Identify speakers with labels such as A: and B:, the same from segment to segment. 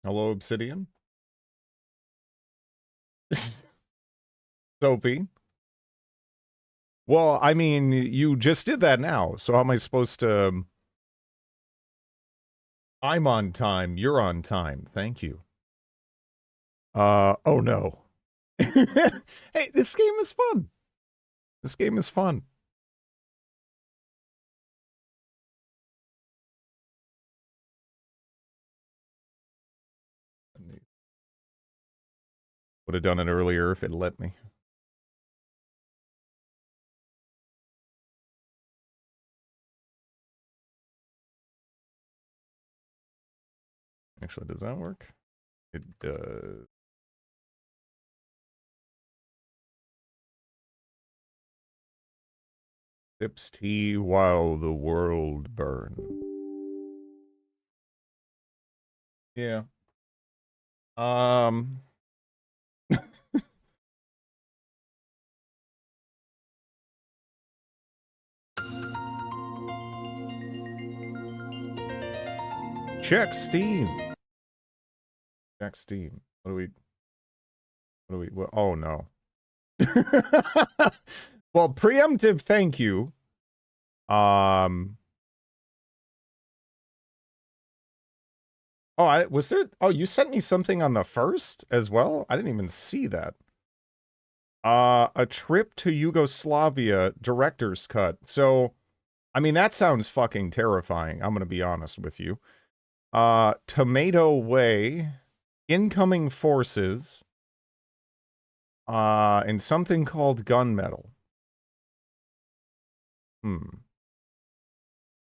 A: Hello, Obsidian. Soapy. Well, I mean, you just did that now, so how am I supposed to... I'm on time, you're on time, thank you. Oh no. Hey, this game is fun. This game is fun. Would have done it earlier if it let me. Actually, does that work? It does. Sips tea while the world burns. Yeah. Um... Check Steam. Check Steam. What do we... oh no. Well, preemptive thank you. Oh, was there... Oh, you sent me something on the first as well? I didn't even see that. A trip to Yugoslavia director's cut. So, I mean, that sounds fucking terrifying. I'm gonna be honest with you. Tomato Way, Incoming Forces, and something called Gunmetal.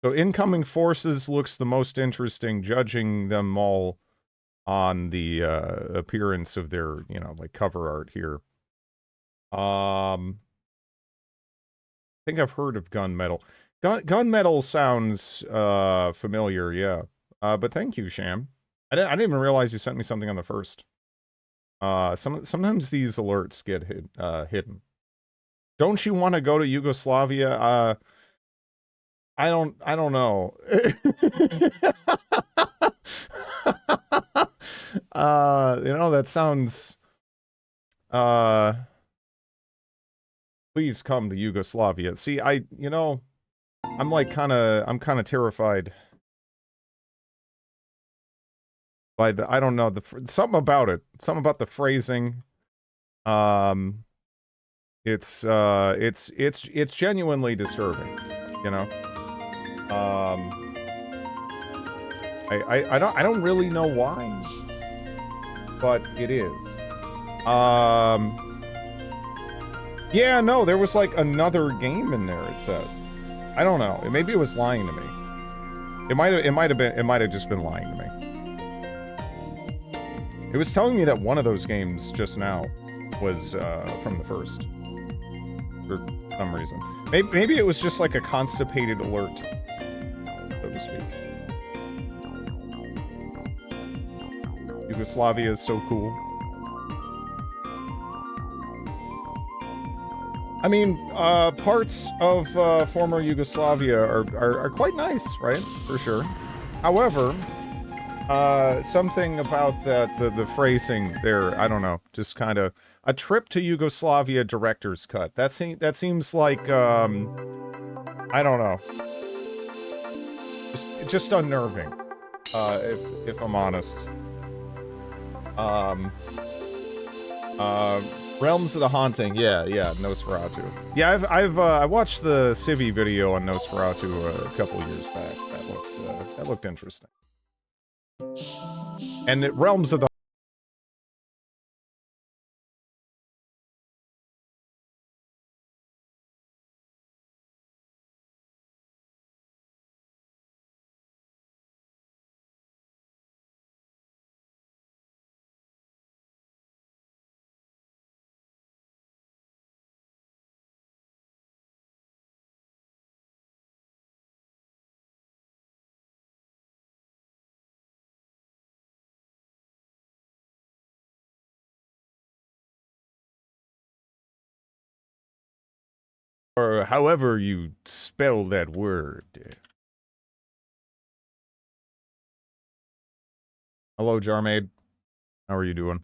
A: So Incoming Forces looks the most interesting, judging them all on the appearance of their, you know, like cover art here. I think I've heard of Gunmetal. Gunmetal sounds familiar, yeah. But thank you, Sham. I didn't even realize you sent me something on the first. Sometimes these alerts get hidden. Don't you want to go to Yugoslavia? I don't know. You know, that sounds please come to Yugoslavia. See, you know, I'm kind of terrified by the, I don't know, something about it. Something about the phrasing. It's genuinely disturbing, you know? I don't really know why, but it is. Yeah, no, there was like another game in there, it says. I don't know. Maybe it was lying to me. It might have just been lying to me. It was telling me that one of those games just now was from the first. For some reason. Maybe it was just like a constipated alert, so to speak. Yugoslavia is so cool. I mean, parts of former Yugoslavia are quite nice, right? For sure. However, something about the phrasing there, I don't know, just kind of a trip to Yugoslavia director's cut. That seems like I don't know, just unnerving. If I'm honest. Realms of the Haunting, yeah, Nosferatu. Yeah, I watched the Civi video on Nosferatu a couple years back. That looked interesting. And Realms of the or however you spell that word. Hello, Jarmaid. How are you doing?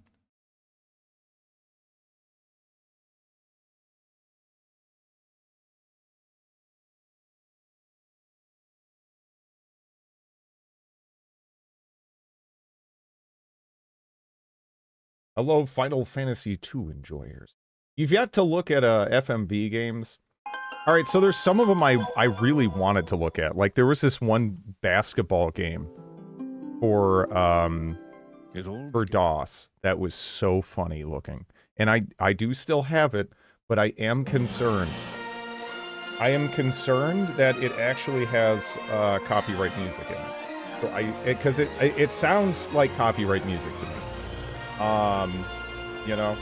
A: Hello, Final Fantasy II enjoyers. You've yet to look at FMV games. All right, so there's some of them I really wanted to look at. Like there was this one basketball game for DOS that was so funny looking. And I do still have it, but I am concerned. I am concerned that it actually has copyright music in it. So because it sounds like copyright music to me. You know,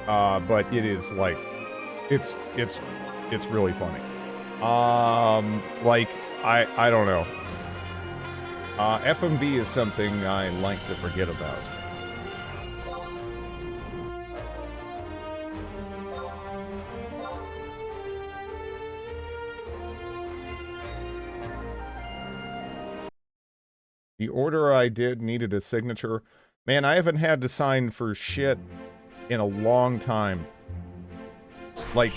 A: but it is like, it's really funny. Like, I don't know. FMV is something I like to forget about. The order I did needed a signature. Man, I haven't had to sign for shit in a long time. Like,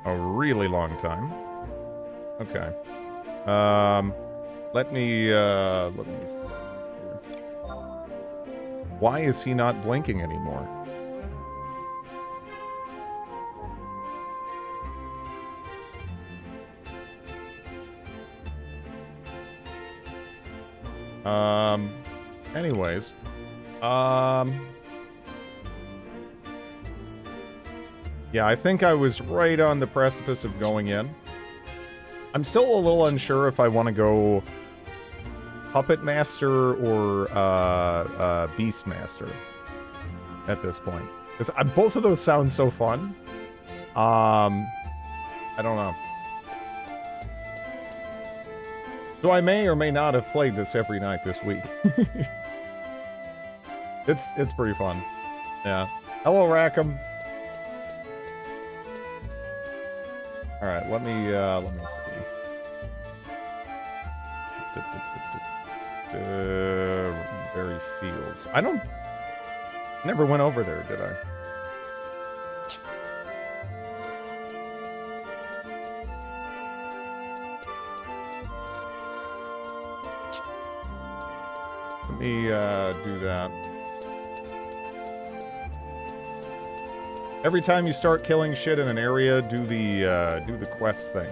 A: a really long time. Okay. Let me see here. Why is he not blinking anymore? Anyways. Yeah, I think I was right on the precipice of going in. I'm still a little unsure if I want to go Puppet Master or Beast Master at this point. Because both of those sound so fun. I don't know. So I may or may not have played this every night this week. It's pretty fun. Yeah. Hello, Rackham. All right, let me see. Berry Fields. Never went over there, did I? Let me do that. Every time you start killing shit in an area, do the quest thing.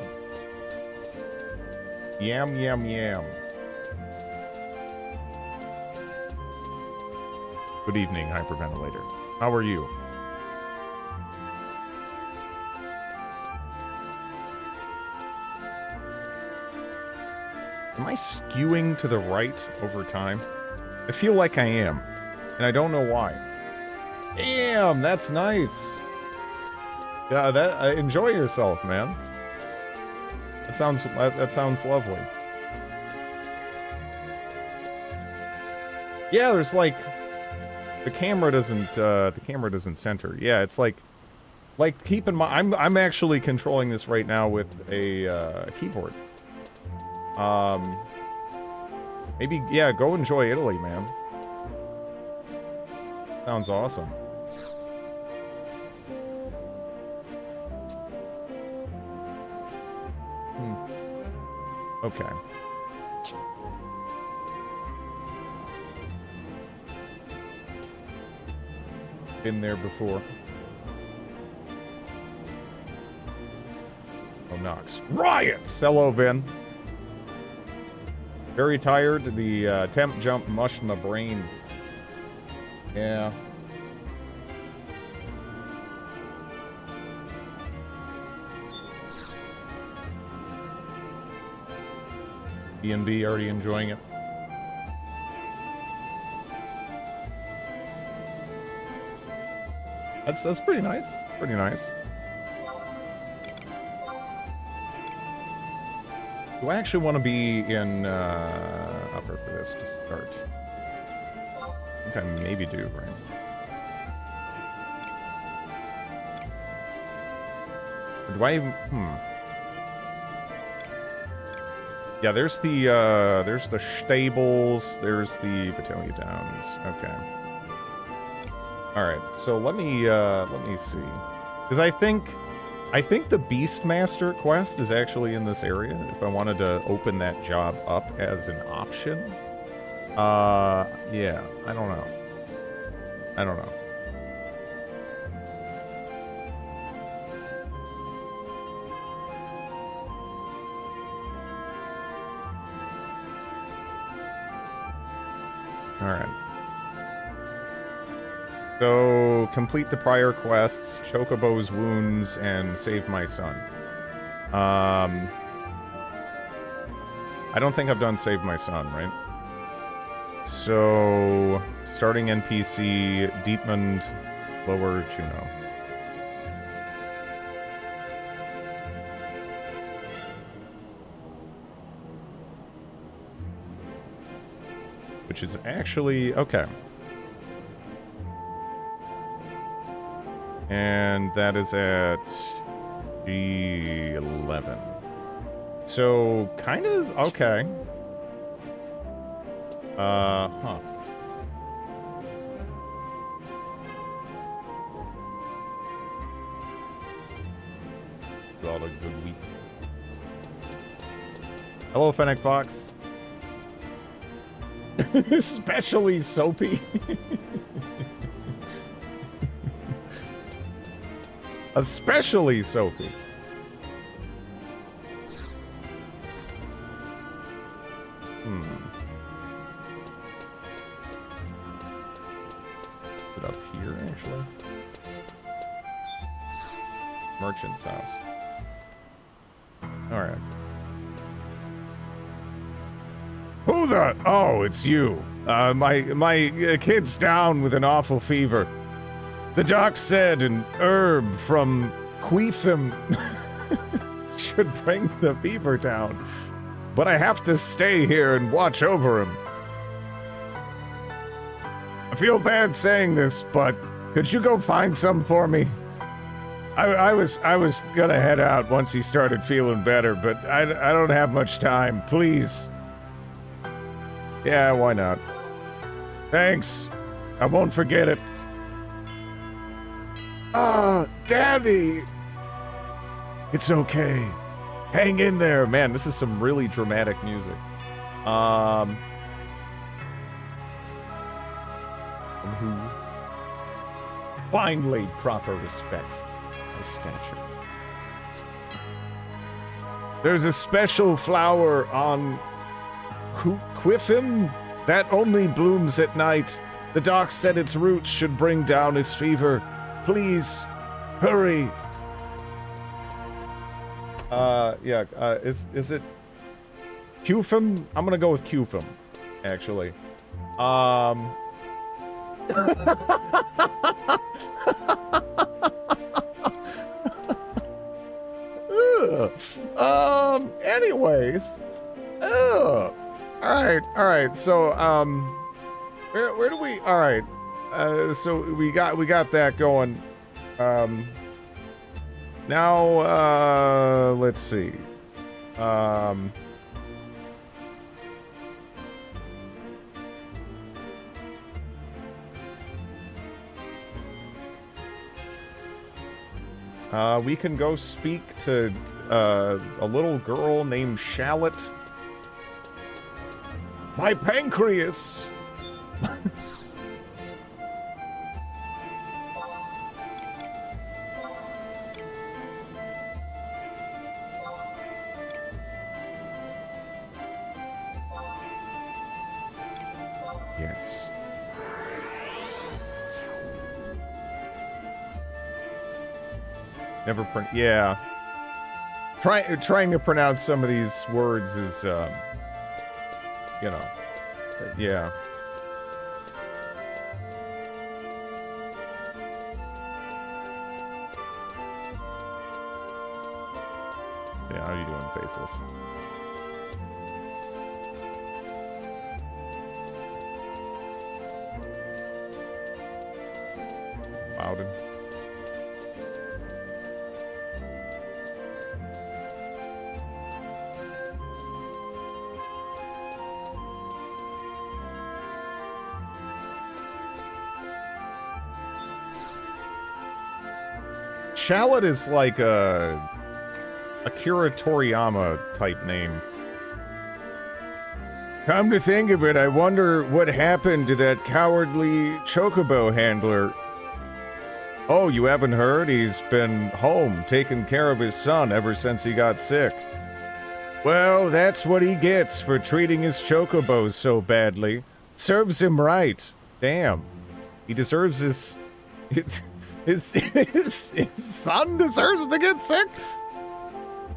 A: Yam, yam, yam. Good evening, Hyperventilator. How are you? Am I skewing to the right over time? I feel like I am, and I don't know why. Damn, that's nice. Yeah, enjoy yourself, man. That sounds lovely. Yeah, there's like the camera doesn't center. Yeah, it's like keep in mind I'm actually controlling this right now with a keyboard. Maybe yeah, go enjoy Italy, man. Sounds awesome. Okay. Been there before. Oh, Nox. Riots! Hello, Vin. Very tired. The temp jump mushed my brain. Yeah. B&B already enjoying it. That's pretty nice. Pretty nice. Do I actually want to be in upper for this to start? I think I maybe do, right? Or do I even... Yeah, there's the stables, there's the Battalion Downs. Okay. All right, so let me see, because I think the Beastmaster quest is actually in this area. If I wanted to open that job up as an option, yeah, I don't know. All right. So, complete the prior quests, Chocobo's wounds, and save my son. I don't think I've done save my son, right? So, starting NPC, Dietmund, Lower Juno. Which is actually, okay. And that is at G11. So, kind of, okay. Huh. All a good week. Hello, Fennec Fox. Especially soapy. Especially soapy. Is it up here, actually? Merchant's house. Alright. Who the? Oh, it's you. My kid's down with an awful fever. The doc said an herb from Queefim should bring the fever down. But I have to stay here and watch over him. I feel bad saying this, but could you go find some for me? I was gonna head out once he started feeling better, but I don't have much time. Please. Yeah, why not? Thanks. I won't forget it. Daddy! It's okay. Hang in there. Man, this is some really dramatic music. From who? Finally, proper respect. My stature. There's a special flower on Queefim that only blooms at night. The doc said its roots should bring down his fever. Please, hurry. Yeah, is it Queefim? I'm gonna go with Queefim, actually. Anyways. Alright, so, where do we, alright. So we got that going. Now, let's see. We can go speak to, a little girl named Shallot. My pancreas! Yes. Never yeah. Trying to pronounce some of these words is, you know, yeah. Yeah, how are you doing, Faceless? Loudon. Shallot is like a Akira Toriyama type name. Come to think of it, I wonder what happened to that cowardly chocobo handler. Oh, you haven't heard? He's been home taking care of his son ever since he got sick. Well, that's what he gets for treating his chocobos so badly. Serves him right. Damn. He deserves his son deserves to get sick?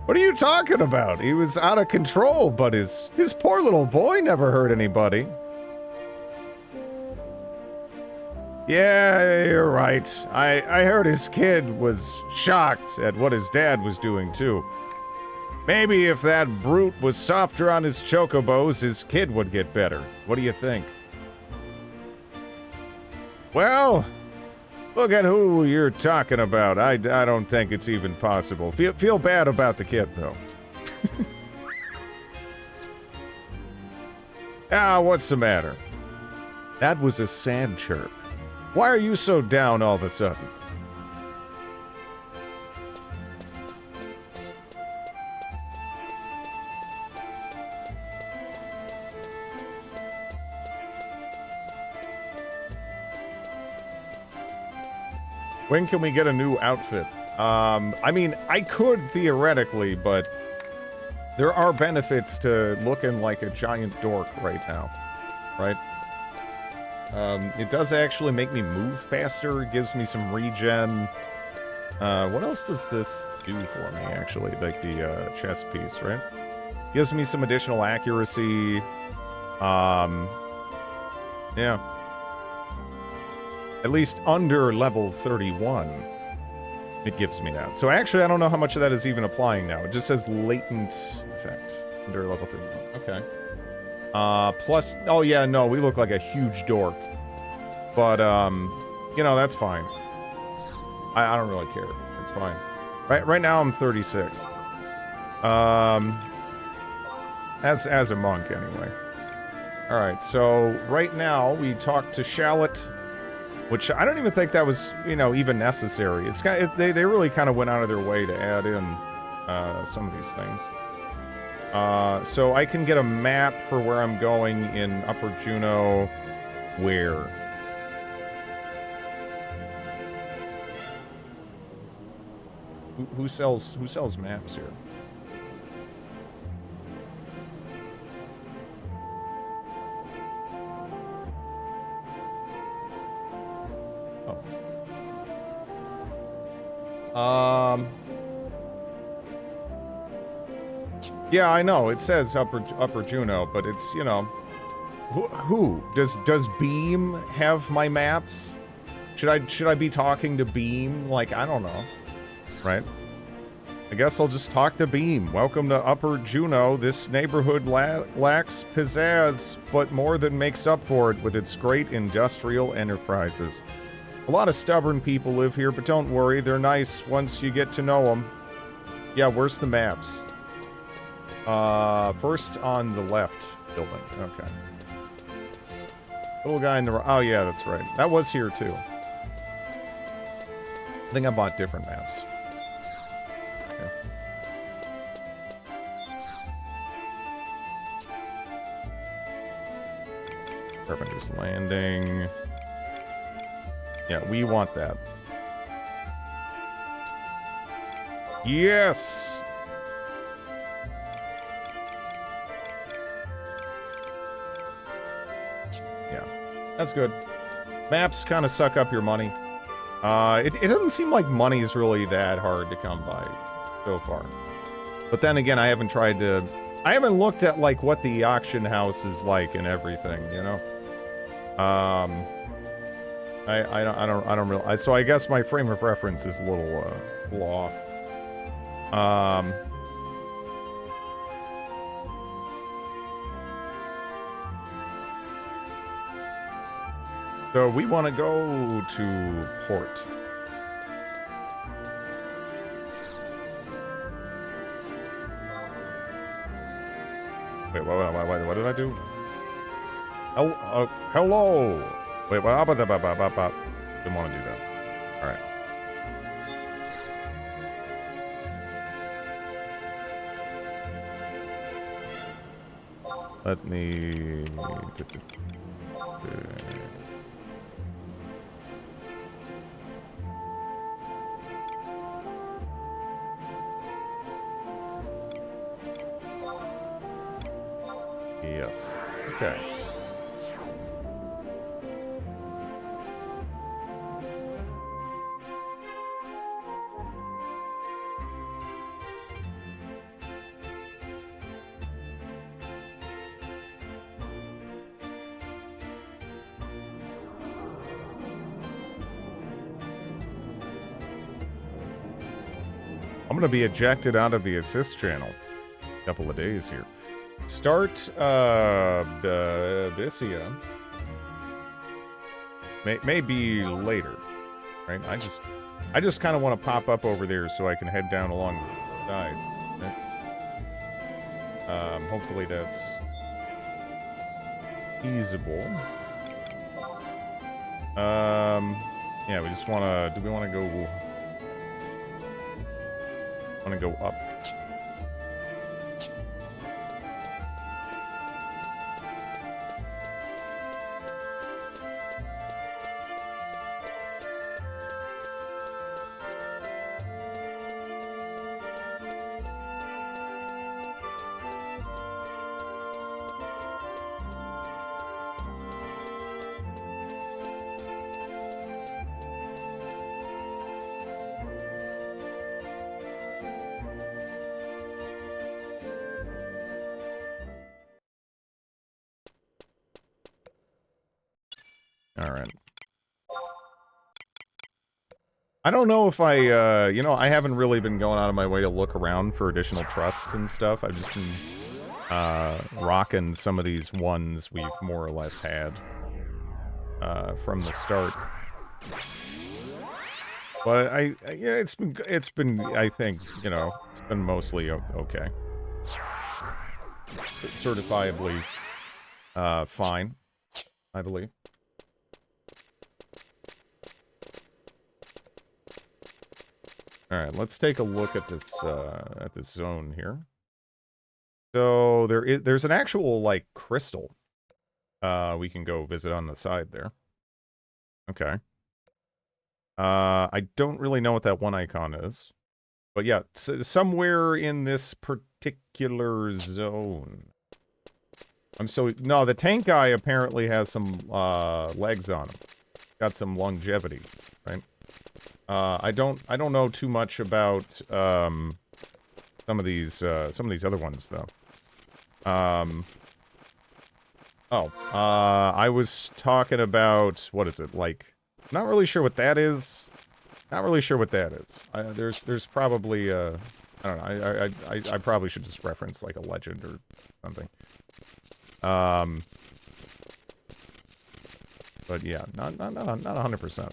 A: What are you talking about? He was out of control, but his poor little boy never hurt anybody. Yeah, you're right. I heard his kid was shocked at what his dad was doing, too. Maybe if that brute was softer on his chocobos, his kid would get better. What do you think? Well, look at who you're talking about. I don't think it's even possible. Feel bad about the kid, though. What's the matter? That was a sad chirp. Why are you so down all of a sudden? When can we get a new outfit? I mean, I could theoretically, but there are benefits to looking like a giant dork right now, right? It does actually make me move faster. It gives me some regen. What else does this do for me, actually? Like the chest piece, right? Gives me some additional accuracy. Yeah. At least under level 31, it gives me that. So actually, I don't know how much of that is even applying now. It just says latent effect under level 31. Okay. Plus, oh yeah, no, we look like a huge dork. But, you know, that's fine. I don't really care. It's fine. Right now, I'm 36. As a monk, anyway. Alright, so right now, we talk to Shallot, which I don't even think that was, you know, even necessary. It's kind of, they really kind of went out of their way to add in some of these things. So I can get a map for where I'm going in Upper Juno. Where? Who sells maps here? Yeah, I know. It says Upper Juno, but it's, you know, who does Beam have my maps? Should I be talking to Beam? Like, I don't know. Right? I guess I'll just talk to Beam. Welcome to Upper Juno. This neighborhood lacks pizzazz, but more than makes up for it with its great industrial enterprises. A lot of stubborn people live here, but don't worry, they're nice once you get to know them. Yeah, where's the maps? First on the left building. Okay. Little guy in the... Oh, yeah, that's right. That was here, too. I think I bought different maps. Okay. Carpenter's Landing. Yeah, we want that. Yes! Yeah, that's good. Maps kind of suck up your money. It doesn't seem like money's really that hard to come by so far. But then again, I haven't looked at, like, what the auction house is like and everything, you know? I don't really... So I guess my frame of reference is a little off. So we want to go to port. Wait, what did I do? Oh, hello! Wait, what? Didn't want to do that. Alright. Let me... Yes. Okay. I'm gonna be ejected out of the assist channel. A couple of days here. Start Bissia. Maybe later, right? I just kind of want to pop up over there so I can head down along the side. Right? Hopefully that's feasible. Yeah, we just want to. Do we want to go? Want to go up? All right. I don't know if I, you know, I haven't really been going out of my way to look around for additional trusts and stuff. I've just been, rocking some of these ones we've more or less had, from the start. But yeah, it's been, I think, you know, it's been mostly okay. Certifiably, fine, I believe. Alright, let's take a look at this zone here. So there's an actual, like, crystal we can go visit on the side there. Okay. I don't really know what that one icon is. But yeah, somewhere in this particular zone. No, the tank guy apparently has some legs on him. Got some longevity, right? I don't know too much about some of these other ones though. I was talking about, what is it, like, not really sure what that is. Not really sure what that is. There's probably I don't know. I probably should just reference like a legend or something. But yeah, not 100%.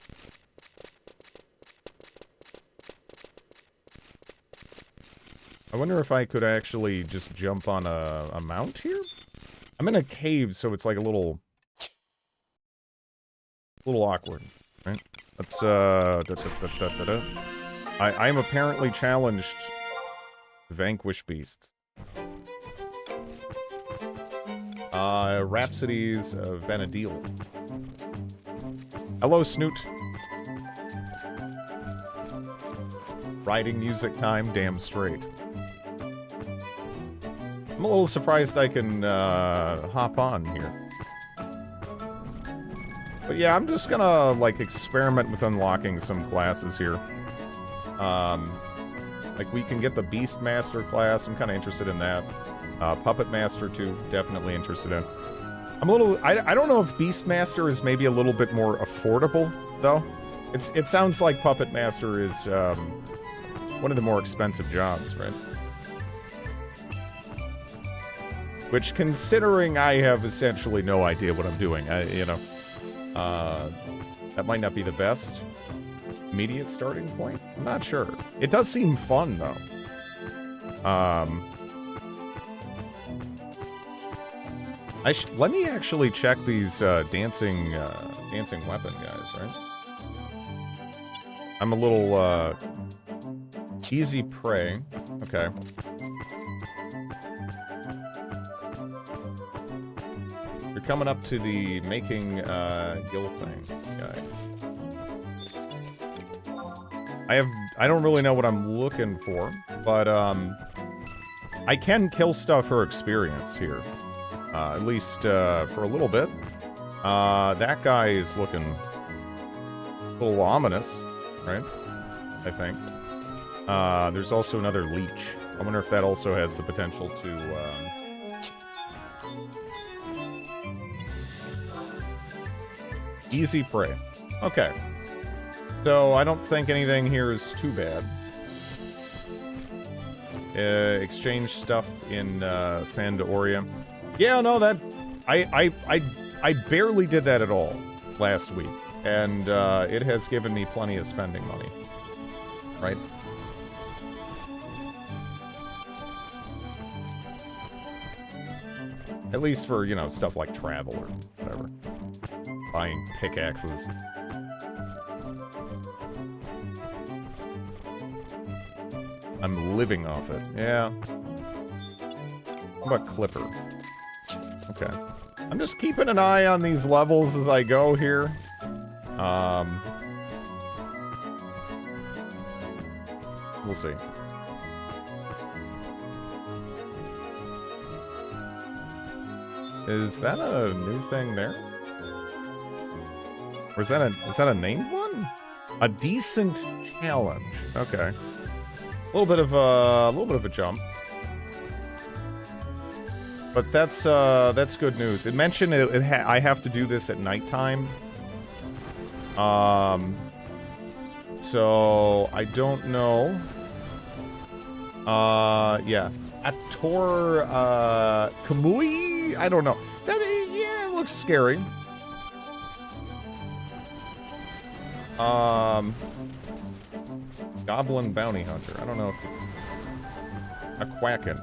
A: I wonder if I could actually just jump on a mount here? I'm in a cave, so it's like a little awkward, right? Let's, I'm apparently challenged to vanquish beasts. Rhapsodies of Vanadil. Hello, Snoot. Riding music time, damn straight. I'm a little surprised I can, hop on here. But yeah, I'm just gonna, like, experiment with unlocking some classes here. Like, we can get the Beastmaster class. I'm kind of interested in that. Puppet Master, too. Definitely interested in. I'm a little... I don't know if Beastmaster is maybe a little bit more affordable, though. It sounds like Puppet Master is, one of the more expensive jobs, right? Which, considering I have essentially no idea what I'm doing, you know... that might not be the best immediate starting point. I'm not sure. It does seem fun, though. Let me actually check these dancing weapon guys, right? I'm a little easy prey. Okay. You're coming up to the making Gil thing guy. I don't really know what I'm looking for, but I can kill stuff for experience here. At least for a little bit. That guy is looking a little ominous, right? I think. There's also another leech. I wonder if that also has the potential to... Easy prey. Okay. So, I don't think anything here is too bad. Exchange stuff in Sandoria. Yeah, no, that... I barely did that at all last week. And it has given me plenty of spending money. Right? At least for, you know, stuff like travel or whatever. Buying pickaxes. I'm living off it. Yeah. What about Clipper? Okay. I'm just keeping an eye on these levels as I go here. We'll see. Is that a new thing there? Or is that a named one? A decent challenge. Okay. A little bit of a jump. But that's good news. It mentioned I have to do this at nighttime. So I don't know. Yeah. Ator Kamui? I don't know. Yeah, it looks scary. Goblin Bounty Hunter. I don't know if... A Quacken.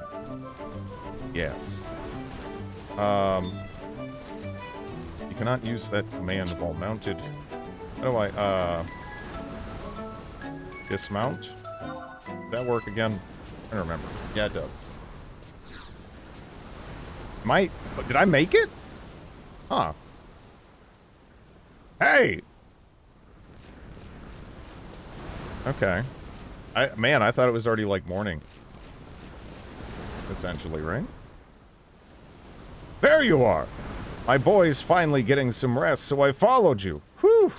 A: Yes. You cannot use that command while mounted. How do I, dismount? Does that work again? I don't remember. Yeah, it does. Did I make it? Huh. Hey! Okay. Man, I thought it was already, like, morning. Essentially, right? There you are! My boy's finally getting some rest, so I followed you. Whew!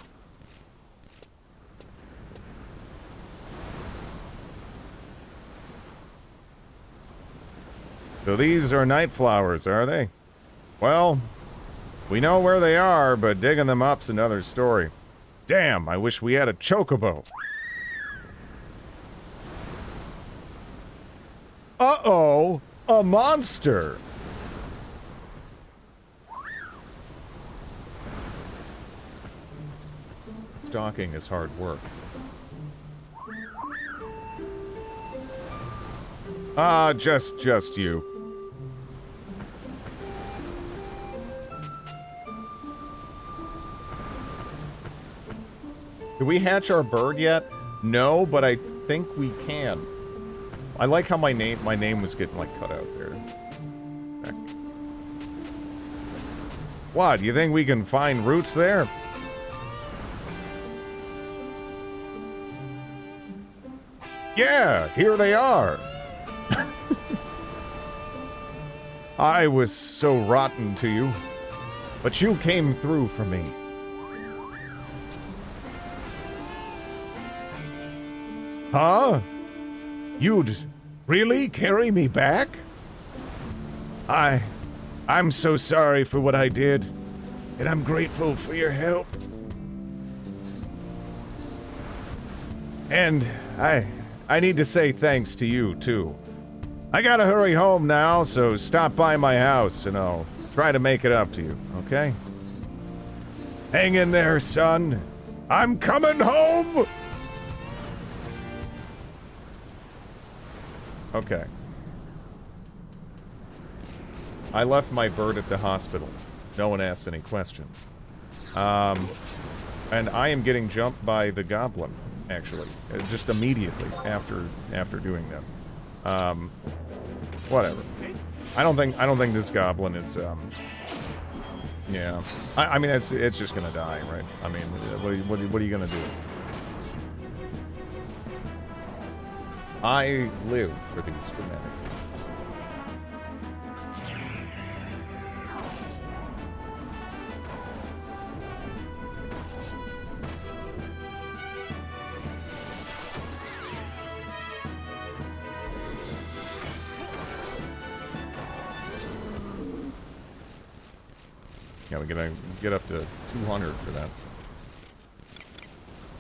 A: So these are night flowers, are they? Well, we know where they are, but digging them up's another story. Damn, I wish we had a chocobo. Uh-oh, a monster! Stalking is hard work. Ah, just you. Did we hatch our bird yet? No, but I think we can. I like how my name was getting, like, cut out there. Okay. What, do you think we can find roots there? Yeah, here they are. I was so rotten to you, but you came through for me. Huh? You'd really carry me back? I'm so sorry for what I did, and I'm grateful for your help. And I need to say thanks to you, too. I gotta hurry home now, so stop by my house and I'll try to make it up to you, okay? Hang in there, son. I'm coming home! Okay. I left my bird at the hospital. No one asked any questions. And I am getting jumped by the goblin, actually. Just immediately after doing that. Whatever. I don't think this goblin is Yeah. I mean, it's just gonna die, right? I mean, what are you gonna do? I live for these dramatic. Yeah, we gotta get up to 200 for that.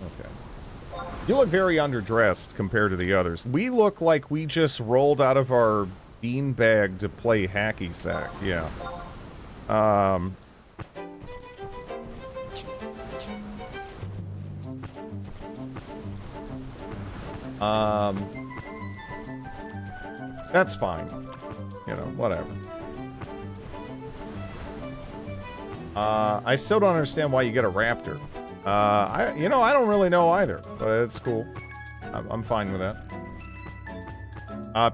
A: Okay. You look very underdressed compared to the others. We look like we just rolled out of our beanbag to play hacky sack. Yeah. That's fine. You know, whatever. I still don't understand why you get a raptor. I don't really know either, but it's cool. I'm fine with that.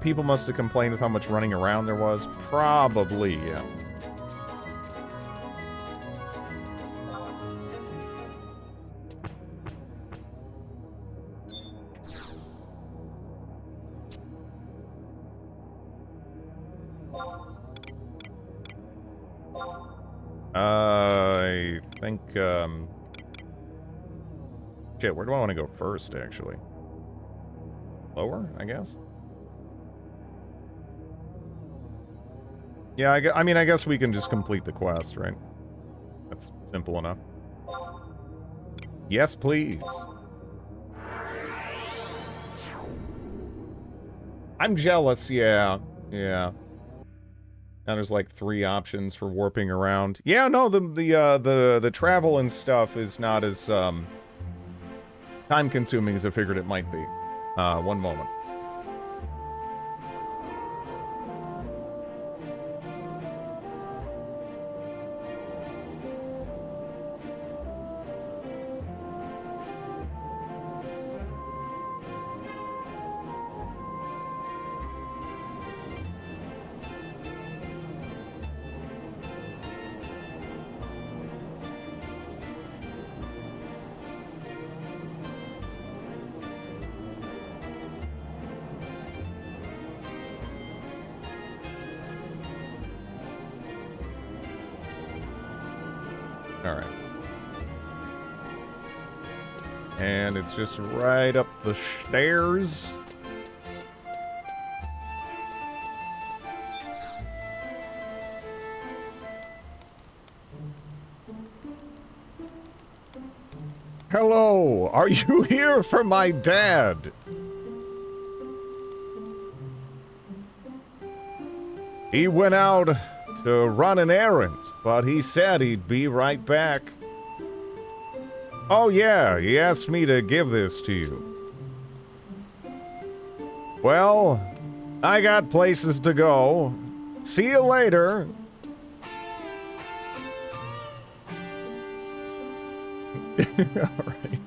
A: People must have complained with how much running around there was. Probably, yeah. I think, shit, where do I want to go first, actually? Lower, I guess? Yeah, I mean, I guess we can just complete the quest, right? That's simple enough. Yes, please. I'm jealous, yeah. Yeah. Now there's like 3 options for warping around. Yeah, no, the travel and stuff is not as time consuming as I figured it might be. One moment. Alright. And it's just right up the stairs. Hello, are you here for my dad? He went out to run an errand, but he said he'd be right back. Oh yeah, he asked me to give this to you. Well, I got places to go. See you later. Alright.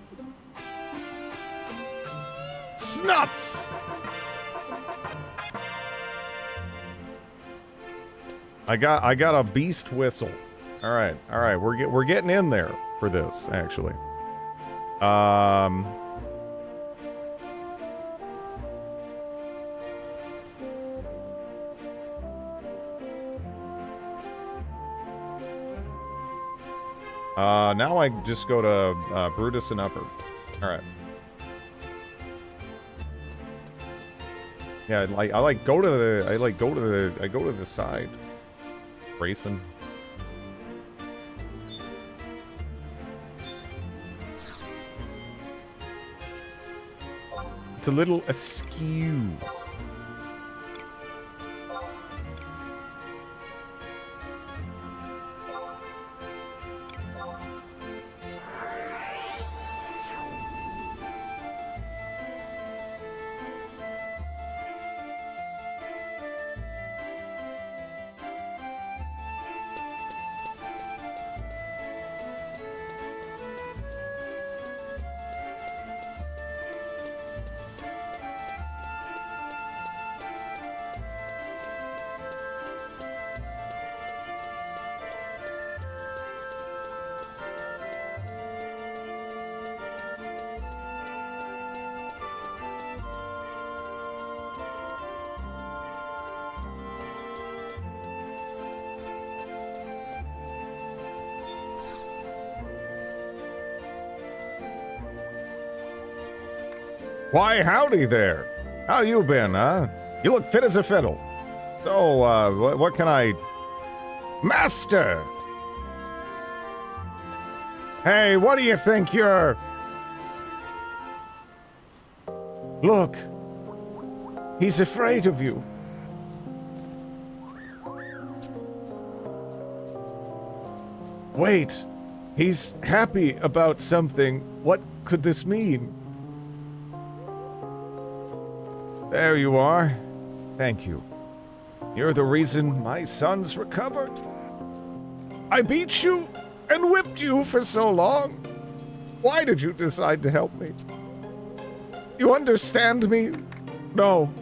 A: Snuts! I got a beast whistle. Alright, we're getting in there for this, actually. Now I just go to Brutus and Upper. Alright. Yeah, I go to the side. Racing. It's a little askew. Why, howdy there. How you been, huh? You look fit as a fiddle. So, what can I... Master! Hey, what do you think you're... Look. He's afraid of you. Wait. He's happy about something. What could this mean? There you are. Thank you. You're the reason my son's recovered. I beat you and whipped you for so long. Why did you decide to help me? You understand me? No.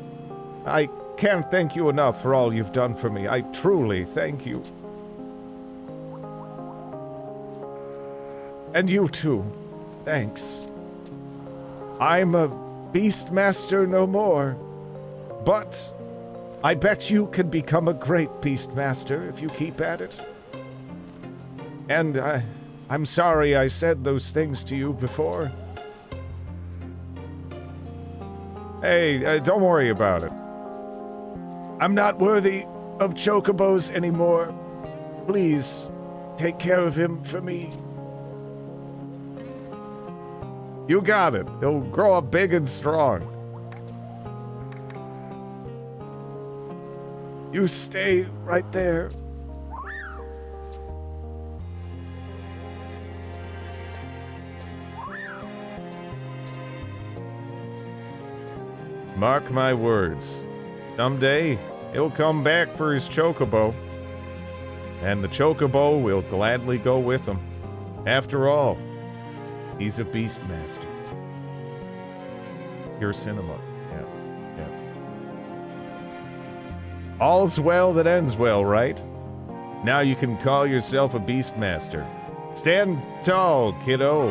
A: I can't thank you enough for all you've done for me. I truly thank you. And you too. Thanks. I'm a Beastmaster no more. But I bet you can become a great Beastmaster if you keep at it. And I'm sorry I said those things to you before. Hey, don't worry about it. I'm not worthy of chocobos anymore. Please, take care of him for me. You got it. He'll grow up big and strong. You stay right there. Mark my words. Someday, he'll come back for his chocobo. And the chocobo will gladly go with him. After all, he's a Beastmaster. Pure cinema. Yeah. Yes. All's well that ends well, right? Now you can call yourself a Beastmaster. Stand tall, kiddo.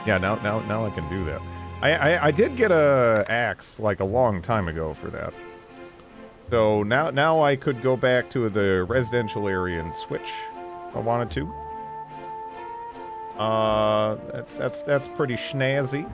A: Yeah, now I can do that. I did get a axe like a long time ago for that. So now I could go back to the residential area and switch if I wanted to. That's pretty snazzy.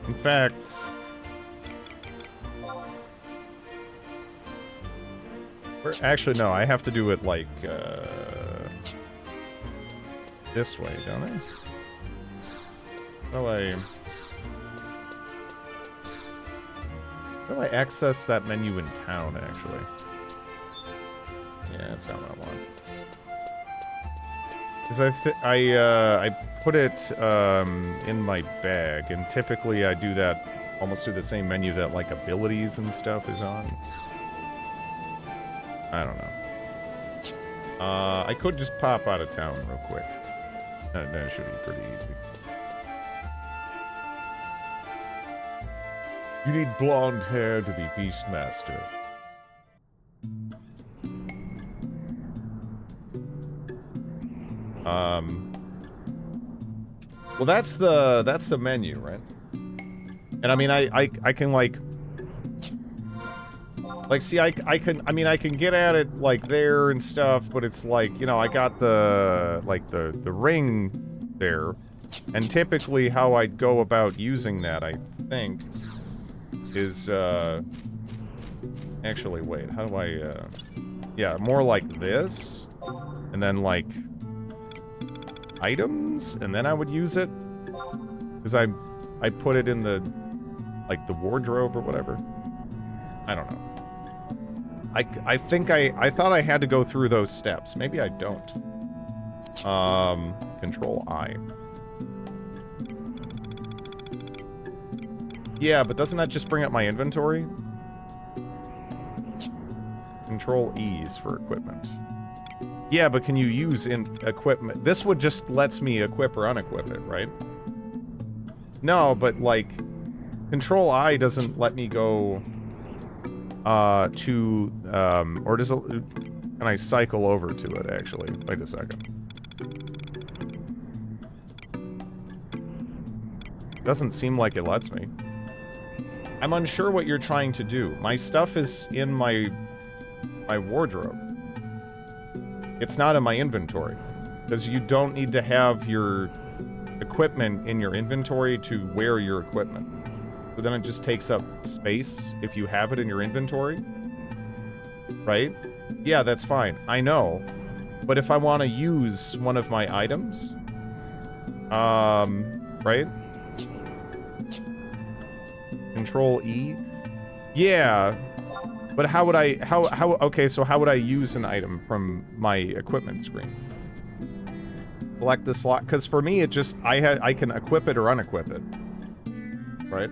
A: In fact, actually no, I have to do it like this way, don't I? How do I access that menu in town, actually? Yeah, that's not what I want. Because I put it in my bag, and typically I do that almost through the same menu that like abilities and stuff is on. I don't know. I could just pop out of town real quick. That should be pretty easy. You need blonde hair to be Beastmaster. Well, that's the menu, right? And I mean, I can like see, I can get at it like there and stuff, but it's like, you know, I got the ring there, and typically how I'd go about using that, I think, is actually wait, how do I yeah, more like this, and then like items, and then I would use it, because I put it in the like the wardrobe or whatever. I don't know. I think I thought I had to go through those steps. Maybe I don't. Control I. Yeah, but doesn't that just bring up my inventory? Control E is for equipment. Yeah, but can you use equipment? This would just lets me equip or unequip it, right? No, but like, Control I doesn't let me go to, or does it, can I cycle over to it, actually? Wait a second. Doesn't seem like it lets me. I'm unsure what you're trying to do. My stuff is in my wardrobe. It's not in my inventory. Because you don't need to have your equipment in your inventory to wear your equipment. So then it just takes up space if you have it in your inventory. Right? Yeah, that's fine. I know. But if I want to use one of my items... right? Control E? Yeah. But how would I... Okay, so how would I use an item from my equipment screen? Select the slot. Because for me, it just... I can equip it or unequip it. Right?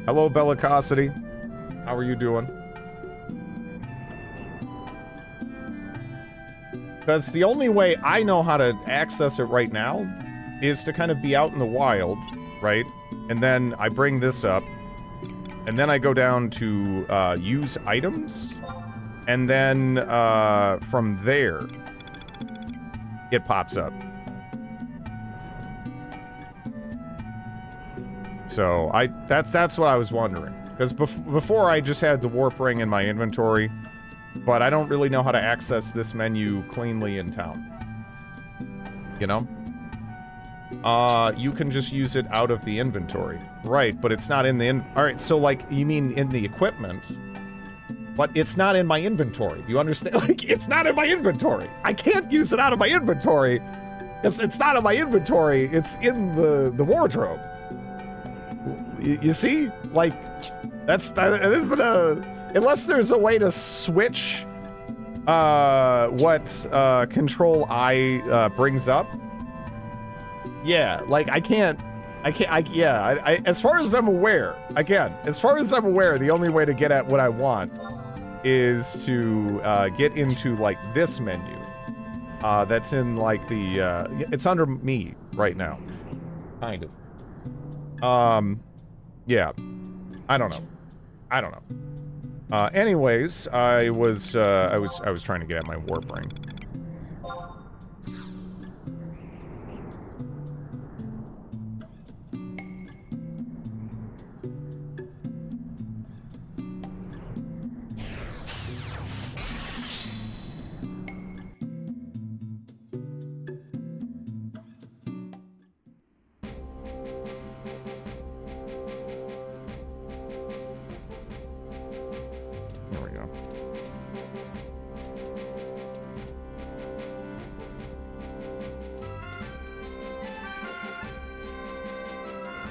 A: Hello, Bellicosity. How are you doing? Because the only way I know how to access it right now is to kind of be out in the wild, right? And then I bring this up. And then I go down to use items. And then from there, it pops up. So that's what I was wondering. Because before I just had the warp ring in my inventory. But I don't really know how to access this menu cleanly in town. You know? You can just use it out of the inventory. Right, but it's not in the Alright, so like, you mean in the equipment. But it's not in my inventory. Do you understand? Like, it's not in my inventory. I can't use it out of my inventory. It's not in my inventory. It's in the wardrobe. You see? Like, that isn't a... Unless there's a way to switch what Control I brings up. Yeah, like I can't, as far as I'm aware, again, as far as I'm aware, the only way to get at what I want is to get into like this menu. That's in like the, it's under me right now. Kind of. Yeah. I don't know. Anyways, I was trying to get at my warp ring.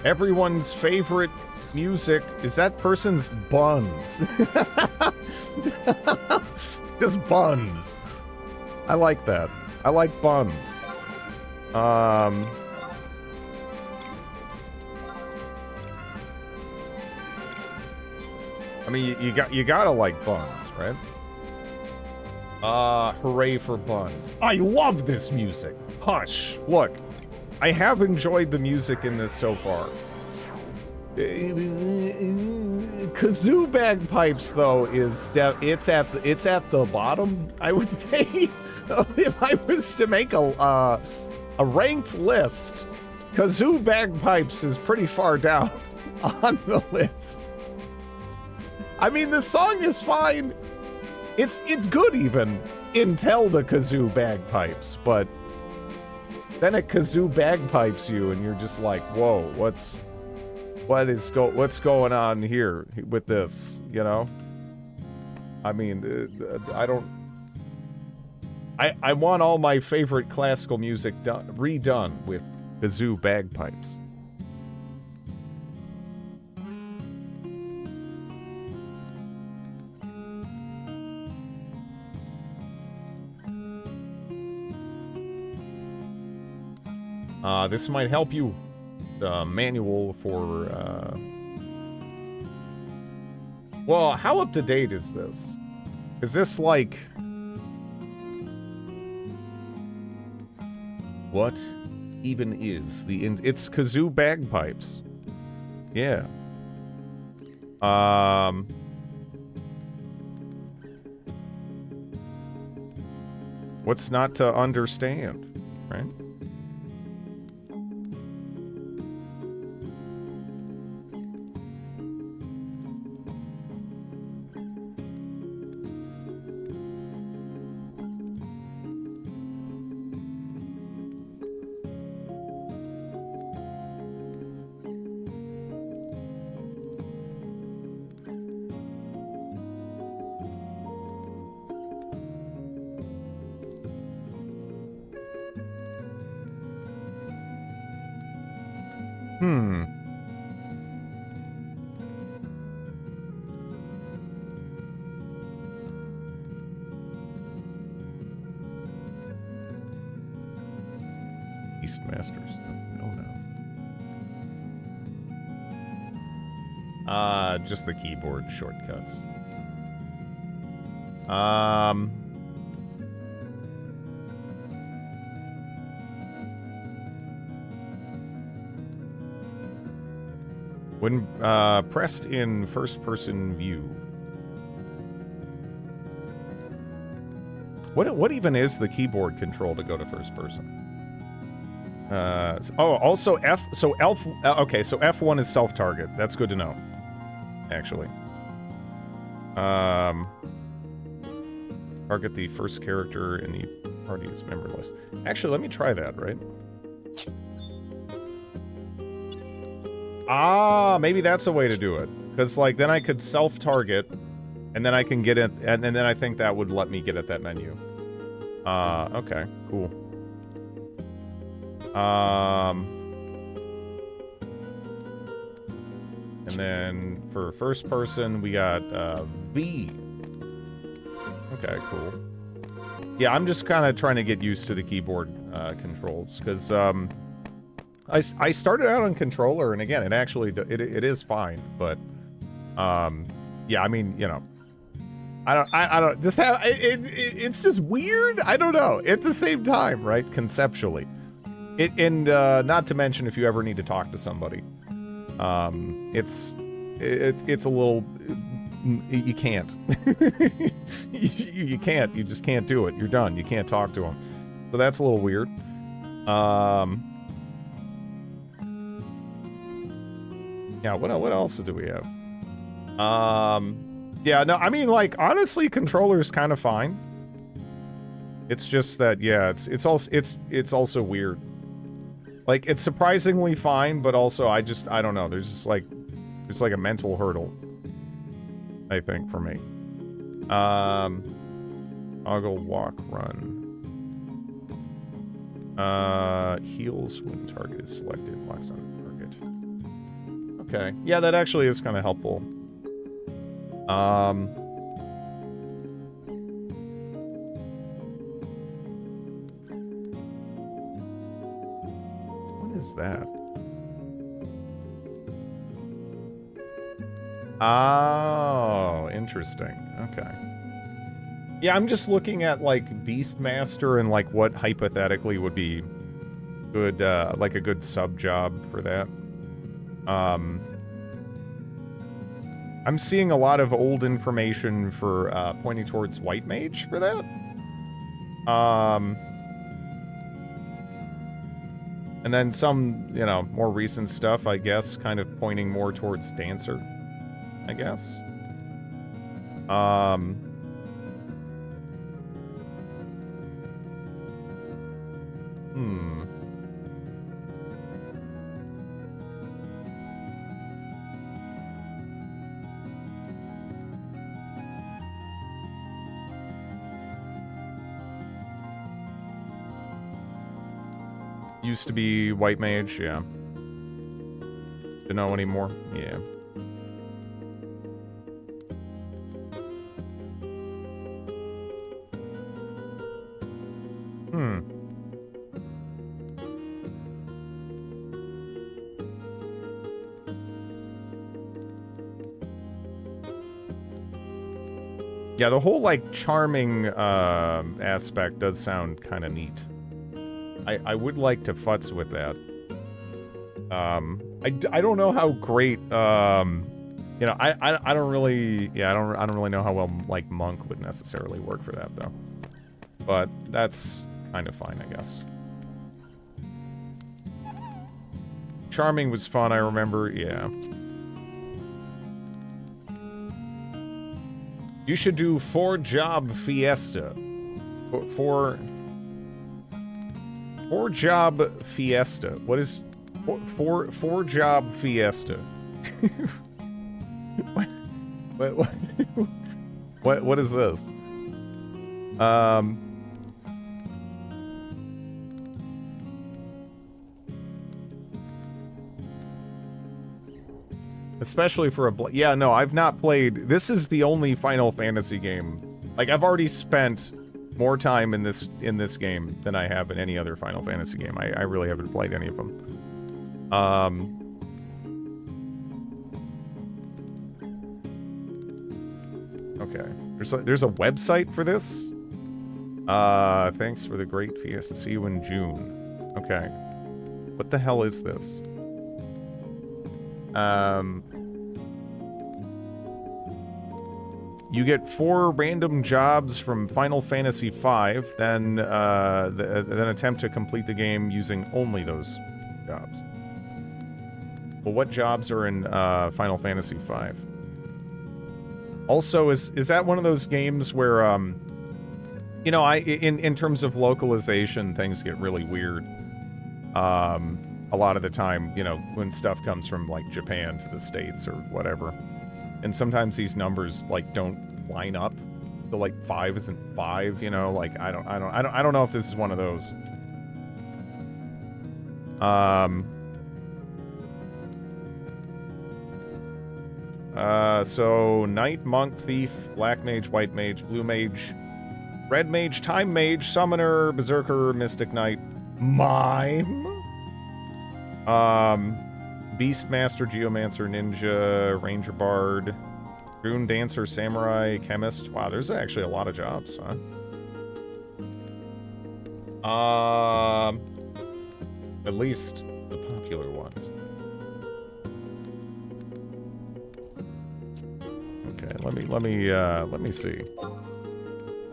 A: Everyone's favorite music is that person's buns. Just buns. I like that. I like buns. I mean, you gotta like buns, right? Hooray for buns. I love this music. Hush. Look. I have enjoyed the music in this so far. Kazoo bagpipes, though, is it's at the bottom. I would say, if I was to make a ranked list, kazoo bagpipes is pretty far down on the list. I mean, the song is fine. It's good even until the kazoo bagpipes, but. Then a kazoo bagpipes you, and you're just like, "Whoa, what's going on here with this?" You know? I mean, I want all my favorite classical music redone with kazoo bagpipes. This might help you. The manual for, Well, how up to date is this? Is this like... What even is the... It's kazoo bagpipes. Yeah. What's not to understand, right? Hmm. Beastmasters. No, no. Just the keyboard shortcuts. When pressed in first-person view. What even is the keyboard control to go to first person? Also F. So okay, so F1 is self-target. That's good to know. Actually. Target the first character in the party's member list. Actually, let me try that. Right. Ah, maybe that's a way to do it. Because, like, then I could self-target, and then I can get it, and then I think that would let me get at that menu. Okay, cool. And then for first person, we got, B. Okay, cool. Yeah, I'm just kind of trying to get used to the keyboard, controls, because, I started out on controller, and again, it actually it is fine, but yeah, I mean, you know, I don't just have it's just weird. I don't know. At the same time, right? Conceptually, and not to mention if you ever need to talk to somebody, it's a little you can't you can't, you just can't do it. You're done. You can't talk to them, so that's a little weird. Yeah, what else do we have? Yeah, no, I mean, like, honestly, controller's kind of fine. It's just that, yeah, it's also weird. Like, it's surprisingly fine, but also I don't know. There's like a mental hurdle, I think, for me. Toggle, walk, run. Heals when target is selected, locks on target. Okay. Yeah, that actually is kind of helpful. What is that? Oh, interesting. Okay. Yeah, I'm just looking at, like, Beastmaster and, like, what hypothetically would be good, like, a good sub-job for that. I'm seeing a lot of old information for, pointing towards White Mage for that. And then some, you know, more recent stuff, I guess, kind of pointing more towards Dancer, I guess. Used to be White Mage, yeah. Don't know anymore, yeah. Yeah, the whole, like, charming, aspect does sound kind of neat. I would like to futz with that. I don't know how great, you know, I don't really, yeah, I don't really know how well, like, Monk would necessarily work for that, though. But that's kind of fine, I guess. Charming was fun, I remember. Yeah. You should do 4-job fiesta. 4-job fiesta. What is 4-job fiesta? What is this? Especially for a yeah, no, I've not played. This is the only Final Fantasy game. Like, I've already spent more time in this game than I have in any other Final Fantasy game. I really haven't played any of them. Okay. There's a website for this? Thanks for the great fiesta. See you in June. Okay. What the hell is this? You get 4 random jobs from Final Fantasy V, then attempt to complete the game using only those jobs. Well, what jobs are in Final Fantasy V? Also, is that one of those games where, you know, in terms of localization, things get really weird. A lot of the time, you know, when stuff comes from, like, Japan to the States or whatever. And sometimes these numbers, like, don't line up. So, like, 5 isn't 5, you know? Like, I don't know if this is one of those. So, Knight, Monk, Thief, Black Mage, White Mage, Blue Mage, Red Mage, Time Mage, Summoner, Berserker, Mystic Knight, Mime, Beastmaster, Geomancer, Ninja, Ranger Bard, Rune Dancer, Samurai, Chemist. Wow, there's actually a lot of jobs, huh? At least the popular ones. Okay, let me see.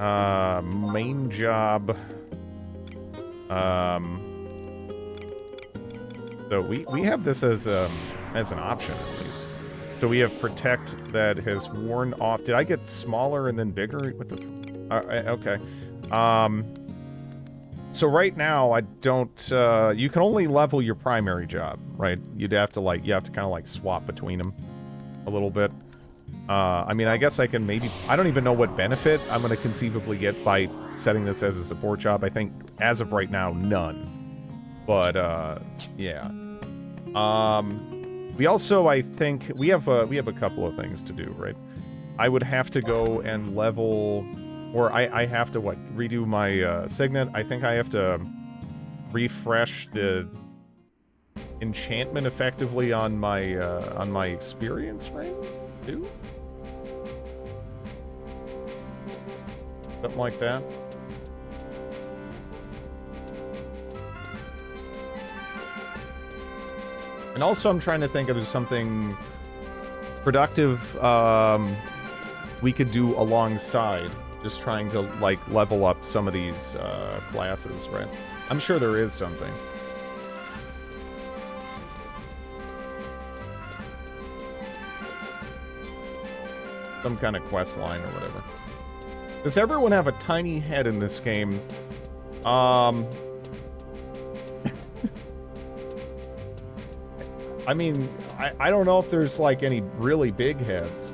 A: Main job. So we have this as an option at least. So we have Protect that has worn off. Did I get smaller and then bigger? What the? Okay. So right now I don't. You can only level your primary job, right? You have to kind of like swap between them a little bit. I mean, I guess I can maybe. I don't even know what benefit I'm going to conceivably get by setting this as a support job. I think as of right now, none. But yeah. We also, I think, we have a couple of things to do, right? I would have to go and level, or I have to redo my signet. I think I have to refresh the enchantment effectively on my experience ring too. Something like that. And also I'm trying to think of something productive we could do alongside. Just trying to, like, level up some of these classes, right? I'm sure there is something. Some kind of quest line or whatever. Does everyone have a tiny head in this game? I mean, I don't know if there's, like, any really big heads.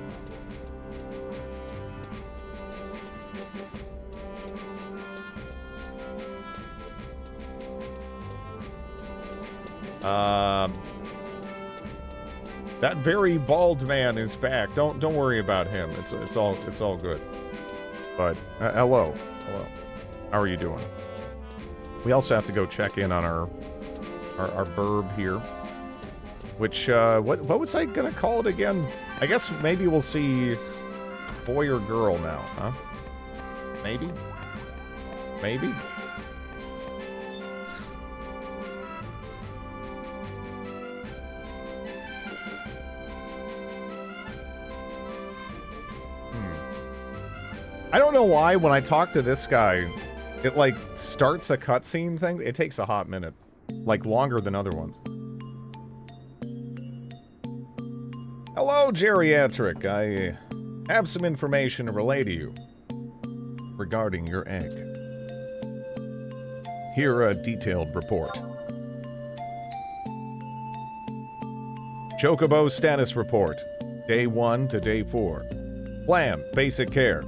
A: That very bald man is back. Don't worry about him. It's all good. But hello. How are you doing? We also have to go check in on our burb here. Which what was I gonna call it again? I guess maybe we'll see boy or girl now, huh? Maybe. I don't know why when I talk to this guy, It, like, starts a cutscene thing. It takes a hot minute. Like, longer than other ones. Hello, Geriatric. I have some information to relay to you regarding your egg. Here a detailed report. Chocobo status report. Day 1 to day 4. Plan. Basic care.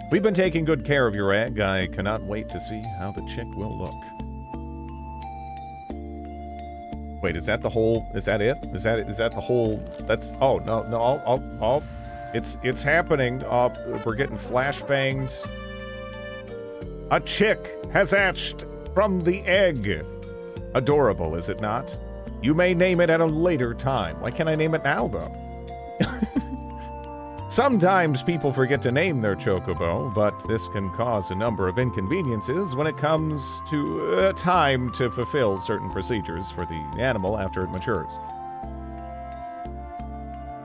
A: We've been taking good care of your egg. I cannot wait to see how the chick will look. Wait, is that the whole... Is that it? Is that the whole... That's... Oh, no, it's happening. We're getting flashbanged. A chick has hatched from the egg. Adorable, is it not? You may name it at a later time. Why can't I name it now, though? Sometimes people forget to name their chocobo, but this can cause a number of inconveniences when it comes to time to fulfill certain procedures for the animal after it matures.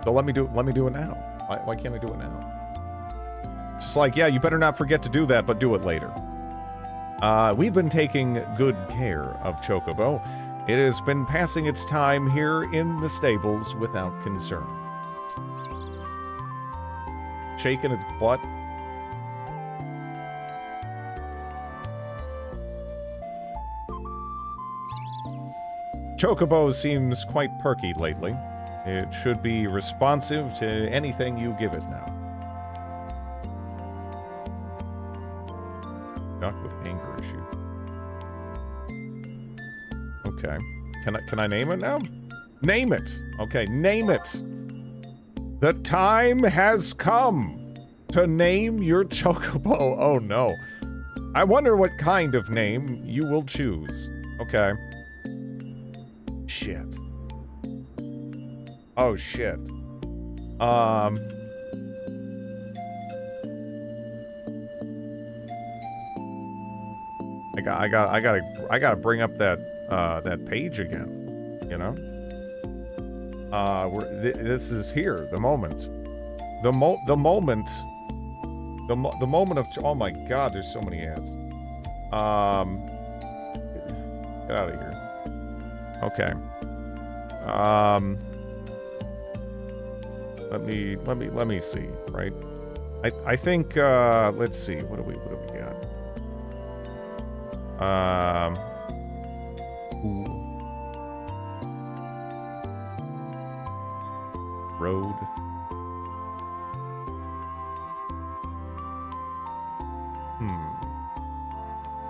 A: So let me do it now. Why can't I do it now? It's just like, yeah, you better not forget to do that, but do it later. We've been taking good care of Chocobo. It has been passing its time here in the stables without concern. Shaking its butt. Chocobo seems quite perky lately. It should be responsive to anything you give it now. Duck with anger issue. Okay. Can I name it now? Name it! Okay, name it! The time has come to name your Chocobo. Oh no. I wonder what kind of name you will choose. Okay. Shit. Oh shit. I gotta bring up that page again, you know? This is here, the moment. The moment of, oh my god, there's so many ads. Get out of here. Okay. Let me see, right? I think, let's see, what do we got? Ooh. Road.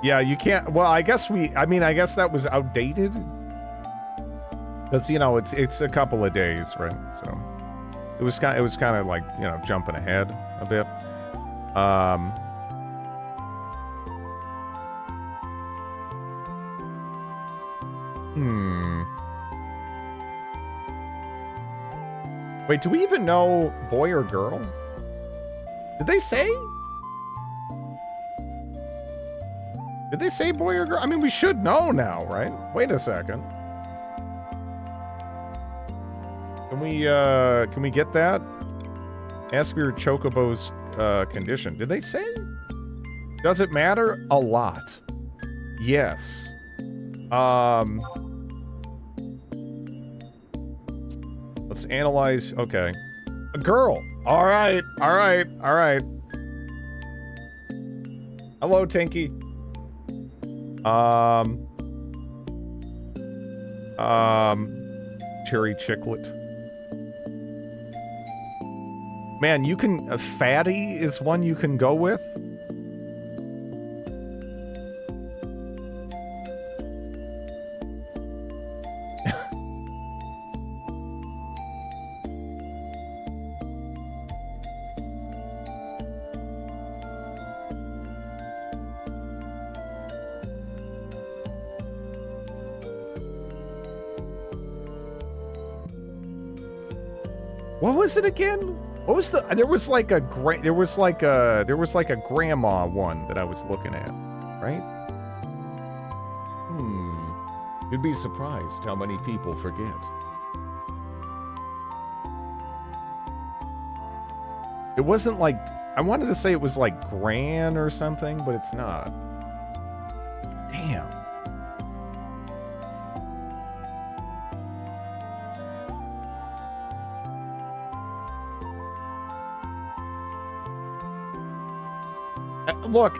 A: Yeah, you can't, well, I guess that was outdated. Because, you know, it's a couple of days, right? So it was kind of like, you know, jumping ahead a bit. Wait, do we even know boy or girl? Did they say? Did they say boy or girl? I mean, we should know now, right? Wait a second. Can we get that? Ask your Chocobo's condition. Did they say? Does it matter? A lot. Yes. Let's analyze. Okay. A girl. All right. Hello, Tinky. Cherry Chicklet. Man, you can... Fatty is one you can go with. What was it again? What was the? There was like a grandma one that I was looking at, right? You'd be surprised how many people forget. It wasn't like, I wanted to say it was like Gran or something, but it's not. Damn. Look.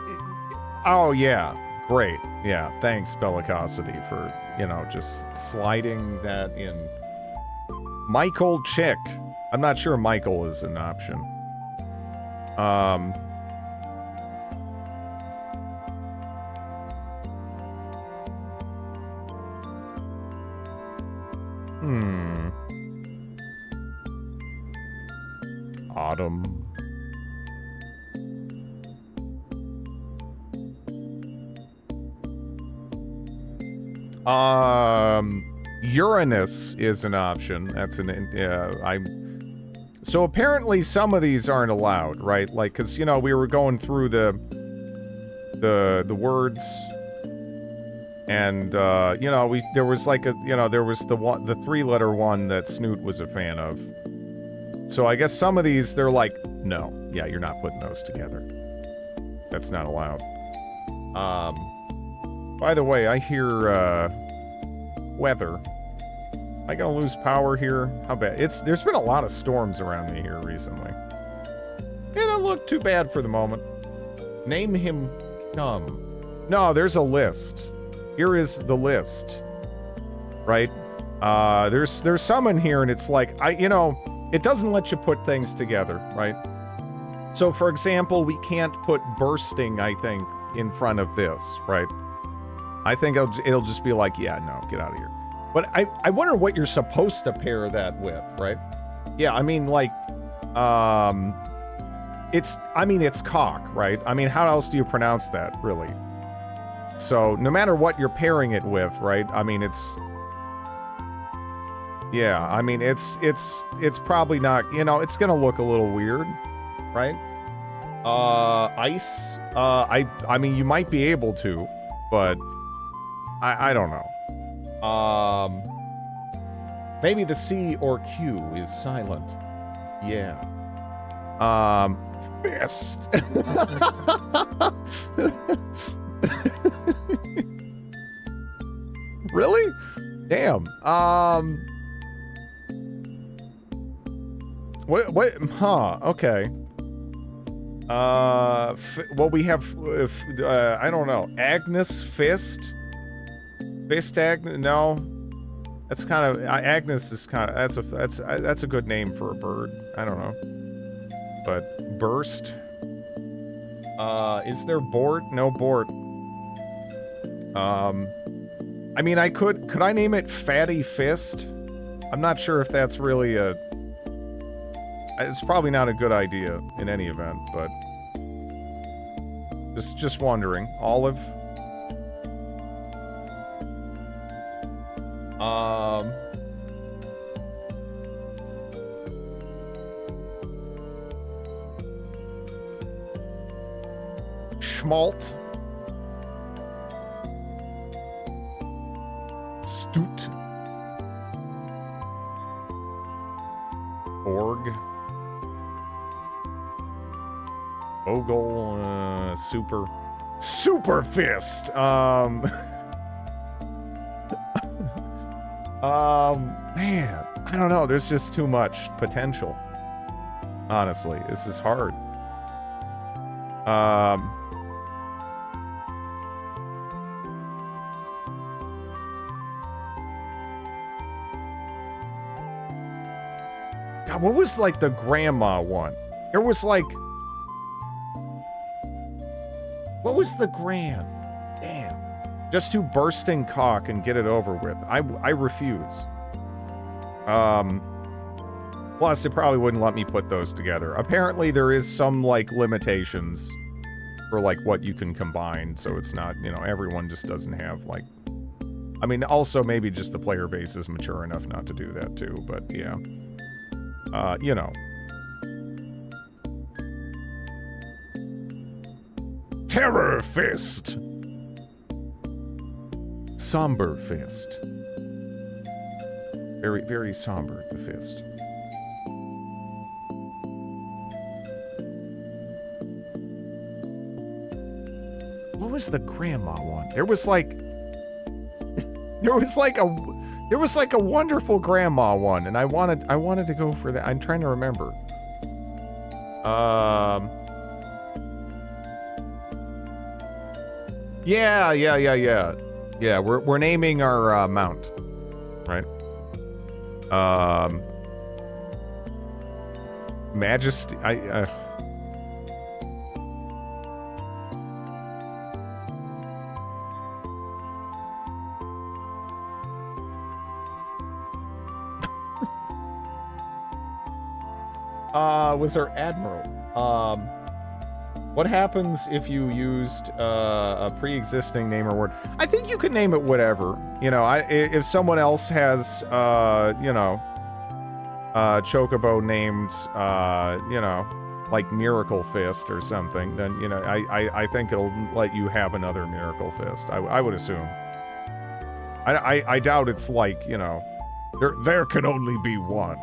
A: Oh, yeah. Great. Yeah. Thanks, Bellicosity, for, you know, just sliding that in. Michael Chick. I'm not sure Michael is an option. Autumn. Uranus is an option. That's so apparently some of these aren't allowed, right? Like, cause, you know, we were going through the words, and, you know, there was like there was the 3-letter one that Snoot was a fan of. So I guess some of these, they're like, no, yeah, you're not putting those together. That's not allowed. By the way, I hear, weather. Am I gonna lose power here? How bad? There's been a lot of storms around me here recently. It don't look too bad for the moment. Name him Chum. No, there's a list. Here is the list. Right? There's some in here, and it's like, it doesn't let you put things together, right? So, for example, we can't put bursting, I think, in front of this, right? I think it'll just be like, yeah, no, get out of here. But I wonder what you're supposed to pair that with, right? Yeah, I mean, like, it's cock, right? I mean, how else do you pronounce that, really? So, no matter what you're pairing it with, right? I mean, yeah, I mean, it's probably not, it's gonna look a little weird, right? Ice, I mean, you might be able to, but I don't know. Maybe the C or Q is silent. Yeah. Fist. Really? Damn. What? Huh. Okay. Well, we have, I don't know. Agnes Fist? Fist Agnes? No. That's kind of, Agnes is kind of, that's a good name for a bird. I don't know. But, Burst? Is there Bort? No Bort. I mean, could I name it Fatty Fist? I'm not sure if that's really it's probably not a good idea in any event, but just wondering. Olive. Schmalt. Stoot. Org. Ogle. Super Fist. Man, I don't know. There's just too much potential. Honestly, this is hard. God, what was like the grandma one? There was like, what was the grand? Damn. Just do bursting cock and get it over with. I refuse. Plus, it probably wouldn't let me put those together. Apparently, there is some, like, limitations for, like, what you can combine, so it's not, everyone just doesn't have, like... I mean, also, maybe just the player base is mature enough not to do that, too, but, yeah. Terror Fist! Somber Fist. Very, very somber, the fist. What was the grandma one? There was like a wonderful grandma one, and I wanted to go for that. I'm trying to remember. Yeah. Yeah, we're naming our mount, right? Majesty. Was our admiral? What happens if you used a pre-existing name or word? I think you could name it whatever. You know, if someone else has, you know, Chocobo named, you know, like Miracle Fist or something, then, you know, I think it'll let you have another Miracle Fist. I would assume. I doubt it's like, you know, there can only be one.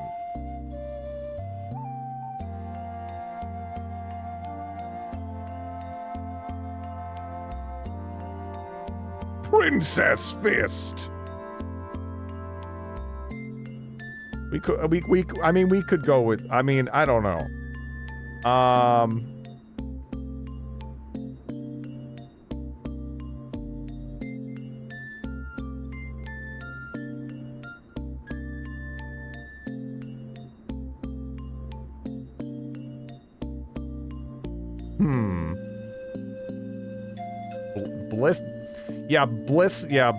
A: Princess Fist. We could go with, I mean, I don't know.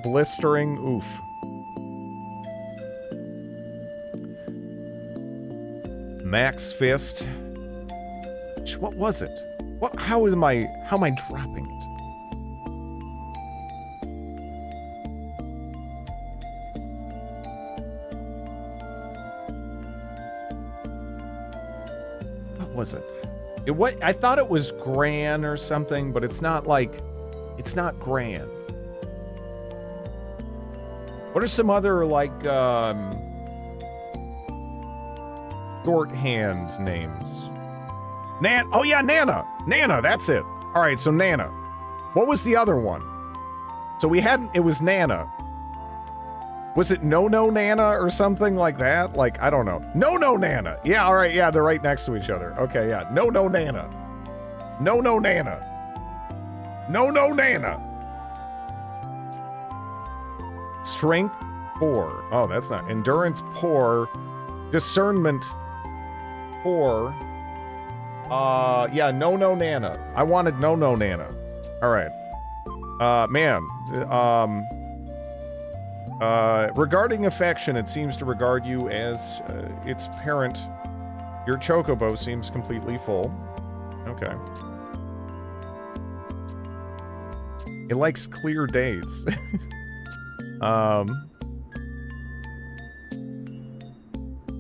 A: Blistering. Oof. Max Fist. What was it? How am I dropping it? What was it? I thought it was Gran or something, but it's not like, it's not Gran. What are some other, like, shorthand names? Oh yeah, Nana! Nana, that's it. Alright, so Nana. What was the other one? So it was Nana. Was it No Nana or something like that? Like, I don't know. No Nana! Yeah, alright, yeah, they're right next to each other. Okay, yeah. No Nana. No Nana. No Nana. Strength 4. Oh, that's not. Endurance 4. Discernment 4. Yeah, No Nana. I wanted No Nana. Alright. Man. Regarding affection, it seems to regard you as its parent. Your Chocobo seems completely full. Okay. It likes clear days.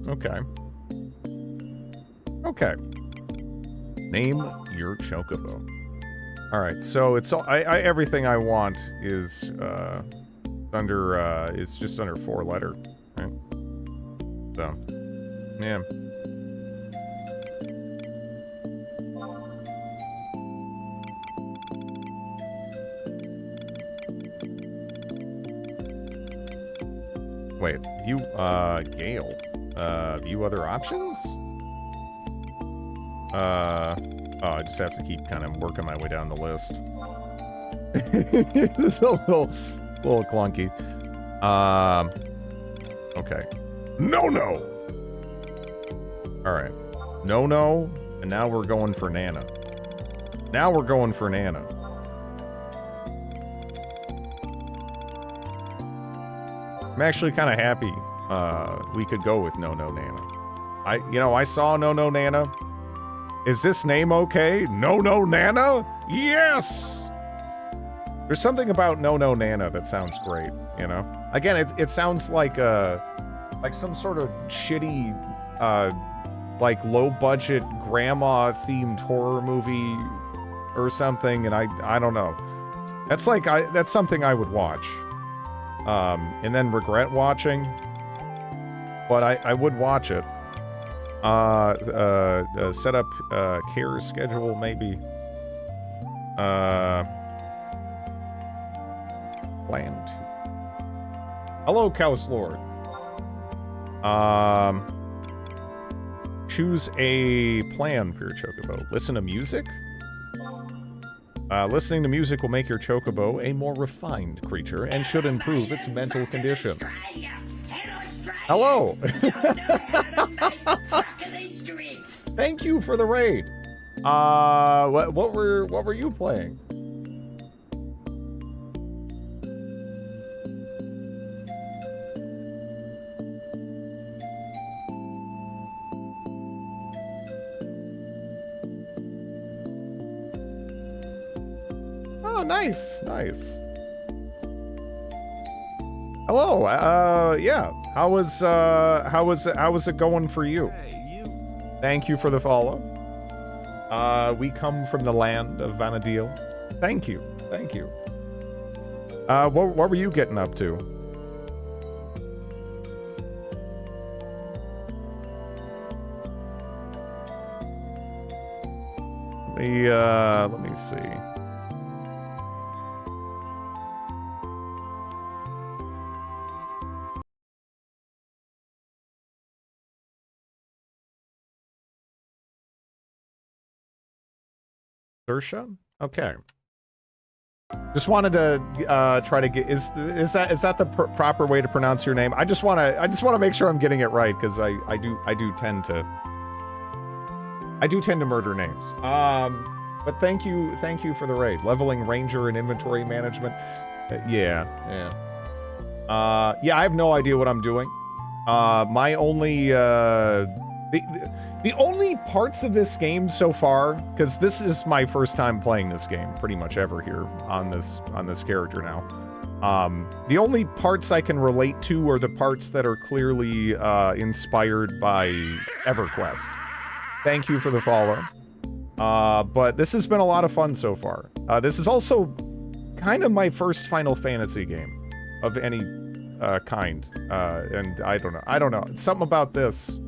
A: Okay. Okay. Name your Chocobo. Alright, so it's all, everything I want is, under, it's just under 4-letter, right? So, yeah. Wait, view, Gale. View other options? Oh, I just have to keep kind of working my way down the list. This is a little clunky. Okay. No. Alright. No, and now we're going for Nana. I'm actually kind of happy we could go with No Nana. I saw No Nana. Is this name okay? No Nana? Yes! There's something about No Nana that sounds great, you know? Again, it sounds like some sort of shitty, like low-budget grandma-themed horror movie or something, and I don't know. That's like, that's something I would watch. And then regret watching. But I would watch it. Set up care schedule, maybe. Land. Hello, Chaos Lord. Choose a plan for your chocobo. Listen to music? Listening to music will make your chocobo a more refined creature and should improve its mental condition. Hello! Thank you for the raid. What were you playing? Oh, nice, nice. Hello, yeah. How was it going for you? Thank you for the follow. We come from the land of Vana'diel. Thank you, thank you. What were you getting up to? Let me see. Sersha? Okay. Just wanted to try to get is that the proper way to pronounce your name? I just want to make sure I'm getting it right because I do tend to murder names. But thank you for the raid. Leveling ranger and inventory management. Yeah. Yeah, I have no idea what I'm doing. My only the only parts of this game so far, because this is my first time playing this game pretty much ever here on this character now. The only parts I can relate to are the parts that are clearly inspired by EverQuest. Thank you for the follow. But this has been a lot of fun so far. This is also kind of my first Final Fantasy game of any kind. And I don't know. Something about this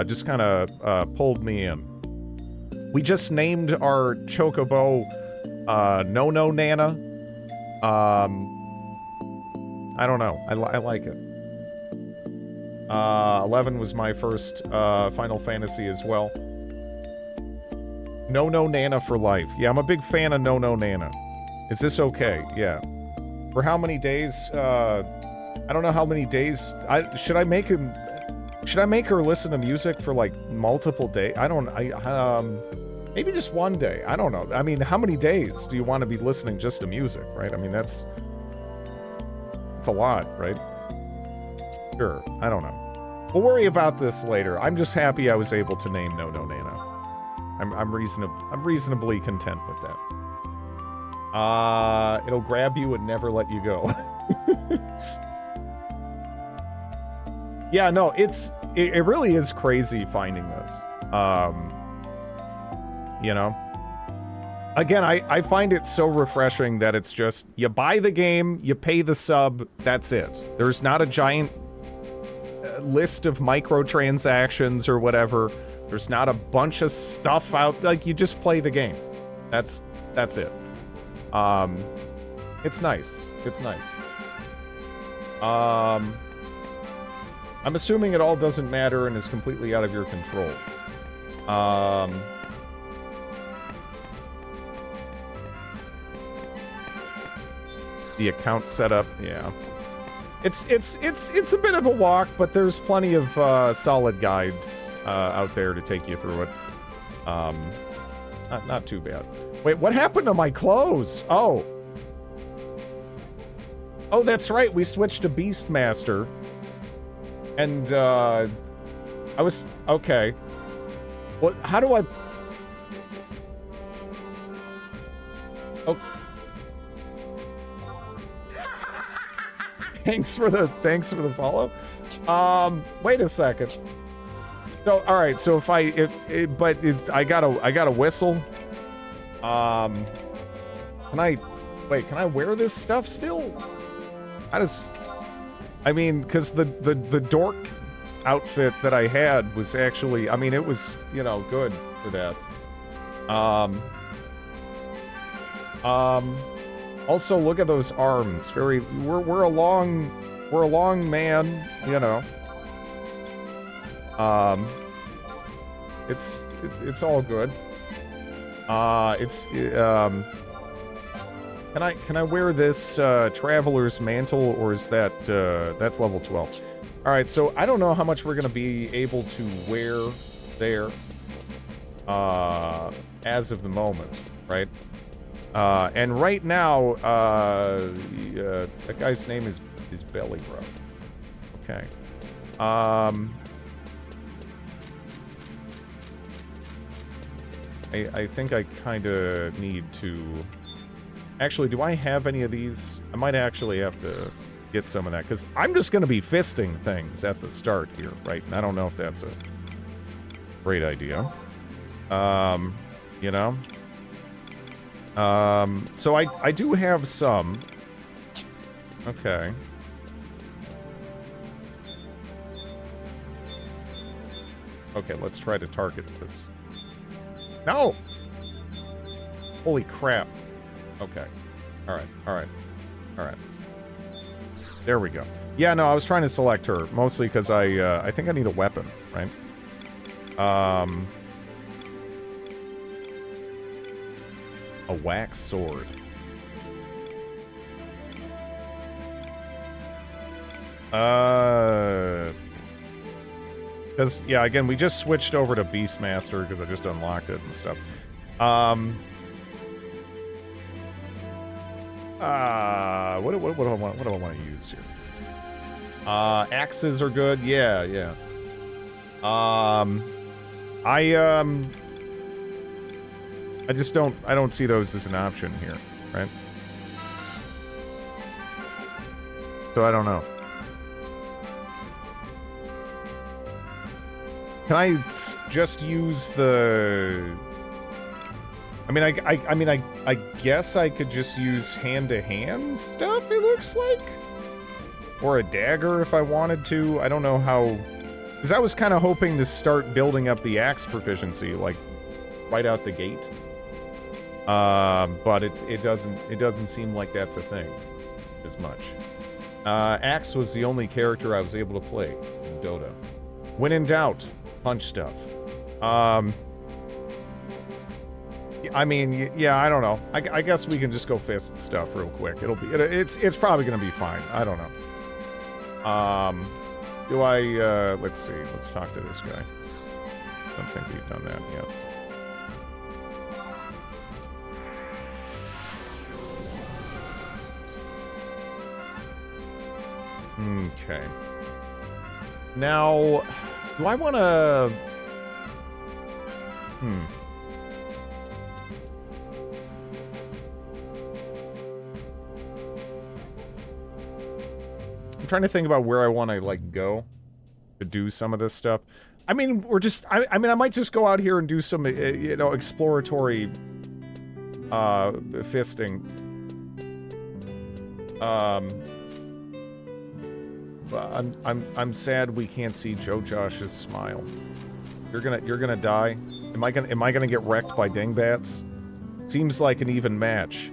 A: just kind of pulled me in. We just named our chocobo No Nana. I don't know. I like it. 11 was my first Final Fantasy as well. No Nana for life. Yeah, I'm a big fan of No Nana. Is this okay? Yeah. For how many days? I don't know how many days. Should I make her listen to music for like multiple days? Maybe just one day. I don't know. I mean, how many days do you want to be listening just to music, right? I mean, it's a lot, right? Sure. I don't know. We'll worry about this later. I'm just happy I was able to name No Nana. I'm reasonably content with that. It'll grab you and never let you go. Yeah, no, it really is crazy finding this. You know? Again, I find it so refreshing that it's just, you buy the game, you pay the sub, that's it. There's not a giant list of microtransactions or whatever. There's not a bunch of stuff out, like, you just play the game. That's it. It's nice. It's nice. I'm assuming it all doesn't matter and is completely out of your control. The account setup, yeah. It's a bit of a walk, but there's plenty of solid guides out there to take you through it. Not too bad. Wait, what happened to my clothes? Oh, that's right. We switched to Beastmaster. And, I was... Okay. Well, how do I... Oh. Thanks for the follow. Wait a second. So, all right. So if I got a whistle. Can I wear this stuff still? I mean, because the dork outfit that I had was actually, I mean, it was, you know, good for that. Also, look at those arms. We're a long man, you know. It's all good. Can I wear this traveler's mantle, or is that that's level 12? All right, so I don't know how much we're gonna be able to wear there as of the moment, right? And right now, that guy's name is Bellybro. Okay. I think I kind of need to... Actually, do I have any of these? I might actually have to get some of that, because I'm just going to be fisting things at the start here, right? And I don't know if that's a great idea. You know? So I do have some. Okay. Okay, let's try to target this. No! Holy crap. Okay. Alright. There we go. Yeah, no, I was trying to select her, mostly because I think I need a weapon, right? A wax sword. Because, yeah, again, we just switched over to Beastmaster because I just unlocked it and stuff. What do I want to use here? Axes are good. Yeah. I just don't see those as an option here, right? So I don't know. Can I just use the... I mean, I guess I could just use hand-to-hand stuff, it looks like? Or a dagger if I wanted to. I don't know how... Because I was kind of hoping to start building up the axe proficiency, like, right out the gate. But it doesn't seem like that's a thing as much. Axe was the only character I was able to play in Dota. When in doubt, punch stuff. I mean, yeah, I don't know. I guess we can just go fist stuff real quick. It's probably gonna be fine. I don't know. Let's see. Let's talk to this guy. I don't think we've done that yet. Okay. Now, do I want to... I'm trying to think about where I want to, like, go to do some of this stuff. I mean, we're just... I mean, I might just go out here and do some, you know, exploratory fisting. I'm sad we can't see Joe Josh's smile. You're gonna die. Am I gonna get wrecked by dingbats? Seems like an even match.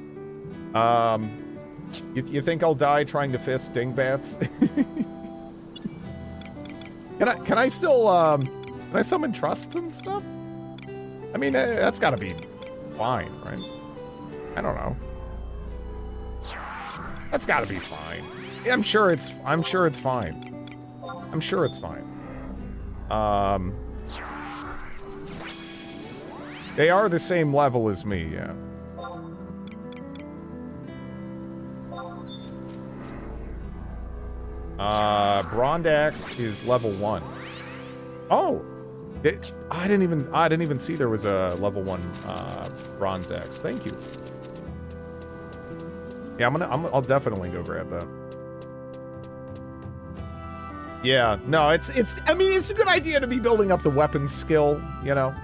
A: You think I'll die trying to fist dingbats? Can I still can I summon trusts and stuff? I mean, that's gotta be fine, right? I don't know. That's gotta be fine. Yeah, I'm sure it's fine. I'm sure it's fine. They are the same level as me, yeah. Brondax is level 1. Oh! I didn't even see there was a level 1 Bronze Axe. Thank you. Yeah, I'll definitely go grab that. Yeah, no, I mean, it's a good idea to be building up the weapon skill, you know?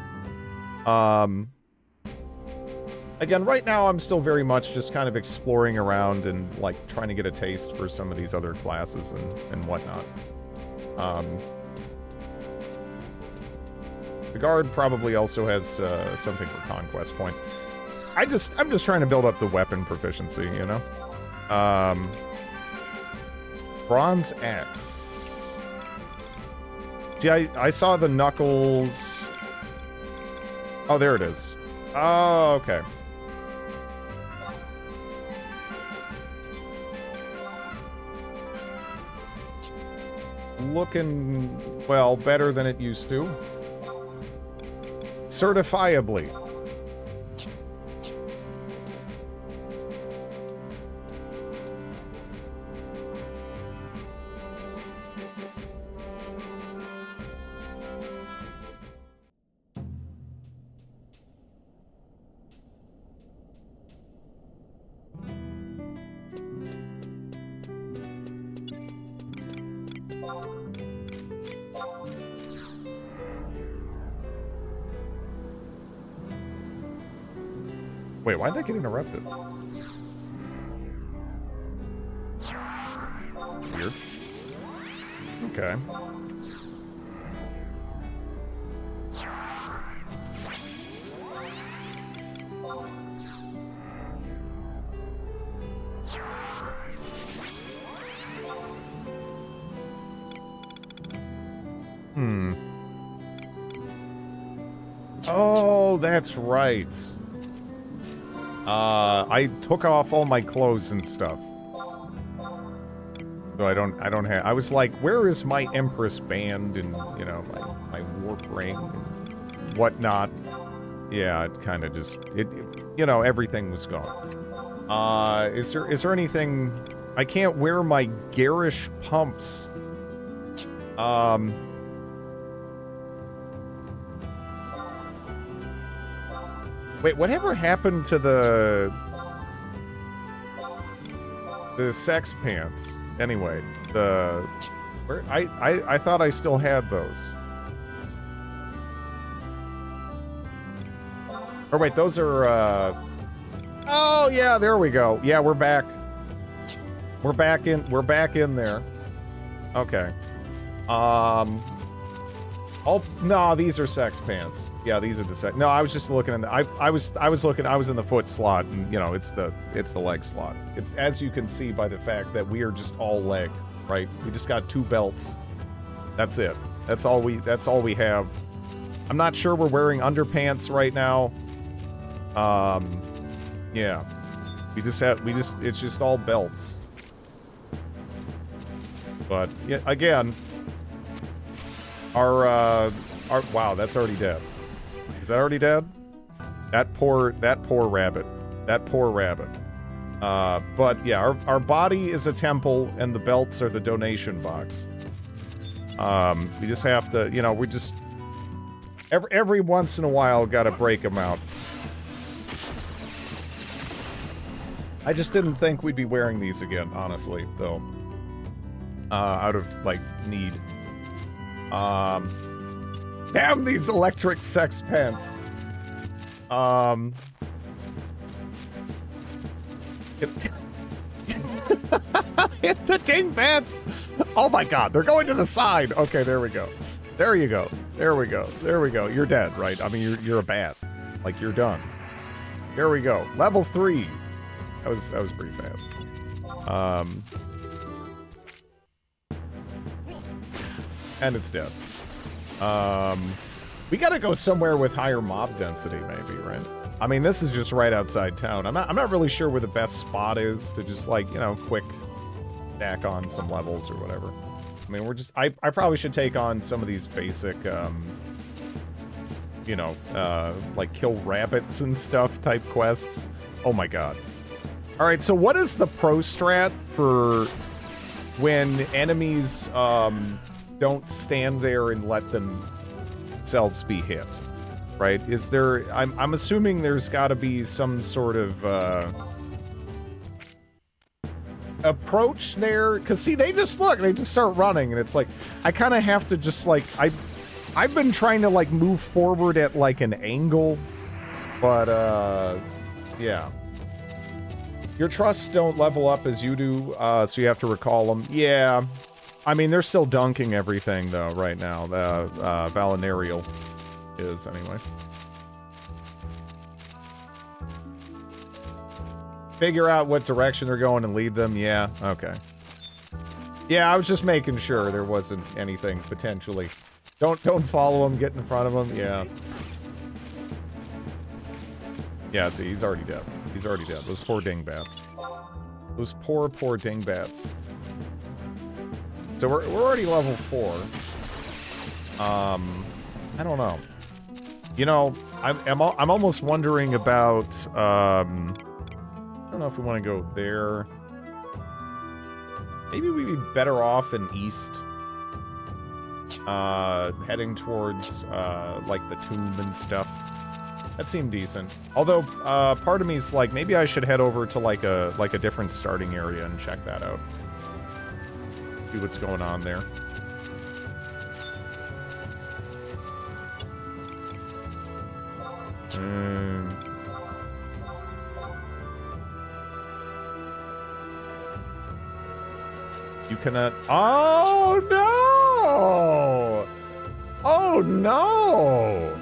A: Again, right now I'm still very much just kind of exploring around and, like, trying to get a taste for some of these other classes and whatnot. The guard probably also has something for conquest points. I'm just trying to build up the weapon proficiency, you know? Bronze axe. See, I saw the knuckles. Oh, there it is. Oh, okay. Looking, well, better than it used to. Certifiably. Wait, why'd that get interrupted? Weird. Okay. Oh, that's right. I took off all my clothes and stuff. So I don't have, I was like, where is my Empress band and, you know, my warp ring and whatnot. Yeah, it kind of just, you know, everything was gone. Is there anything, I can't wear my garish pumps. Wait, whatever happened to the sex pants? Anyway, where I thought I still had those. Or wait, those are oh yeah, there we go. Yeah, we're back. We're back in there. Okay. No, these are sex pants. Yeah, these are the sex. No, I was just looking in the, I was in the foot slot, and you know, it's the leg slot. It's, as you can see by the fact that we are just all leg, right? We just got 2 belts. That's it. That's all we have. I'm not sure we're wearing underpants right now. Yeah. It's just all belts. But yeah, again, our wow, that's already dead. Is that already dead? That poor rabbit. That poor rabbit. But yeah, our body is a temple and the belts are the donation box. We just have to, you know, we just every once in a while gotta break them out. I just didn't think we'd be wearing these again, honestly, though. Out of like need. Damn these electric sex pants. Hit the ding pants. Oh my god, they're going to the side. Okay, there we go. There you go. There we go. There we go. You're dead, right? I mean, you're a bat. Like, you're done. There we go. Level 3. That was pretty fast. And it's dead. We gotta go somewhere with higher mob density, maybe, right? I mean, this is just right outside town. I'm not really sure where the best spot is to just, like, you know, quick stack on some levels or whatever. I mean, I probably should take on some of these basic, you know, like kill rabbits and stuff type quests. Oh my god. Alright, so what is the pro strat for when enemies, don't stand there and let themselves be hit, right? Is there, I'm assuming there's gotta be some sort of, approach there, because see, they just start running, and it's like, I kind of have to just, like, I've been trying to, like, move forward at, like, an angle, but, yeah. Your trusts don't level up as you do, so you have to recall them. Yeah. I mean, they're still dunking everything, though, right now. The Valinarial is, anyway. Figure out what direction they're going and lead them. Yeah, okay. Yeah, I was just making sure there wasn't anything potentially. Don't follow him, get in front of him. Yeah. Yeah, see, he's already dead. He's already dead. Those poor dingbats. Those poor dingbats. So we're already level 4. I don't know. You know, I'm almost wondering about I don't know if we want to go there. Maybe we'd be better off in east. Heading towards like the tomb and stuff. That seemed decent. Although part of me is like maybe I should head over to like a different starting area and check that out. See what's going on there. You cannot. Oh no! Oh no!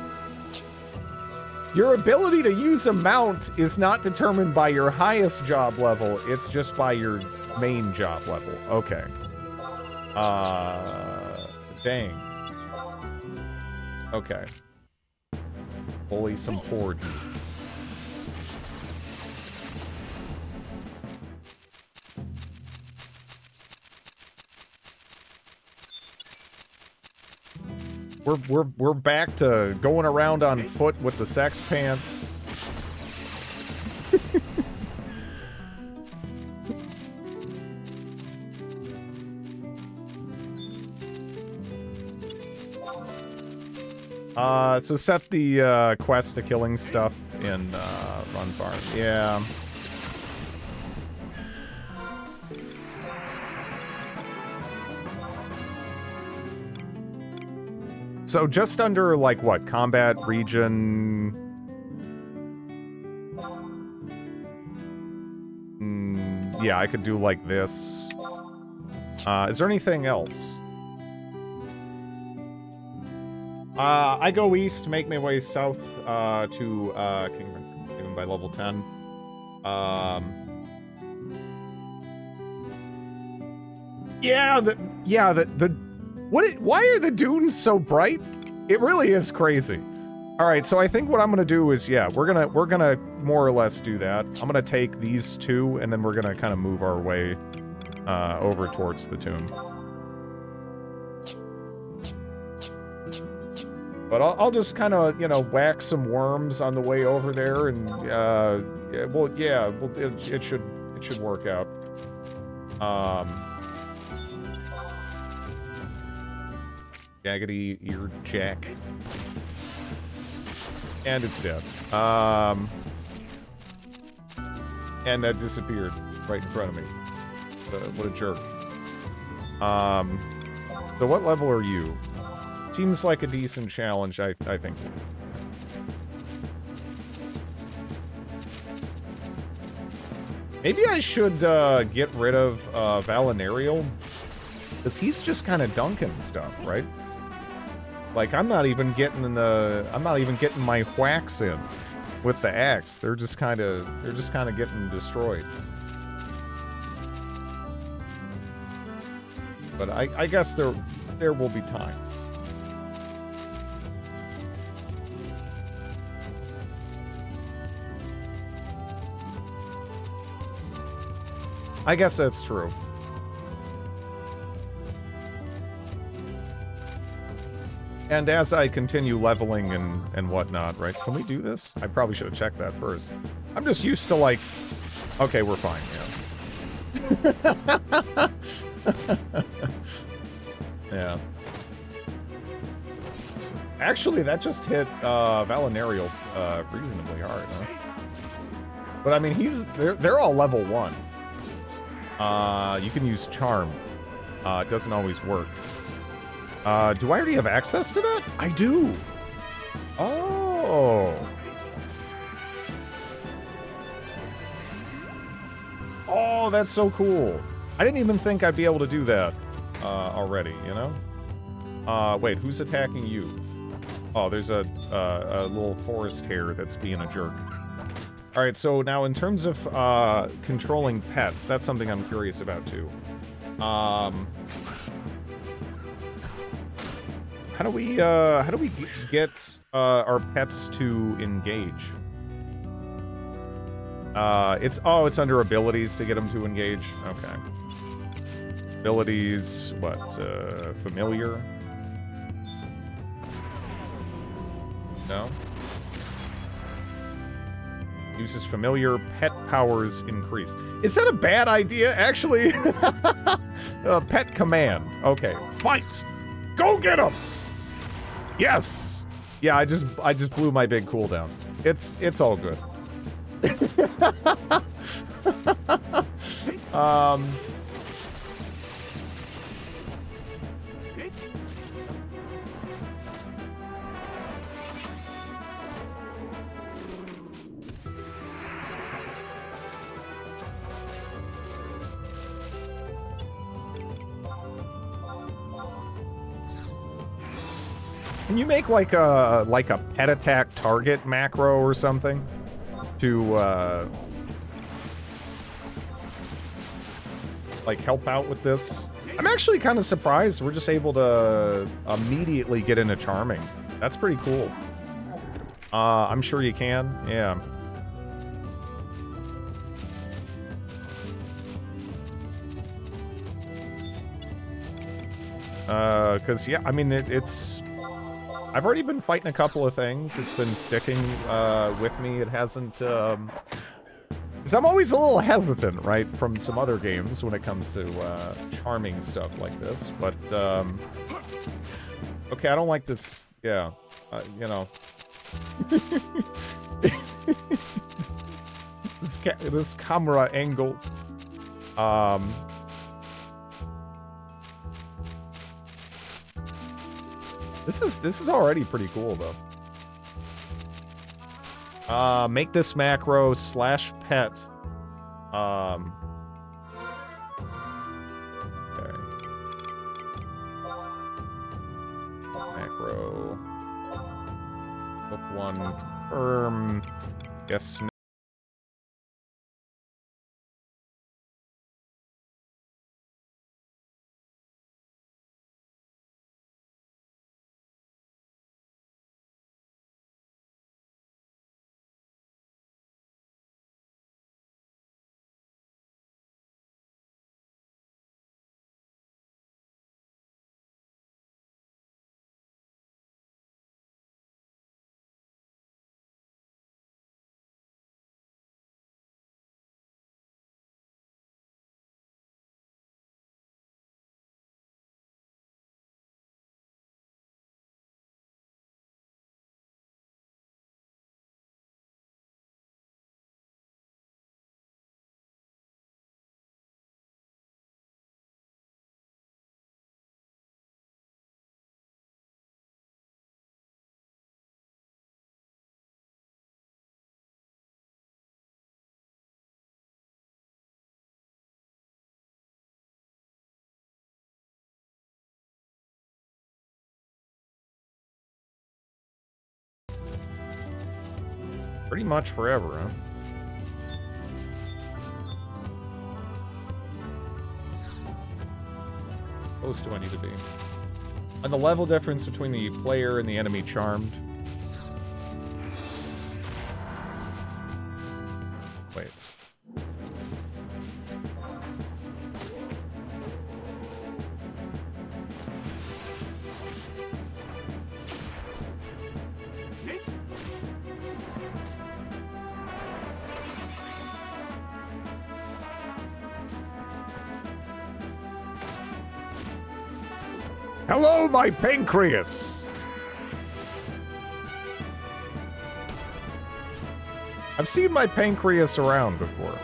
A: Your ability to use a mount is not determined by your highest job level, it's just by your main job level. Okay. Dang. Okay. Bully some poor dude. We're back to going around on foot with the sex pants. So set the quest to killing stuff in Run Farm. Yeah. So just under, like, what? Combat, region... yeah, I could do, like, this. Is there anything else? I go east, make my way south, to, Kingdom by level 10. Why are the dunes so bright? It really is crazy. All right, so I think what I'm gonna do is, yeah, we're gonna more or less do that. I'm gonna take these two, and then we're gonna kind of move our way over towards the tomb. But I'll just kind of, you know, whack some worms on the way over there, and it should work out. Gaggedy ear jack. And it's dead. And that disappeared right in front of me. What a jerk. So what level are you? Seems like a decent challenge, I think. Maybe I should get rid of Valinarial, because he's just kind of dunking stuff, right? Like, I'm not even getting my whacks in with the axe. They're just kind of getting destroyed. But I guess there will be time. I guess that's true. And as I continue leveling and whatnot, right? Can we do this? I probably should have checked that first. I'm just used to, like... Okay, we're fine, yeah. Yeah. Actually, that just hit Valinarial reasonably hard, huh? But I mean, they're all level 1. You can use Charm. It doesn't always work. Do I already have access to that? I do. Oh. Oh, that's so cool. I didn't even think I'd be able to do that already, you know? Wait, who's attacking you? Oh, there's a little forest hare that's being a jerk. All right, so now in terms of controlling pets, that's something I'm curious about too. How do we get our pets to engage? It's under abilities to get them to engage. Okay. Abilities, what? Familiar? No. Uses familiar, pet powers increase. Is that a bad idea? Actually, pet command. Okay, fight. Go get him. Yes. Yeah, I just blew my big cooldown. It's all good. Can you make like a pet attack target macro or something to like help out with this? I'm actually kind of surprised we're just able to immediately get into charming. That's pretty cool. I'm sure you can. Yeah. Because yeah, I mean it's. I've already been fighting a couple of things. It's been sticking with me. It hasn't. Because I'm always a little hesitant, right, from some other games when it comes to charming stuff like this. But okay, I don't like this. Yeah, you know, this camera angle. This is already pretty cool though. Make this macro /pet. Okay. Macro. Book 1 confirm. Yes. No. Pretty much forever, huh? How close do I need to be? And the level difference between the player and the enemy charmed. Wait. Hello, my pancreas! I've seen my pancreas around before.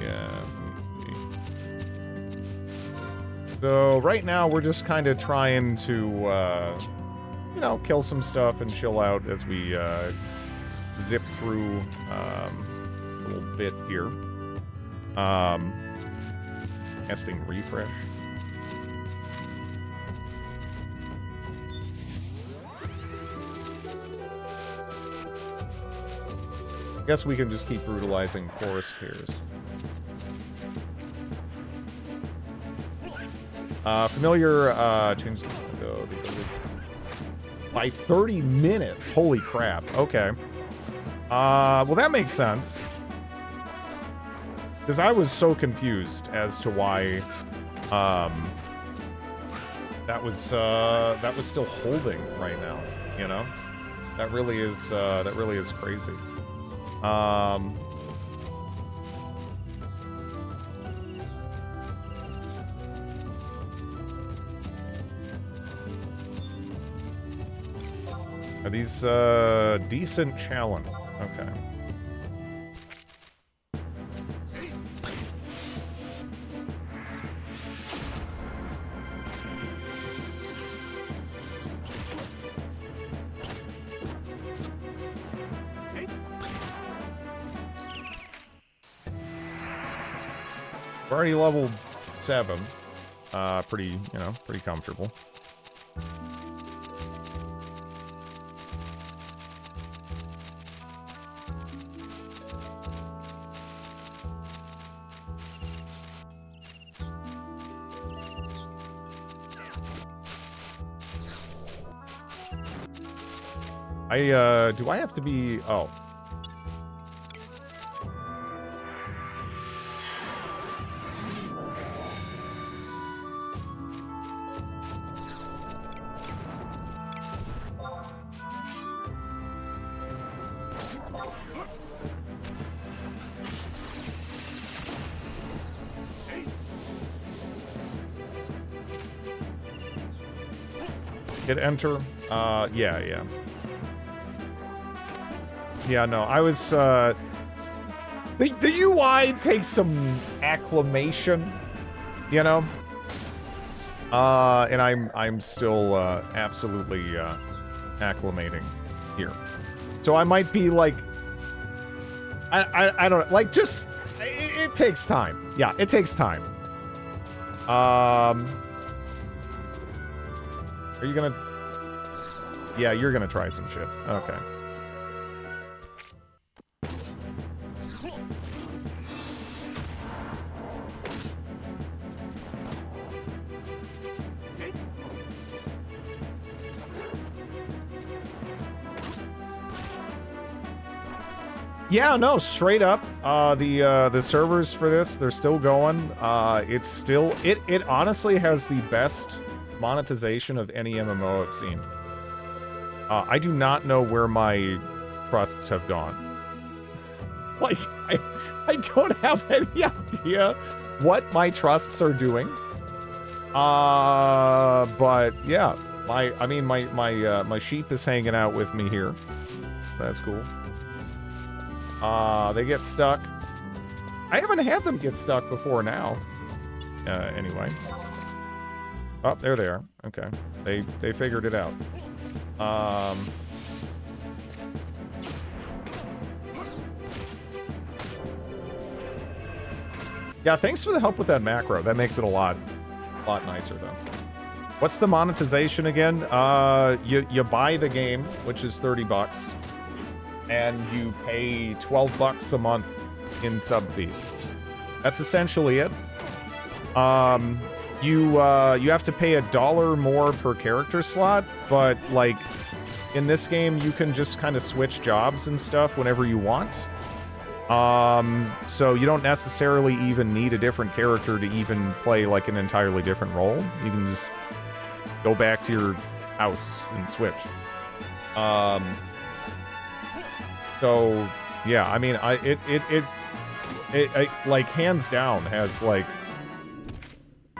A: Yeah. So right now we're just kind of trying to, you know, kill some stuff and chill out as we zip through a little bit here. Testing refresh. Guess we can just keep brutalizing forest peers. Familiar, change the window by 30 minutes. Holy crap. Okay. Well, that makes sense. Because I was so confused as to why, that was still holding right now, you know? That really is crazy. Are these, decent challenge? Okay. We're already level 7. Pretty, you know, pretty comfortable. Do I have to be... Oh. Hit enter. Yeah. Yeah, no, I was, the UI takes some acclimation, you know? And I'm still, absolutely, acclimating here. So I might be, like, I don't know, like, just, it takes time. Yeah, it takes time. Are you gonna... Yeah, you're gonna try some shit. Okay. Yeah, no, straight up. The servers for this, they're still going. It's still... It honestly has the best monetization of any MMO I've seen. I do not know where my trusts have gone. Like, I don't have any idea what my trusts are doing. But yeah, my sheep is hanging out with me here. That's cool. They get stuck. I haven't had them get stuck before now. Anyway. Oh, there they are. Okay. They figured it out. Yeah, thanks for the help with that macro. That makes it a lot nicer, though. What's the monetization again? You buy the game, which is $30, and you pay $12 a month in sub fees. That's essentially it. You have to pay $1 more per character slot, but like in this game, you can just kind of switch jobs and stuff whenever you want. So you don't necessarily even need a different character to even play like an entirely different role. You can just go back to your house and switch. So yeah, I mean, it like hands down has like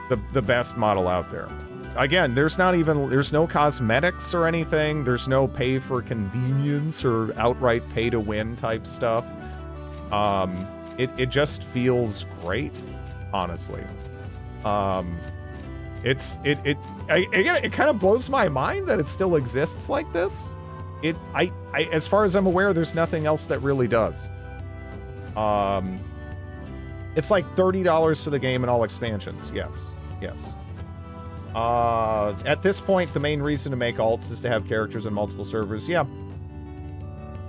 A: the best model out there. Again, there's no cosmetics or anything. There's no pay for convenience or outright pay to win type stuff. It just feels great, honestly. It kind of blows my mind that it still exists like this. As far as I'm aware, there's nothing else that really does. It's like $30 for the game and all expansions. Yes. At this point, the main reason to make alts is to have characters in multiple servers. Yeah.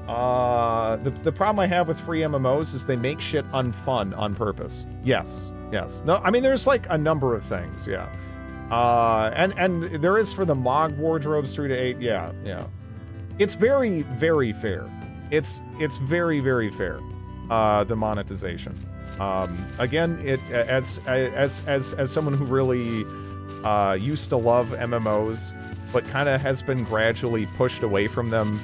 A: The problem I have with free MMOs is they make shit unfun on purpose. Yes. No, I mean, there's like a number of things, yeah. And there is for the MOG wardrobes 3 to 8, yeah. It's very, very fair. It's very, very fair. The monetization. Again, as someone who really used to love MMOs, but kind of has been gradually pushed away from them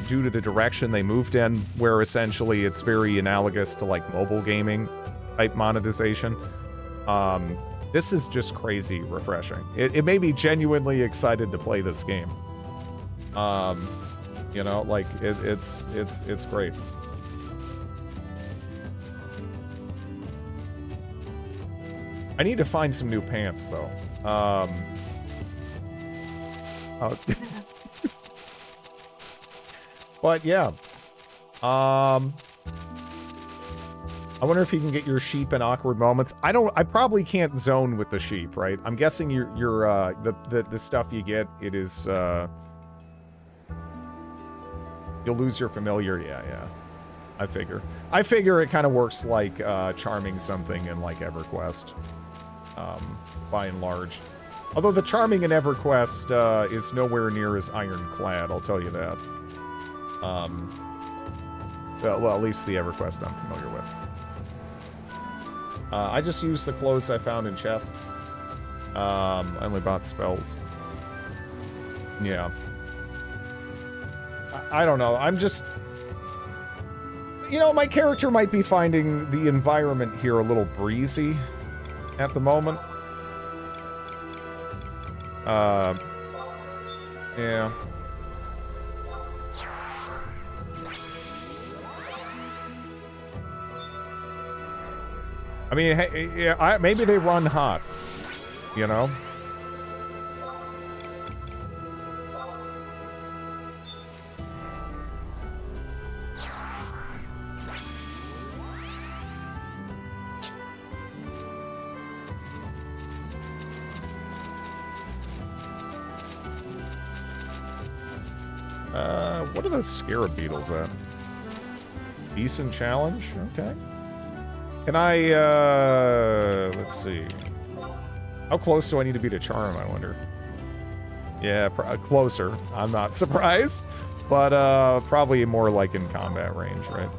A: due to the direction they moved in, where essentially it's very analogous to like mobile gaming type monetization. This is just crazy refreshing. It made me genuinely excited to play this game. You know, like it's great. I need to find some new pants though. But yeah. I wonder if you can get your sheep in awkward moments. I probably can't zone with the sheep, right? I'm guessing the stuff you get, it is you'll lose your familiar. Yeah. I figure it kind of works like charming something in like EverQuest. By and large. Although the charming in EverQuest is nowhere near as ironclad, I'll tell you that. Well, at least the EverQuest I'm familiar with. I just used the clothes I found in chests. I only bought spells. Yeah. I don't know. I'm just... You know, my character might be finding the environment here a little breezy at the moment. Yeah. I mean, hey, yeah, maybe they run hot, you know? What are those scarab beetles at? Decent challenge? Okay. Can I, let's see. How close do I need to be to charm, I wonder? Yeah, closer. I'm not surprised. But, probably more like in combat range, right?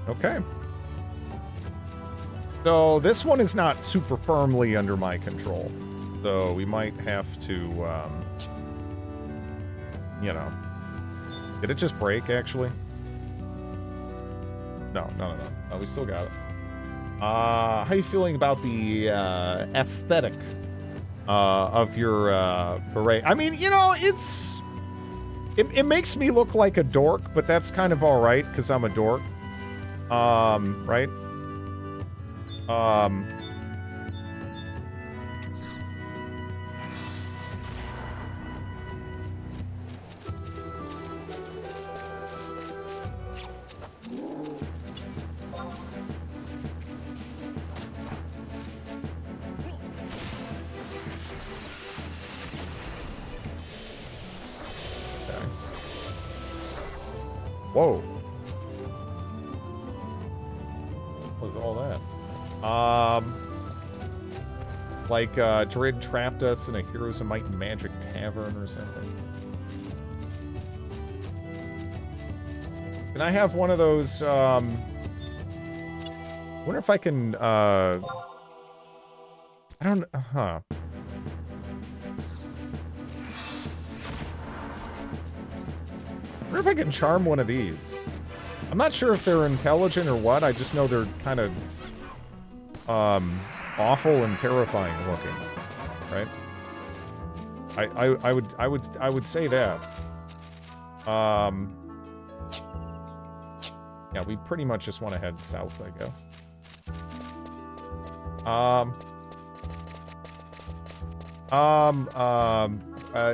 A: Okay. So, this one is not super firmly under my control. So, we might have to, you know... Did it just break, actually? No, we still got it. How are you feeling about the aesthetic of your beret? I mean, you know, it makes me look like a dork, but that's kind of all right because I'm a dork. Right? Whoa. What was all that? Like, Drid trapped us in a Heroes of Might and Magic tavern or something. Can I have one of those, I wonder if I can, I don't, huh. I wonder if I can charm one of these. I'm not sure if they're intelligent or what. I just know they're kind of awful and terrifying looking, right? I would say that. Yeah, we pretty much just want to head south, I guess.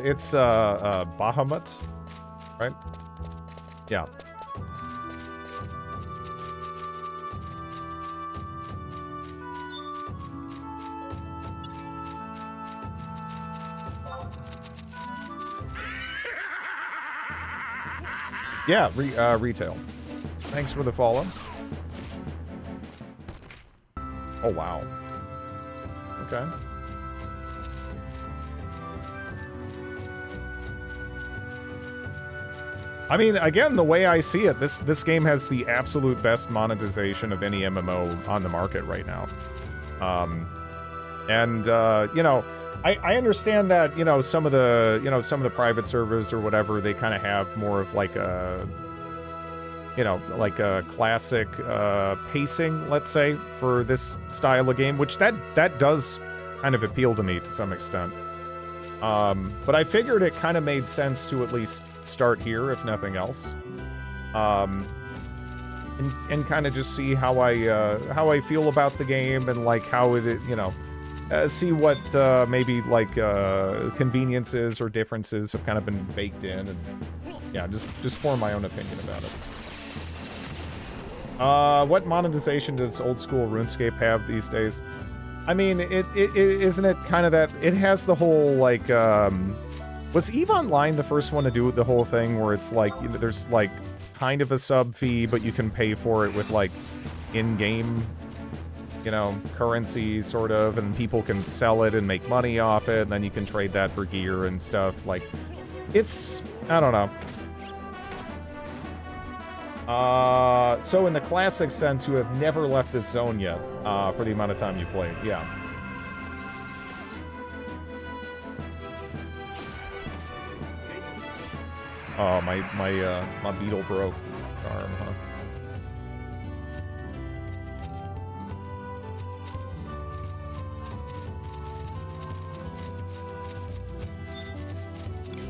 A: It's Bahamut, right? Yeah. Yeah, retail. Thanks for the follow. Oh, wow. Okay. I mean, again, the way I see it, this game has the absolute best monetization of any MMO on the market right now. You know, I understand that, you know, some of the private servers or whatever, they kind of have more of like a, you know, like a classic pacing, let's say, for this style of game, which that does kind of appeal to me to some extent. But I figured it kind of made sense to at least start here, if nothing else. And kind of just see how I feel about the game and like how it, you know, see what maybe like conveniences or differences have kind of been baked in, and yeah, just form my own opinion about it. What monetization does old school RuneScape have these days? I mean, it isn't it kind of that it has the whole like was EVE Online the first one to do the whole thing where it's like, you know, there's like kind of a sub fee, but you can pay for it with like in-game, you know, currency sort of, and people can sell it and make money off it, and then you can trade that for gear and stuff. Like, it's, I don't know. So in the classic sense, you have never left this zone yet, for the amount of time you played. Yeah. Oh, my beetle broke arm, huh?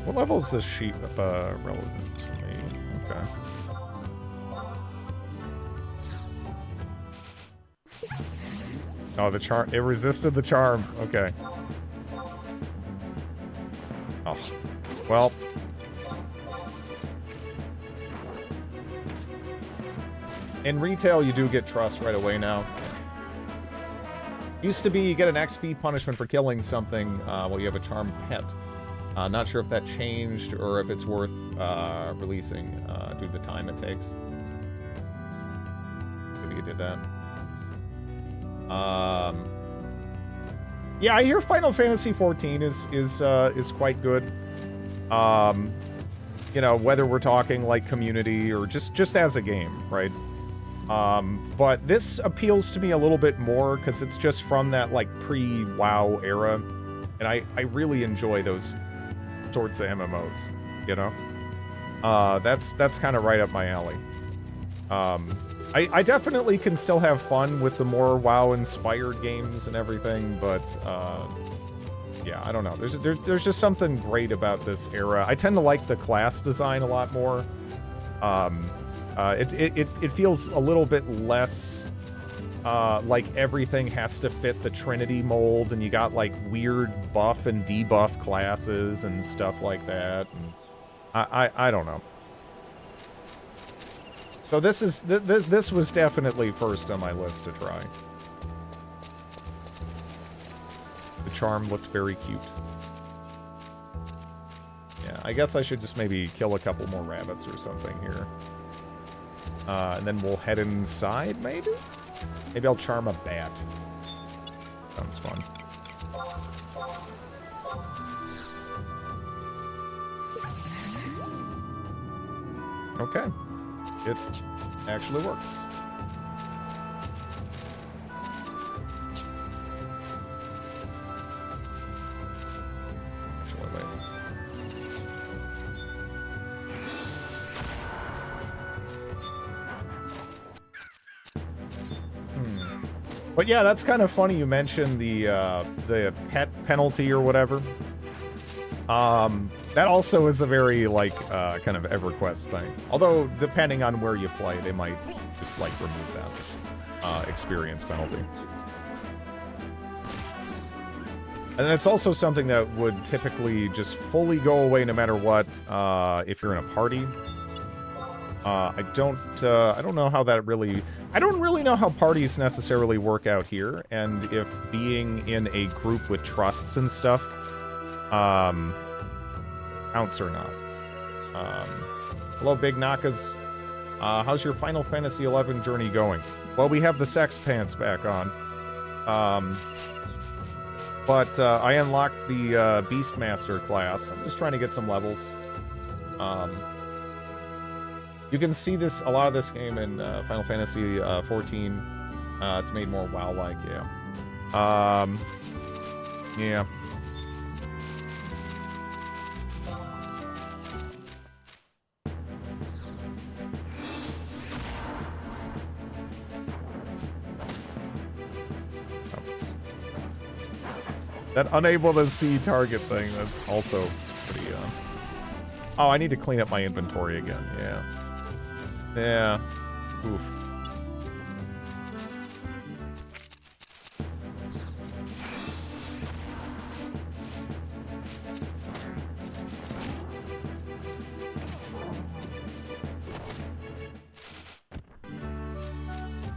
A: What level is this sheep relevant to me? Okay. Oh, the charm. It resisted the charm. Okay. Oh. Well. In retail, you do get trust right away now. Used to be you get an XP punishment for killing something while you have a charmed pet. Not sure if that changed or if it's worth releasing due to the time it takes. Maybe you did that. Yeah, I hear Final Fantasy XIV is quite good. You know, whether we're talking like community or just as a game, right? But this appeals to me a little bit more because it's just from that like pre-WoW era, and I really enjoy those sorts of MMOs, you know? That's kind of right up my alley. I definitely can still have fun with the more WoW-inspired games and everything, but, yeah, I don't know. There's just something great about this era. I tend to like the class design a lot more. It feels a little bit less like everything has to fit the Trinity mold, and you got like weird buff and debuff classes and stuff like that. And I don't know. So this was definitely first on my list to try. The charm looked very cute. Yeah, I guess I should just maybe kill a couple more rabbits or something here. And then we'll head inside, maybe? Maybe I'll charm a bat. Sounds fun. Okay. It actually works. But yeah, that's kind of funny you mentioned the pet penalty or whatever. That also is a very, like, kind of EverQuest thing. Although, depending on where you play, they might just, like, remove that experience penalty. And it's also something that would typically just fully go away no matter what if you're in a party. I don't know how that really... I don't really know how parties necessarily work out here, and if being in a group with trusts and stuff counts or not. Hello, Big Nakas. How's your Final Fantasy XI journey going? Well, we have the sex pants back on. But I unlocked the Beastmaster class. I'm just trying to get some levels. You can see this a lot of this game in Final Fantasy 14. It's made more WoW-like, yeah. Yeah. That unable to see target thing, that's also pretty, Oh, I need to clean up my inventory again, yeah. Yeah. Oof.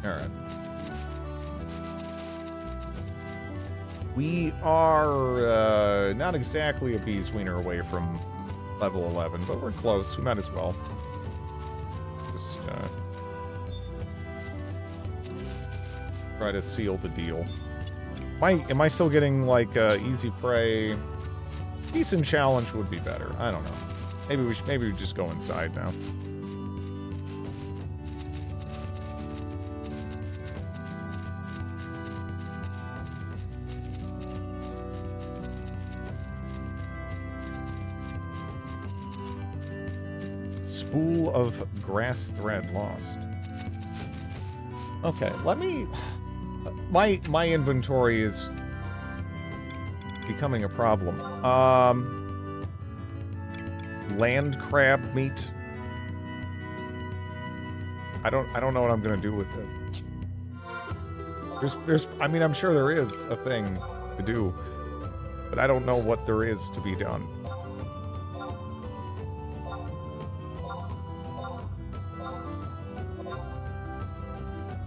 A: Alright. We are not exactly a bee's wiener away from level 11, but we're close. We might as well. Just try to seal the deal. Am I still getting like easy prey? Decent challenge would be better. I don't know. Maybe we just go inside now. Spool of grass thread lost. Okay, let me... My inventory is becoming a problem. Land crab meat. I don't know what I'm gonna do with this. I mean, I'm sure there is a thing to do, but I don't know what there is to be done.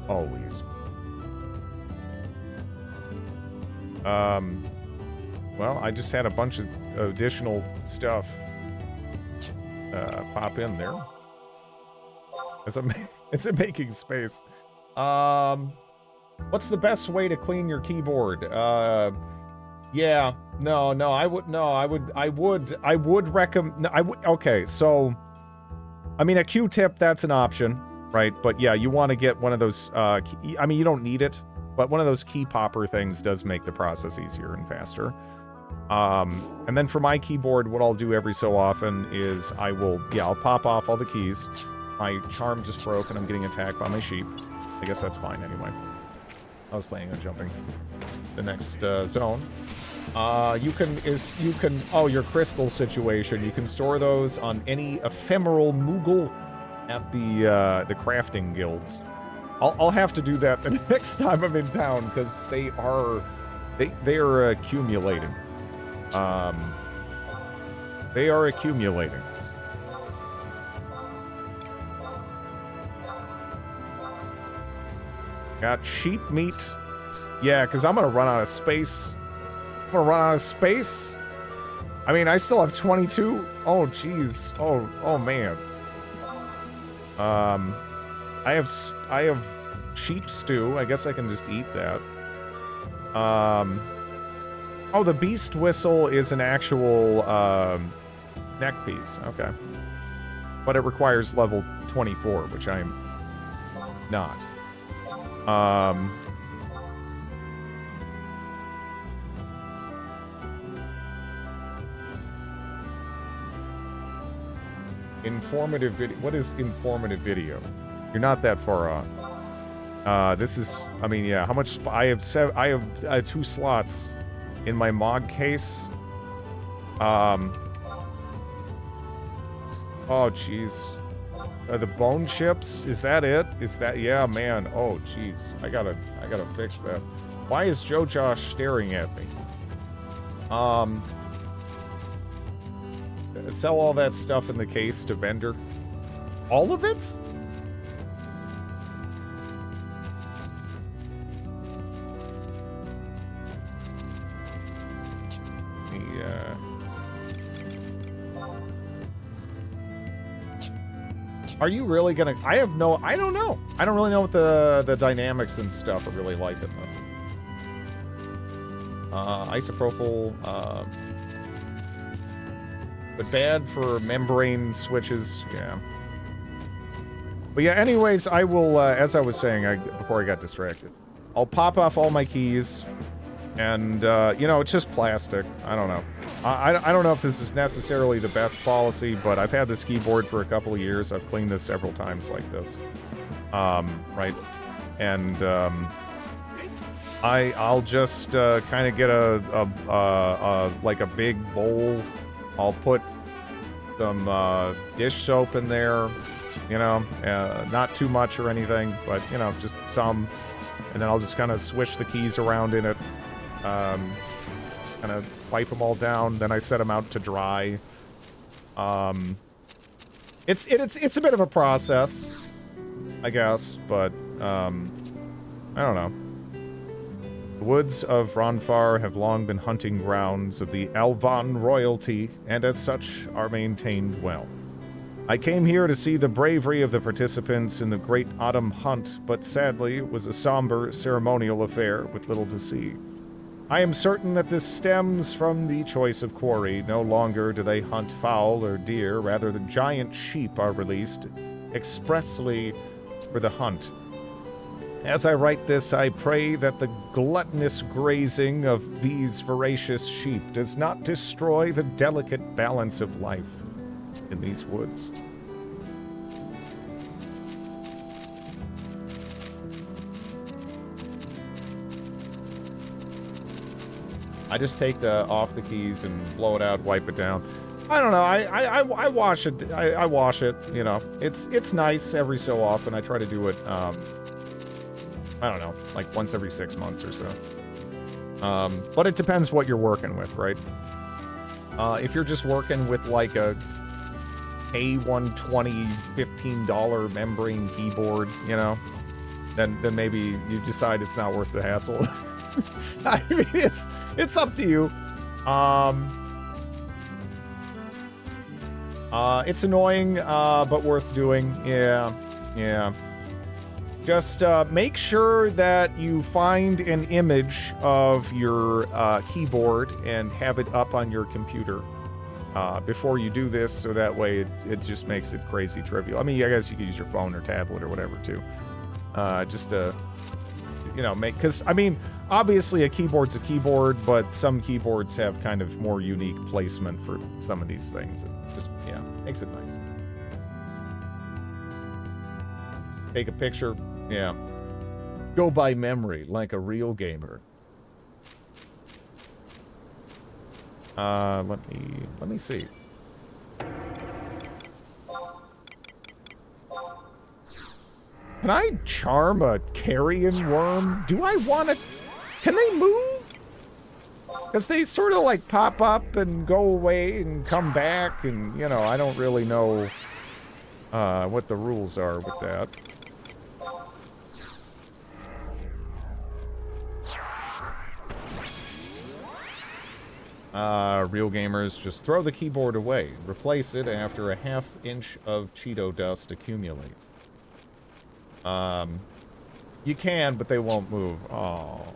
A: Always. Well, I just had a bunch of additional stuff pop in there. As I'm making space. What's the best way to clean your keyboard? Yeah, I would recommend, okay, so, I mean, a Q-tip, that's an option, right? But yeah, you want to get one of those, I mean, you don't need it, but one of those key popper things does make the process easier and faster. And then for my keyboard, what I'll do every so often is I'll pop off all the keys. My charm just broke and I'm getting attacked by my sheep. I guess that's fine anyway. I was planning on jumping the next zone. Your crystal situation, you can store those on any ephemeral Moogle at the crafting guilds. I'll have to do that the next time I'm in town because they are accumulating. They are accumulating. Got sheep meat. Yeah, because I'm going to run out of space. I mean, I still have 22. Oh, jeez. Oh, man. I have sheep stew. I guess I can just eat that. Oh, the beast whistle is an actual neck piece. Okay. But it requires level 24, which I'm not. Informative video. What is informative video? You're not that far off. This is, I mean, yeah, how much, I have 2 slots in my MOG case. Oh, jeez. The bone chips, is that it? Is that, yeah, man. Oh, jeez. I gotta fix that. Why is Joe Josh staring at me? Sell all that stuff in the case to vendor. All of it? Are you really gonna... I don't know. I don't really know what the dynamics and stuff are really like in this. Isopropyl, but bad for membrane switches, yeah. But yeah, anyways, I will, as I was saying before I got distracted, I'll pop off all my keys, and, you know, it's just plastic. I don't know. I don't know if this is necessarily the best policy, but I've had this keyboard for a couple of years. I've cleaned this several times like this. Right? And, I'll just, kind of get like a big bowl. I'll put some, dish soap in there. You know, not too much or anything, but, you know, just some. And then I'll just kind of swish the keys around in it. Kind of wipe them all down. Then I set them out to dry. It's a bit of a process, I guess, but, I don't know. The woods of Ronfaure have long been hunting grounds of the Alvan royalty, and as such are maintained well. I came here to see the bravery of the participants in the Great Autumn Hunt, but sadly it was a somber ceremonial affair with little to see. I am certain that this stems from the choice of quarry. No longer do they hunt fowl or deer, rather the giant sheep are released expressly for the hunt. As I write this, I pray that the gluttonous grazing of these voracious sheep does not destroy the delicate balance of life in these woods. I just take off the keys and blow it out, wipe it down. I don't know. I wash it. I wash it. You know, it's nice every so often. I try to do it. I don't know, like once every 6 months or so. But it depends what you're working with, right? If you're just working with like a A120 $15 membrane keyboard, you know, then maybe you decide it's not worth the hassle. I mean, it's up to you. It's annoying, but worth doing. Yeah. Just make sure that you find an image of your keyboard and have it up on your computer before you do this, so that way it just makes it crazy trivial. I mean, I guess you could use your phone or tablet or whatever too. Just to, you know, because, I mean, obviously a keyboard's a keyboard, but some keyboards have kind of more unique placement for some of these things. It just, yeah, makes it nice. Take a picture, yeah. Go by memory like a real gamer. Let me see. Can I charm a carrion worm? Do I want to... Can they move? Because they sort of like pop up and go away and come back, and, you know, I don't really know what the rules are with that. Real gamers, just throw the keyboard away. Replace it after a ½ inch of Cheeto dust accumulates. You can, but they won't move. Oh.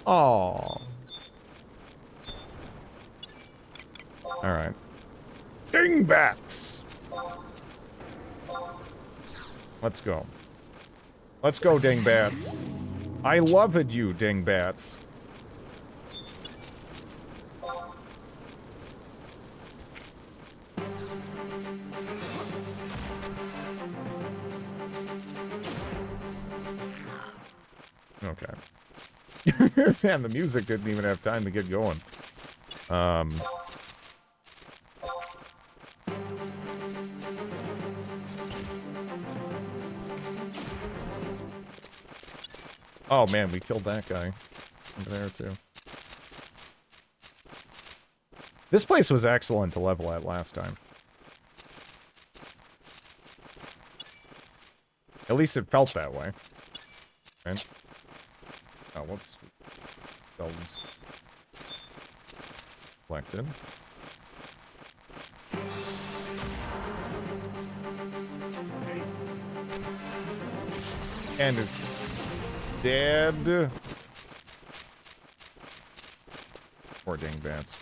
A: Oh. Alright. Dingbats! Let's go. Let's go, dingbats. I loved you, dingbats. Okay. Man, the music didn't even have time to get going. Oh man, we killed that guy over there too. This place was excellent to level at last time. At least it felt that way. Okay. Oh, whoops. Spells collected. And it's dead. Poor dingbats.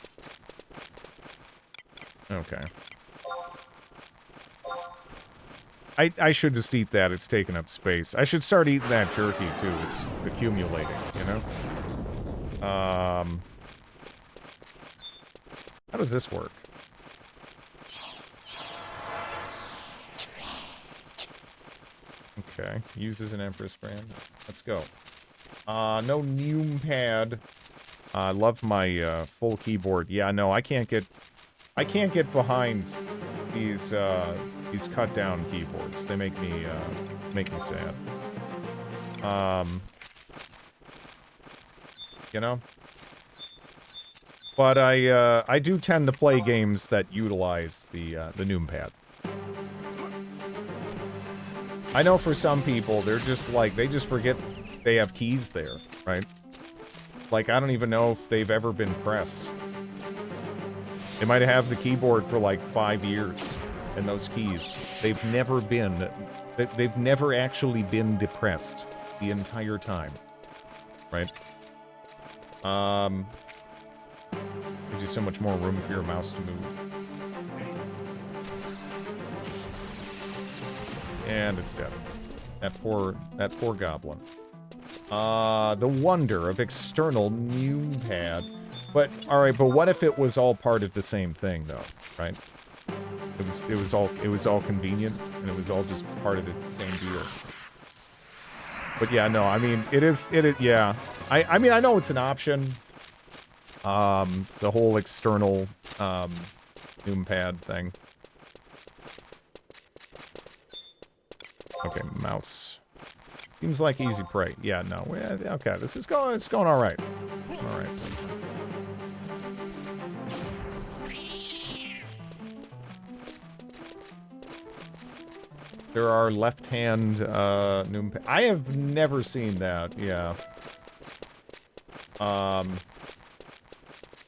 A: Okay. I should just eat that. It's taking up space. I should start eating that jerky, too. It's accumulating, you know? How does this work? Okay. Uses an Empress brand. Let's go. No numpad. I love my full keyboard. Yeah, no, I can't get behind these cut down keyboards. They make me sad. You know? But I do tend to play games that utilize the numpad. I know for some people, they're just like, they just forget they have keys there, right? Like, I don't even know if they've ever been pressed. They might have the keyboard for like 5 years, and those keys, they've never actually been depressed the entire time, right? Gives you so much more room for your mouse to move. And it's dead. That poor goblin. The wonder of external numpad. But, alright, but what if it was all part of the same thing, though, right? It was all convenient, and it was all just part of the same deal. But yeah, no, I mean, it is, yeah. I mean, I know it's an option. The whole external, numpad thing. Okay, mouse. Seems like easy prey. Yeah, no, okay, it's going alright. Alright, so. There are left-hand, numpad. I have never seen that, yeah.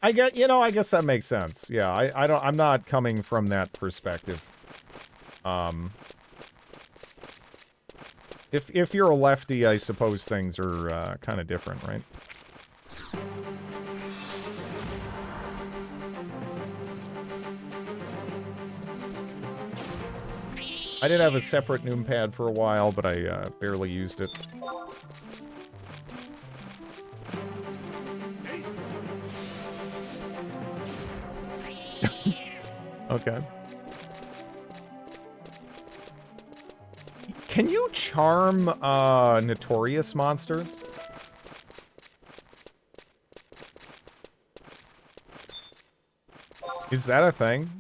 A: I guess that makes sense. Yeah, I'm not coming from that perspective. If you're a lefty, I suppose things are, kind of different, right? I did have a separate numpad for a while, but I, barely used it. Okay. Can you charm, notorious monsters? Is that a thing?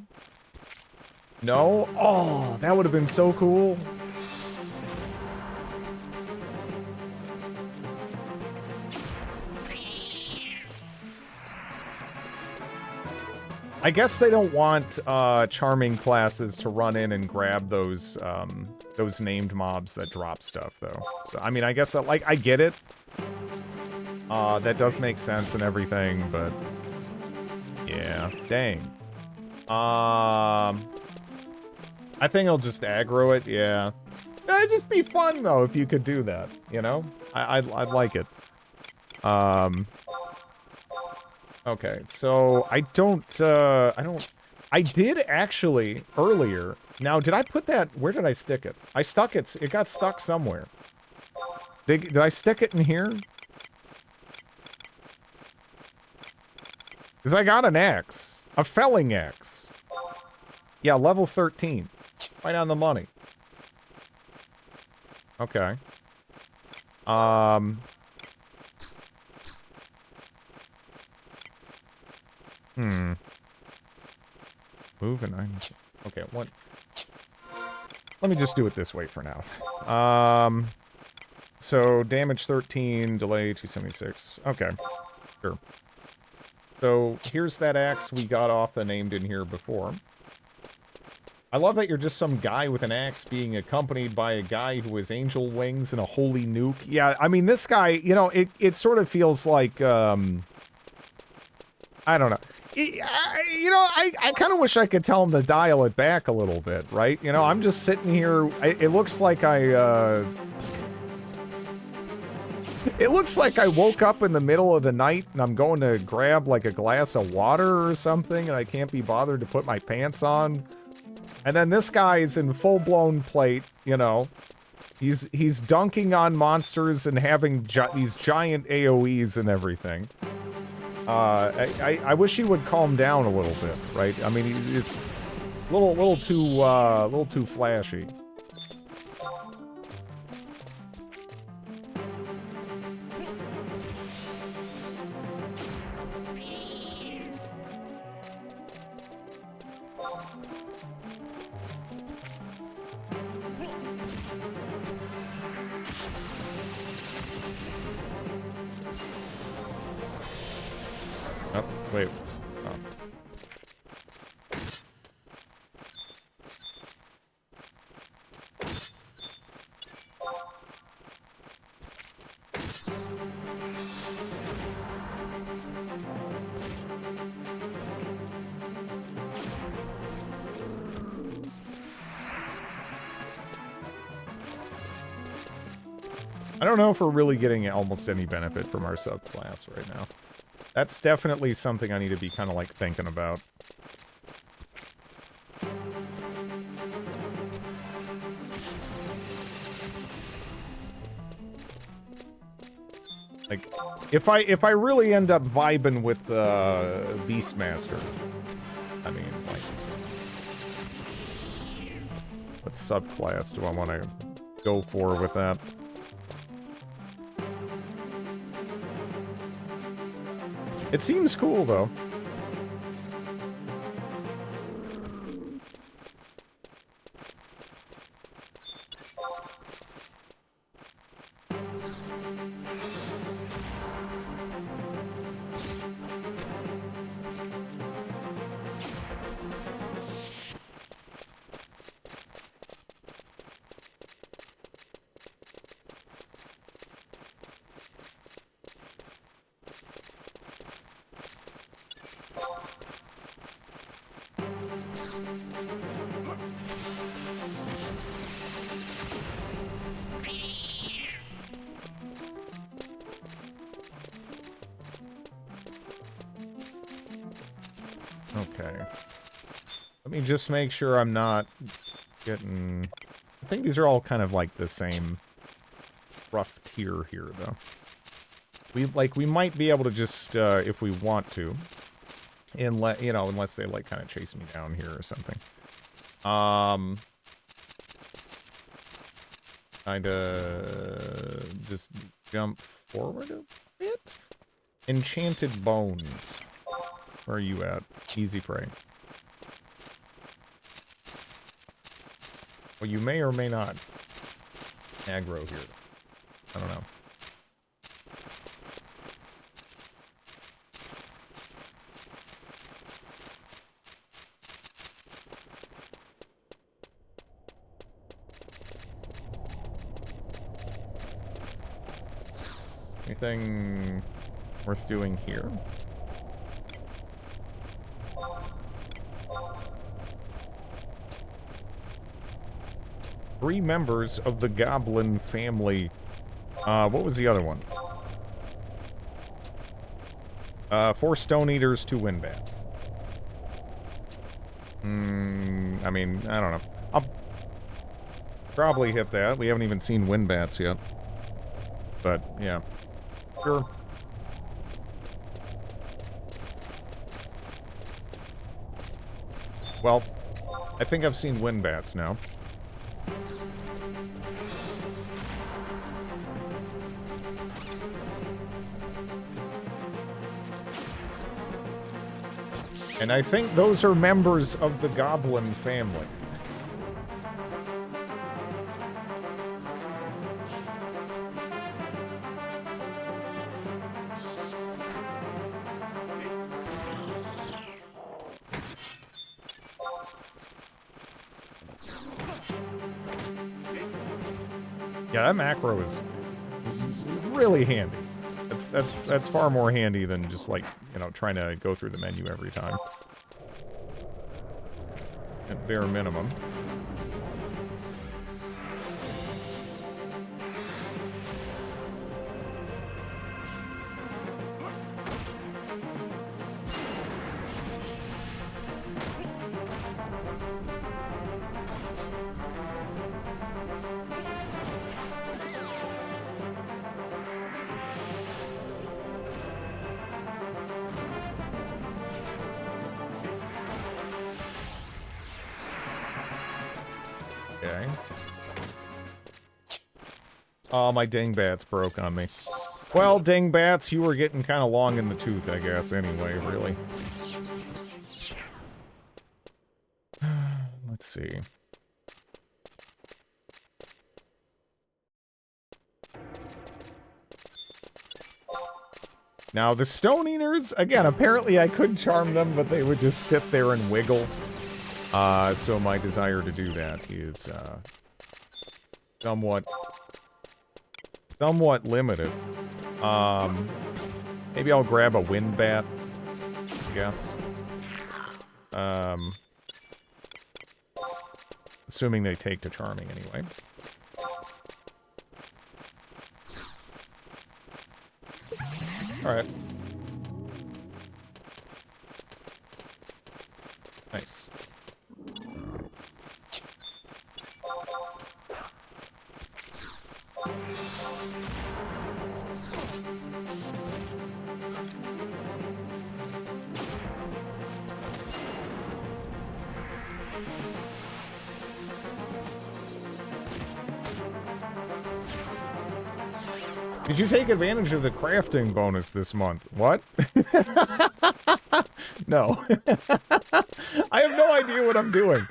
A: No? Oh, that would have been so cool. I guess they don't want charming classes to run in and grab those named mobs that drop stuff, though. So, I mean, I guess that, like, I get it. That does make sense and everything, but yeah, dang. I think I'll just aggro it, yeah. It'd just be fun, though, if you could do that, you know? I'd like it. Okay, so I did actually, earlier, now, did I put that, where did I stick it? It got stuck somewhere. Did I stick it in here? Because I got an axe. A felling axe. Yeah, level 13. Right on the money. Okay. Moving. Okay, what? Let me just do it this way for now. So, damage 13, delay 276. Okay. Sure. So, here's that axe we got off and named in here before. I love that you're just some guy with an axe being accompanied by a guy who has angel wings and a holy nuke. Yeah, I mean, this guy, you know, it sort of feels like, I don't know. I kind of wish I could tell him to dial it back a little bit, right? You know, I'm just sitting here. It looks like I It looks like I woke up in the middle of the night and I'm going to grab like a glass of water or something and I can't be bothered to put my pants on. And then this guy's in full-blown plate, you know. He's dunking on monsters and having these giant AoEs and everything. I wish he would calm down a little bit, right? I mean, it's a little too flashy. Oh, wait. Oh. I don't know if we're really getting almost any benefit from our subclass right now. That's definitely something I need to be kind of like thinking about. Like, if I really end up vibing with Beastmaster, I mean, like, what subclass do I want to go for with that? It seems cool, though. Okay. Let me just make sure I'm not getting... I think these are all kind of like the same rough tier here, though. We might be able to just, if we want to, you know, unless they, like, kind of chase me down here or something. Kinda just jump forward a bit? Enchanted Bones. Where are you at? Easy prey. Well, you may or may not aggro here. I don't know. Anything worth doing here? Three members of the Goblin family. What was the other one? 4 Stone Eaters, 2 Wind Bats. I mean, I don't know. I'll probably hit that. We haven't even seen Wind Bats yet. But, yeah. Sure. Well, I think I've seen Wind Bats now. And I think those are members of the Goblin family. Yeah, that macro is really handy. That's far more handy than just, like, you know, trying to go through the menu every time. At bare minimum. Okay. Oh, my dingbats broke on me. Well, dingbats, you were getting kind of long in the tooth, I guess, anyway, really. Let's see. Now, the Stone Eaters, again, apparently I could charm them, but they would just sit there and wiggle. So my desire to do that is, somewhat limited. Maybe I'll grab a wind bat, I guess. Assuming they take to charming anyway. Alright. Nice. Did you take advantage of the crafting bonus this month? What? No. I have no idea what I'm doing.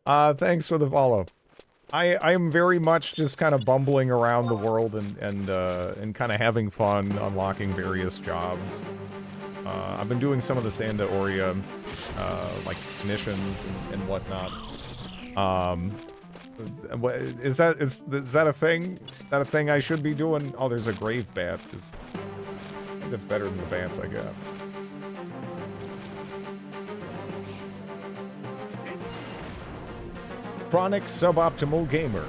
A: Thanks for the follow. I am very much just kind of bumbling around the world and kind of having fun unlocking various jobs. I've been doing some of the Santa Aurea, like missions and whatnot. Is that a thing? Is that a thing I should be doing? Oh, there's a grave bat. I think that's better than the bats I got. Chronic Suboptimal Gamer.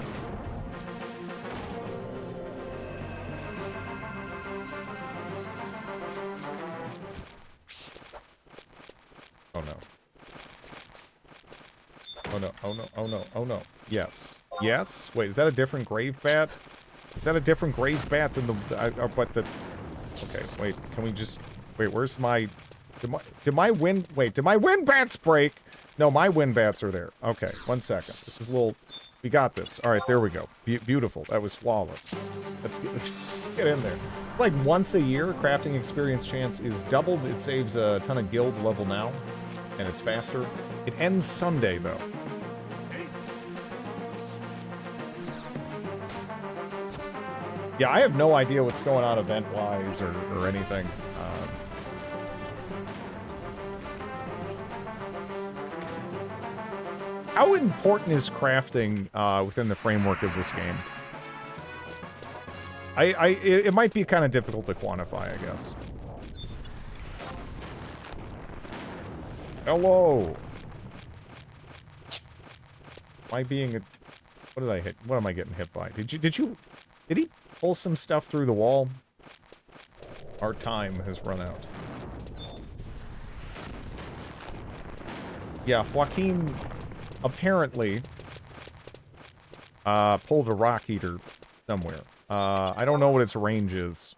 A: Oh no. Oh no, oh no, oh no, oh no. Yes. Yes? Wait, is that a different grave bat? Is that a different grave bat than the... but the... Okay, wait, can we just... Wait, where's my... Did my wind... Wait, did my wind bats break? No, my wind bats are there. Okay, 1 second. This is a little... We got this. Alright, there we go. Beautiful. That was flawless. Let's get in there. Like, once a year, crafting experience chance is doubled. It saves a ton of guild level now. And it's faster. It ends Sunday, though. Yeah, I have no idea what's going on event-wise or anything. How important is crafting within the framework of this game? It might be kind of difficult to quantify, I guess. Hello. Am I being a... What did I hit? What am I getting hit by? Did he pull some stuff through the wall? Our time has run out. Yeah, Joaquin apparently pulled a rock eater somewhere. I don't know what its range is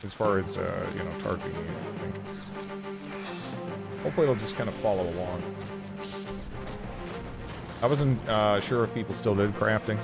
A: as far as, you know, targeting it, I think. Hopefully it'll just kind of follow along. I wasn't sure if people still did crafting.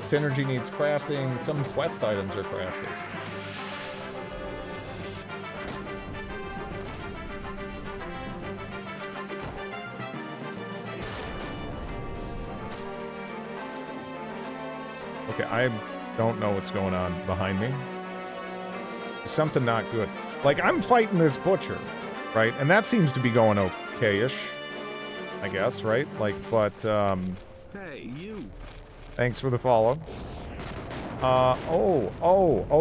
A: Synergy needs crafting. Some quest items are crafted. Okay, I don't know what's going on behind me. There's something not good. Like, I'm fighting this butcher, right? And that seems to be going okay-ish, I guess, right? Like, but,
B: Hey, you.
A: Thanks for the follow.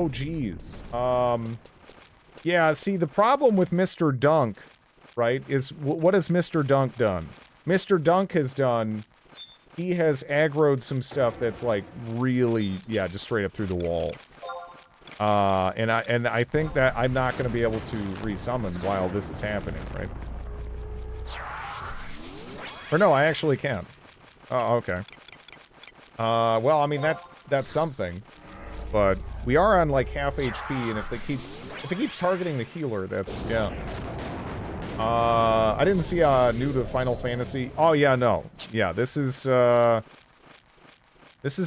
A: Geez. Yeah, see, the problem with Mr. Dunk, right, is what has Mr. Dunk done? Mr. Dunk has done, he has aggroed some stuff that's, like, really, yeah, just straight up through the wall. And I think that I'm not going to be able to resummon while this is happening, right? Or no, I actually can. Oh, okay. Well, I mean, that's something. But we are on, like, half HP, and if it keeps targeting the healer, that's, yeah. I didn't see, new to Final Fantasy. Oh, yeah, no. Yeah, this is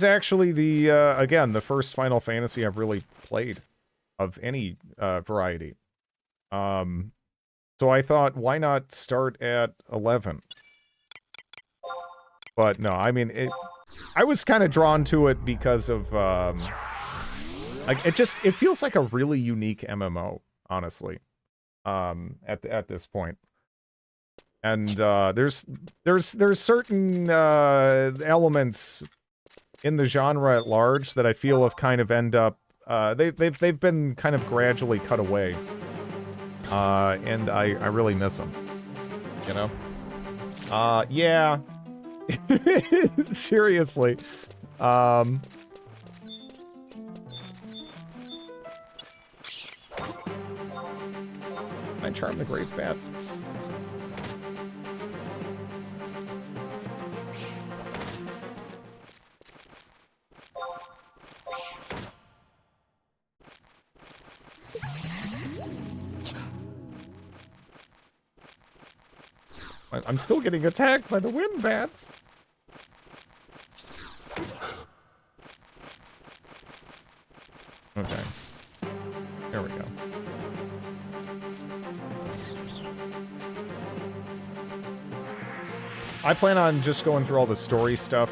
A: actually the, again, the first Final Fantasy I've really played of any, variety. So I thought, why not start at 11? But no, I mean, I was kind of drawn to it because of, like, it feels like a really unique MMO, honestly, at this point. And, there's certain, elements in the genre at large that I feel have kind of end up, they've been kind of gradually cut away. And I really miss them, you know? Yeah. Seriously. I charm the great bat. I'm still getting attacked by the wind bats. Okay. There we go. I plan on just going through all the story stuff.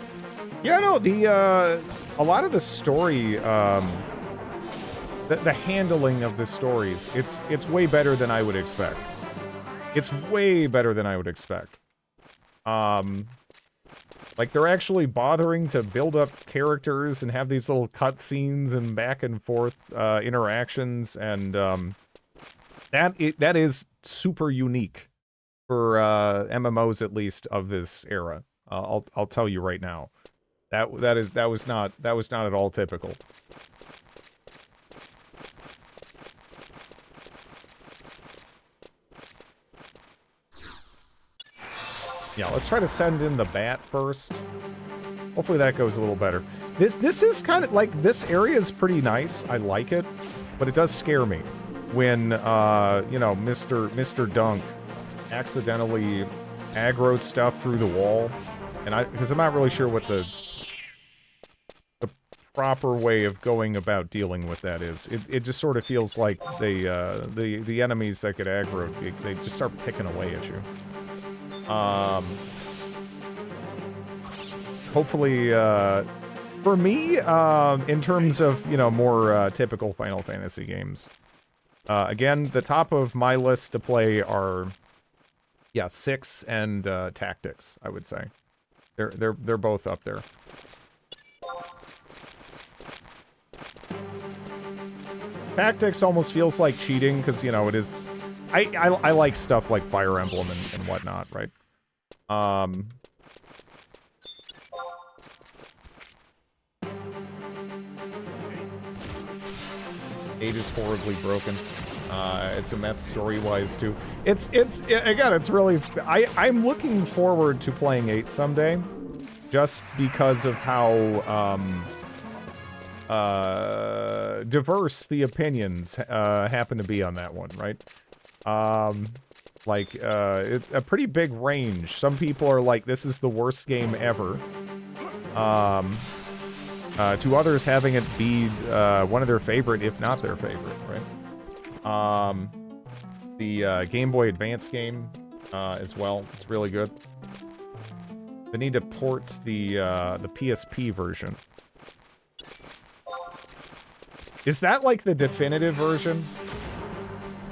A: Yeah, no, a lot of the story, the handling of the stories, it's way better than I would expect. It's way better than I would expect. Like, they're actually bothering to build up characters and have these little cutscenes and back and forth interactions, and that is super unique for MMOs, at least of this era. I'll tell you right now, that was not at all typical. Yeah, let's try to send in the bat first. Hopefully that goes a little better. This is kind of, like, this area is pretty nice. I like it, but it does scare me when, you know, Mr. Dunk accidentally aggroes stuff through the wall. And because I'm not really sure what the proper way of going about dealing with that is. It just sort of feels like the enemies that get aggroed, they just start picking away at you. Hopefully, for me, in terms of, you know, more, typical Final Fantasy games, again, the top of my list to play are, yeah, 6 and, Tactics, I would say. They're both up there. Tactics almost feels like cheating, because, you know, it is... I like stuff like Fire Emblem and whatnot, right? 8 is horribly broken. It's a mess story-wise, too. Again, it's really... I'm looking forward to playing 8 someday, just because of how, diverse the opinions, happen to be on that one, right? It's a pretty big range. Some people are like, this is the worst game ever. To others having it be, one of their favorite, if not their favorite, right? The Game Boy Advance game, as well. It's really good. They need to port the PSP version. Is that, like, the definitive version?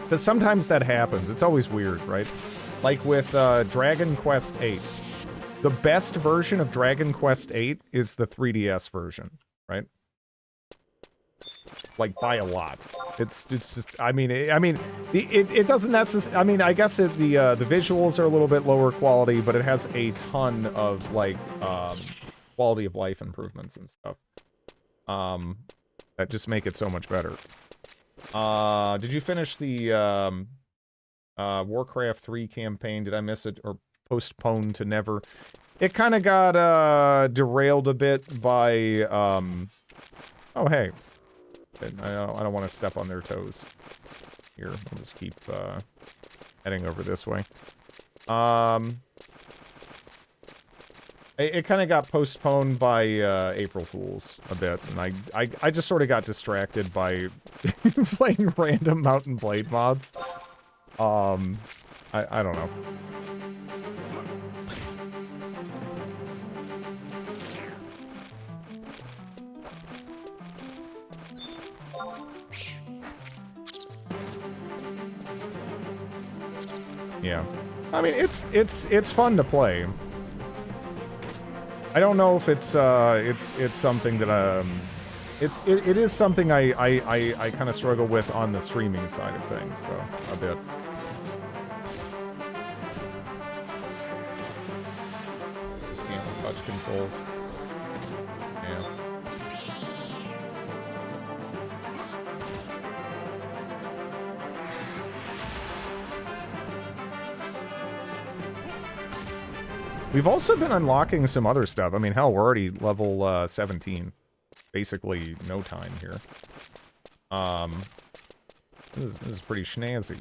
A: Because sometimes that happens. It's always weird, right? Like with Dragon Quest VIII. The best version of Dragon Quest VIII is the 3DS version, right? Like, by a lot. It's just, I mean, it doesn't necessarily, I mean, I guess the visuals are a little bit lower quality, but it has a ton of, like, quality of life improvements and stuff. That just make it so much better. Did you finish the Warcraft 3 campaign? Did I miss it? Or postponed to never. It kind of got derailed a bit by oh hey, I don't want to step on their toes. Here, we'll just keep heading over this way. It kind of got postponed by April Fools a bit, and I just sort of got distracted by playing random Mount and Blade mods. I don't know. Yeah, I mean it's fun to play. I don't know if it's something that it is something I kind of struggle with on the streaming side of things though a bit. Just can't with touch controls. Yeah. We've also been unlocking some other stuff. I mean, hell, we're already level 17. Basically, no time here. This is pretty snazzy.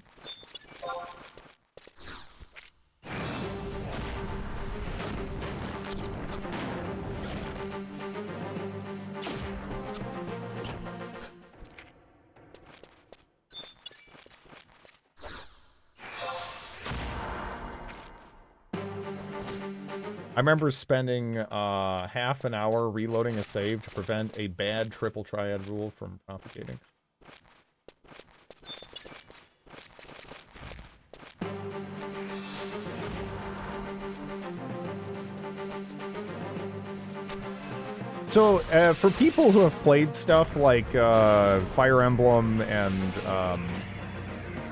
A: I remember spending half an hour reloading a save to prevent a bad triple triad rule from propagating. So, for people who have played stuff like Fire Emblem and,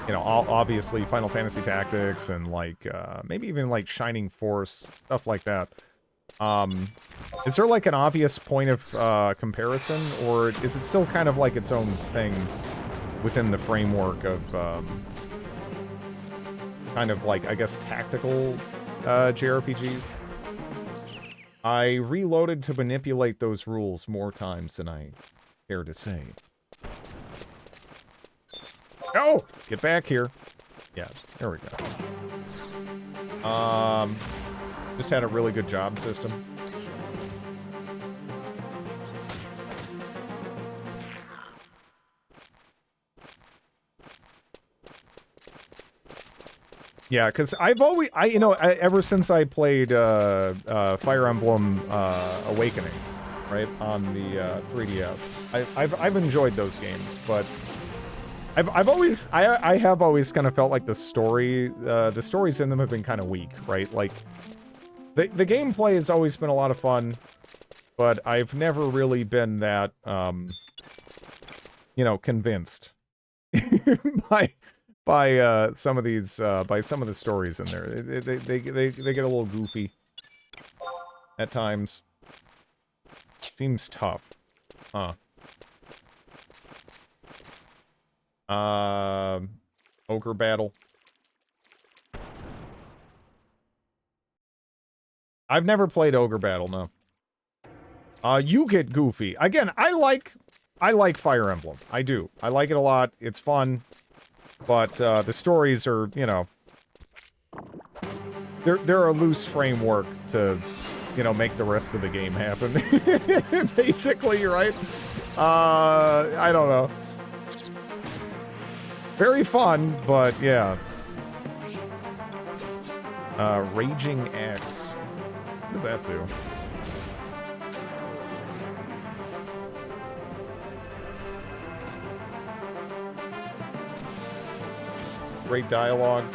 A: you know, obviously Final Fantasy Tactics and, like, maybe even, like, Shining Force, stuff like that, is there, like, an obvious point of comparison, or is it still kind of like its own thing within the framework of, kind of, like, I guess, tactical JRPGs? I reloaded to manipulate those rules more times than I care to say. Oh! Get back here. Yeah, there we go. Just had a really good job system. Yeah, because I've always, ever since I played Fire Emblem Awakening, right, on the 3DS, I've enjoyed those games, but I have always kind of felt like the stories in them have been kind of weak, right? Like, the gameplay has always been a lot of fun, but I've never really been that, convinced by some of these by some of the stories in there. They get a little goofy at times. Seems tough. Huh. Ogre battle. I've never played Ogre Battle, no. You get goofy. Again, I like Fire Emblem. I do. I like it a lot. It's fun. But the stories are, you know, they're a loose framework to, you know, make the rest of the game happen. Basically, right? I don't know. Very fun, but yeah. Raging Axe. What does that do? Great dialogue.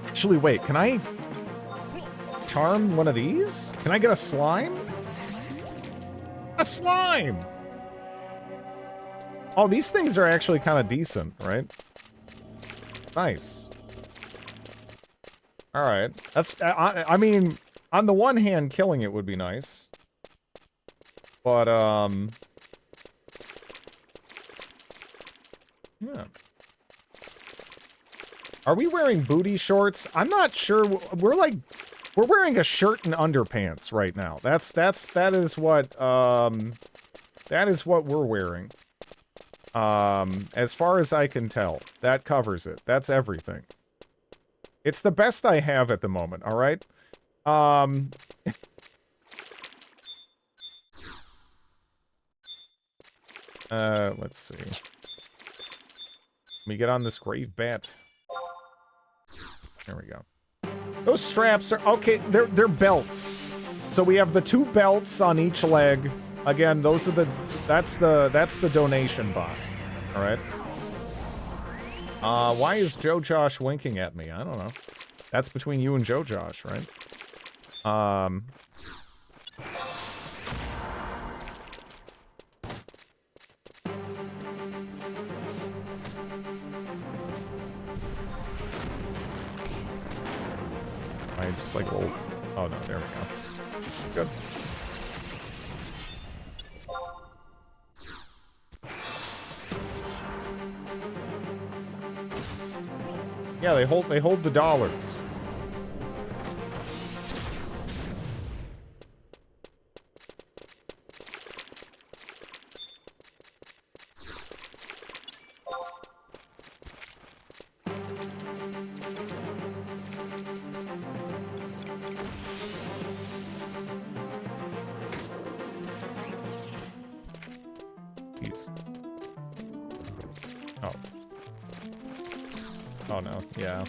A: Actually, wait, can I charm one of these? Can I get a slime? A slime! Oh, these things are actually kind of decent, right? Nice. All right. That's, I mean, on the one hand, killing it would be nice. But, yeah. Are we wearing booty shorts? I'm not sure. We're wearing a shirt and underpants right now. That is what we're wearing. As far as I can tell, that covers it. That's everything. It's the best I have at the moment, all right? Let's see. Let me get on this grave bat. There we go. Those straps are okay. They're belts. So we have the 2 belts on each leg. Again, those are that's the donation box. All right. Why is Joe Josh winking at me? I don't know. That's between you and Joe Josh, right? I just like old. Oh no, there we go. Good. Yeah, they hold the dollars. Jeez. Oh. Oh no, yeah.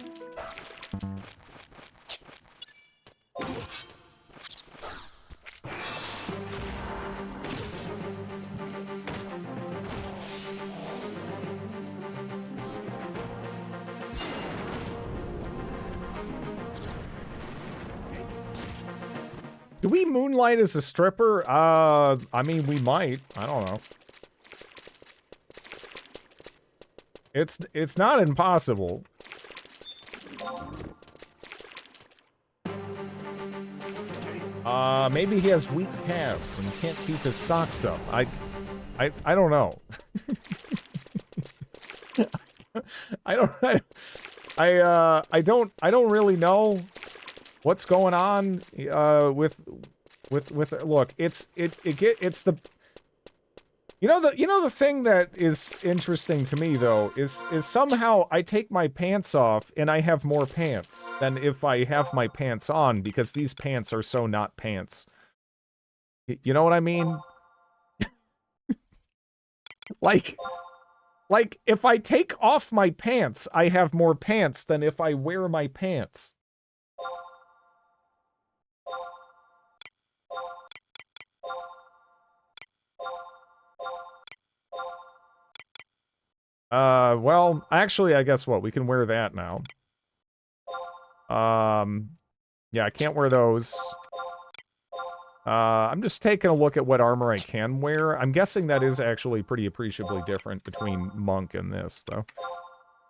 A: Do we moonlight as a stripper? I mean, we might. I don't know. It's not impossible. Maybe he has weak calves and can't keep his socks up. I don't know. I don't really know what's going on with look, it's the the thing that is interesting to me though is somehow I take my pants off and I have more pants than if I have my pants on because these pants are so not pants. You know what I mean? like if I take off my pants, I have more pants than if I wear my pants. Well, actually, I guess what? We can wear that now. Yeah, I can't wear those. I'm just taking a look at what armor I can wear. I'm guessing that is actually pretty appreciably different between Monk and this, though.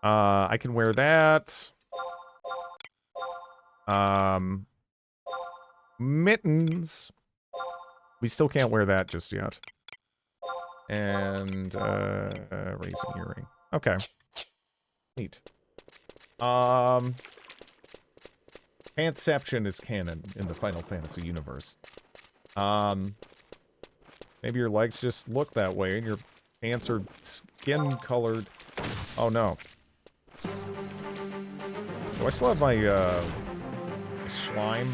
A: I can wear that. Mittens. We still can't wear that just yet. And, raisin earring. Okay. Neat. Pantception is canon in the Final Fantasy universe. Maybe your legs just look that way and your pants are skin-colored. Oh, no. Do I still have my, slime?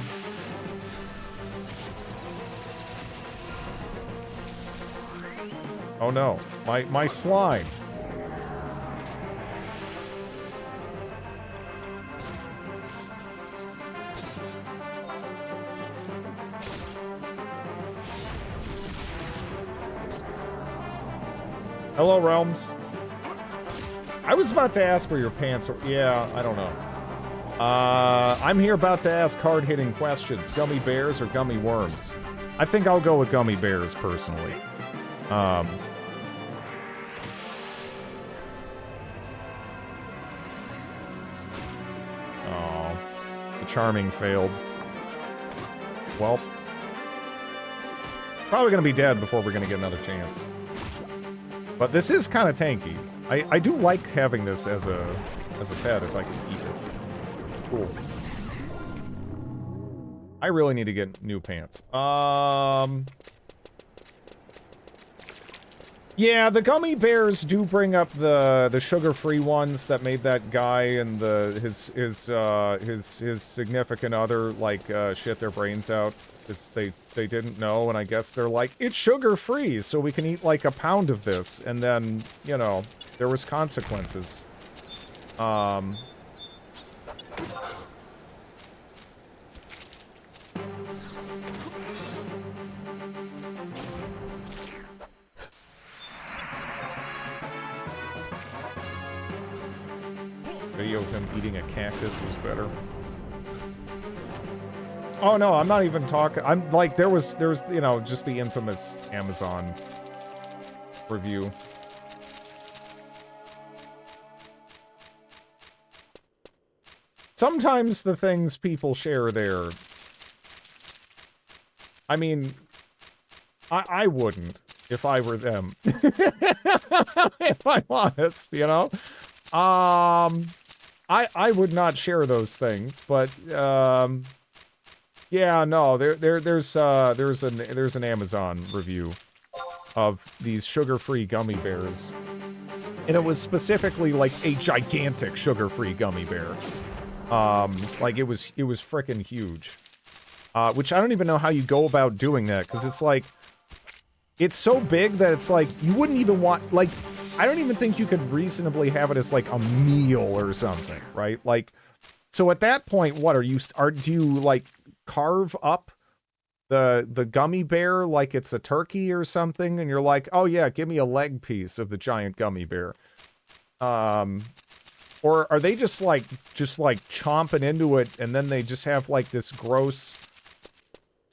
A: Oh, no. My slime. Hello, Realms. I was about to ask where your pants were. Yeah, I don't know. I'm here about to ask hard-hitting questions. Gummy bears or gummy worms? I think I'll go with gummy bears, personally. Oh. The charming failed. Well, probably going to be dead before we're going to get another chance. But this is kind of tanky. I do like having this as a pet if I can eat it. Cool. I really need to get new pants. Yeah, the gummy bears do bring up the sugar-free ones that made that guy and his significant other like shit their brains out. They didn't know, and I guess they're like, it's sugar-free, so we can eat like a pound of this, and then, you know, there was consequences. Video of him eating a cactus was better. Oh no, I'm not even talking. I'm like, there's you know, just the infamous Amazon review. Sometimes the things people share there, I mean, I wouldn't if I were them. If I'm honest, you know? I would not share those things, but yeah, no, there's an Amazon review of these sugar-free gummy bears. And it was specifically like a gigantic sugar-free gummy bear. Like it was frickin' huge. Which I don't even know how you go about doing that, because it's like, it's so big that it's like, you wouldn't even want, like, I don't even think you could reasonably have it as like a meal or something, right? Like, so at that point, what do you like carve up the gummy bear like it's a turkey or something, and you're like, oh yeah, give me a leg piece of the giant gummy bear? Or are they just like chomping into it, and then they just have like this gross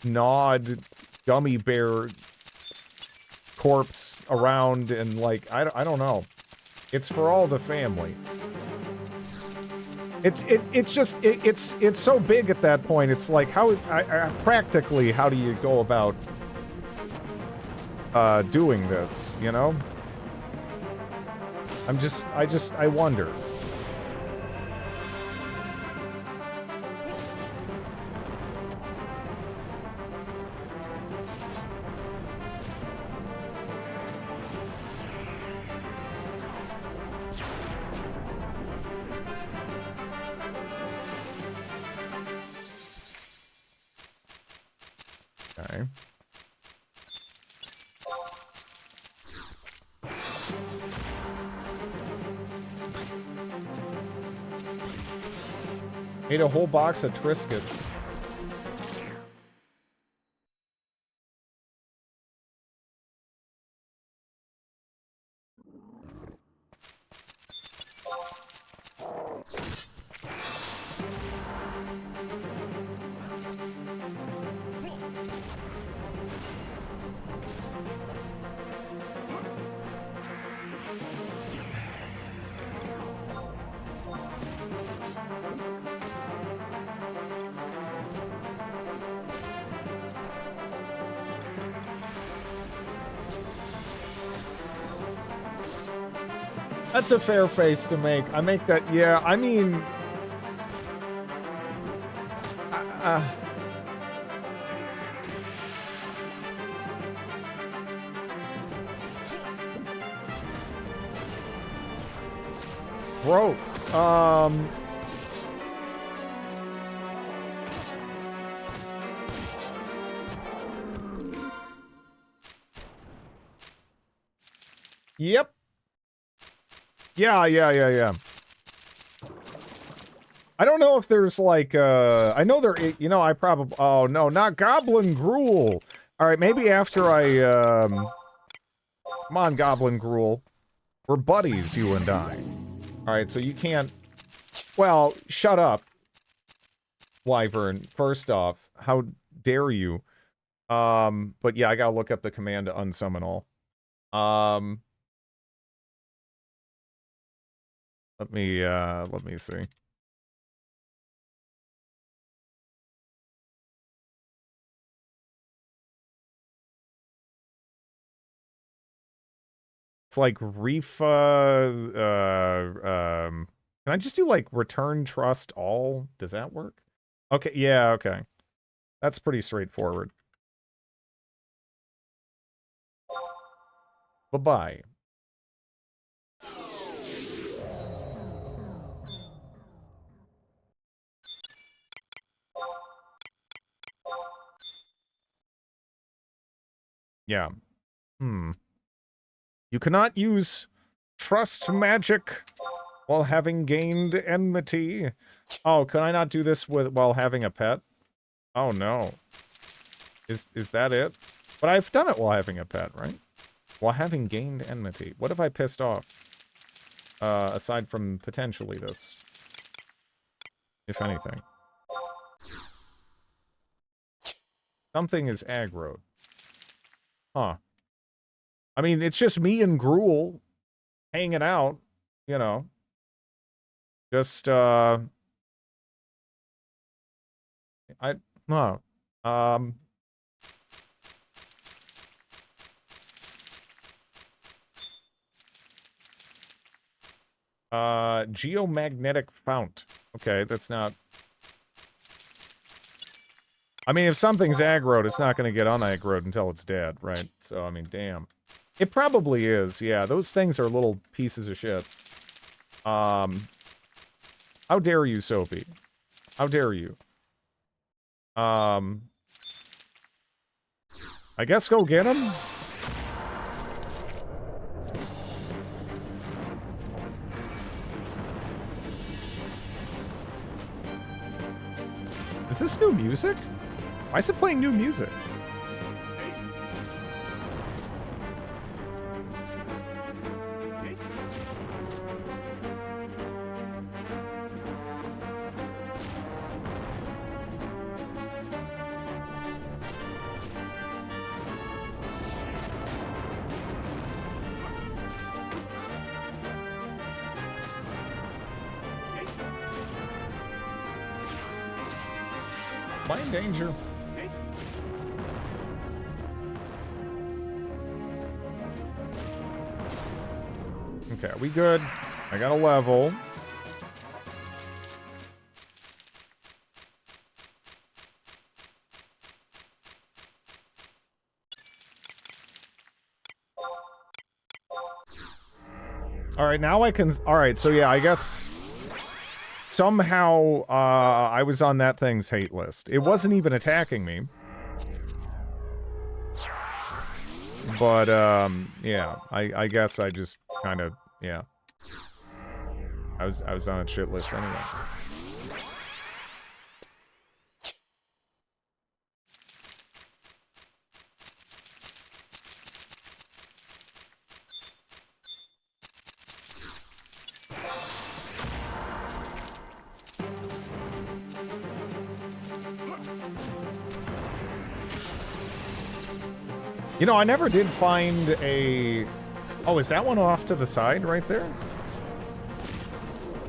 A: gnawed gummy bear corpse around, and like, I don't know. It's for all the family. It's so big at that point. It's like, how is practically, how do you go about doing this, you know? I wonder. Okay. Ate a whole box of Triscuits. That's a fair face to make. I make that, yeah, I mean... gross. Yep. Yeah. I don't know if there's like, I know there, you know, I probably, oh no, not Goblin Gruel. All right, maybe after I, come on, Goblin Gruel. We're buddies, you and I. All right, so you can't, well, shut up, Wyvern. First off, how dare you? But yeah, I gotta look up the command to unsummon all. Let me see. It's like can I just do like return trust all? Does that work? Okay, yeah, okay. That's pretty straightforward. Bye-bye. Yeah. You cannot use trust magic while having gained enmity. Oh, can I not do this while having a pet? Oh no. Is that it? But I've done it while having a pet, right? While having gained enmity. What have I pissed off? Aside from potentially this. If anything. Something is aggroed. Huh. I mean, it's just me and Gruul hanging out, you know. Just, no. Geomagnetic fount. Okay, that's not... I mean, if something's aggroed, it's not going to get unaggroed until it's dead, right? So, I mean, damn. It probably is, yeah. Those things are little pieces of shit. How dare you, Sophie? How dare you? I guess go get him? Is this new music? Why is it playing new music? Am I in danger? Okay, are we good? I got a level. Alright, now I can... Alright, so yeah, I guess... Somehow, I was on that thing's hate list. It wasn't even attacking me. But, yeah. I guess I just kind of... Yeah. I was on its shit list anyway. You know, I never did find a... Oh, is that one off to the side right there?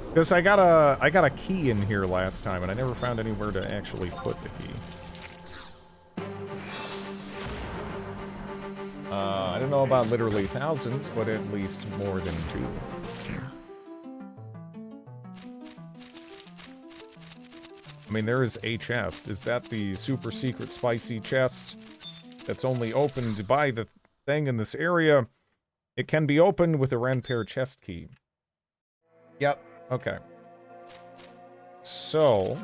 A: Because I got a key in here last time, and I never found anywhere to actually put the key. I don't know about literally thousands, but at least more than 2. I mean, there is a chest. Is that the super secret spicy chest that's only opened by the thing in this area? It can be opened with a Renpair chest key. Yep. Okay. So...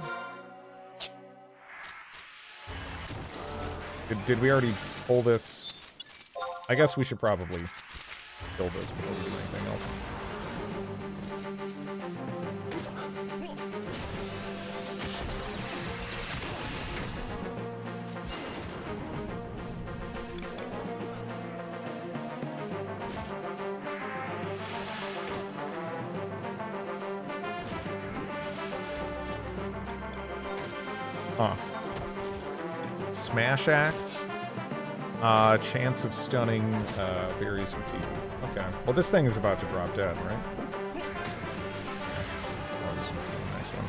A: Did we already pull this? I guess we should probably kill this before we do anything else. Huh. Smash Axe. Chance of stunning, berries from TV. Okay. Well, this thing is about to drop dead, right? That was a nice one.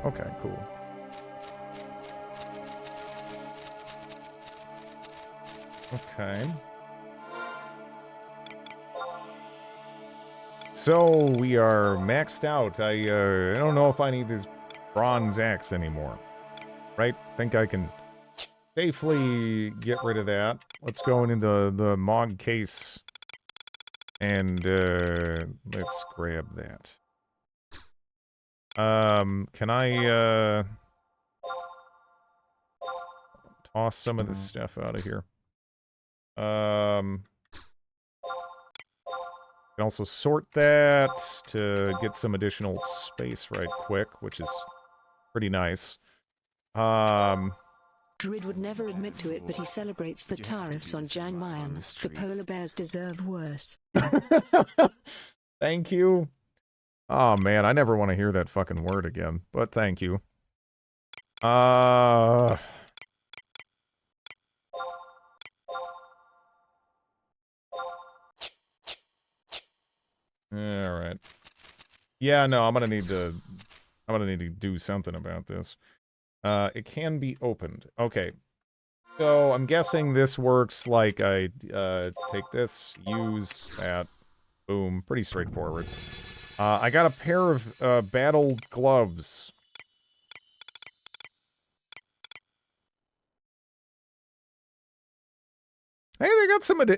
A: Okay, cool. Okay. So we are maxed out. I don't know if I need this bronze axe anymore. Right? Think I can safely get rid of that. Let's go into the mod case and let's grab that. Can I toss some of this stuff out of here? Can also sort that to get some additional space right quick, which is pretty nice.
C: Druid would never admit to it, but he celebrates the tariffs on Jang Mayan. The polar bears deserve worse.
A: Thank you. Oh man, I never want to hear that fucking word again, but thank you. Alright. Yeah, no, I'm gonna need to do something about this. It can be opened. Okay. So I'm guessing this works like I take this, use that, boom, pretty straightforward. I got a pair of battle gloves. Hey,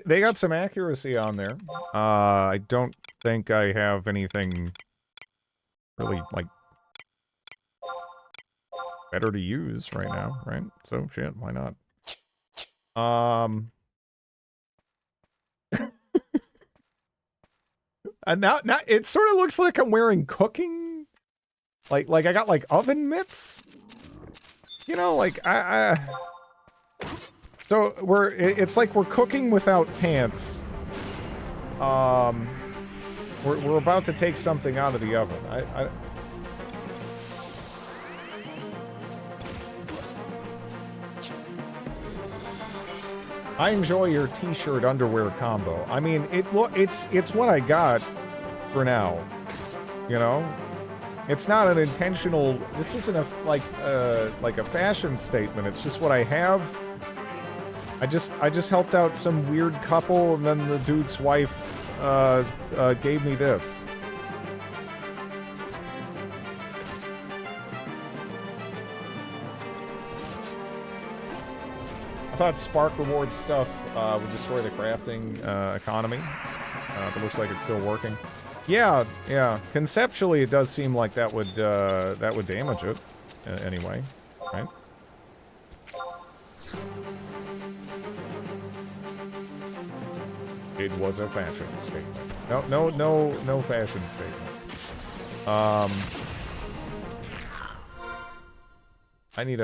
A: they got some accuracy on there. I don't think I have anything really like better to use right now, right? So shit, why not? And now it sort of looks like I'm wearing cooking, like I got like oven mitts, you know, like so it's like we're cooking without pants. We're about to take something out of the oven. I enjoy your t-shirt underwear combo. I mean, it's what I got for now. You know? It's not an intentional, this isn't like a fashion statement. It's just what I have. I just helped out some weird couple, and then the dude's wife gave me this. I thought Spark Rewards stuff would destroy the crafting economy, but looks like it's still working. Yeah, yeah. Conceptually, it does seem like that would damage it anyway, right? It was a fashion statement. No fashion statement. I need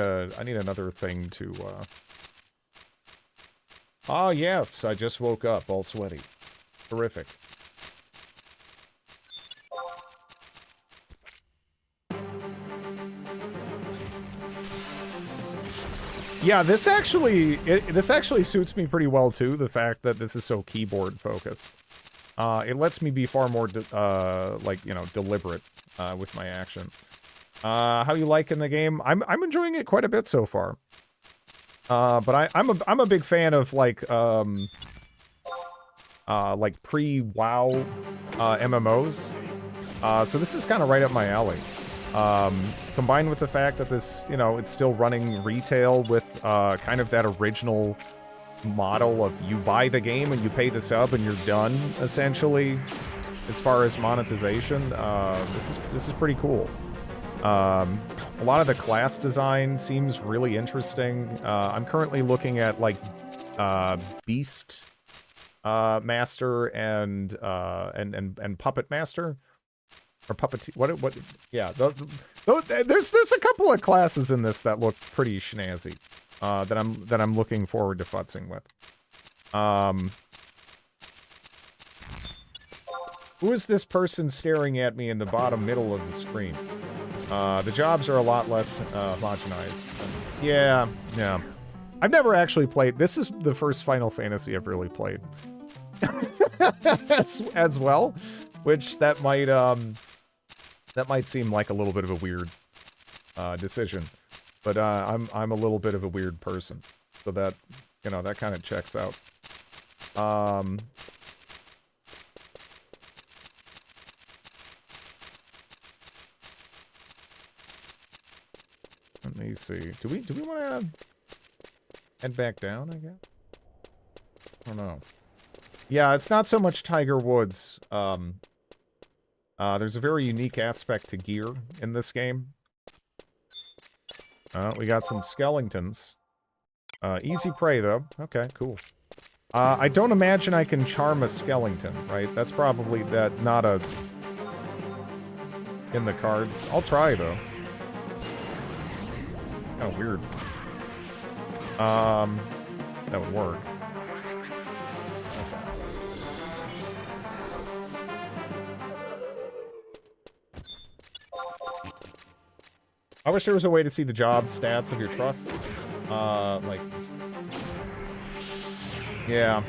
A: another thing to. Ah, yes, I just woke up, all sweaty. Terrific. Yeah, this actually suits me pretty well too. The fact that this is so keyboard focused, it lets me be far more like, you know, deliberate with my actions. How you liking the game? I'm enjoying it quite a bit so far. But I'm a big fan of like pre-WoW MMOs. So this is kind of right up my alley. Combined with the fact that this, you know, it's still running retail with kind of that original model of you buy the game and you pay the sub and you're done, essentially, as far as monetization. This is pretty cool. A lot of the class design seems really interesting. I'm currently looking at like Beast Master and Puppet Master. Or puppet, what? Yeah, there's a couple of classes in this that look pretty snazzy, that I'm looking forward to futzing with. Who is this person staring at me in the bottom middle of the screen? The jobs are a lot less homogenized. Yeah. I've never actually played. This is the first Final Fantasy I've really played as well, which that might seem like a little bit of a weird decision. But I'm a little bit of a weird person, so that, you know, that kind of checks out. Let me see. Do we want to head back down, I guess? I don't know. Yeah, it's not so much Tiger Woods. There's a very unique aspect to gear in this game. We got some skeletons. Easy prey, though. Okay, cool. I don't imagine I can charm a skeleton, right? That's probably not a... in the cards. I'll try, though. Kind of weird. That would work. I wish there was a way to see the job stats of your trusts. Like... Yeah.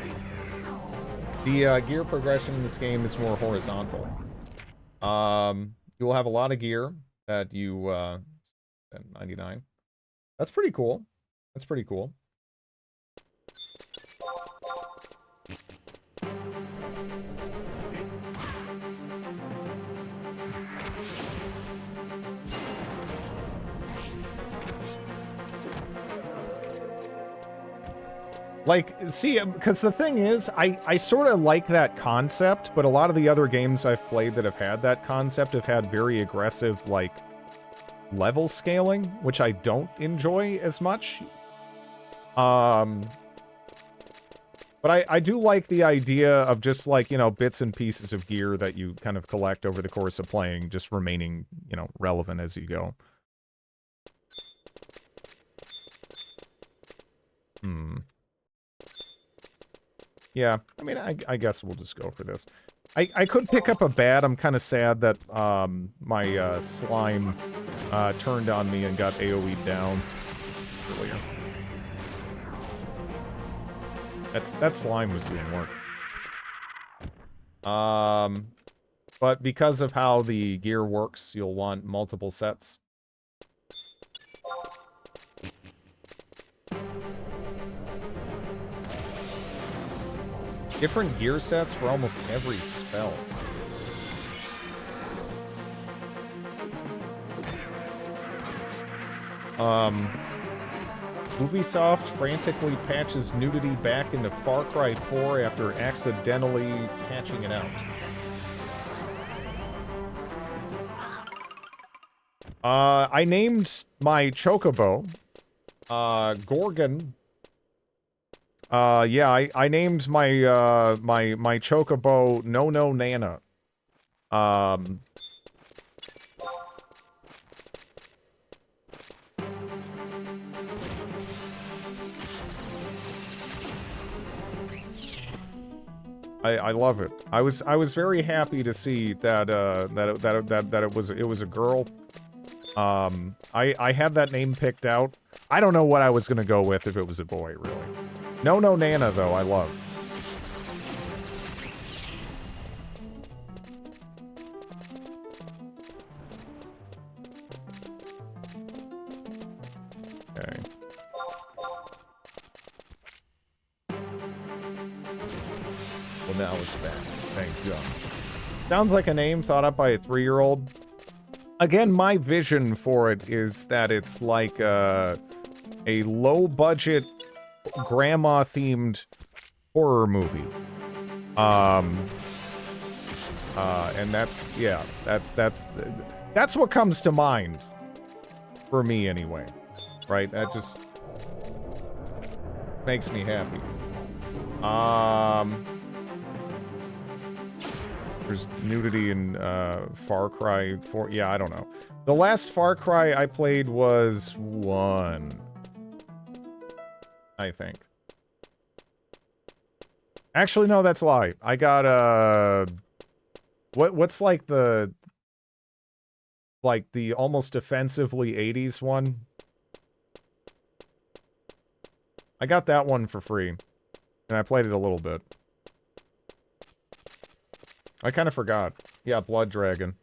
A: The gear progression in this game is more horizontal. You will have a lot of gear that you... at 99. That's pretty cool. That's pretty cool. Like, see, because the thing is, I sort of like that concept, but a lot of the other games I've played that have had that concept have had very aggressive, like, level scaling, which I don't enjoy as much. But I do like the idea of just, like, you know, bits and pieces of gear that you kind of collect over the course of playing, just remaining, you know, relevant as you go. Yeah, I mean, I guess we'll just go for this. I could pick up a bat. I'm kind of sad that my slime turned on me and got AoE'd down earlier. That slime was doing work. But because of how the gear works, you'll want multiple sets. Different gear sets for almost every spell. Ubisoft frantically patches nudity back into Far Cry 4 after accidentally patching it out. I named my chocobo, Gorgon. Yeah, I named my, my chocobo No Nana. I love it. I was very happy to see that that it was a girl. I had that name picked out. I don't know what I was gonna go with if it was a boy, really. No Nana though, I love. Okay. Well, now it's back. Thanks, John. Sounds like a name thought up by a 3-year-old. Again, my vision for it is that it's like a low-budget, grandma-themed horror movie. And that's, yeah, that's what comes to mind for me anyway. Right? That just makes me happy. There's nudity in Far Cry 4. Yeah, I don't know. The last Far Cry I played was 1. I think. Actually, no, that's a lie. I got what's like the almost offensively 80s one? I got that one for free. And I played it a little bit. I kind of forgot. Yeah, Blood Dragon.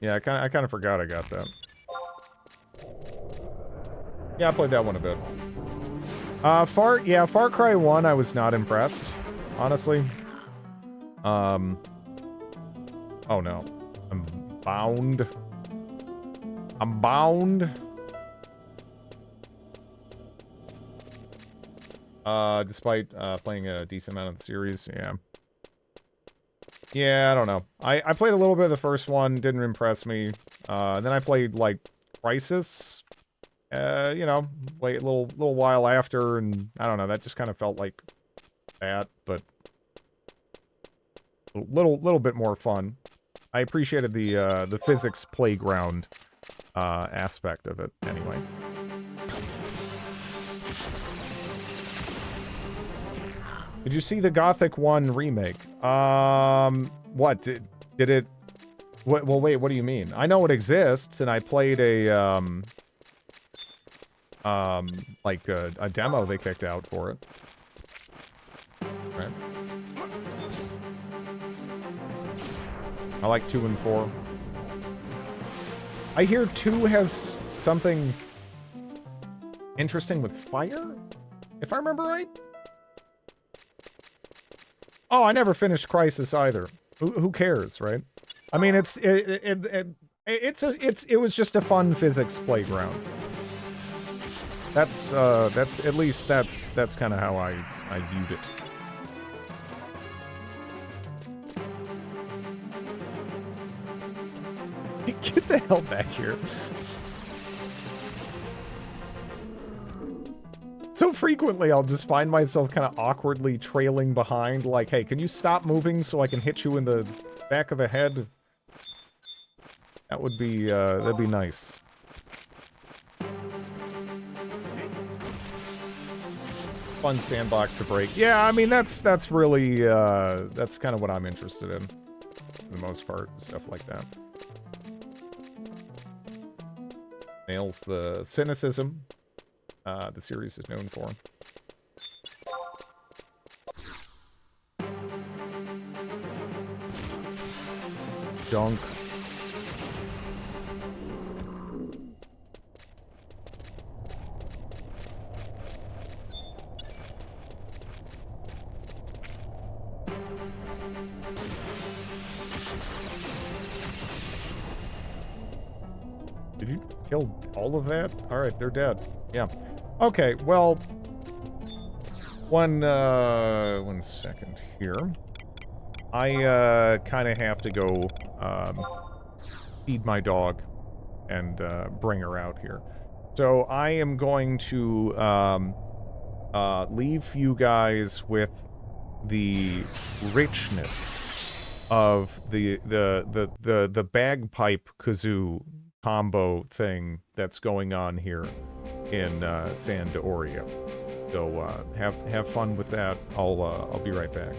A: Yeah, I kind of forgot I got that. Yeah, I played that one a bit. Far Cry 1, I was not impressed, honestly. Oh no. I'm bound. I'm bound. Despite playing a decent amount of the series, yeah. Yeah, I don't know. I played a little bit of the first one, didn't impress me. Then I played, like, Crisis, you know, wait a little while after, and I don't know, that just kind of felt like that, but a little bit more fun. I appreciated the physics playground aspect of it, anyway. Did you see the Gothic 1 remake? What? Did it... What, well, wait, what do you mean? I know it exists, and I played a, like, a demo they kicked out for it. Right. I like 2 and 4. I hear 2 has something interesting with fire, if I remember right. Oh, I never finished Crisis either. Who cares, right? I mean, it was just a fun physics playground. That's at least that's kind of how I viewed it. Get the hell back here. So frequently, I'll just find myself kind of awkwardly trailing behind, like, hey, can you stop moving so I can hit you in the back of the head? That would be, that'd be nice. Fun sandbox to break. Yeah, I mean, that's really, that's kind of what I'm interested in. For the most part, stuff like that. Nails the cynicism the series is known for. Junk. Did you kill all of that? Alright, they're dead. Yeah. Okay, well... One second here. I, kind of have to go, feed my dog and, bring her out here. So I am going to, leave you guys with the richness of the bagpipe kazoo combo thing that's going on here in San d'Oria. So have fun with that. I'll be right back.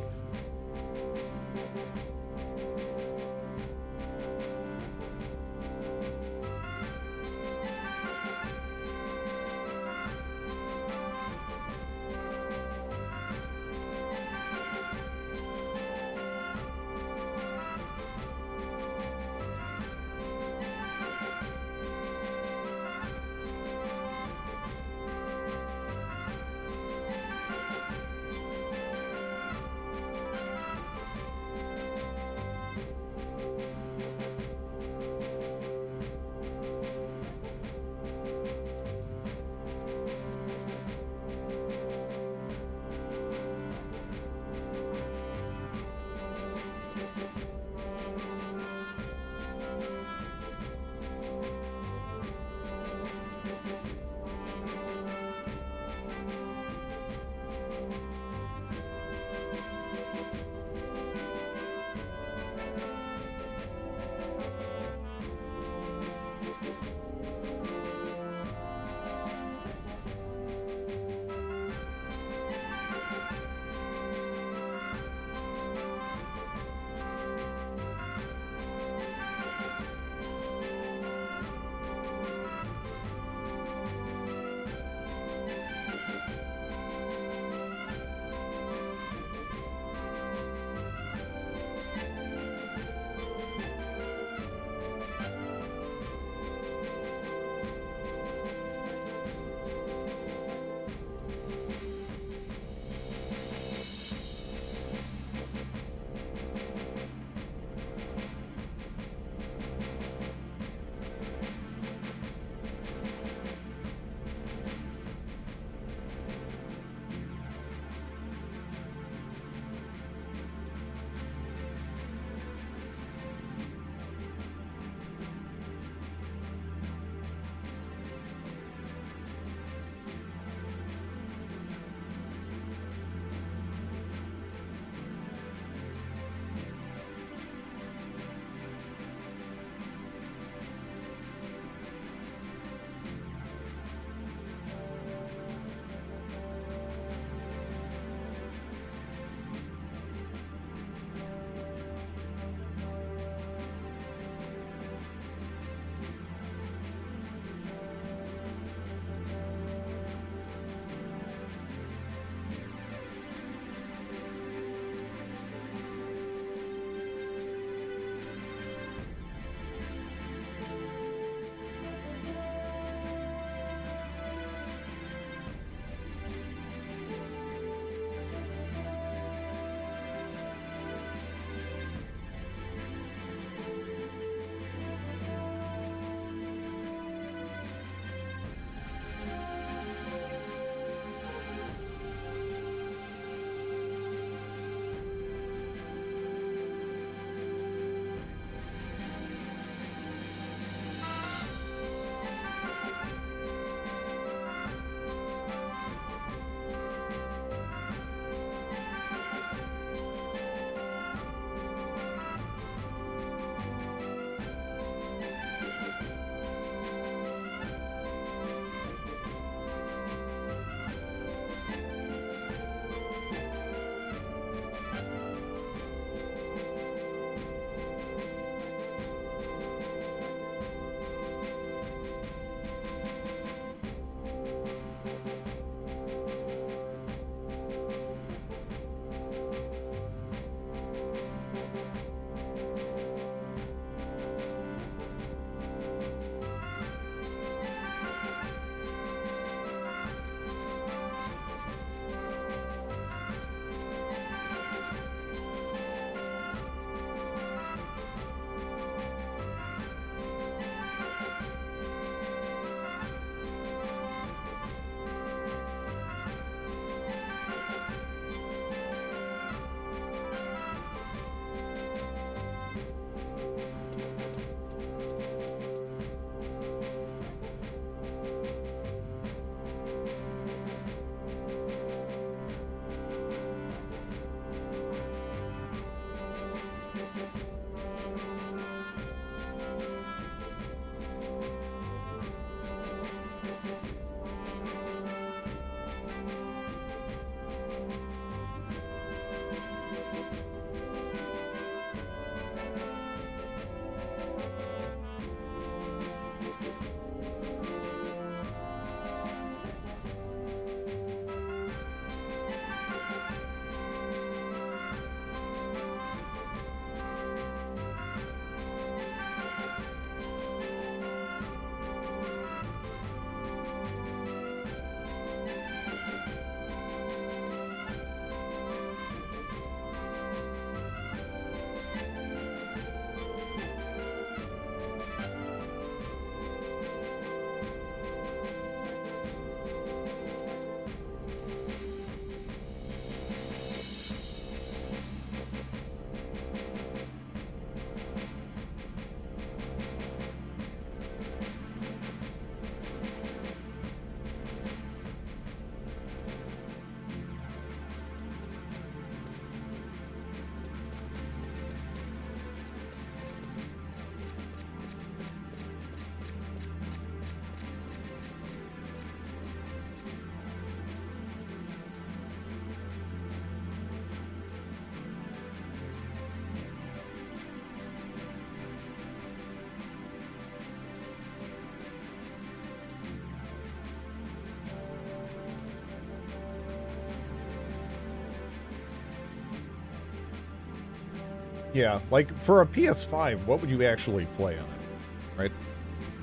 A: Yeah, like for a PS5, what would you actually play on it, right?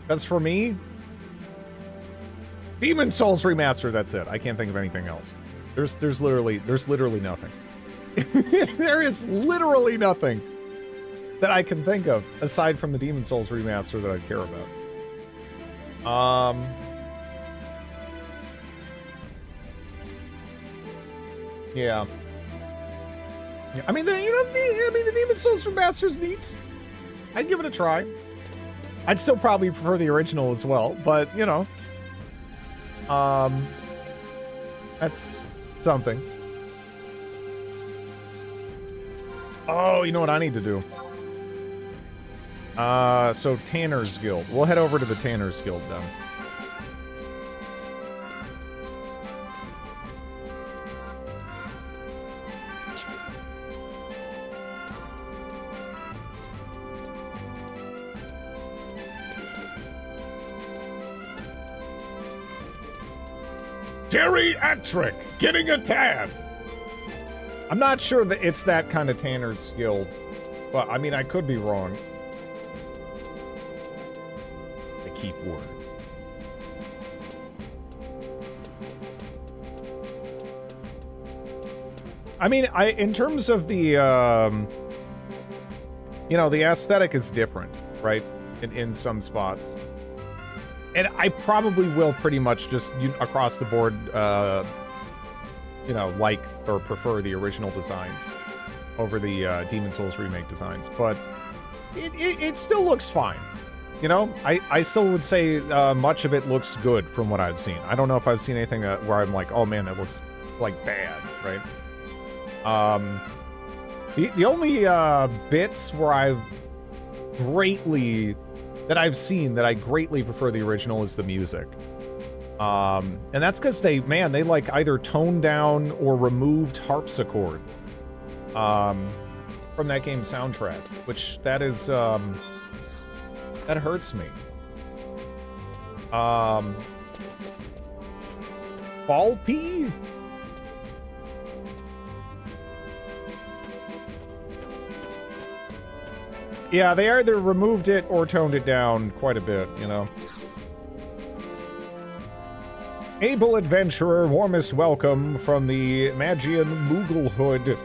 A: Because for me, Demon Souls Remaster, that's it. I can't think of anything else. There's literally nothing. There is literally nothing that I can think of aside from the Demon Souls Remaster that I care about. Yeah. I mean, the Demon Souls Remaster's neat. I'd give it a try. I'd still probably prefer the original as well, but you know, that's something. Oh, you know what I need to do? So Tanner's Guild. We'll head over to the Tanner's Guild then. Geriatric getting a tab. I'm not sure that it's that kind of Tanner's Guild, but I mean, I could be wrong. I keep words. I mean, in terms of the, you know, the aesthetic is different, right? In some spots. And I probably will pretty much just across the board, you know, like or prefer the original designs over the Demon Souls remake designs. But it still looks fine. You know, I still would say much of it looks good from what I've seen. I don't know if I've seen anything where I'm like, oh man, that looks like bad, right? The only bits where I've seen that I greatly prefer the original is the music. And that's because they like either toned down or removed harpsichord from that game's soundtrack, which that is that hurts me. Ball P? Yeah, they either removed it or toned it down quite a bit, you know. Able adventurer, warmest welcome from the Magian Mooglehood.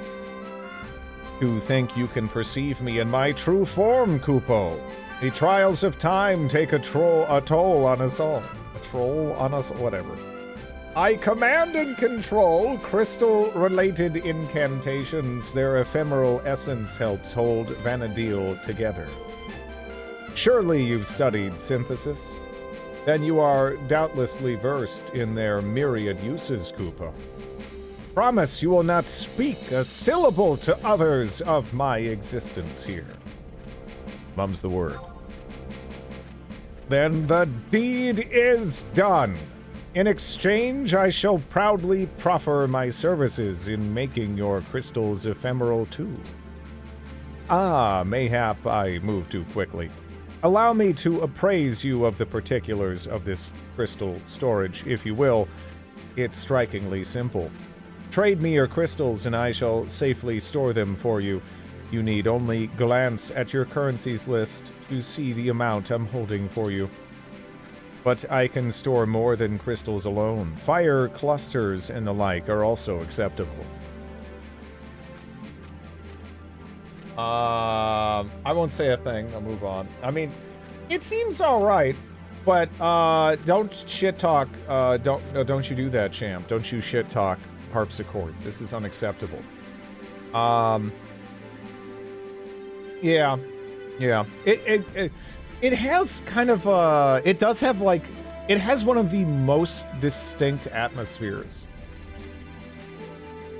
A: To think you can perceive me in my true form, Kupo. The trials of time take a toll on us all. A troll on us, whatever. I command and control crystal-related incantations. Their ephemeral essence helps hold Vana'diel together. Surely you've studied synthesis? Then you are doubtlessly versed in their myriad uses, Koopa. Promise you will not speak a syllable to others of my existence here. Mum's the word. Then the deed is done. In exchange, I shall proudly proffer my services in making your crystals ephemeral too. Ah, mayhap I move too quickly. Allow me to appraise you of the particulars of this crystal storage, if you will. It's strikingly simple. Trade me your crystals and I shall safely store them for you. You need only glance at your currencies list to see the amount I'm holding for you. But I can store more than crystals alone. Fire clusters and the like are also acceptable. I won't say a thing. I'll move on. I mean, it seems all right, but don't shit talk. Don't you do that, champ? Don't you shit talk harpsichord? This is unacceptable. Yeah. It has kind of, it does have, like, it has one of the most distinct atmospheres,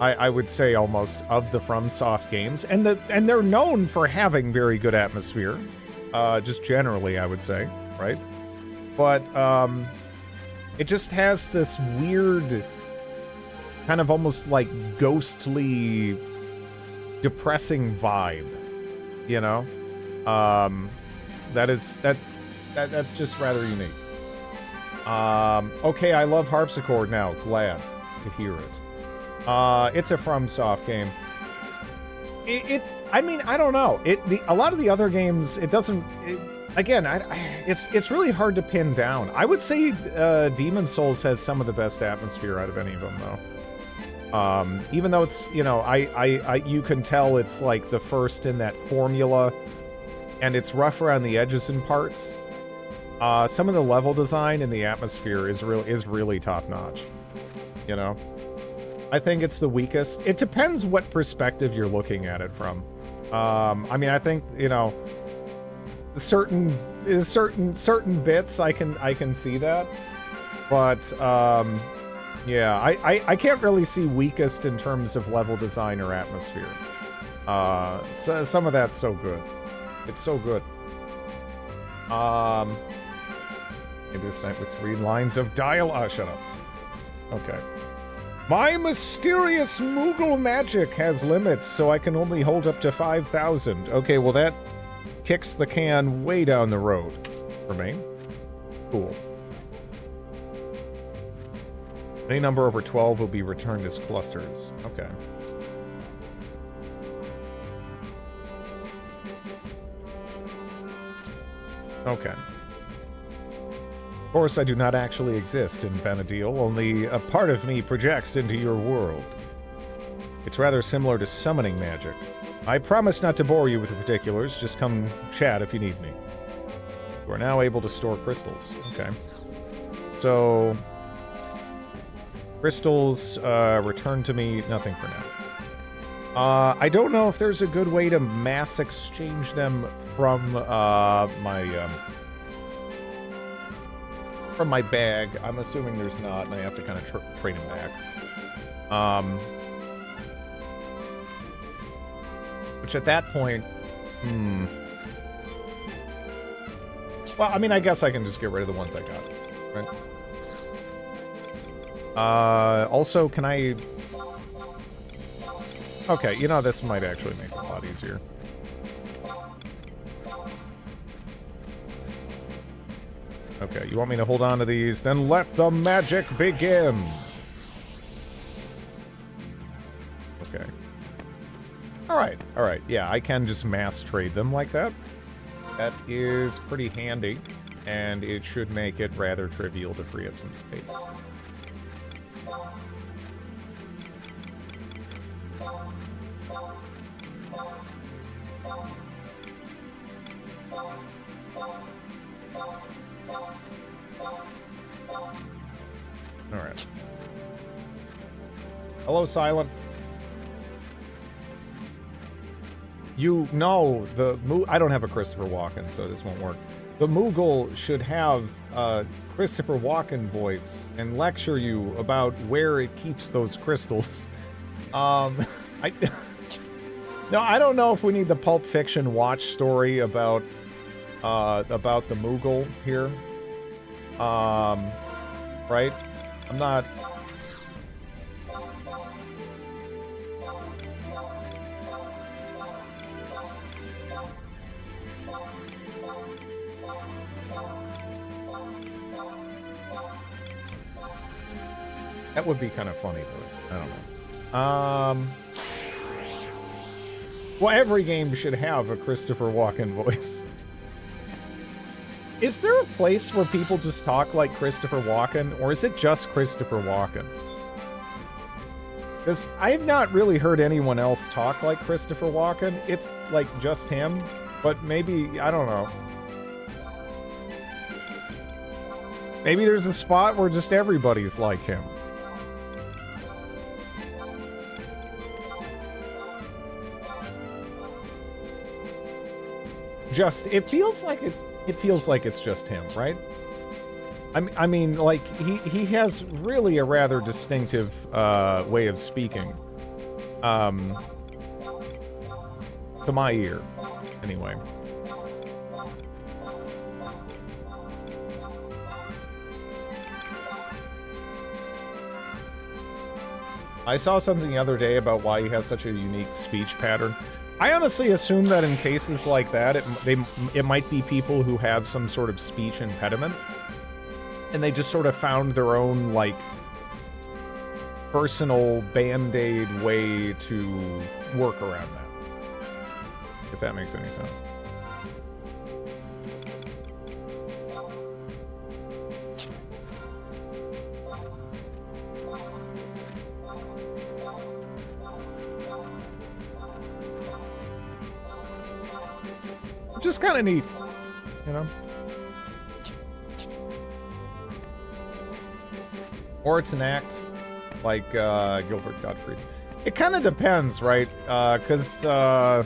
A: I would say, almost, of the FromSoft games. And they're known for having very good atmosphere, just generally, I would say, right? But, it just has this weird, kind of almost, like, ghostly, depressing vibe, you know? That's just rather unique. Okay, I love harpsichord now. Glad to hear it. It's a FromSoft game. I mean, I don't know. A lot of the other games, it doesn't. Again, it's really hard to pin down. I would say Demon Souls has some of the best atmosphere out of any of them, though. Even though it's, you know, you can tell it's like the first in that formula, and it's rough around the edges in parts. Some of the level design and the atmosphere is really top notch. You know, I think it's the weakest. It depends what perspective you're looking at it from. I mean, I think, you know, certain bits I can see that, but yeah, I can't really see weakest in terms of level design or atmosphere. So some of that's so good. It's so good. Maybe this night with 3 lines of dialogue. Shut up. Okay. My mysterious Moogle magic has limits, so I can only hold up to 5,000. Okay, well that kicks the can way down the road for me. Cool. Any number over 12 will be returned as clusters. Okay. Okay. Of course, I do not actually exist in Vana'diel, only a part of me projects into your world. It's rather similar to summoning magic. I promise not to bore you with the particulars, just come chat if you need me. You are now able to store crystals. Okay. So, crystals, return to me, nothing for now. I don't know if there's a good way to mass exchange them from my bag. I'm assuming there's not, and I have to kind of trade them back. Which at that point, well, I mean, I guess I can just get rid of the ones I got, right? Also, can I... Okay, you know, this might actually make it a lot easier. Okay, you want me to hold on to these? Then let the magic begin! Okay. Alright, yeah, I can just mass trade them like that. That is pretty handy, and it should make it rather trivial to free up some space. Alright. Hello, Silent. You know, I don't have a Christopher Walken, so this won't work. The Moogle should have a Christopher Walken voice and lecture you about where it keeps those crystals. No, I don't know if we need the Pulp Fiction watch story about the Moogle here. Right? I'm not... That would be kind of funny, though. I don't know. Well, every game should have a Christopher Walken voice. Is there a place where people just talk like Christopher Walken, or is it just Christopher Walken? Because I have not really heard anyone else talk like Christopher Walken. It's like just him, but maybe, I don't know. Maybe there's a spot where just everybody's like him. It feels like it's just him, right? I mean, like, he has really a rather distinctive way of speaking. To my ear, anyway. I saw something the other day about why he has such a unique speech pattern. I honestly assume that in cases like that, it might be people who have some sort of speech impediment, and they just sort of found their own, like, personal Band-Aid way to work around that. if that makes any sense. Just kind of neat, you know? Or it's an act, like Gilbert Gottfried. It kind of depends, right? Because I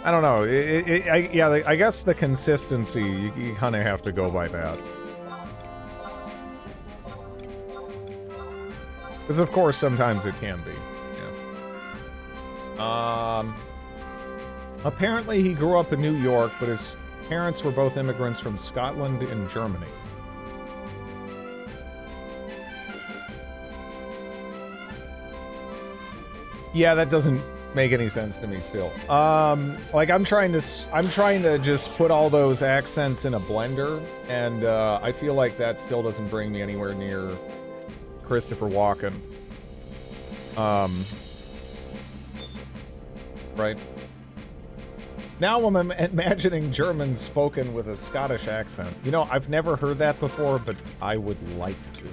A: don't know. I guess the consistency, you kind of have to go by that. Because of course, sometimes it can be. Yeah. Apparently, he grew up in New York, but his parents were both immigrants from Scotland and Germany. Yeah, that doesn't make any sense to me still. Like I'm trying to just put all those accents in a blender, and I feel like that still doesn't bring me anywhere near Christopher Walken. Right. Now I'm imagining German spoken with a Scottish accent. You know, I've never heard that before, but I would like to.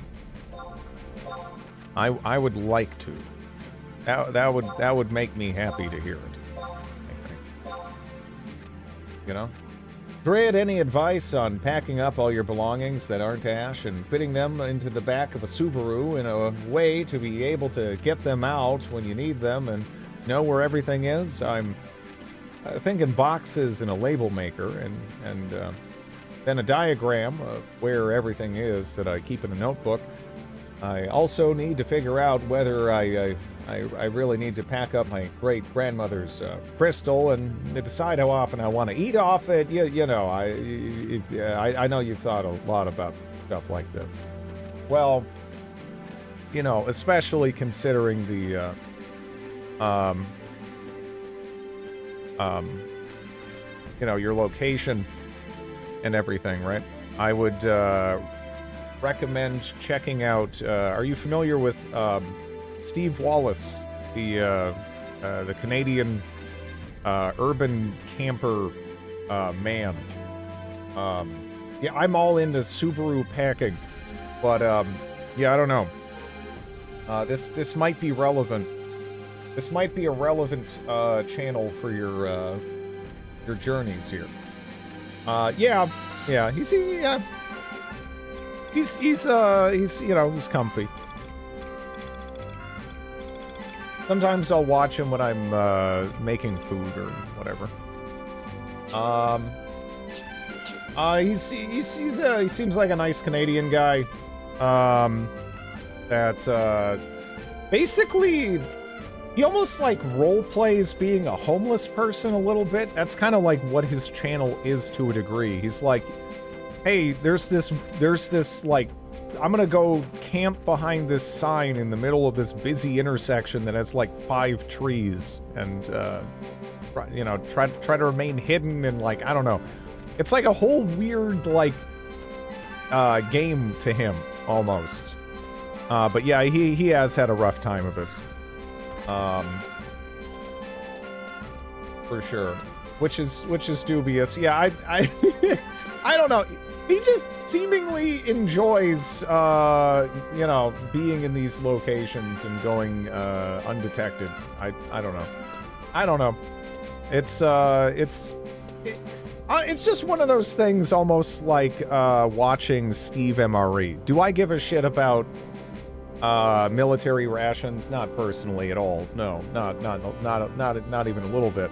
A: I would like to. That would make me happy to hear it. You know? Dread, any advice on packing up all your belongings that aren't Ash and fitting them into the back of a Subaru in a way to be able to get them out when you need them and know where everything is? I'm thinking boxes and a label maker and then a diagram of where everything is that I keep in a notebook. I also need to figure out whether I really need to pack up my great-grandmother's crystal and decide how often I want to eat off it. You know, I know you've thought a lot about stuff like this. Well, you know, especially considering the, you know, your location and everything, right? I would recommend checking out, are you familiar with Steve Wallace, the Canadian urban camper man? Yeah, I'm all into Subaru packing, but yeah, I don't know. This might be relevant. This might be a relevant channel for your journeys here. Yeah, he's you know, he's comfy. Sometimes I'll watch him when I'm making food or whatever. He seems like a nice Canadian guy. That basically he almost like role plays being a homeless person a little bit. That's kind of like what his channel is to a degree. He's like, hey, there's this like, I'm gonna go camp behind this sign in the middle of this busy intersection that has like 5 trees, and you know, try to remain hidden, and like, I don't know, it's like a whole weird like game to him almost. But yeah, he has had a rough time of it, for sure, which is dubious. Yeah, I I don't know. He just seemingly enjoys, you know, being in these locations and going undetected. I don't know. It's just one of those things, almost like watching Steve MRE. Do I give a shit about military rations? Not personally at all. No, not even a little bit.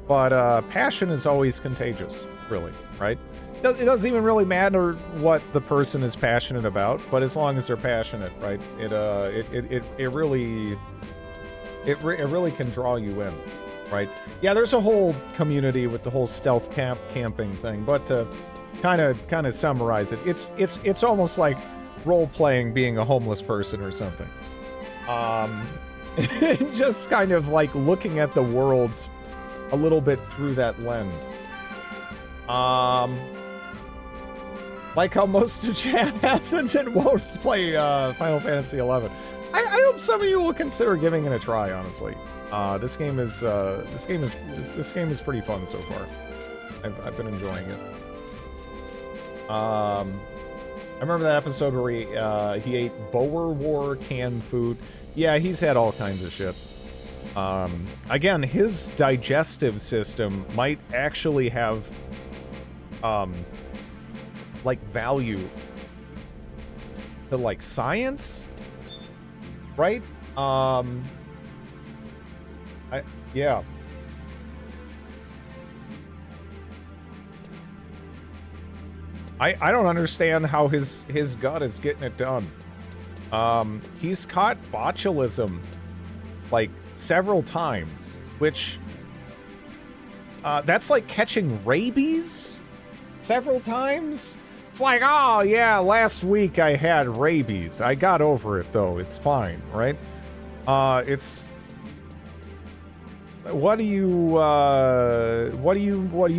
A: But passion is always contagious, really, right? It doesn't even really matter what the person is passionate about, but as long as they're passionate, right? It really can draw you in, right? Yeah, there's a whole community with the whole stealth camping thing, but to kind of summarize it, it's almost like role playing being a homeless person or something. Just kind of like looking at the world a little bit through that lens. Like how most of chat hasn't and won't play Final Fantasy XI. I hope some of you will consider giving it a try, honestly. This game is pretty fun so far. I've been enjoying it. I remember that episode where he ate Boer War canned food. Yeah, he's had all kinds of shit. Again, his digestive system might actually have like value to like science, right? Yeah. I don't understand how his gut is getting it done. He's caught botulism like several times, which that's like catching rabies several times. It's like, oh yeah, last week I had rabies. I got over it though. It's fine, right? It's what do you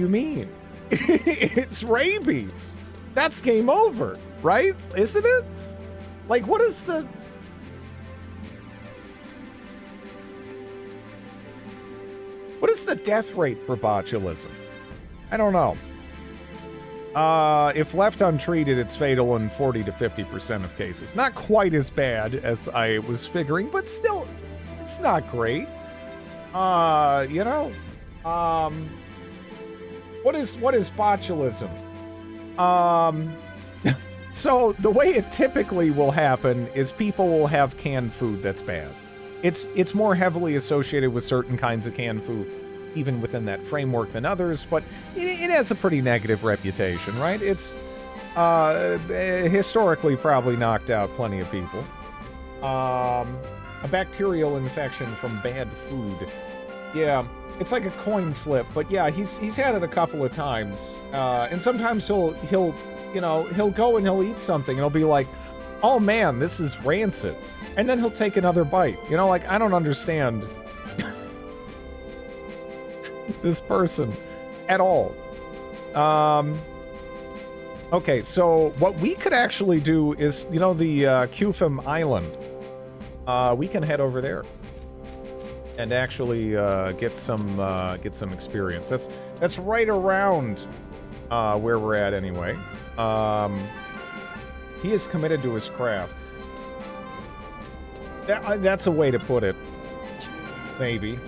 A: mean? It's rabies. That's game over, right? Isn't it? Like, what is the death rate for botulism? I don't know. If left untreated, it's fatal in 40 to 50% of cases. Not quite as bad as I was figuring, but still, it's not great. You know, what is botulism? So the way it typically will happen is people will have canned food that's bad. It's more heavily associated with certain kinds of canned food, even within that framework than others, but it has a pretty negative reputation, right? It's historically probably knocked out plenty of people. A bacterial infection from bad food. Yeah, it's like a coin flip, but yeah, he's had it a couple of times. And sometimes he'll go and he'll eat something and he'll be like, oh man, this is rancid. And then he'll take another bite. You know, like, I don't understand this person at all. Okay, so what we could actually do is, you know, the Qufim Island. We can head over there and actually get some experience. That's right around where we're at anyway. He is committed to his craft. That's a way to put it. Maybe.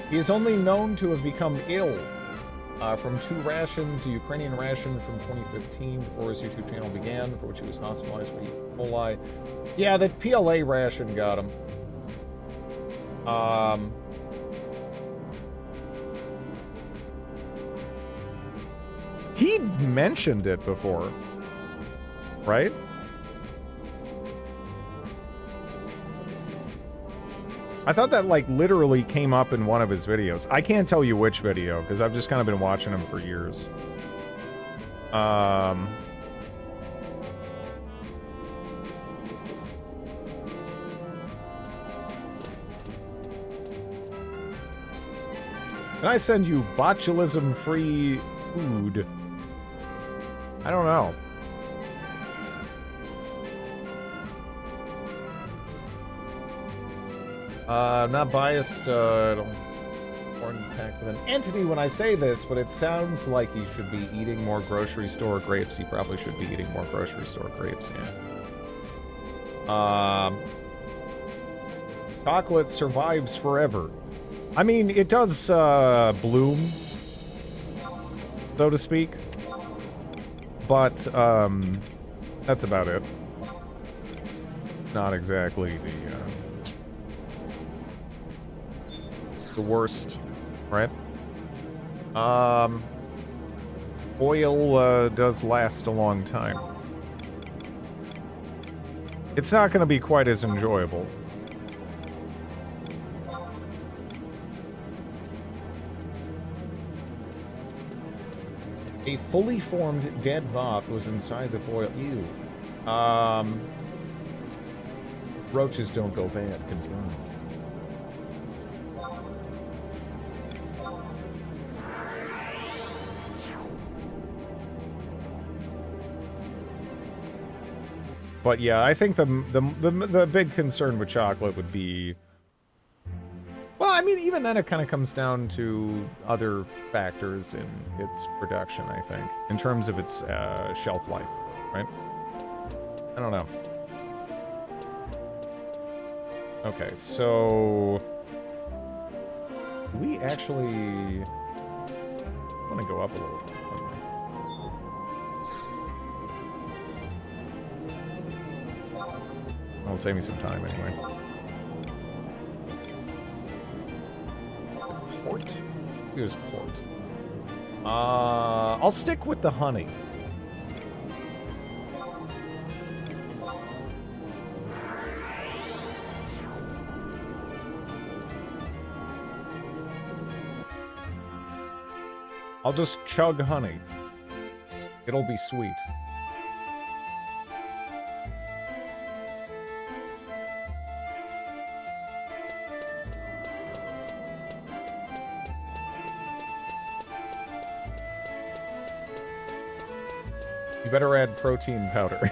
A: He is only known to have become ill from 2 rations, a Ukrainian ration from 2015 before his YouTube channel began, for which he was hospitalized for E. coli. Yeah, that PLA ration got him. He mentioned it before, right? I thought that, like, literally came up in one of his videos. I can't tell you which video, because I've just kind of been watching him for years. And I send you botulism-free food. I don't know. I'm not biased. I don't contact with an entity when I say this, but it sounds like he should be eating more grocery store grapes. He probably should be eating more grocery store grapes, yeah. Chocolate survives forever. I mean, it does bloom, so to speak. But that's about it. Not exactly the worst, right? Oil does last a long time. It's not going to be quite as enjoyable. A fully formed dead Vop was inside the foil. Ew. Roaches don't go bad. Confirmed. But yeah, I think the big concern with chocolate would be, well, I mean, even then it kind of comes down to other factors in its production, I think, in terms of its shelf life, right? I don't know. Okay, so we actually want to go up a little bit. It'll save me some time anyway. Port? Here's port. I'll stick with the honey. I'll just chug honey. It'll be sweet. You better add protein powder.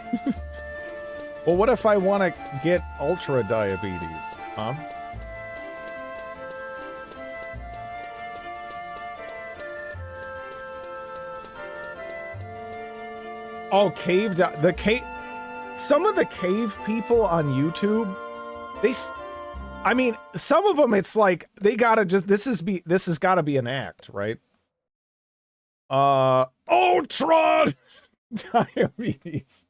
A: Well, what if I want to get ultra diabetes? Huh? Oh, some of the cave people on YouTube, I mean, some of them, it's like, they gotta just, this has gotta be an act, right? Ultra diabetes.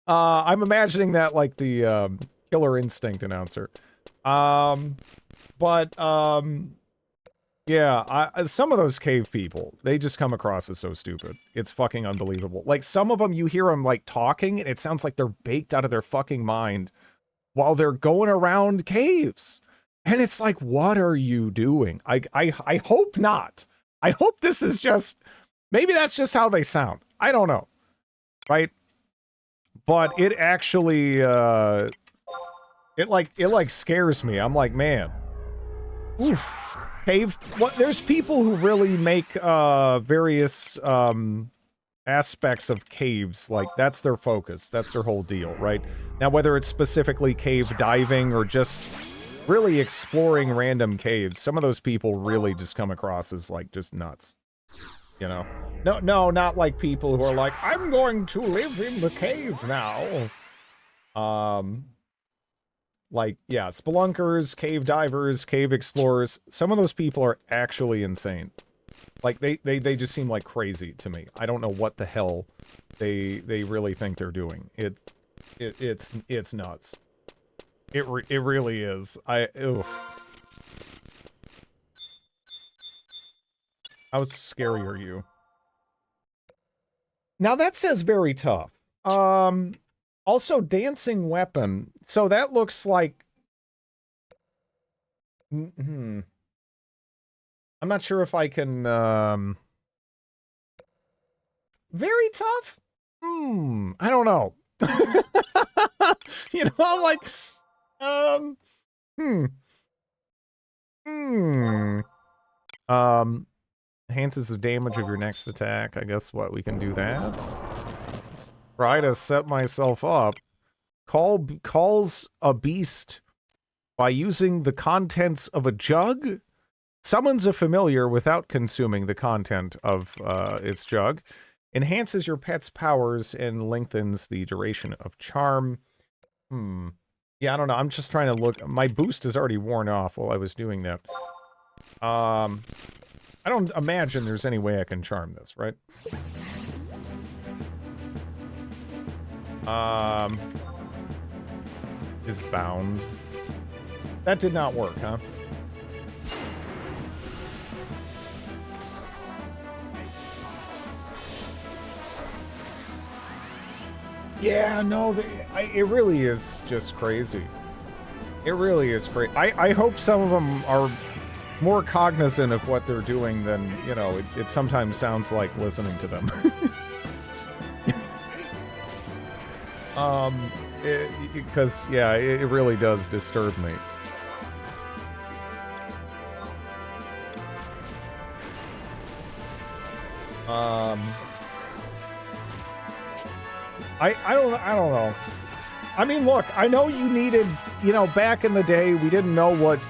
A: I'm imagining that like the, Killer Instinct announcer. Yeah, some of those cave people, they just come across as so stupid. It's fucking unbelievable. Like, some of them, you hear them, like, talking, and it sounds like they're baked out of their fucking mind while they're going around caves. And it's like, what are you doing? I hope not. I hope this is just... Maybe that's just how they sound. I don't know. Right? But it actually, it scares me. I'm like, man. Oof. There's people who really make various aspects of caves, like that's their focus, that's their whole deal, right? Now, whether it's specifically cave diving or just really exploring random caves, some of those people really just come across as like just nuts, you know? No, not like people who are like, I'm going to live in the cave now. Like, yeah, spelunkers, cave divers, cave explorers, some of those people are actually insane. Like, they just seem like crazy to me. I don't know what the hell they really think they're doing. It's nuts. It really is. Oof. How scary are you? Now that says very tough. Also, dancing weapon. So that looks like... I'm not sure if I can... Very tough? I don't know. You know, I'm like... Enhances the damage of your next attack. I guess what, we can do that? Try to set myself up. Calls a beast by using the contents of a jug. Summons a familiar without consuming the content of its jug. Enhances your pet's powers and lengthens the duration of charm. Yeah, I don't know. I'm just trying to look. My boost is already worn off while I was doing that. I don't imagine there's any way I can charm this, right? Is bound. That did not work, huh? Yeah, no, it really is just crazy. It really is crazy. I hope some of them are more cognizant of what they're doing than, you know, it sometimes sounds like listening to them. Because, yeah, it really does disturb me. I don't know. I mean, look, I know you needed, you know, back in the day, we didn't know what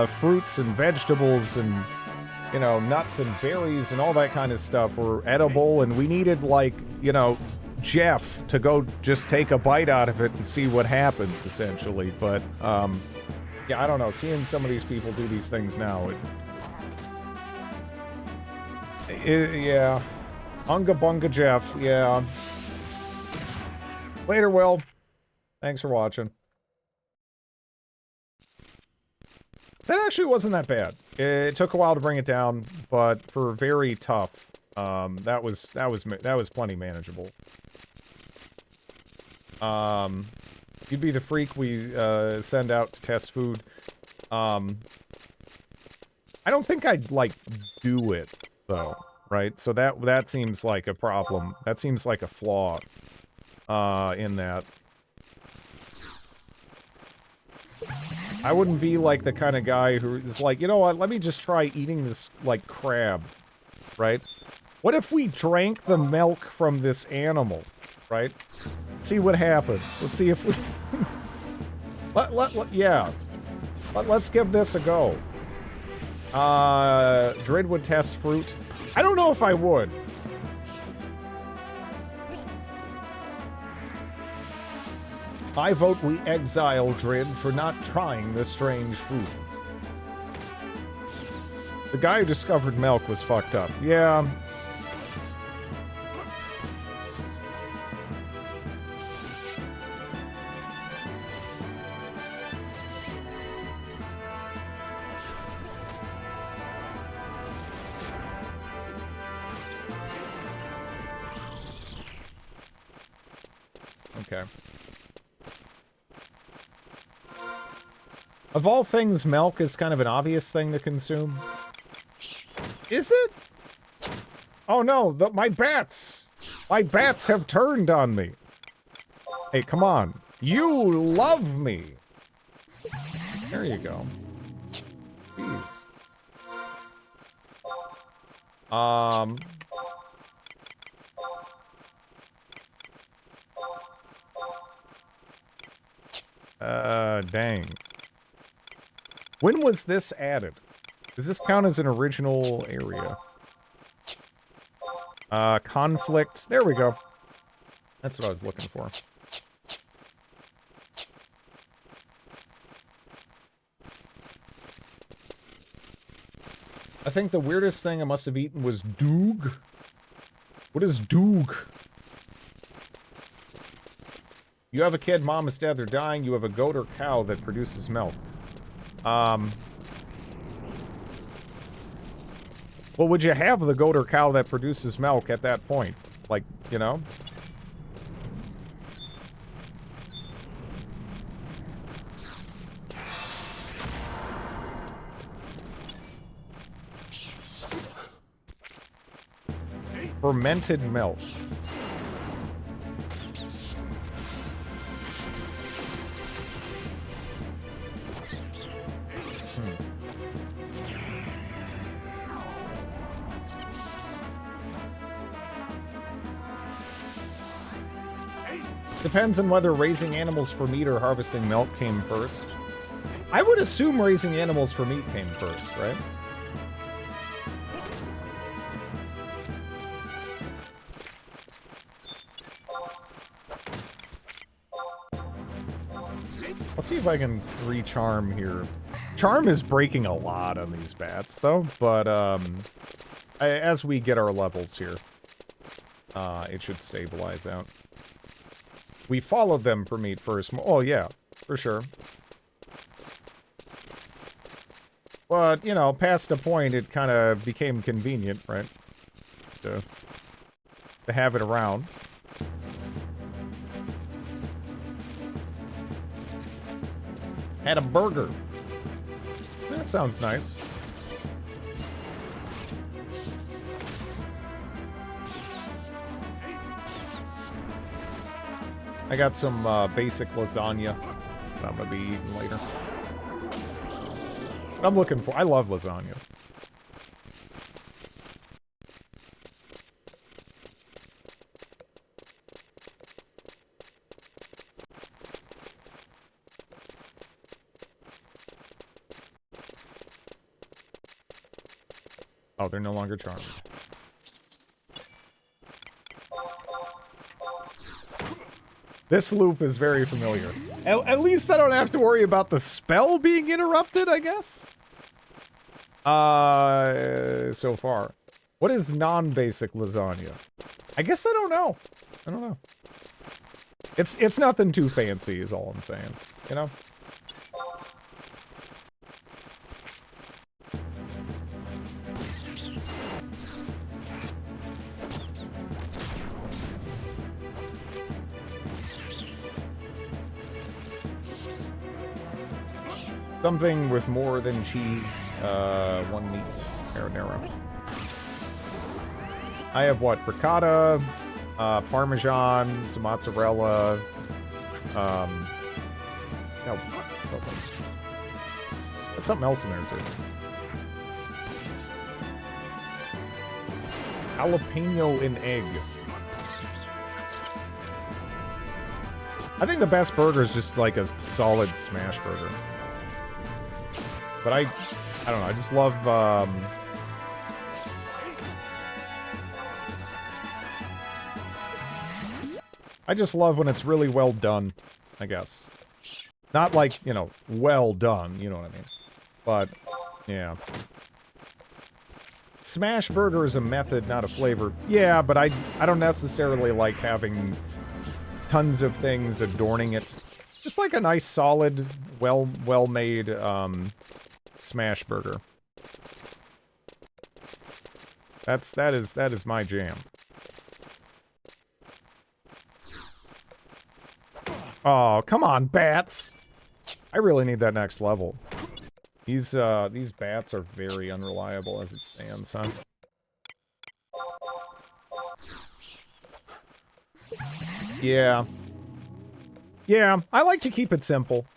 A: fruits and vegetables and, you know, nuts and berries and all that kind of stuff were edible, and we needed, like, you know, Jeff to go just take a bite out of it and see what happens, essentially. But, yeah, I don't know. Seeing some of these people do these things now, yeah. Unga Bunga Jeff, yeah. Later, Will. Thanks for watching. That actually wasn't that bad. It took a while to bring it down, but for very tough, that was plenty manageable. You'd be the freak we send out to test food. I don't think I'd like do it though, right? So that seems like a problem. That seems like a flaw in that. I wouldn't be like the kind of guy who's like, you know what, let me just try eating this, like, crab, right? What if we drank the milk from this animal, right? See what happens. Let's see if we... yeah. Let's give this a go. Drid would test fruit. I don't know if I would. I vote we exile Drid for not trying the strange foods. The guy who discovered milk was fucked up. Yeah. Okay. Of all things, milk is kind of an obvious thing to consume. Is it? Oh no, my bats! My bats have turned on me. Hey, come on. You love me! There you go. Jeez. Dang. When was this added? Does this count as an original area? Conflict. There we go. That's what I was looking for. I think the weirdest thing I must have eaten was doog. What is doog? You have a kid, mom and dad, they're dying. You have a goat or cow that produces milk. Well, would you have the goat or cow that produces milk at that point? Like, you know? Fermented milk. Depends on whether raising animals for meat or harvesting milk came first. I would assume raising animals for meat came first, right? Let's see if I can recharm here. Charm is breaking a lot on these bats, though, but as we get our levels here, it should stabilize out. We followed them for meat first. Oh, yeah, for sure. But, you know, past a point, it kind of became convenient, right? To have it around. Had a burger. That sounds nice. I got some basic lasagna that I'm gonna be eating later. I'm looking for. I love lasagna. Oh, they're no longer charmed. This loop is very familiar. At least I don't have to worry about the spell being interrupted, I guess. So far. What is non-basic lasagna? I guess I don't know. I don't know. It's nothing too fancy is all I'm saying, you know? Something with more than cheese, one meat marinara. I have what? Ricotta, Parmesan, some mozzarella, no, there's something else in there too. Jalapeno and egg. I think the best burger is just like a solid smash burger. But I don't know, I just love, I just love when it's really well done, I guess. Not like, you know, well done, you know what I mean. But, yeah. Smash burger is a method, not a flavor. Yeah, but I don't necessarily like having tons of things adorning it. Just like a nice, solid, well-made, smash burger. That is my jam. Oh, come on, bats. I really need that next level. These bats are very unreliable as it stands, huh? Yeah. Yeah, I like to keep it simple.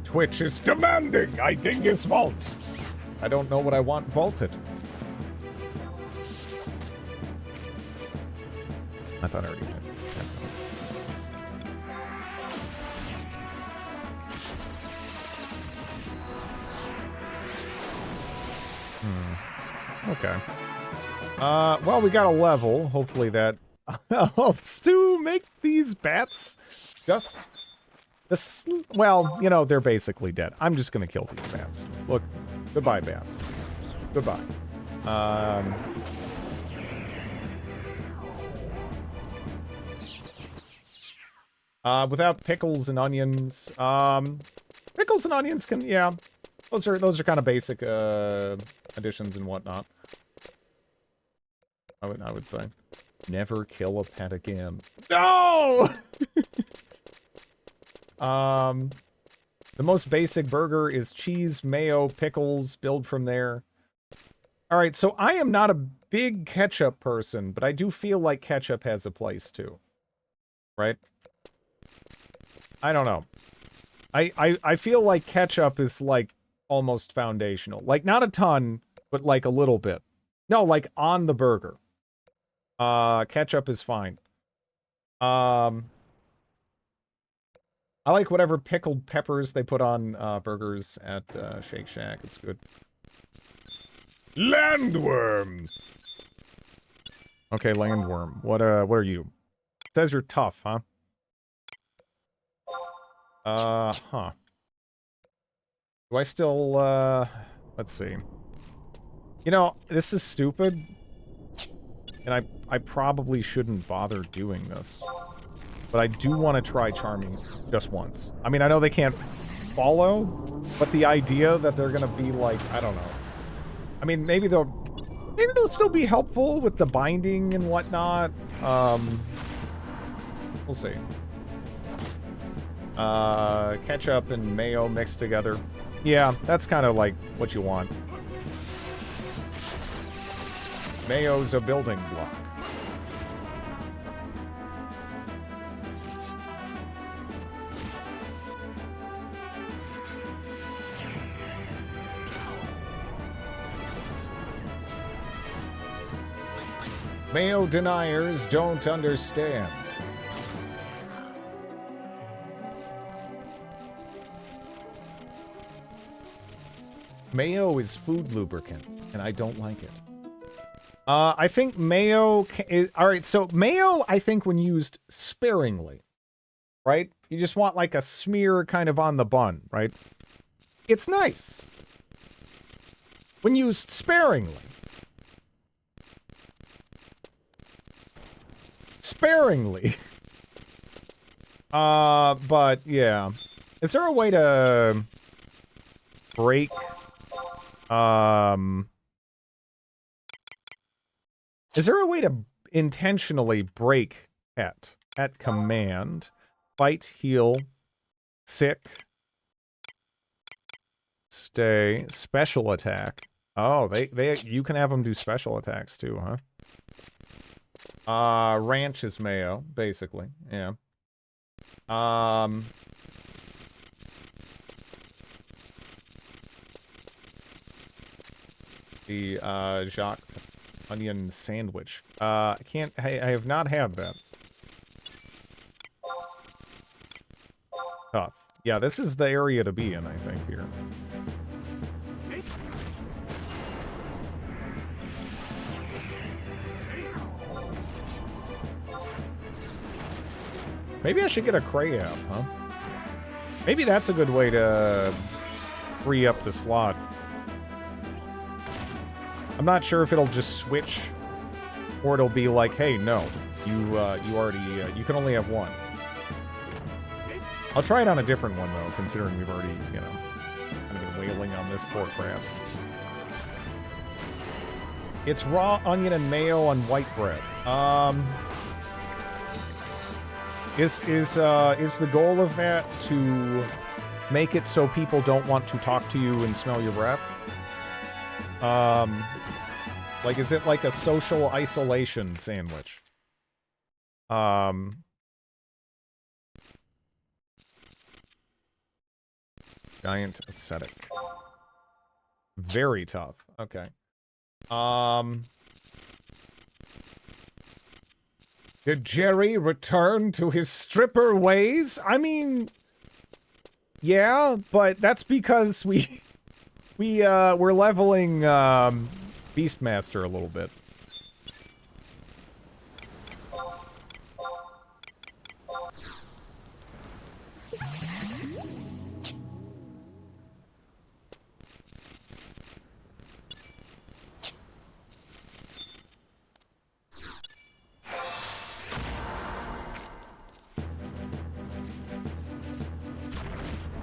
A: Twitch is demanding I dig his vault. I don't know what I want vaulted. I thought I already did. Okay. Well, we got a level. Hopefully that helps to make these bats just... well, you know, they're basically dead. I'm just gonna kill these bats. Look, goodbye, bats. Goodbye. Without pickles and onions. Pickles and onions can, yeah. Those are kind of basic, additions and whatnot. I would say. Never kill a pet again. No! The most basic burger is cheese, mayo, pickles, build from there. Alright, so I am not a big ketchup person, but I do feel like ketchup has a place too. Right? I don't know. I feel like ketchup is like almost foundational. Like not a ton, but like a little bit. No, like on the burger. Ketchup is fine. I like whatever pickled peppers they put on burgers at Shake Shack. It's good. Landworm! Okay, landworm. What are you? It says you're tough, huh? Huh. Do I still, let's see. You know, this is stupid. And I probably shouldn't bother doing this. But I do want to try charming just once. I mean, I know they can't follow, but the idea that they're gonna be like, I don't know. I mean, maybe they'll still be helpful with the binding and whatnot. We'll see. Ketchup and mayo mixed together. Yeah, that's kind of like what you want. Mayo's a building block. Mayo deniers don't understand. Mayo is food lubricant, and I don't like it. I think mayo... Alright, so mayo, I think when used sparingly, right? You just want like a smear kind of on the bun, right? It's nice. When used sparingly. Sparingly. But yeah. Is there a way to break is there a way to intentionally break at command? Fight, heal, sick, stay, special attack. Oh, you can have them do special attacks too, huh? Ranch is mayo, basically. Yeah. The Jacques onion sandwich. I have not had that. Tough. Yeah, this is the area to be in, I think, here. Maybe I should get a crab, huh? Maybe that's a good way to free up the slot. I'm not sure if it'll just switch, or it'll be like, hey, no, you already, you can only have one. I'll try it on a different one, though, considering we've already, you know, kind of been wailing on this poor crab. It's raw onion and mayo on white bread. Is the goal of that to make it so people don't want to talk to you and smell your breath? Like, is it like a social isolation sandwich? Giant ascetic. Very tough. Okay. Did Jerry return to his stripper ways? I mean, yeah, but that's because we're leveling Beastmaster a little bit.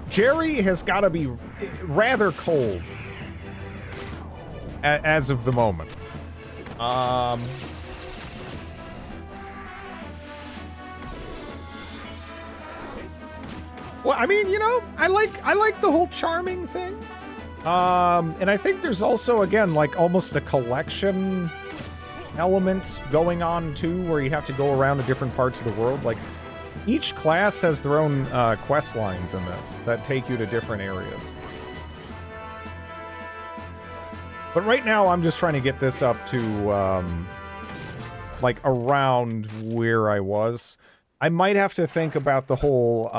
A: Jerry has got to be rather cold as of the moment. Well, I mean, you know, I like the whole charming thing. And I think there's also, again, like almost a collection element going on too, where you have to go around to different parts of the world. Like, each class has their own quest lines in this that take you to different areas. But right now, I'm just trying to get this up to, like, around where I was. I might have to think about the whole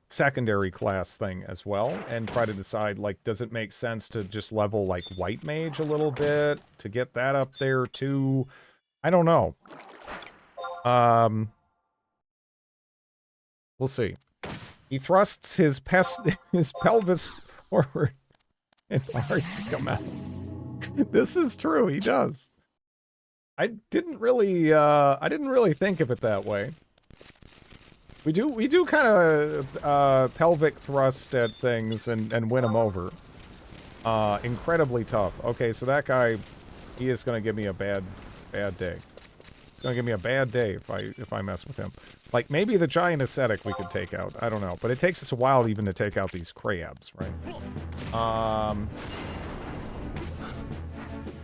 A: secondary class thing as well, and try to decide, like, does it make sense to just level, like, White Mage a little bit to get that up there, too? I don't know. We'll see. He thrusts his pelvis forward and hearts come out. This is true, he does. I didn't really think of it that way. We do kind of pelvic thrust at things and win them over. Incredibly tough. Okay, so that guy, he is gonna give me a bad day. He's gonna give me a bad day if I mess with him. Like, maybe the giant ascetic we could take out. I don't know. But it takes us a while even to take out these crabs, right? I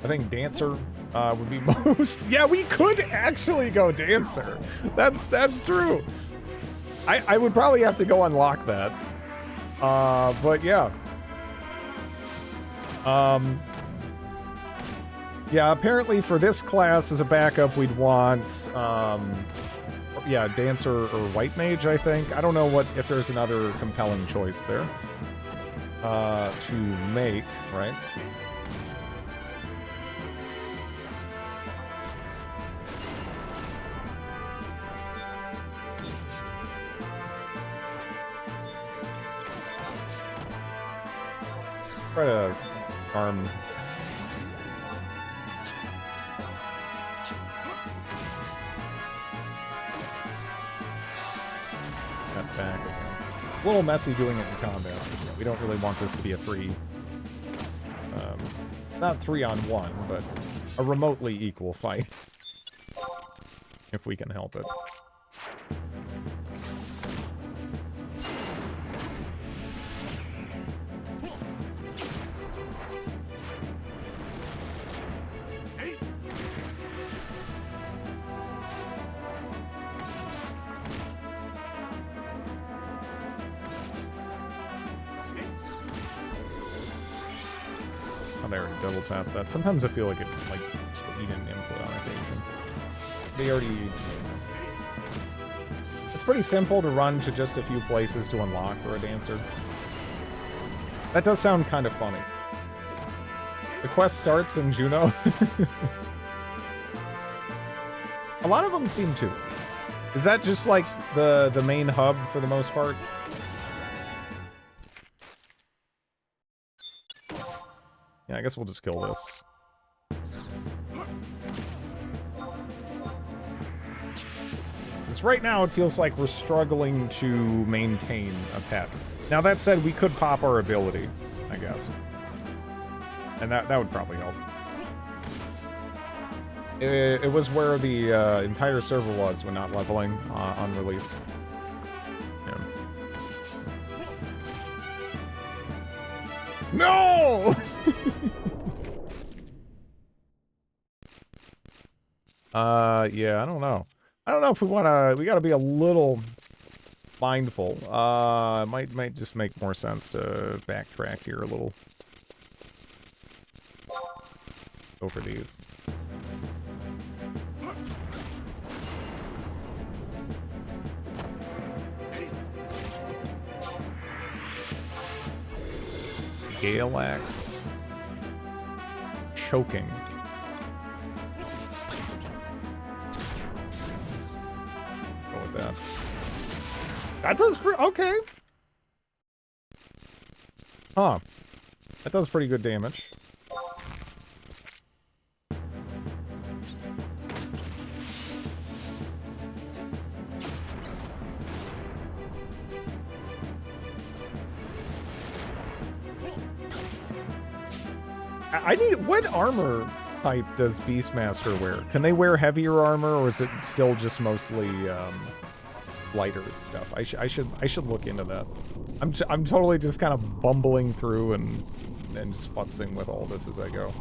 A: think Dancer would be most... Yeah, we could actually go Dancer. That's true. I would probably have to go unlock that. But yeah. Yeah, apparently for this class as a backup, we'd want, yeah, Dancer or White Mage, I think. I don't know if there's another compelling choice there to make, right? Try to arm. That back. A little messy doing it in combat. Yeah, we don't really want this to be a free, not 3-on-1, but a remotely equal fight, if we can help it. Double tap that. Sometimes I feel like it, like, you didn't input on occasion. They already... It's pretty simple to run to just a few places to unlock for a Dancer. That does sound kind of funny. The quest starts in Juno. A lot of them seem to. Is that just, like, the main hub for the most part? Yeah, I guess we'll just kill this. Because right now it feels like we're struggling to maintain a pet. Now that said, we could pop our ability, I guess. And that would probably help. It was where the entire server was when not leveling on release. Yeah. No! Yeah, I don't know. I don't know if we gotta be a little mindful. Might just make more sense to backtrack here a little. Over these. Gale Axe. Choking. Go with that. That does okay. Huh. That does pretty good damage. I need... What armor type does Beastmaster wear? Can they wear heavier armor, or is it still just mostly lighter stuff? I should look into that. I'm totally just kind of bumbling through and just futzing with all this as I go.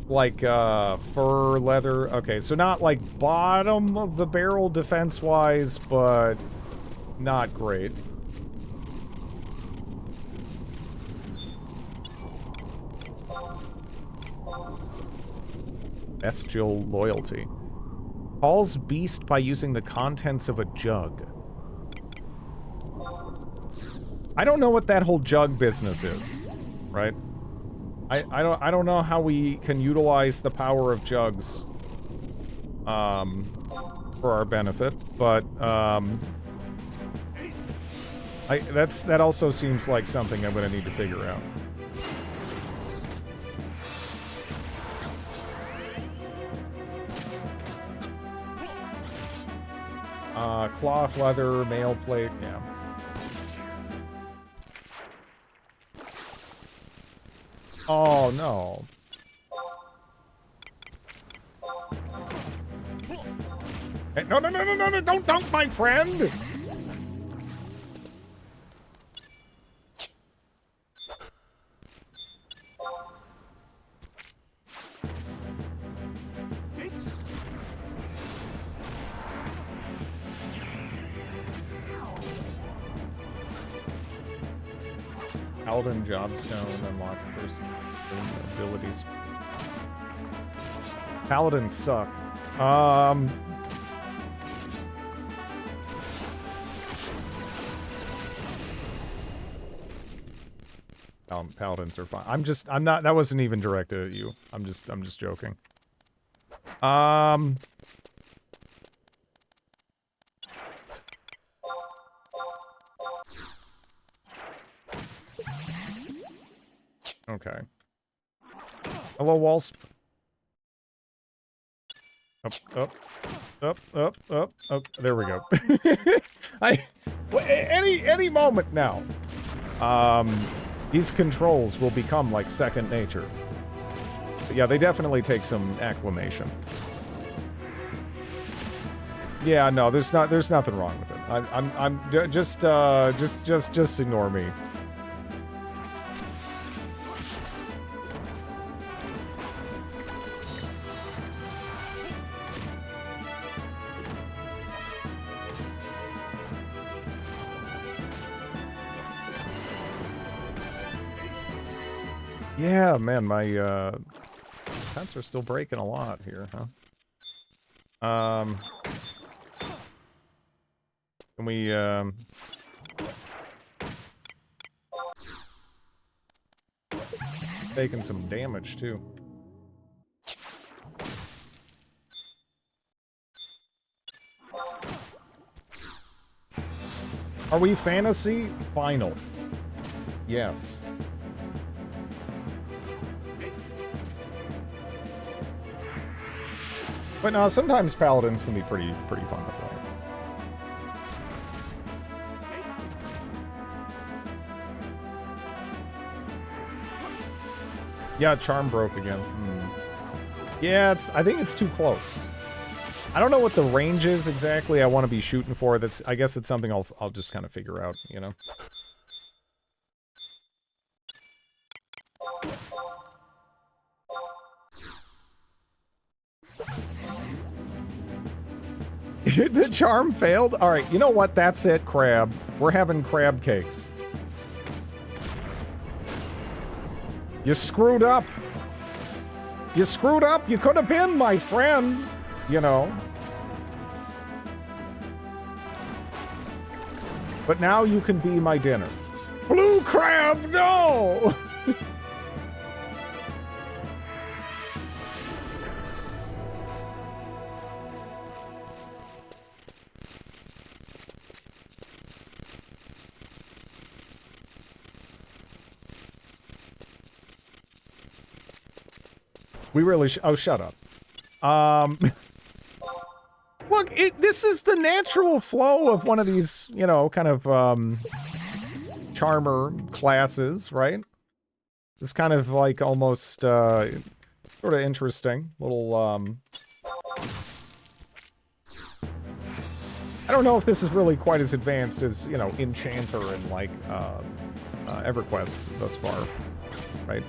A: Like fur, leather. Okay, so not like bottom of the barrel defense-wise, but not great. Bestial loyalty. Calls beast by using the contents of a jug. I don't know what that whole jug business is, right? I don't know how we can utilize the power of jugs for our benefit, but that also seems like something I'm gonna need to figure out. Cloth, leather, mail plate, yeah. Oh, no. Hey, no, don't dunk my friend! Paladin Jobstone, unlock person abilities. Paladins suck. Paladins are fine. I'm not, that wasn't even directed at you. I'm just joking. Okay. Hello, Walls. Up. There we go. Any moment now. These controls will become like second nature. But yeah, they definitely take some acclimation. Yeah, no, there's nothing wrong with it. Just ignore me. Yeah, man, my pets are still breaking a lot here, huh? Can we taking some damage too. Are we fantasy? Final. Yes. But no, sometimes paladins can be pretty fun to play. Yeah, charm broke again. Yeah, I think it's too close. I don't know what the range is exactly I want to be shooting for. I guess it's something I'll just kind of figure out, you know. The charm failed? Alright, you know what? That's it, crab. We're having crab cakes. You screwed up. You screwed up. You could have been my friend. You know. But now you can be my dinner. Blue crab, no! We really oh, shut up. Look, this is the natural flow of one of these, you know, kind of, charmer classes, right? It's kind of like almost, sort of interesting. Little, I don't know if this is really quite as advanced as, you know, Enchanter and, like, EverQuest thus far, right?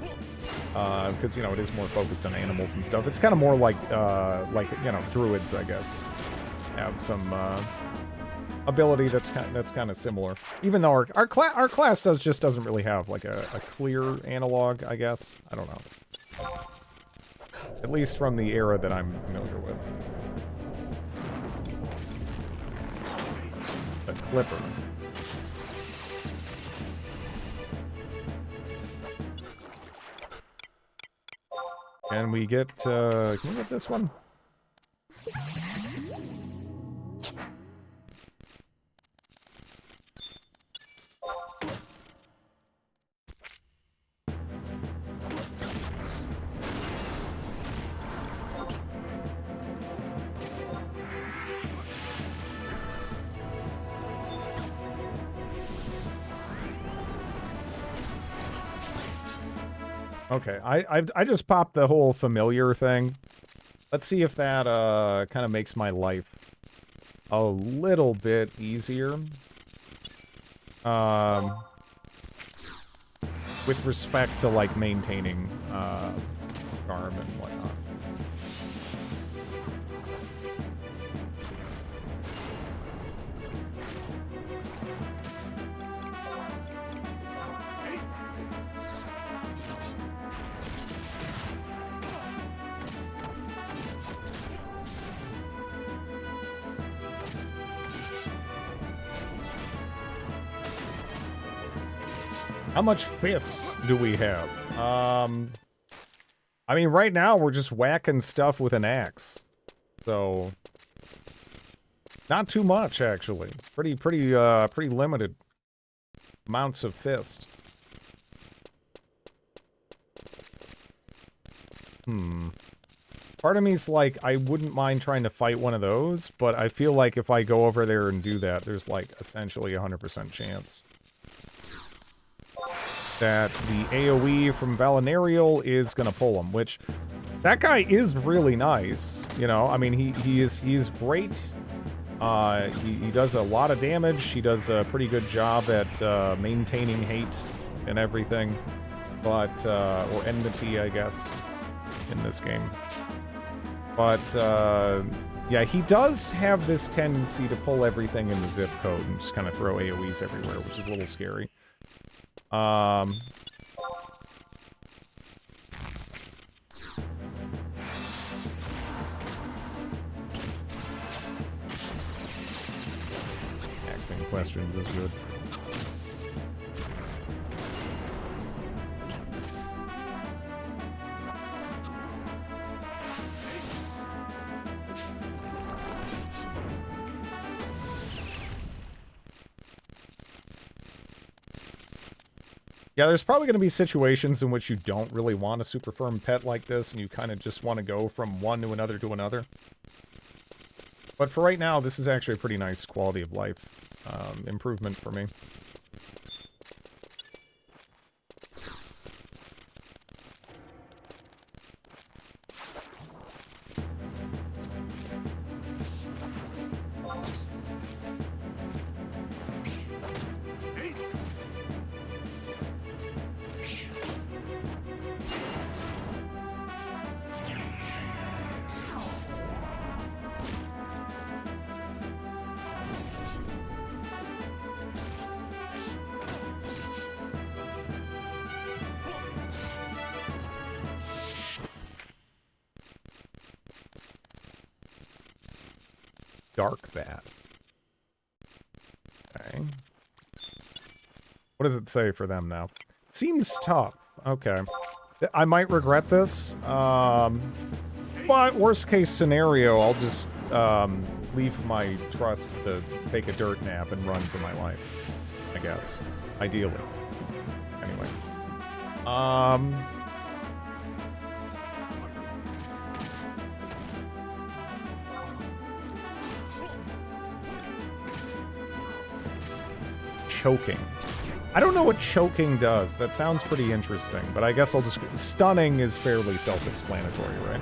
A: Because, you know, it is more focused on animals and stuff. It's kind of more like, you know, druids, I guess. Have some, ability that's kind of similar. Even though our class doesn't really have, like, a clear analog, I guess. I don't know. At least from the era that I'm familiar with. A clipper. Can we get this one? Okay, I just popped the whole familiar thing. Let's see if that kind of makes my life a little bit easier. With respect to, like, maintaining charm and whatnot. How much fist do we have? I mean, right now we're just whacking stuff with an axe. So, not too much, actually. Pretty limited amounts of fist. Part of me's like, I wouldn't mind trying to fight one of those, but I feel like if I go over there and do that, there's like essentially a 100% chance that the AoE from Valinarial is gonna pull him, which that guy is really nice, you know. I mean, he is great. He does a lot of damage. He does a pretty good job at maintaining hate and everything, but or enmity, I guess, in this game. But yeah, he does have this tendency to pull everything in the zip code and just kind of throw AoEs everywhere, which is a little scary. Asking questions is good. Yeah, there's probably going to be situations in which you don't really want a super firm pet like this, and you kind of just want to go from one to another to another. But for right now, this is actually a pretty nice quality of life improvement for me. Dark Bat. Okay. What does it say for them now? Seems tough. Okay. I might regret this. But worst case scenario, I'll just leave my trust to take a dirt nap and run for my life. I guess. Ideally. Anyway. Choking. I don't know what choking does. That sounds pretty interesting, but I guess I'll just... Stunning is fairly self-explanatory, right?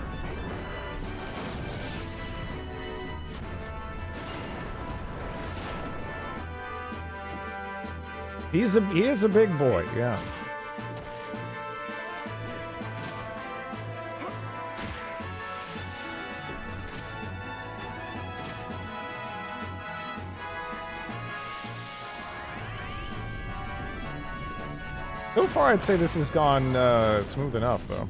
A: He is a big boy, yeah. So far, I'd say this has gone smooth enough, though.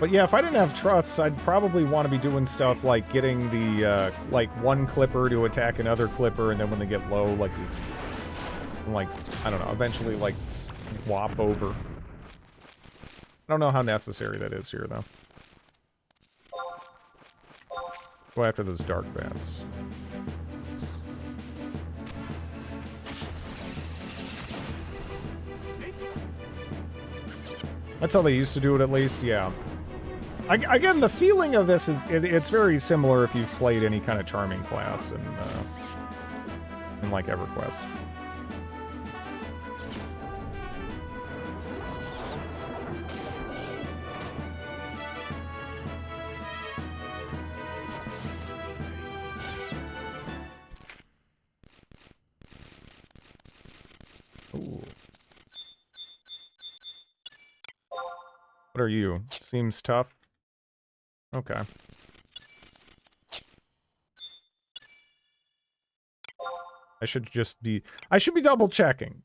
A: But yeah, if I didn't have trusts, I'd probably want to be doing stuff like getting the, like, one clipper to attack another clipper, and then when they get low, like, I don't know, eventually, like, swap over. I don't know how necessary that is here, though. Go after those dark bats. That's how they used to do it, at least, yeah. Again, the feeling of this is, it's very similar if you've played any kind of charming class in like, EverQuest. Ooh. What are you? Seems tough. Okay. I should just be... I should be double checking.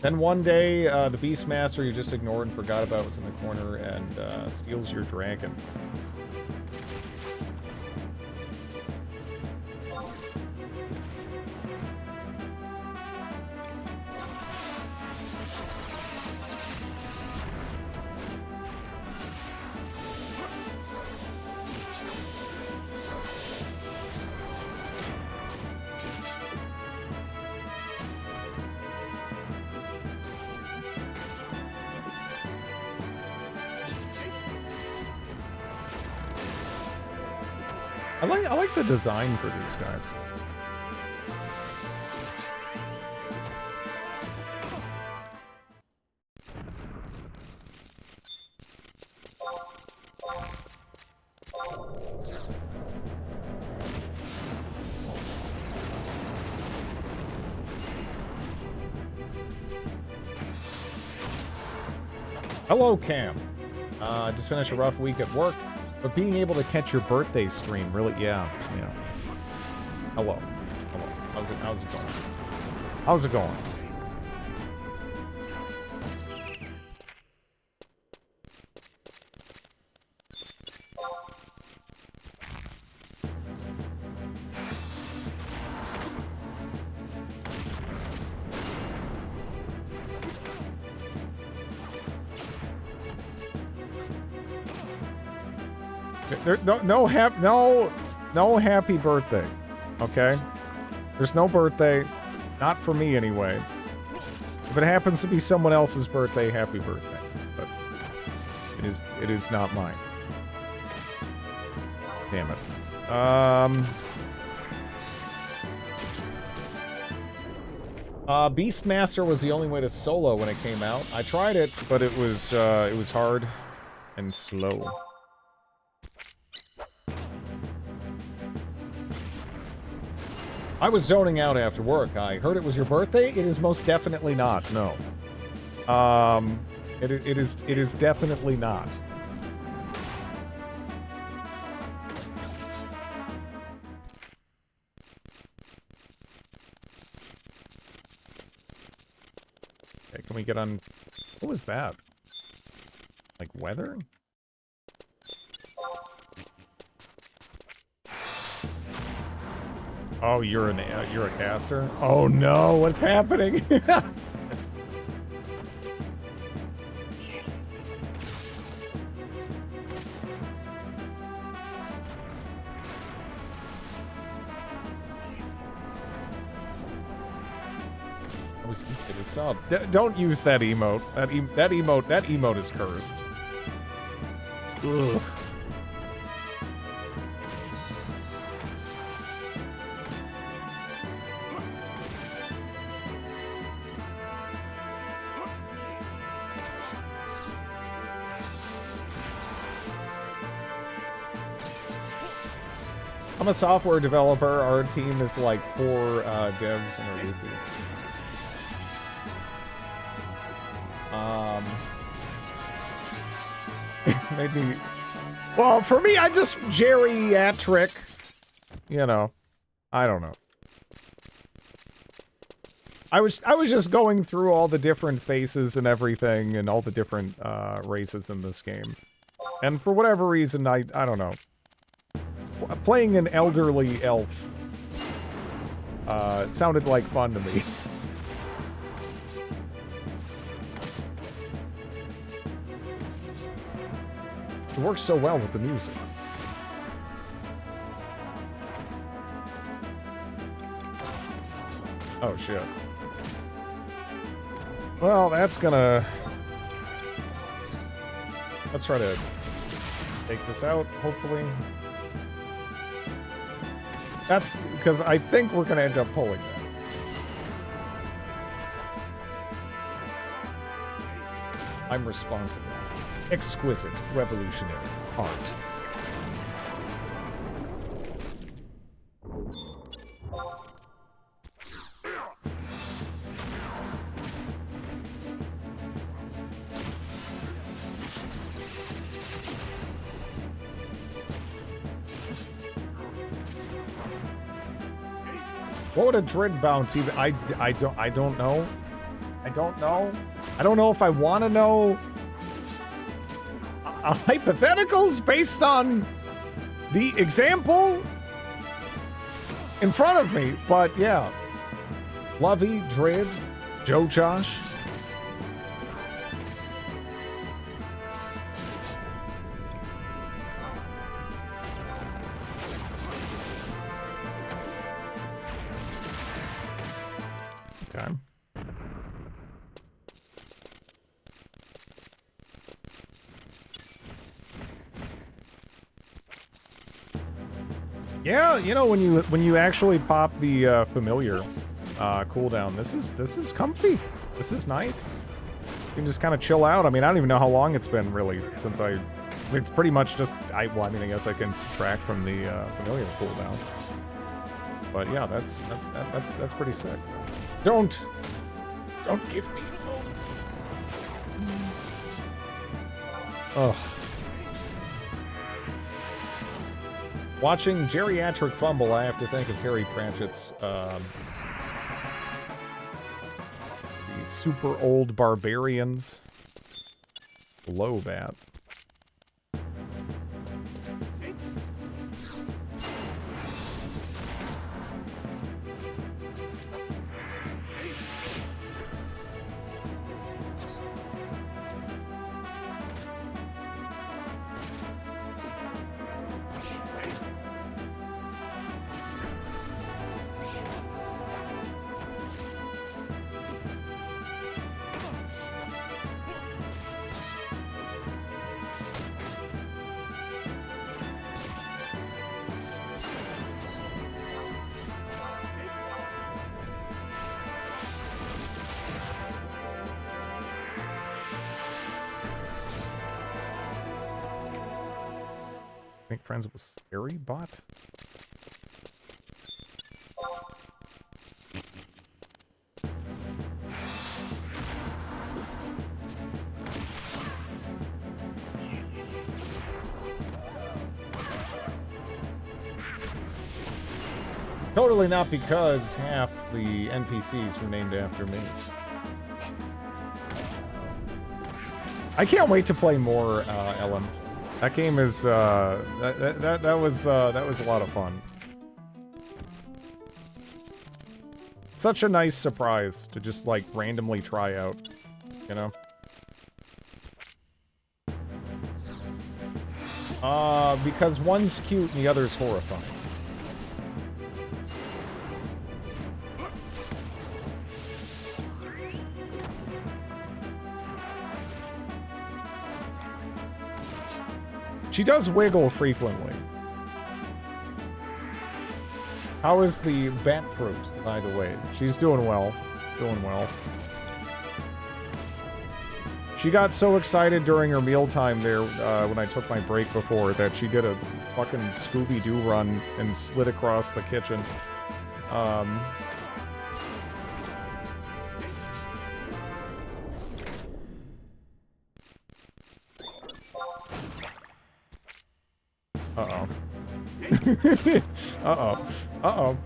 A: Then one day, the Beastmaster you just ignored and forgot about was in the corner and steals your dragon. I like the design for these guys. Hello, Cam. Just finished a rough week at work. But being able to catch your birthday stream, really, yeah. Hello. How's it going? How's it going? There, no happy birthday, okay? There's no birthday, not for me anyway. If it happens to be someone else's birthday, happy birthday. But it is not mine. Damn it. Beastmaster was the only way to solo when it came out. I tried it, but it was hard and slow. I was zoning out after work. I heard it was your birthday. It is most definitely not. No. It is definitely not. Okay, can we get on? What was that? Like weather? Oh, you're a caster? Oh no, what's happening? Don't use that emote. That emote is cursed. Ugh. I'm a software developer. Our team is like 4 devs and a rupee. Maybe. Well, for me, I just geriatric. You know, I don't know. I was just going through all the different faces and everything, and all the different races in this game, and for whatever reason, I don't know. Playing an elderly elf it sounded like fun to me. It works so well with the music. Oh shit. Well, that's gonna... Let's try to take this out, hopefully. That's because I think we're going to end up pulling that. I'm responsible. Exquisite, revolutionary art. What would a dread bounce even? I don't know. I don't know. I don't know if I want to know hypotheticals based on the example in front of me. But yeah. Lovey, Dread, Joe Josh. Okay. Yeah, you know, when you actually pop the familiar cooldown, this is comfy. This is nice. You can just kind of chill out. I mean, I don't even know how long it's been really since it's pretty much just well, I mean, I guess I can subtract from the familiar cooldown. But yeah, that's pretty sick. Don't give me ugh. Watching Geriatric Fumble, I have to think of Terry Pratchett's the Super Old Barbarians Lobat. Make friends with Scary Bot? Totally not because half the NPCs were named after me. I can't wait to play more Ellen. That game is that was a lot of fun. Such a nice surprise to just like randomly try out, you know? Because one's cute and the other's horrifying. She does wiggle frequently. How is the bat fruit, by the way? She's doing well. Doing well. She got so excited during her mealtime there when I took my break before that she did a fucking Scooby-Doo run and slid across the kitchen. Uh-oh. Uh-oh. Uh-oh.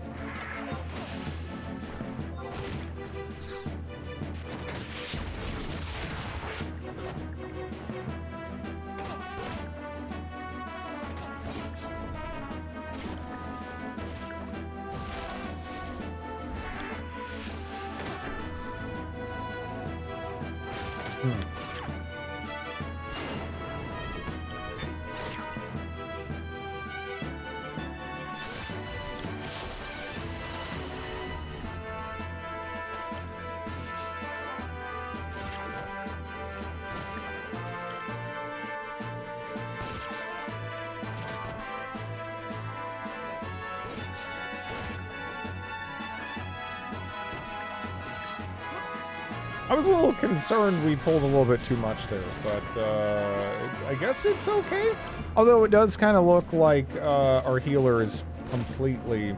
A: I was a little concerned we pulled a little bit too much there, but I guess it's okay. Although it does kind of look like our healer is completely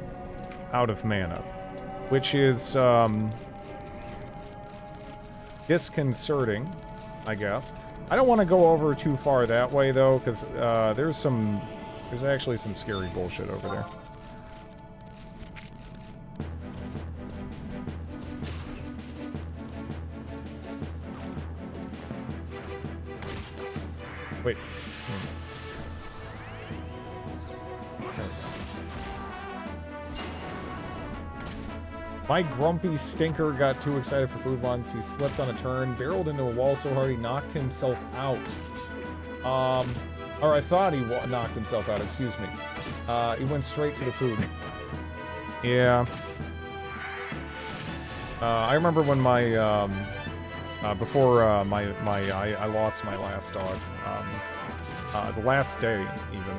A: out of mana, which is disconcerting, I guess. I don't want to go over too far that way though, because there's actually some scary bullshit over there. Wait. My grumpy stinker got too excited for food once. He slipped on a turn, barreled into a wall so hard he knocked himself out. Or I thought he knocked himself out, excuse me. He went straight to the food. Yeah. I remember when my, before I lost my last dog, the last day, even,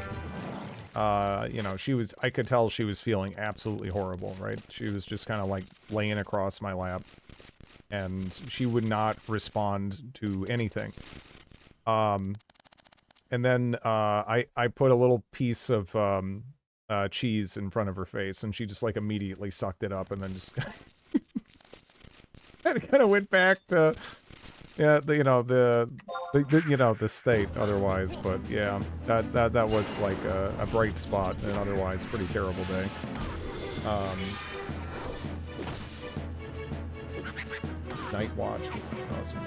A: you know, I could tell she was feeling absolutely horrible, right? She was just kind of like laying across my lap, and she would not respond to anything. And then, I put a little piece of, cheese in front of her face, and she just, like, immediately sucked it up, and then just kind of went back to, yeah, the state otherwise, but yeah, that was, like, a bright spot in an otherwise pretty terrible day. Night Watch was awesome.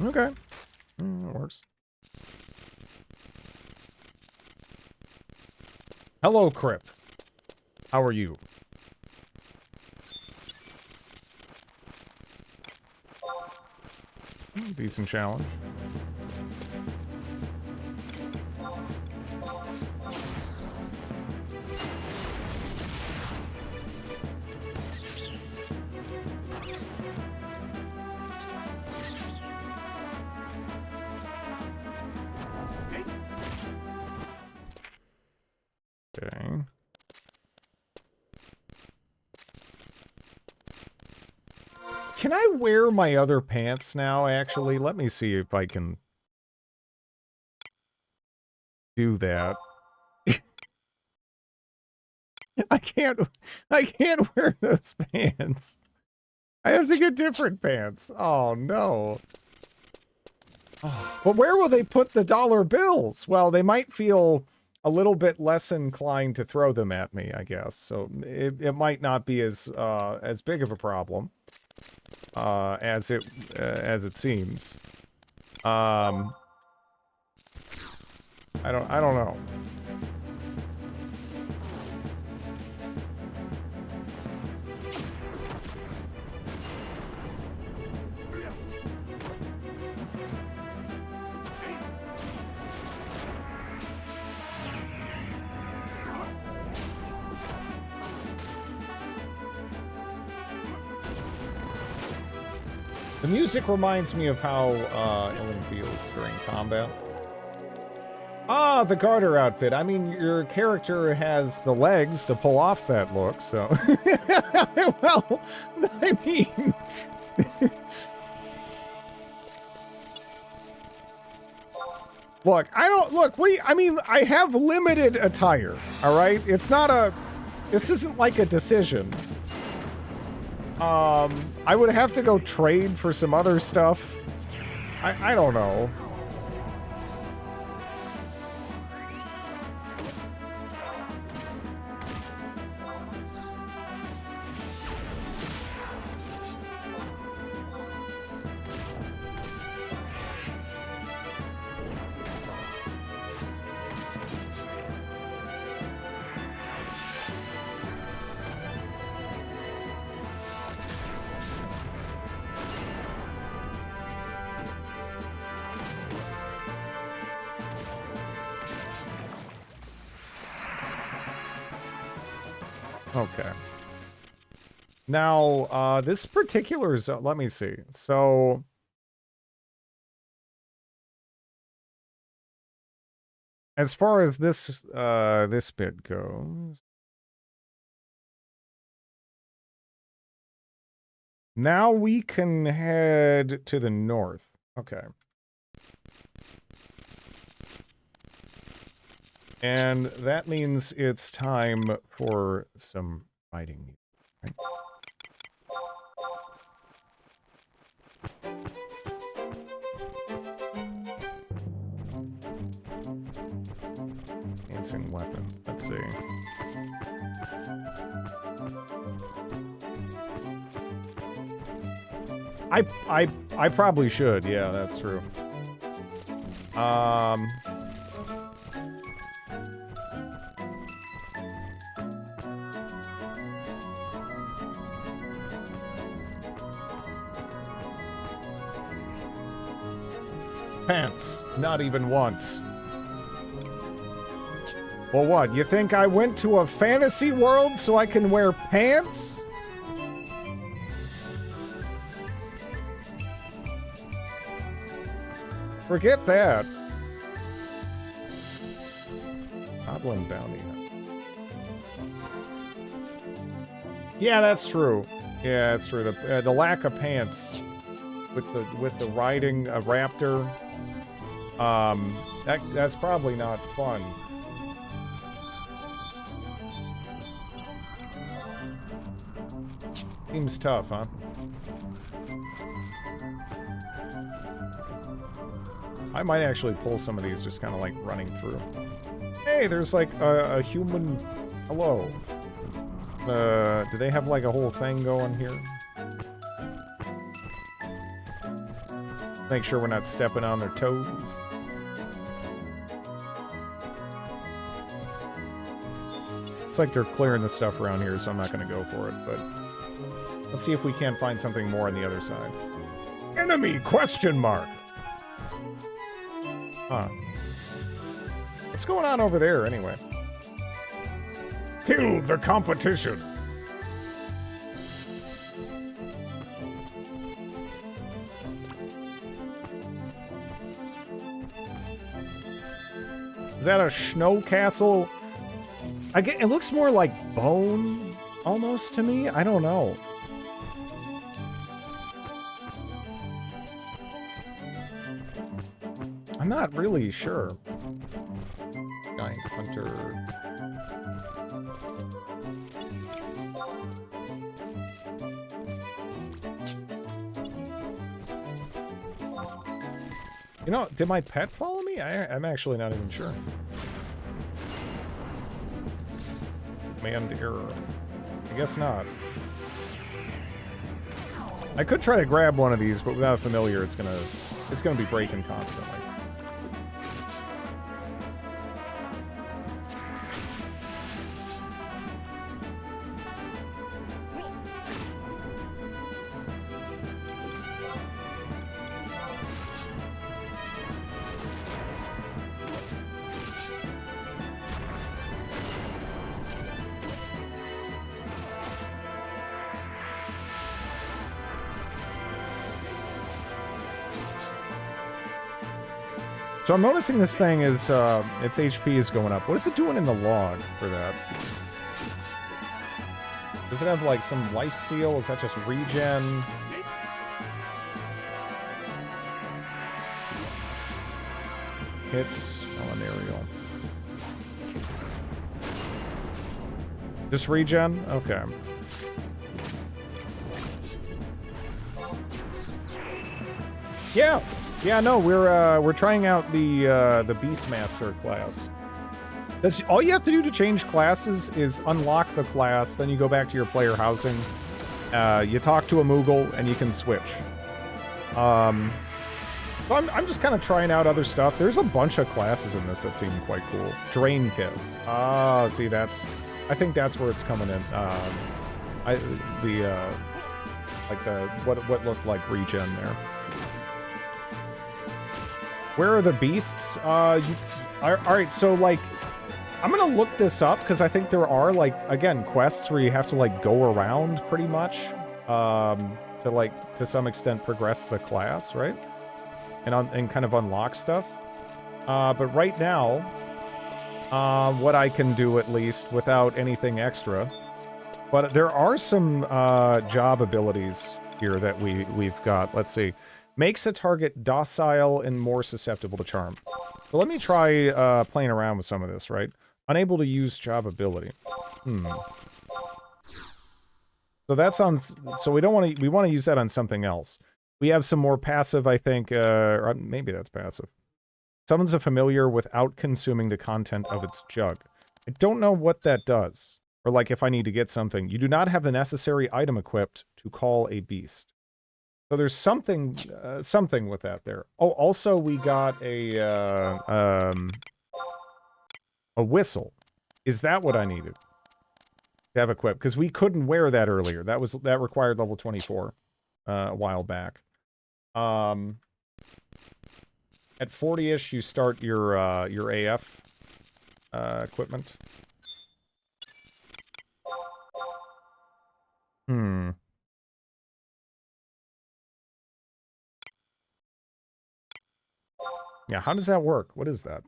A: Okay. That works. Hello, Crip. How are you? Decent challenge. Okay. Can I wear my other pants now, actually? Let me see if I can do that. I can't wear those pants. I have to get different pants. Oh, no. Oh, but where will they put the dollar bills? Well, they might feel a little bit less inclined to throw them at me, I guess. So it might not be as big of a problem as it seems. I don't know. The music reminds me of how Ellen feels during combat. Ah, the garter outfit. I mean, your character has the legs to pull off that look, so... Well, I mean... Look, I have limited attire, alright? It's not a... This isn't like a decision. I would have to go trade for some other stuff. I don't know. Okay. Now, this particular zone, let me see. So, as far as this bit goes, now we can head to the north. Okay. And that means it's time for some fighting music. Right? Dancing weapon. Let's see. I probably should. Yeah, that's true. Pants. Not even once. Well, what? You think I went to a fantasy world so I can wear pants? Forget that. Goblin bounty. Yeah, that's true. Yeah, that's true. The lack of pants with the riding a raptor. That's probably not fun. Seems tough, huh? I might actually pull some of these just kind of like running through. Hey, there's like a human... Hello. Do they have like a whole thing going here? Make sure we're not stepping on their toes. Looks like they're clearing the stuff around here, so I'm not going to go for it, but... Let's see if we can't find something more on the other side. Enemy question mark! Huh. What's going on over there, anyway? Kill the competition! Is that a snow castle? It looks more like bone, almost, to me. I don't know. I'm not really sure. Giant hunter. You know, did my pet follow me? I'm actually not even sure. Command error. I guess not. I could try to grab one of these, but without a familiar, it's gonna be breaking constantly. So I'm noticing this thing is, its HP is going up. What is it doing in the log for that? Does it have, like, some lifesteal? Is that just regen? Hits. Oh, an aerial. Just regen? Okay. Yeah! Yeah, no, we're trying out the Beastmaster class. That's all you have to do to change classes is unlock the class, then you go back to your player housing, you talk to a Moogle, and you can switch. So I'm just kind of trying out other stuff. There's a bunch of classes in this that seem quite cool. Drain Kiss. Ah, see, I think that's where it's coming in. What looked like regen there. Where are the beasts? Alright, so, like, I'm gonna look this up because I think there are, like, again, quests where you have to, like, go around pretty much to, like, to some extent progress the class, right? And kind of unlock stuff. But right now, what I can do at least without anything extra. But there are some job abilities here that we've got. Let's see. Makes a target docile and more susceptible to charm. So let me try playing around with some of this, right? Unable to use job ability. So that's on. So we don't want to. We want to use that on something else. We have some more passive, I think. Or maybe that's passive. Summons a familiar without consuming the content of its jug. I don't know what that does. Or like if I need to get something. You do not have the necessary item equipped to call a beast. So there's something something with that there. Oh, also we got a whistle. Is that what I needed to have equipped? Because we couldn't wear that earlier. That required level 24 a while back. At 40-ish, you start your AF equipment. Yeah, how does that work? What is that?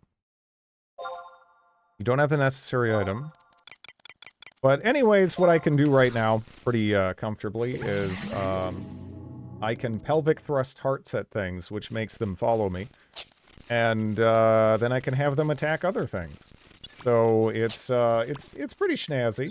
A: You don't have the necessary item. But anyways, what I can do right now, pretty comfortably, is I can pelvic thrust hearts at things, which makes them follow me. And then I can have them attack other things. So it's pretty snazzy.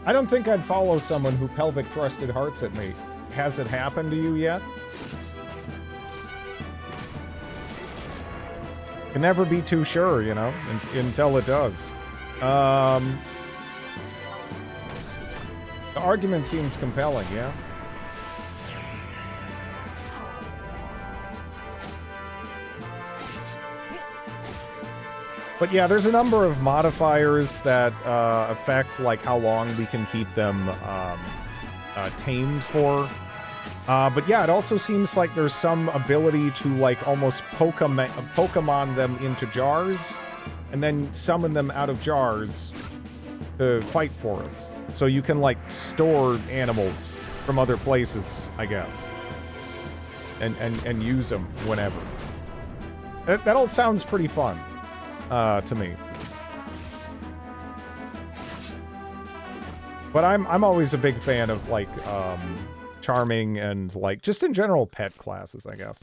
A: I don't think I'd follow someone who pelvic thrusted hearts at me. Has it happened to you yet? Can never be too sure, you know, until it does. The argument seems compelling, yeah? But yeah, there's a number of modifiers that affect, like, how long we can keep them tamed for. But yeah, it also seems like there's some ability to, like, almost Pokemon them into jars, and then summon them out of jars to fight for us. So you can, like, store animals from other places, I guess. And use them whenever. That all sounds pretty fun. To me. But I'm always a big fan of, like, charming and, like, just in general pet classes, I guess.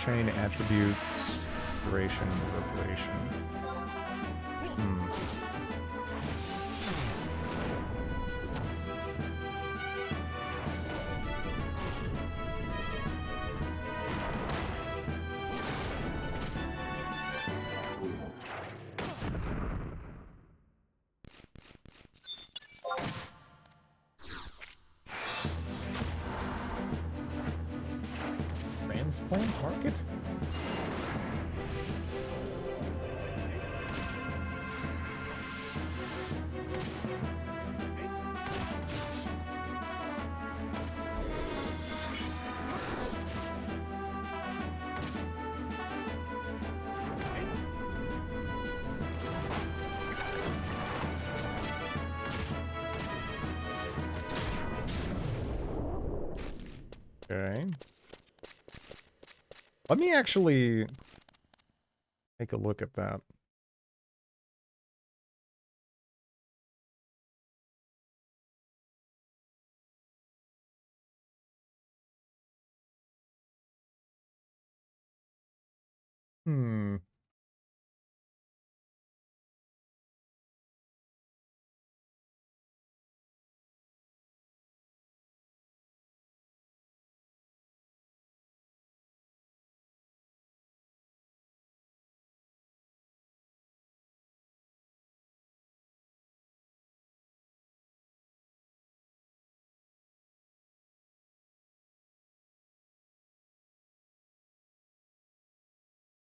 A: Chain attributes, duration, revelation. Transplant market? Okay. Let me actually take a look at that.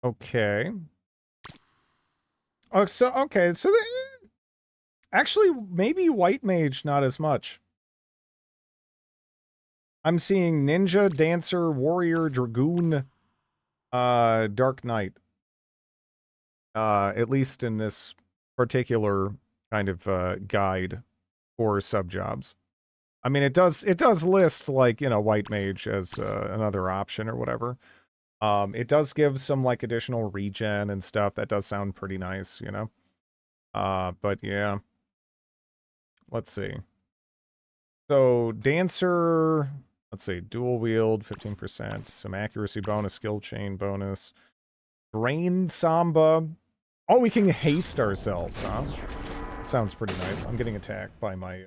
A: Okay. Oh, so okay, so actually maybe white mage not as much. I'm seeing ninja, dancer, warrior, dragoon, dark knight. At least in this particular kind of guide for subjobs. I mean, it does list like, you know, white mage as another option or whatever. It does give some like additional regen and stuff. That does sound pretty nice, you know. But yeah. Let's see. So dancer, let's see, dual wield 15%, some accuracy bonus, skill chain bonus, brain samba. Oh, we can haste ourselves, huh? That sounds pretty nice. I'm getting attacked by my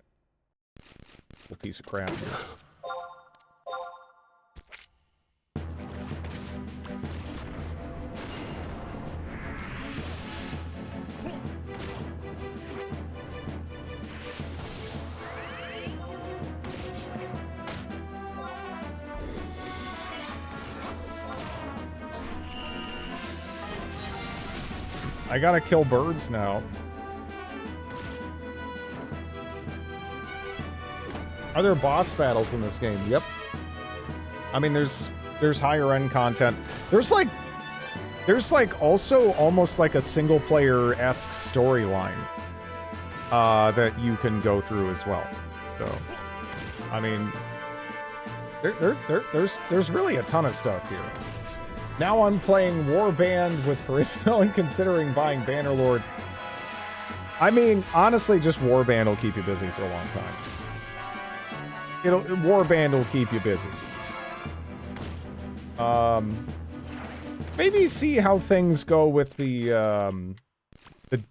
A: little piece of crap here. I gotta kill birds now. Are there boss battles in this game? Yep. I mean, there's higher end content. There's like also almost like a single player-esque storyline that you can go through as well. So, I mean, there's really a ton of stuff here. Now I'm playing Warband with Paristo and considering buying Bannerlord. I mean, honestly, just Warband will keep you busy for a long time. Warband will keep you busy. Maybe see how things go with the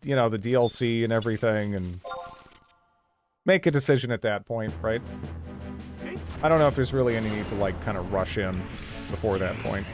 A: you know, the DLC and everything, and make a decision at that point, right? I don't know if there's really any need to like kind of rush in before that point.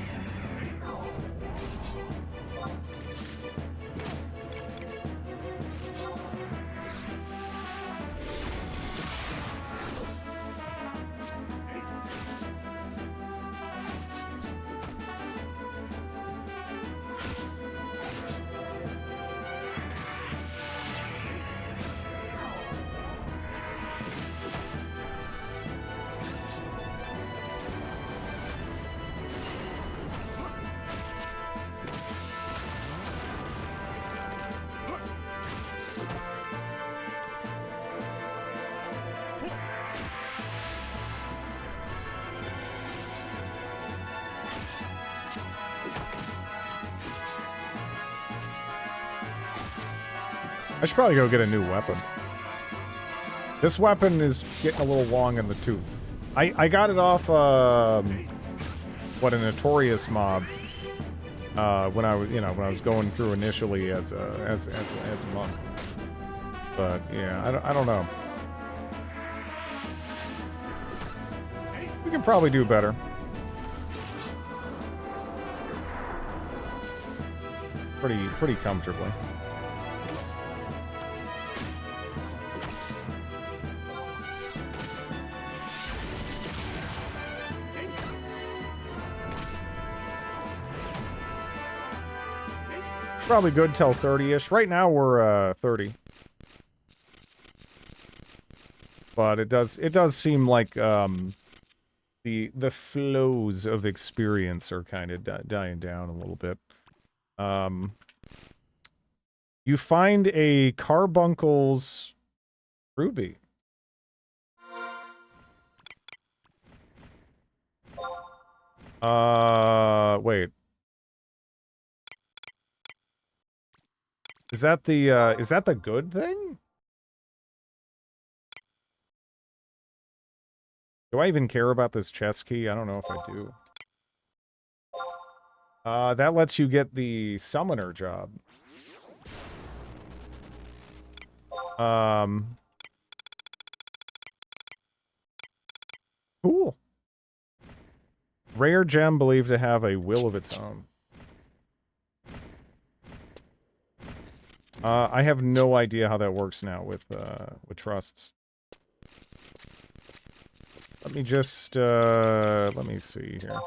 A: I should probably go get a new weapon. This weapon is getting a little long in the tooth. I got it off, what, a Notorious mob, when I was going through initially as a monk. But yeah, I don't know. We can probably do better. Pretty comfortably. Probably good till 30-ish. Right now we're 30. But it does seem like the flows of experience are kind of dying down a little bit. You find a Carbuncle's ruby. Wait. Is that the good thing? Do I even care about this chest key? I don't know if I do. That lets you get the summoner job. Cool. Rare gem believed to have a will of its own. I have no idea how that works now with trusts. Let me just, let me see here.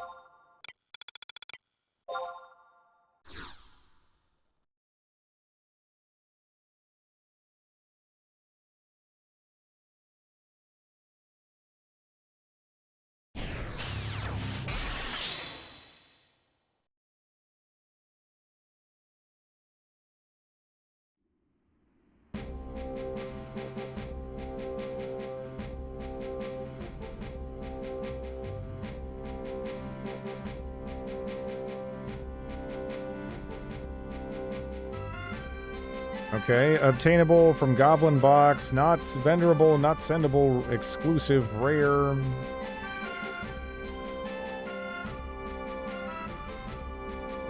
A: Okay, obtainable from Goblin Box, not venderable, not sendable, exclusive, rare.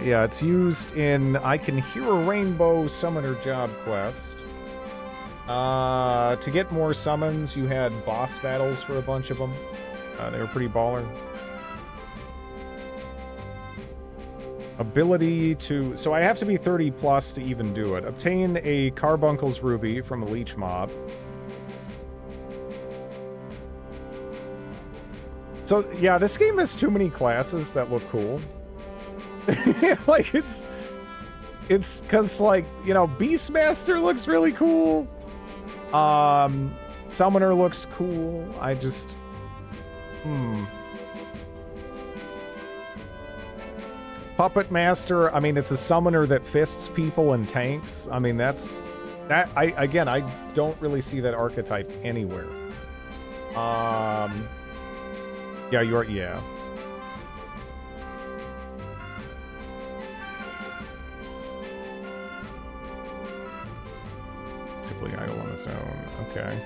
A: Yeah, it's used in I Can Hear a Rainbow Summoner Job Quest. To get more summons, you had boss battles for a bunch of them. They were pretty baller. Ability to... So I have to be 30 plus to even do it. Obtain a Carbuncle's Ruby from a Leech Mob. So, yeah, this game has too many classes that look cool. Like, it's because, like, you know, Beastmaster looks really cool. Summoner looks cool. I just... Puppet Master, I mean, it's a summoner that fists people and tanks. I mean, that's... That, I don't really see that archetype anywhere. Yeah, you're... Yeah. Simply idle on its own. Okay.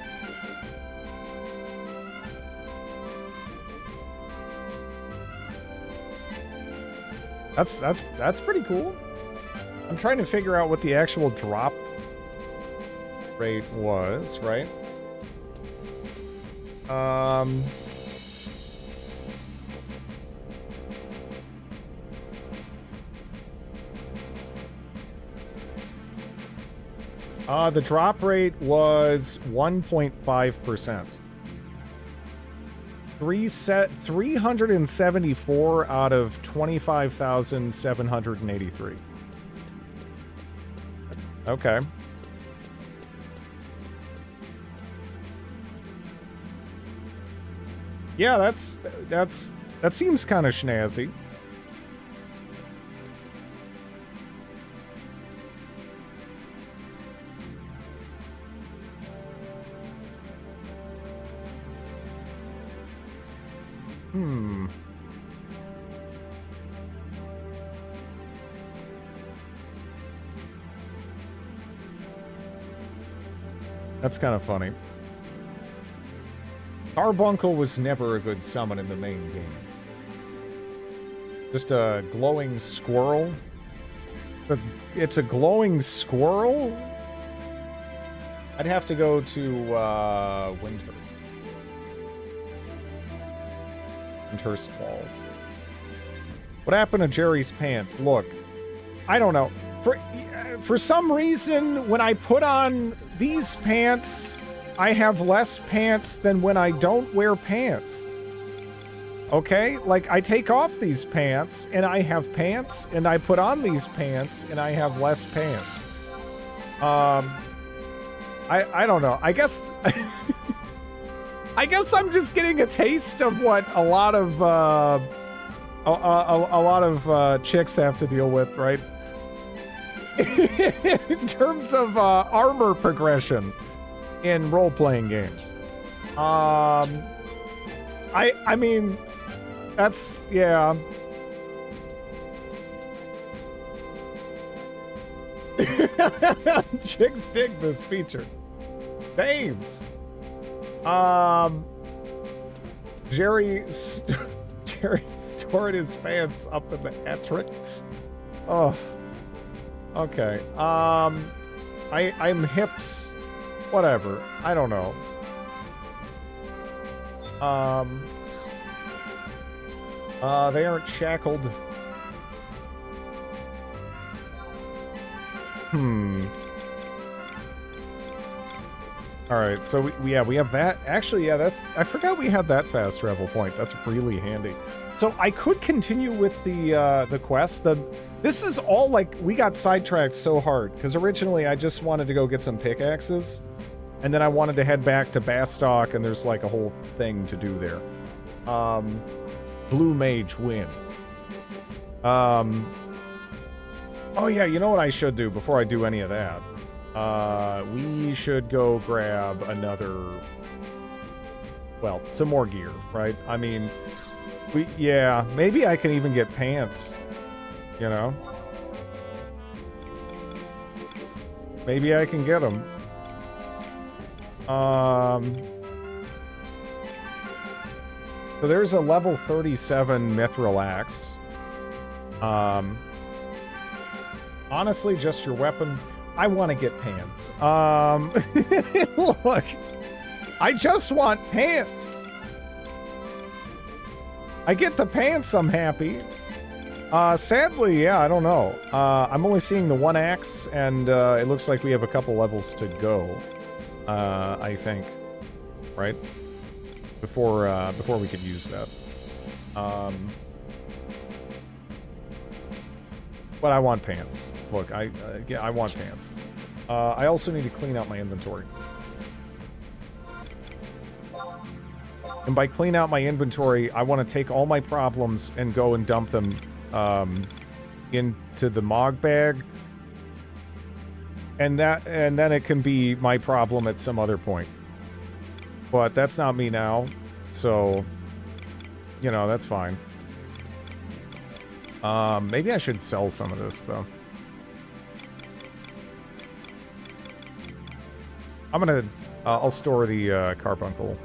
A: That's pretty cool. I'm trying to figure out what the actual drop rate was, right? The drop rate was 1.5%. 374 out of 25,783. Okay. Yeah, that seems kind of snazzy. That's kind of funny. Carbuncle was never a good summon in the main games. Just a glowing squirrel. It's a glowing squirrel? I'd have to go to Windhurst Falls. What happened to Jerry's pants? Look, I don't know. For some reason, when I put on these pants, I have less pants than when I don't wear pants. Okay? Like, I take off these pants, and I have pants, and I put on these pants, and I have less pants. I don't know. I guess... I guess I'm just getting a taste of what a lot of chicks have to deal with, right? In terms of armor progression in role-playing games. I mean, that's, yeah. Chicks dig this feature. Names. Jerry stored his pants up in the attic. Oh. Okay. I'm hips. Whatever. I don't know. They aren't shackled. Alright, so we have that. Actually, yeah, I forgot we had that fast travel point. That's really handy. So I could continue with the quest. This is all like, we got sidetracked so hard, because originally I just wanted to go get some pickaxes, and then I wanted to head back to Bastok, and there's like a whole thing to do there. Blue Mage win. Oh yeah, you know what I should do before I do any of that? We should go grab another... Well, some more gear, right? I mean, yeah, maybe I can even get pants. You know? Maybe I can get them. So there's a level 37 Mithril Axe. Honestly, just your weapon. I want to get pants. Look. I just want pants. I get the pants, I'm happy. Sadly, yeah, I don't know. I'm only seeing the one axe, and it looks like we have a couple levels to go. I think, right? Before we could use that. But I want pants. Look, I want pants. I also need to clean out my inventory. And by clean out my inventory, I want to take all my problems and go and dump them into the Mog bag. And then it can be my problem at some other point. But that's not me now. So, you know, that's fine. Maybe I should sell some of this, though. I'm gonna... I'll store the carbuncle.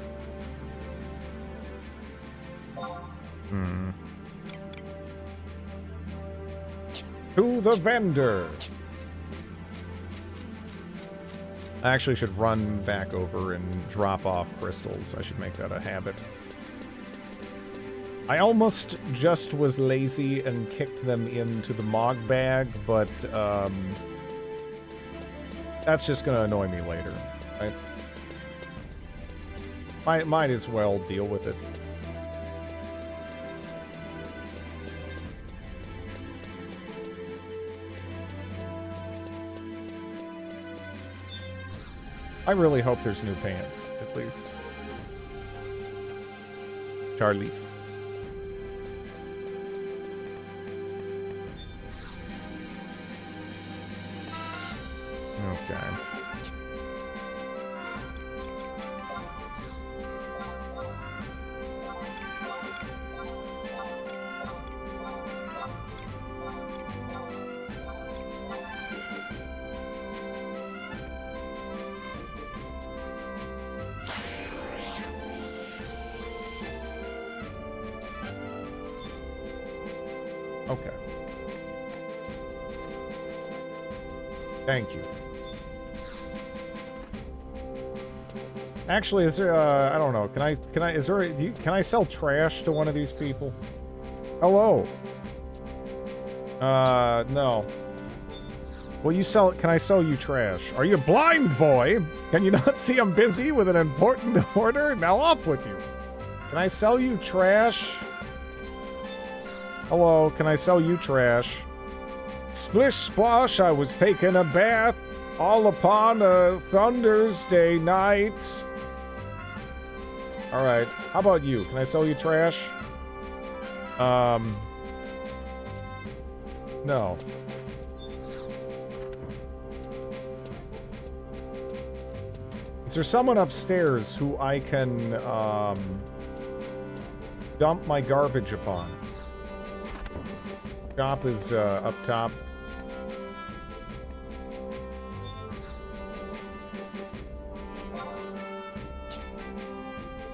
A: To the vendor! I actually should run back over and drop off crystals. I should make that a habit. I almost just was lazy and kicked them into the Mog bag, but that's just gonna annoy me later, right? Might as well deal with it. I really hope there's new pants, at least. Charlize. Okay. Okay. Thank you. Actually, is there, I don't know. Can I sell trash to one of these people? Hello. No. Will you sell, can I sell you trash? Are you blind, boy? Can you not see I'm busy with an important order? Now off with you. Can I sell you trash? Hello, can I sell you trash? Splish splash, I was taking a bath all upon a thunder's day night. Alright, how about you? Can I sell you trash? No. Is there someone upstairs who I can, dump my garbage upon? Shop is, up top.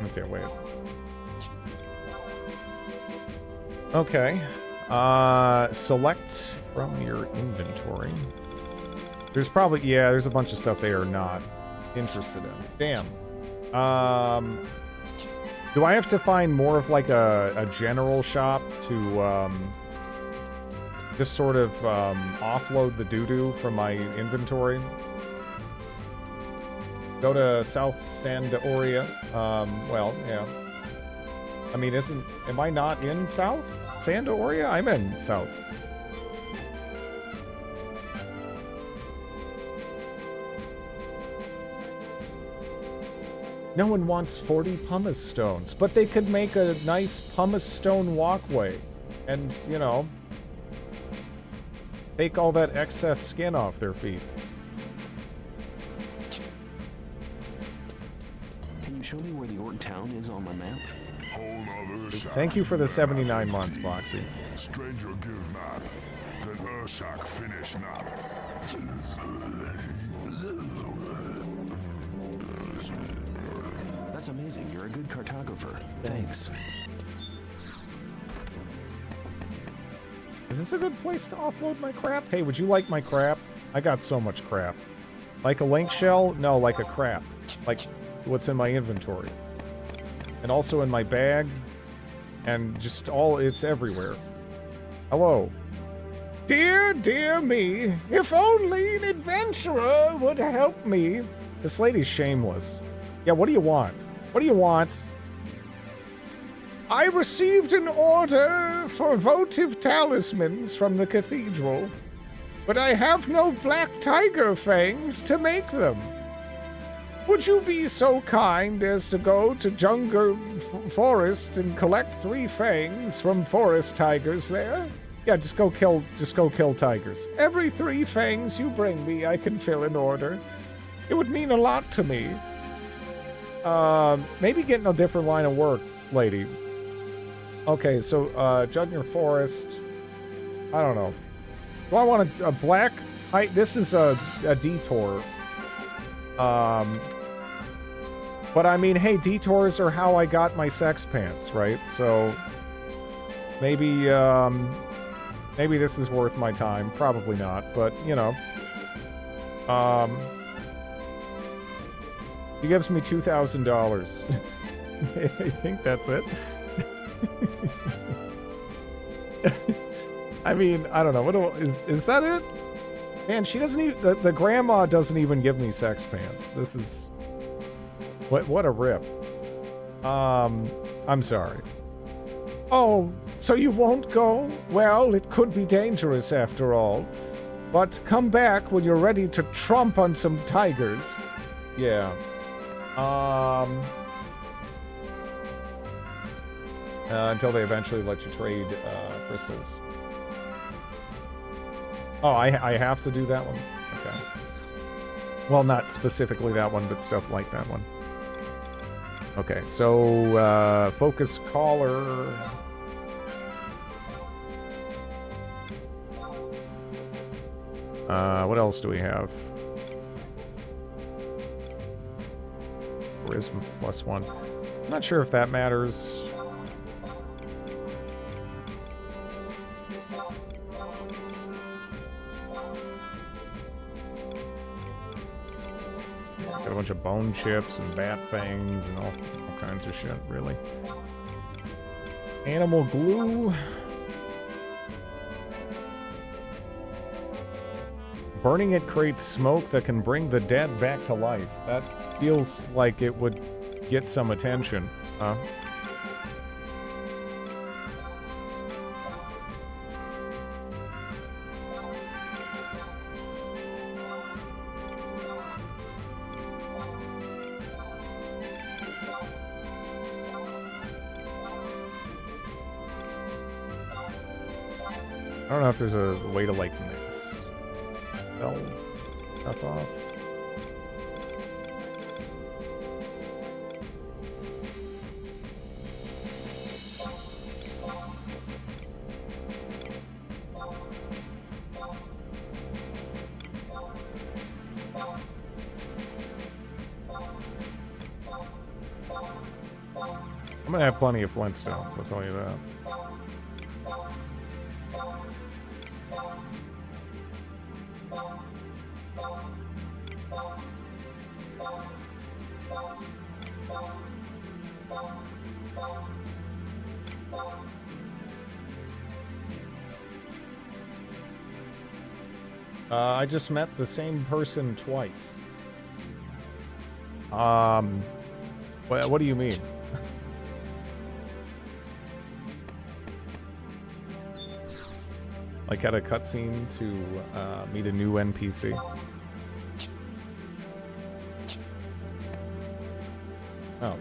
A: Okay, wait. Okay. Select from your inventory. There's probably, yeah, there's a bunch of stuff they are not interested in. Damn. Do I have to find more of like a general shop to, just sort of, offload the doo-doo from my inventory? Go to South Sandoria. Well, yeah. I mean, am I not in South Sandoria? I'm in South. No one wants 40 pumice stones, but they could make a nice pumice stone walkway and, you know, take all that excess skin off their feet.
B: Can you show me where the Orc town is on my map?
A: Thank you for the 79 months, Boxy.
D: Stranger give not, then Urshak finish not.
B: That's amazing. You're a good cartographer. Thanks.
A: Is this a good place to offload my crap? Hey, would you like my crap? I got so much crap. Like a link shell? No, like a crap. Like what's in my inventory. And also in my bag. And just it's everywhere. Hello. Dear, dear me, if only an adventurer would help me. This lady's shameless. Yeah, what do you want? What do you want? I received an order for votive talismans from the cathedral, but I have no black tiger fangs to make them. Would you be so kind as to go to Jungle Forest and collect 3 fangs from forest tigers there? Yeah, just go kill tigers. Every 3 fangs you bring me, I can fill an order. It would mean a lot to me. Maybe getting a different line of work, lady. Okay, so, Jungle Forest. I don't know. Do I want a black... this is a detour. But I mean, hey, detours are how I got my sex pants, right? So, maybe, maybe this is worth my time. Probably not, but, you know. He gives me $2,000. I think that's it. I mean, I don't know. Is that it? Man, she doesn't even... The grandma doesn't even give me sex pants. This is... What a rip. I'm sorry. Oh, so you won't go? Well, it could be dangerous after all. But come back when you're ready to tromp on some tigers. Yeah. Until they eventually let you trade crystals. Oh, I have to do that one? Okay. Well, not specifically that one, but stuff like that one. Okay, so, focus caller. What else do we have? Charisma +1. I'm not sure if that matters. Got a bunch of bone chips and bat fangs and all kinds of shit, really. Animal glue. Burning it creates smoke that can bring the dead back to life. That feels like it would get some attention, huh? I don't know if there's a way to, like, mix spell stuff off. I'm gonna have plenty of flintstones, I'll tell you that. I just met the same person twice. What do you mean? Like at a cutscene to meet a new NPC? Oh.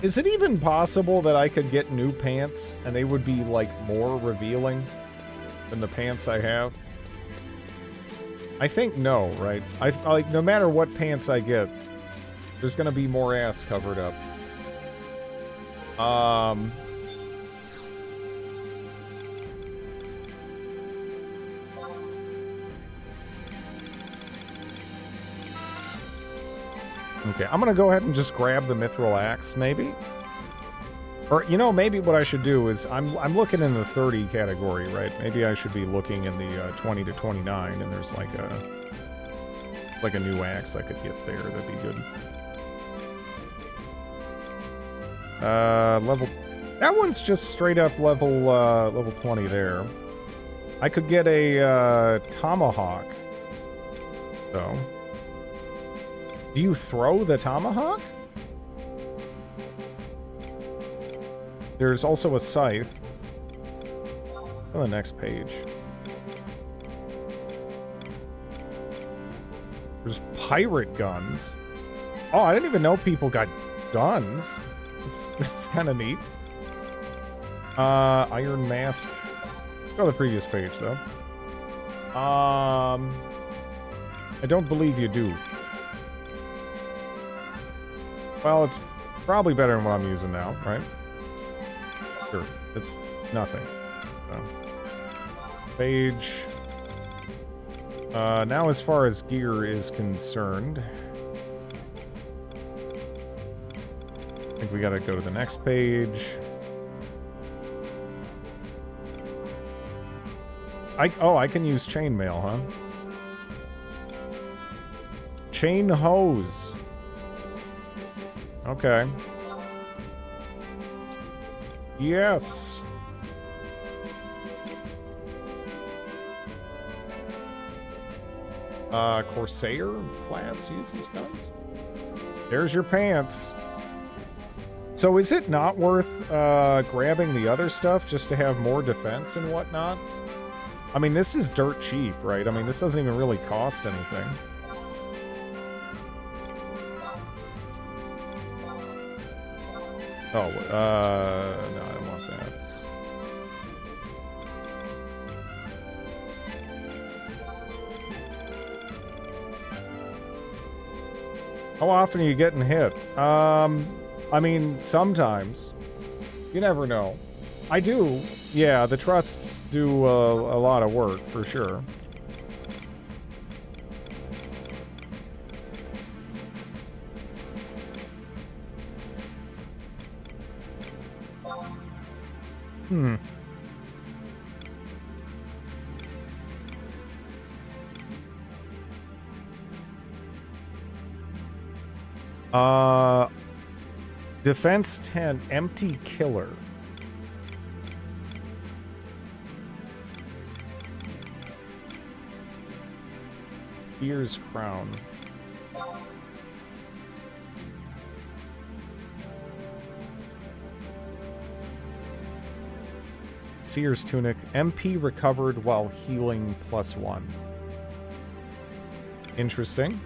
A: Is it even possible that I could get new pants and they would be, like, more revealing than the pants I have? I think no, right? I like no matter what pants I get, there's gonna be more ass covered up. Okay, I'm gonna go ahead and just grab the mithril axe, maybe. Or you know, maybe what I should do is I'm looking in the 30 category, right? Maybe I should be looking in the 20 to 29, and there's like a new axe I could get there. That'd be good. Level. That one's just straight up level 20 there. I could get a tomahawk, though. Do you throw the tomahawk? There's also a scythe. On the next page. There's pirate guns. Oh, I didn't even know people got guns. It's kind of neat. Iron mask. Go to the previous page, though. I don't believe you do. Well, it's probably better than what I'm using now, right? Sure, it's nothing. So. Page. Now as far as gear is concerned, I think we gotta go to the next page. I can use chainmail, huh? Chain hose. Okay. Yes. Corsair class uses guns. There's your pants. So is it not worth grabbing the other stuff just to have more defense and whatnot? I mean, this is dirt cheap, right? I mean, this doesn't even really cost anything. Oh, no, I don't want that. How often are you getting hit? I mean, sometimes. You never know. I do. Yeah, the trusts do a lot of work, for sure. Hmm. Defense 10, empty killer. Spear's crown. Seer's tunic. MP recovered while healing +1. Interesting.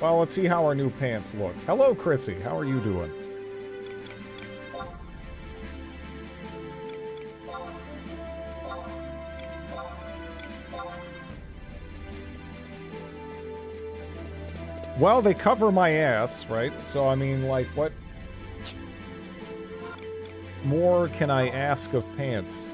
A: Well, let's see how our new pants look. Hello, Chrissy. How are you doing? Well, they cover my ass, right? So, I mean, like, what more can I ask of pants?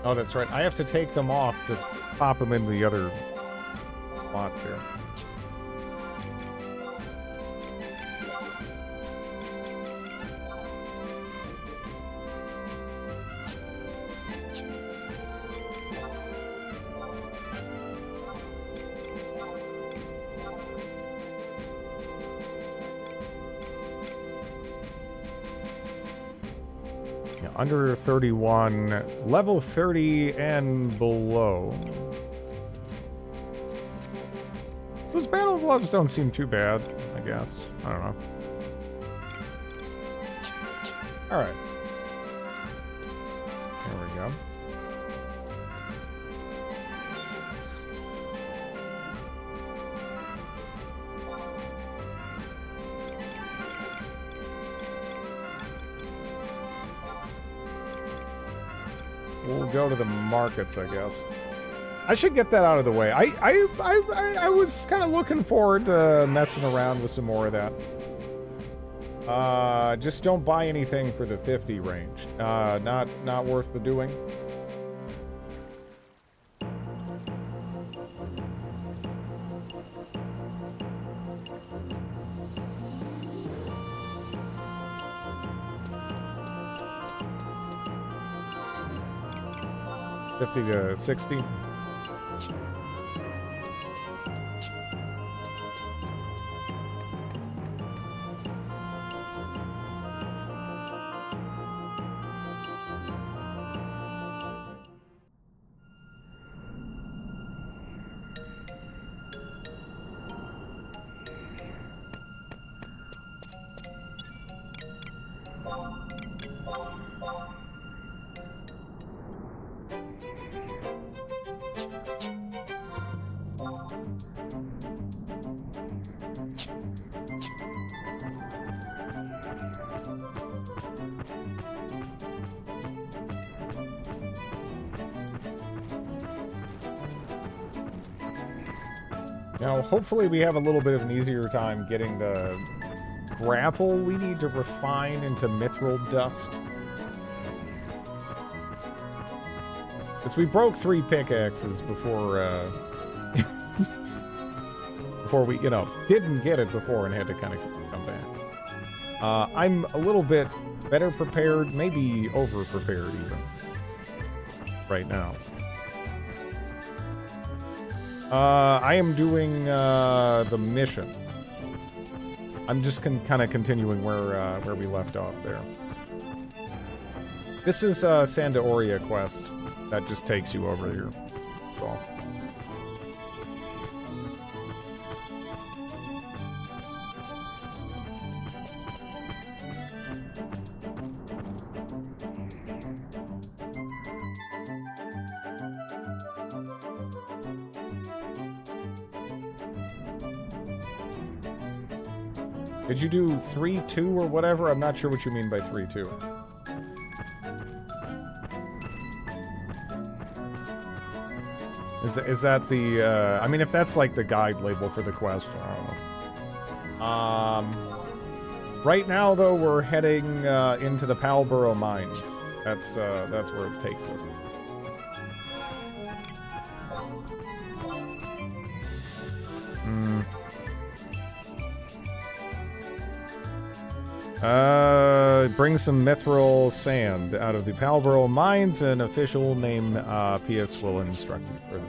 A: Oh, that's right. I have to take them off to pop them in the other spot there. Under 31, level 30 and below. Those battle gloves don't seem too bad, I guess. I don't know. Alright. There we go. We'll go to the markets, I guess. I should get that out of the way. I was kind of looking forward to messing around with some more of that. Just don't buy anything for the 50 range. Not worth the doing. $50 to $60. Now, hopefully we have a little bit of an easier time getting the grapple we need to refine into mithril dust. Because we broke 3 pickaxes before, before we, you know, didn't get it before and had to kind of come back. I'm a little bit better prepared, maybe over-prepared even, right now. I am doing the mission. I'm just kind of continuing where we left off there. This is Santa Aurea quest. That just takes you over here. That's all. Did you do 3-2 or whatever? I'm not sure what you mean by 3-2. Is that the, I mean, if that's like the guide label for the quest, I don't know. Right now, though, we're heading into the Palborough Mines. That's where it takes us. Bring some mithril sand out of the Palborough Mines. An official name, P.S. will instruct you further.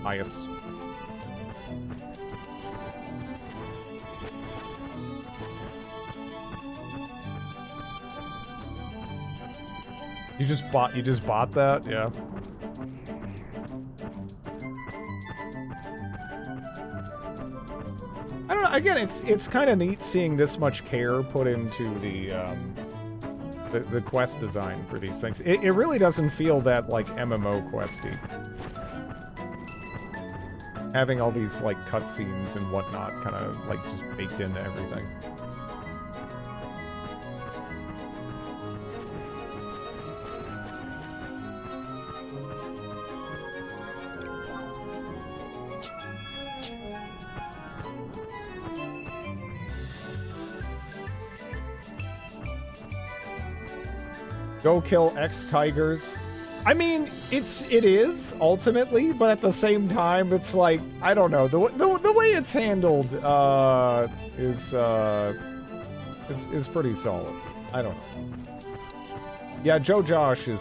A: Pius. You just bought that? Yeah. I don't know. Again, it's kind of neat seeing this much care put into the quest design for these things. It really doesn't feel that like MMO questy. Having all these like cutscenes and whatnot, kind of like just baked into everything. Go kill X tigers. I mean, it is ultimately, but at the same time, it's like, I don't know, the way it's handled is pretty solid. I don't know. Yeah, Joe Josh is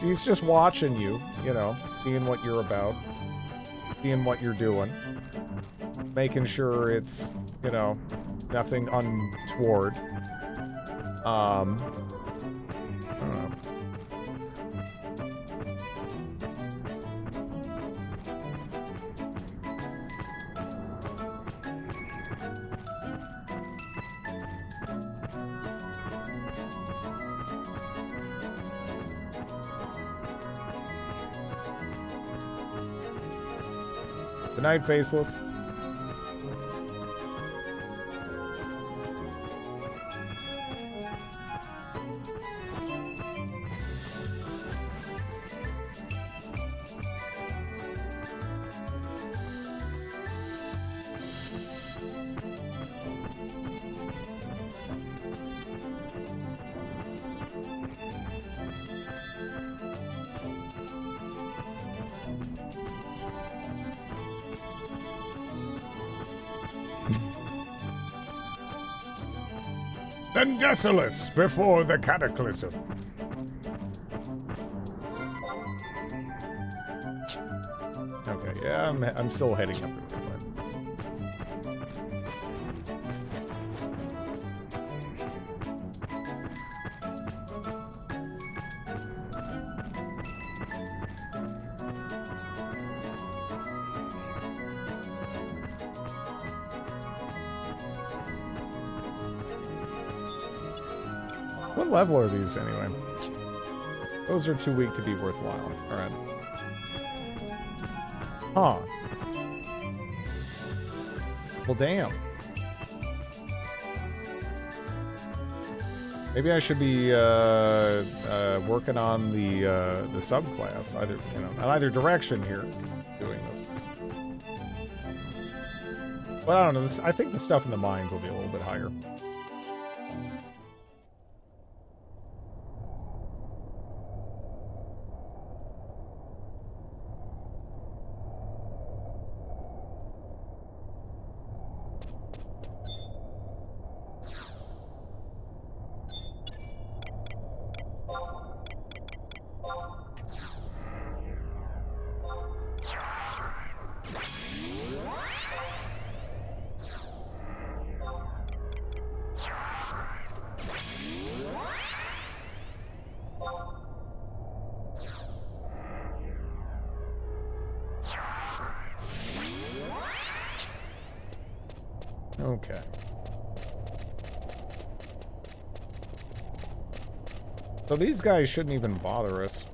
A: he's just watching you, you know, seeing what you're about, seeing what you're doing, making sure it's, you know, nothing untoward. I don't know. Good night, Faceless. Then Desolus before the cataclysm. Okay, yeah, I'm still heading up the way. What level are these anyway? Those are too weak to be worthwhile. Alright. Huh. Well, damn. Maybe I should be working on the subclass, either in either direction here, doing this. But I don't know. I think the stuff in the mines will be a little bit higher. Okay. So these guys shouldn't even bother us.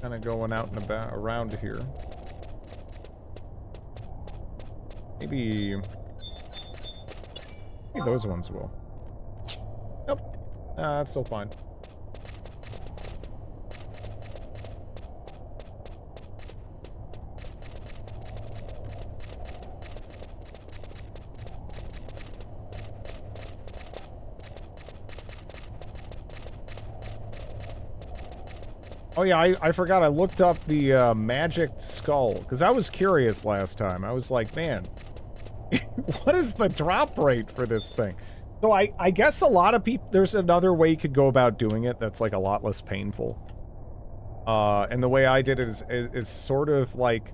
A: Kind of going out and about around here. Maybe those ones will. Nope. That's still fine. Oh yeah, I forgot I looked up the magic skull, because I was curious last time. I was like, man, what is the drop rate for this thing? So I guess a lot of people, there's another way you could go about doing it that's like a lot less painful. And the way I did it is sort of like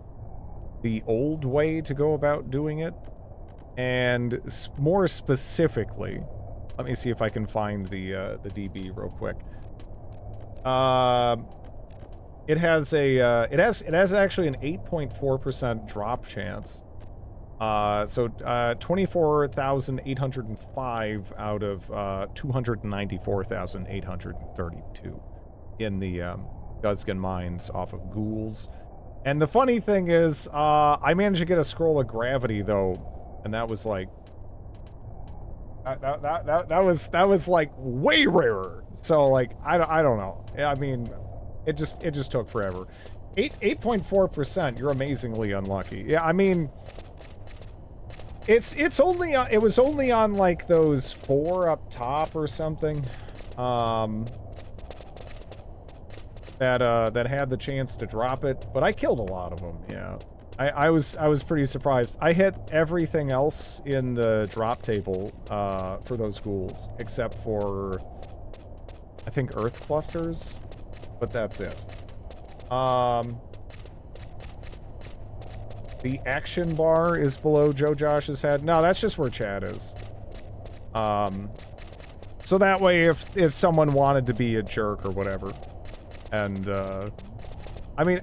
A: the old way to go about doing it. And more specifically, let me see if I can find the DB real quick. It has a it has actually an 8.4% drop chance. So 24,805 out of 294,832 in the Guzgan mines off of ghouls. And the funny thing is, I managed to get a scroll of gravity though, and that was like that was like way rarer. So like I don't know. I mean, it just took forever. 8.4%. You're amazingly unlucky. Yeah, I mean, it's only it was only on like those 4 up top or something. That had the chance to drop it, but I killed a lot of them. Yeah. I was pretty surprised. I hit everything else in the drop table for those ghouls, except for I think Earth clusters, but that's it. The action bar is below Joe Josh's head. No, that's just where chat is. So that way, if someone wanted to be a jerk or whatever, and I mean,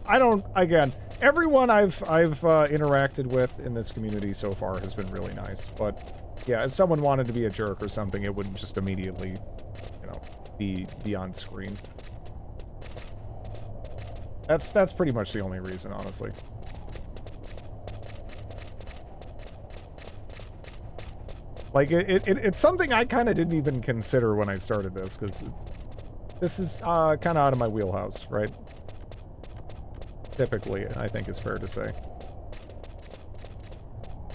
A: again, everyone I've interacted with in this community so far has been really nice. But yeah, if someone wanted to be a jerk or something, it wouldn't just immediately, be on screen. That's pretty much the only reason, honestly. Like, it's something I kind of didn't even consider when I started this, because this is kind of out of my wheelhouse, right? Typically, I think is fair to say.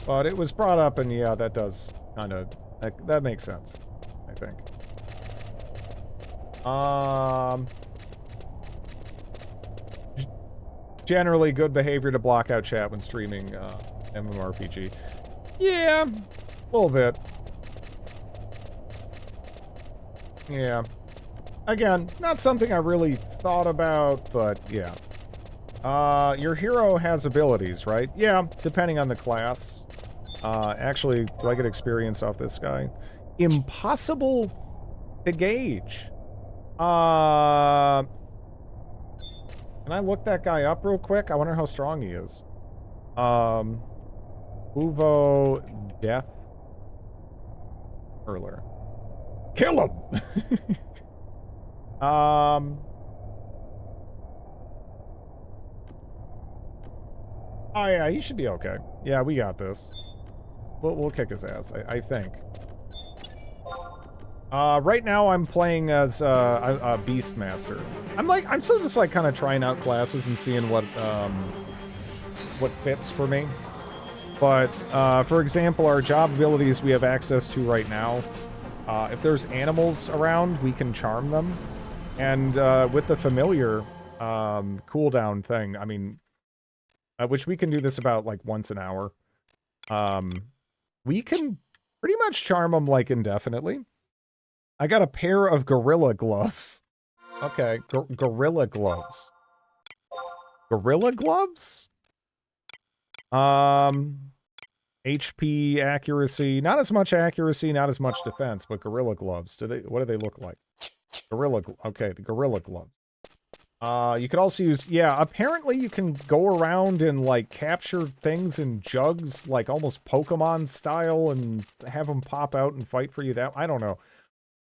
A: But it was brought up, and yeah, that does kind of, that makes sense, I think. Generally good behavior to block out chat when streaming MMORPG. Yeah, a little bit. Yeah. Again, not something I really thought about, but yeah. Your hero has abilities, right? Yeah, depending on the class. Actually, do I get experience off this guy? Impossible to gauge. Can I look that guy up real quick? I wonder how strong he is. Uvo Death Hurler. Kill him! Oh yeah, he should be okay. Yeah, we got this. We'll kick his ass, I think. Right now I'm playing as a Beastmaster. I'm still just like kind of trying out classes and seeing what fits for me. But for example, our job abilities we have access to right now. If there's animals around, we can charm them. And with the familiar cooldown thing, I mean, which we can do this about like once an hour. We can pretty much charm them like indefinitely. I got a pair of gorilla gloves. Okay, gorilla gloves. Gorilla gloves? HP accuracy, not as much accuracy, not as much defense, but gorilla gloves. What do they look like? Okay, the gorilla gloves. You could also use, yeah, apparently you can go around and, like, capture things in jugs, like, almost Pokemon style, and have them pop out and fight for you. I don't know.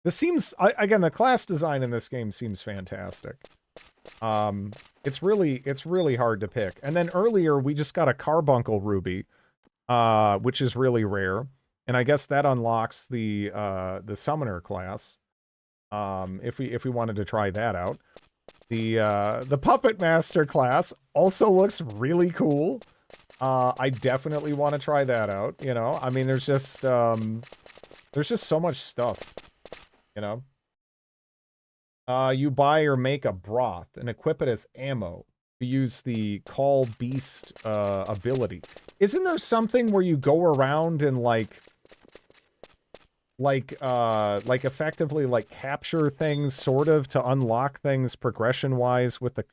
A: This seems, again, the class design in this game seems fantastic. It's really hard to pick. And then earlier, we just got a Carbuncle Ruby, which is really rare. And I guess that unlocks the Summoner class, if we wanted to try that out. The Puppet Master class also looks really cool. I definitely want to try that out, you know? I mean, there's just so much stuff, you know? You buy or make a broth and equip it as ammo to use the Call Beast ability. Isn't there something where you go around and like effectively like capture things sort of to unlock things progression wise with the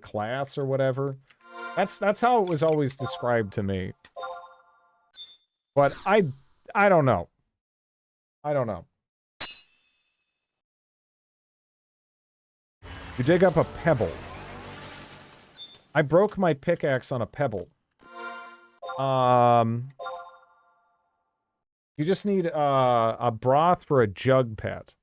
A: class or whatever? That's how it was always described to me. But I don't know. I don't know. You dig up a pebble. I broke my pickaxe on a pebble. You just need a broth for a jug pet.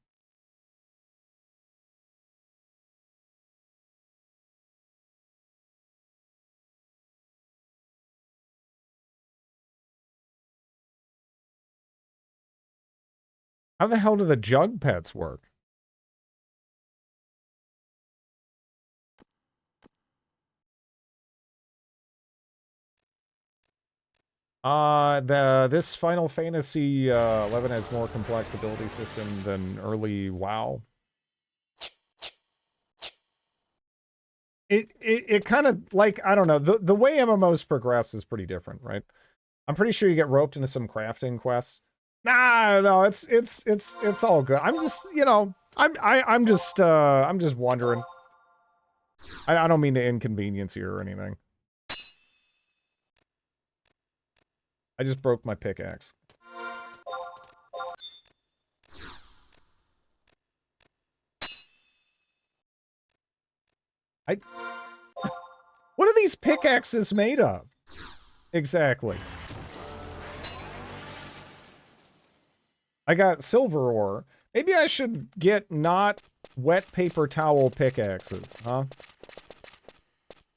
A: How the hell do the jug pets work? This Final Fantasy 11 has more complex ability system than early WoW. It kind of, like, I don't know, the way MMOs progress is pretty different, right? I'm pretty sure you get roped into some crafting quests. Nah, no, it's all good. I'm just, you know, I'm just wondering. I don't mean to inconvenience you or anything. I just broke my pickaxe. What are these pickaxes made of? Exactly. I got silver ore. Maybe I should get not wet paper towel pickaxes, huh?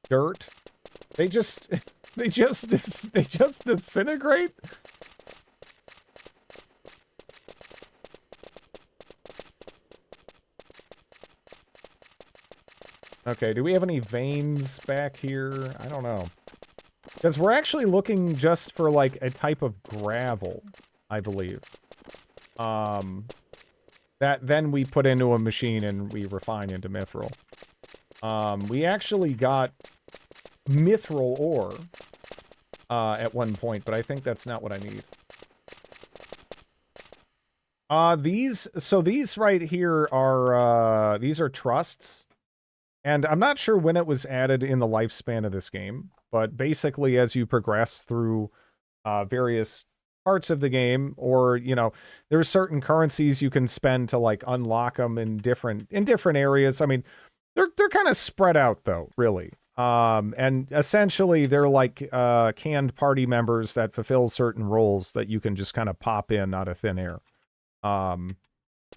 A: Dirt. They just disintegrate? Okay, do we have any veins back here? I don't know. Because we're actually looking just for, like, a type of gravel, I believe. That then we put into a machine and we refine into mithril. We actually got mithril ore at one point, but I think that's not what I need. These right here are, these are trusts. And I'm not sure when it was added in the lifespan of this game, but basically as you progress through various parts of the game, or, you know, there's certain currencies you can spend to, like, unlock them in different areas. I mean, they're kind of spread out, though, really. And essentially they're like canned party members that fulfill certain roles that you can just kind of pop in out of thin air. And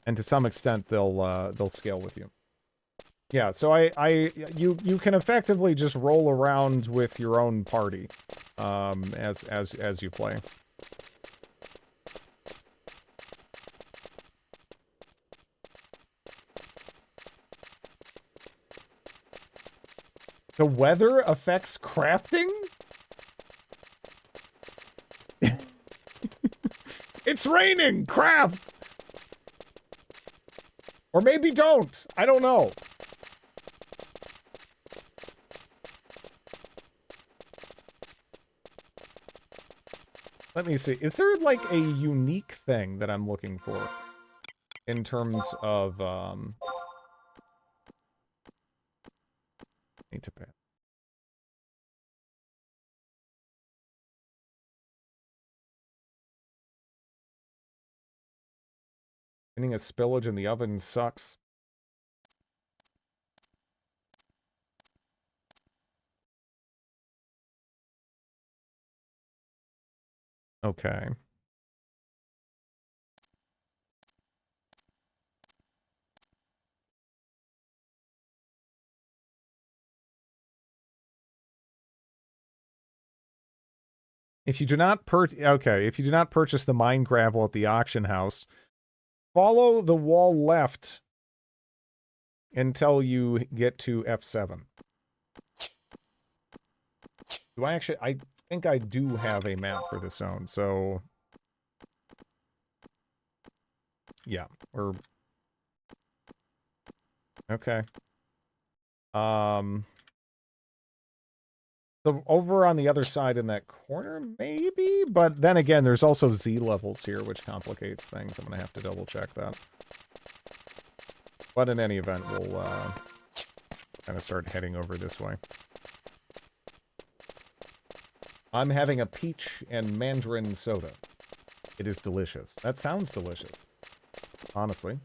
A: to some extent they'll scale with you. Yeah, so you can effectively just roll around with your own party as you play. The weather affects crafting? It's raining! Craft! Or maybe don't. I don't know. Let me see. Is there, like, a unique thing that I'm looking for in terms of, need to pay. Getting a spillage in the oven sucks. Okay. If you do not if you do not purchase the mine gravel at the auction house, follow the wall left until you get to F7. Do I actually... I think I do have a map for this zone, so... Yeah, we're... Okay. So over on the other side in that corner, maybe? But then again, there's also Z levels here, which complicates things. I'm going to have to double check that. But in any event, we'll kind of start heading over this way. I'm having a peach and mandarin soda. It is delicious. That sounds delicious. Honestly.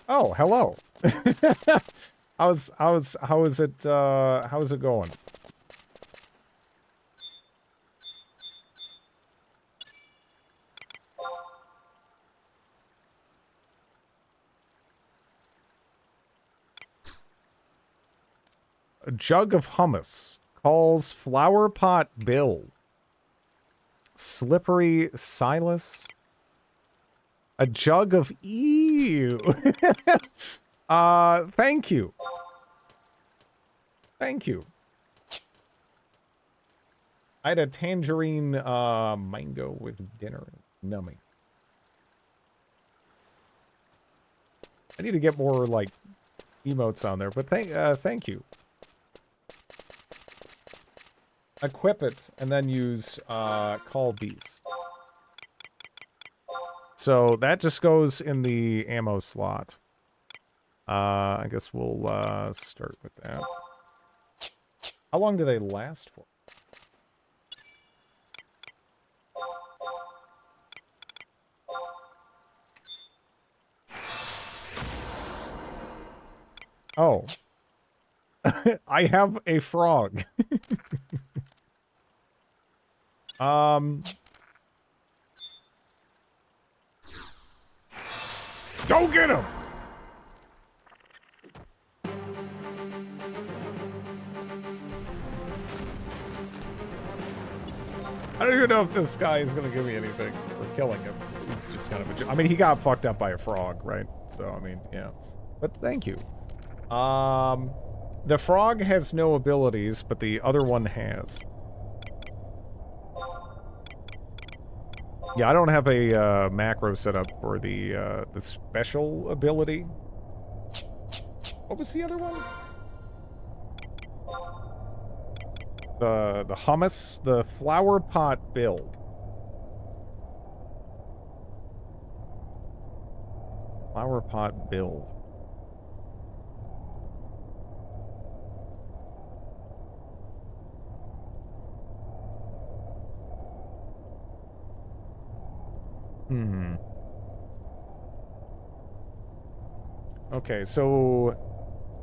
A: Oh, hello. How is it going? A jug of hummus calls Flower Pot Bill. Slippery Silas. A jug of ew. Thank you. Thank you. I had a tangerine mango with dinner. Nummy. I need to get more, like, emotes on there, but thank you. Equip it, and then use Call Beast. So that just goes in the ammo slot. I guess we'll start with that. How long do they last for? Oh. I have a frog. Go get him! I don't even know if this guy is going to give me anything for killing him. He's just kind of a... I mean, he got fucked up by a frog, right? So, I mean, yeah. But thank you. The frog has no abilities, but the other one has. Yeah, I don't have a macro set up for the special ability. What was the other one? The hummus, the flower pot build. Flower pot build. Okay, so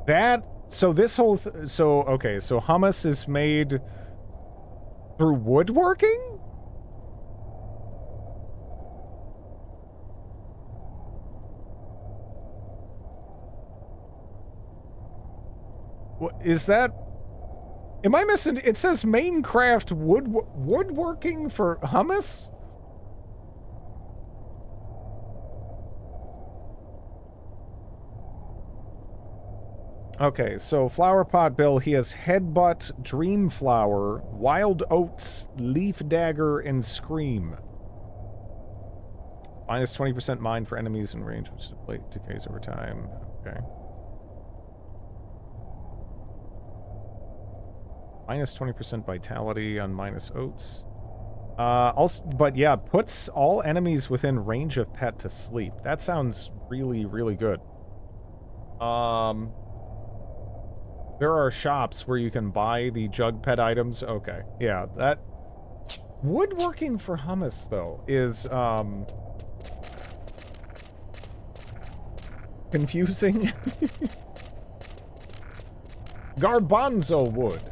A: that... So this whole... okay, so hummus is made through woodworking? What is that? Am I missing? It says Minecraft woodworking for hummus? Okay, so Flower Pot Bill, he has Headbutt, Dreamflower, Wild Oats, Leaf Dagger, and Scream. Minus 20% mine for enemies in range, which decays over time. Okay. Minus 20% vitality on minus oats. Also, but yeah, puts all enemies within range of pet to sleep. That sounds really, really good. There are shops where you can buy the jug pet items. Okay, yeah, that... Woodworking for hummus, though, is, confusing. Garbanzo wood.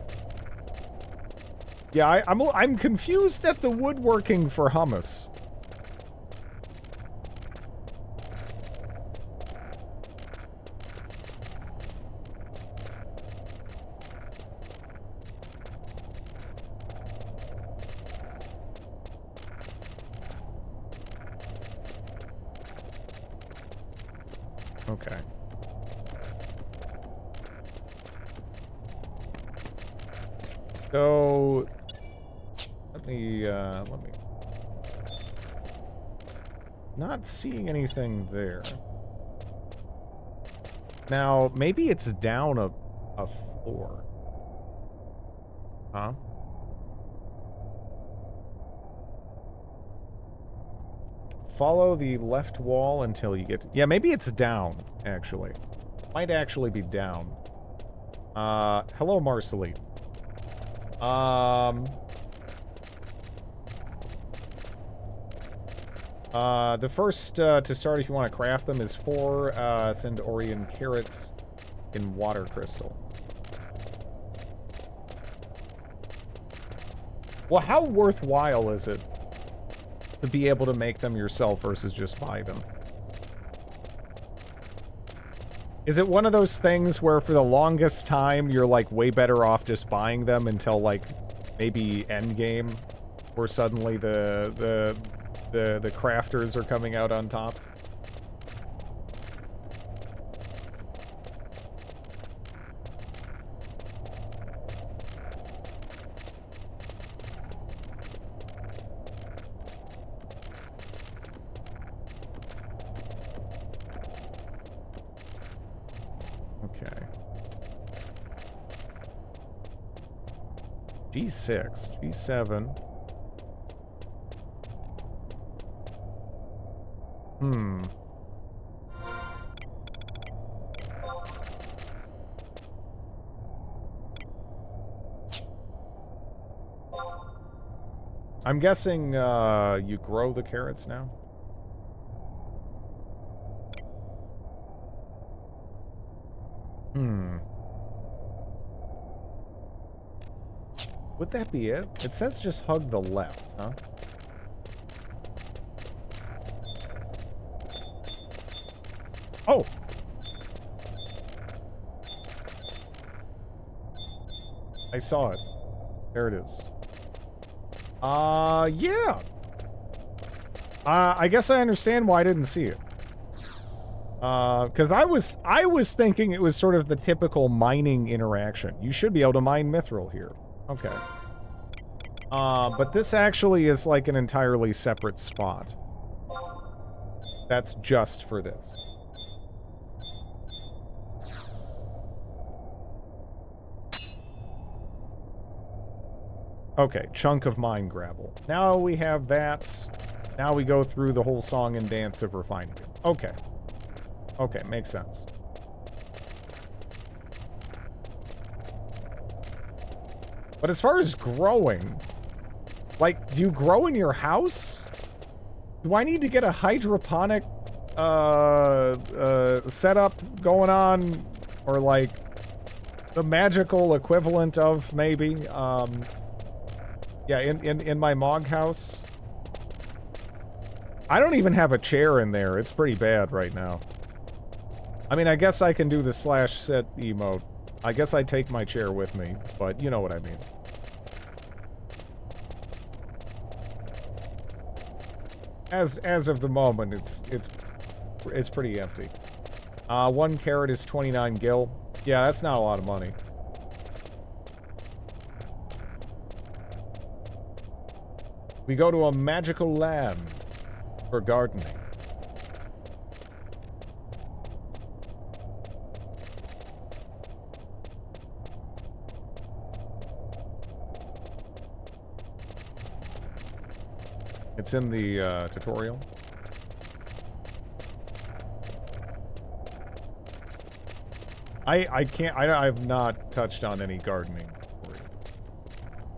A: Yeah, I'm confused at the woodworking for hummus. Okay. So let me not seeing anything there. Now, maybe it's down a floor. Huh? Follow the left wall until you get to... Yeah, maybe it's down, actually. Might actually be down. Hello, Marceline. The first, to start if you want to craft them is 4, Sendorian carrots in water crystal. Well, how worthwhile is it to be able to make them yourself versus just buy them? Is it one of those things where for the longest time you're like way better off just buying them until like maybe endgame, where suddenly the crafters are coming out on top? G6, G7. I'm guessing, you grow the carrots now? Would that be it? It says just hug the left, huh? Oh! I saw it. There it is. Yeah. I guess I understand why I didn't see it. Because I was thinking it was sort of the typical mining interaction. You should be able to mine mithril here. Okay. But this actually is like an entirely separate spot. That's just for this. Okay, chunk of mine gravel. Now we have that. Now we go through the whole song and dance of refining it. Okay. Okay, makes sense. But as far as growing, like, do you grow in your house? Do I need to get a hydroponic setup going on? Or like the magical equivalent of maybe yeah, in my Mog house. I don't even have a chair in there. It's pretty bad right now. I mean, I guess I can do the /sit emote. I guess I take my chair with me, but you know what I mean. As of the moment, it's pretty empty. 1 carrot is 29 gil. Yeah, that's not a lot of money. We go to a magical land for gardening. It's in the tutorial. I've not touched on any gardening.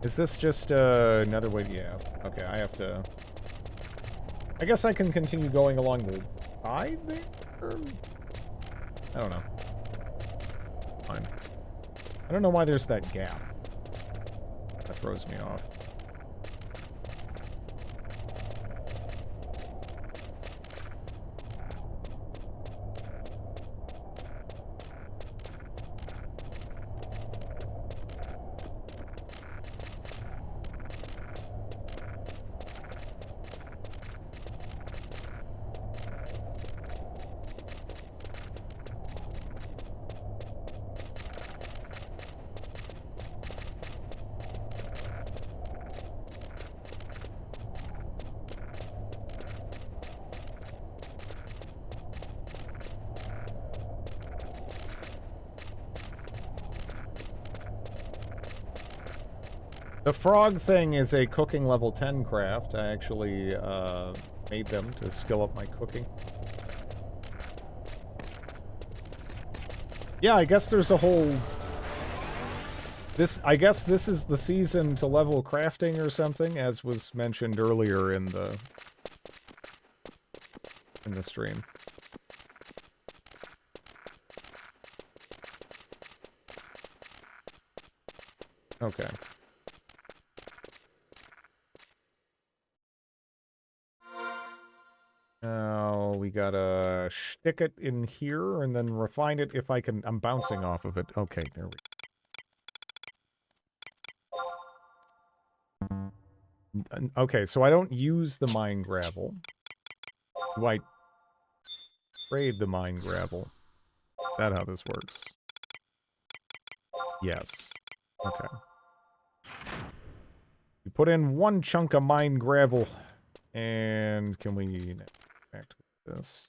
A: Is this just another way? Yeah. Okay, I have to... I guess I can continue going along the side there? I don't know. Fine. I don't know why there's that gap. That throws me off. The frog thing is a cooking level 10 craft. I actually made them to skill up my cooking. Yeah, I guess there's a whole... I guess this is the season to level crafting or something, as was mentioned earlier in the stream. Okay. Now we gotta stick it in here and then refine it if I can... I'm bouncing off of it. Okay, there we go. Okay, so I don't use the mine gravel. Do I trade the mine gravel? Is that how this works? Yes. Okay. We put in 1 chunk of mine gravel. And can we act with this?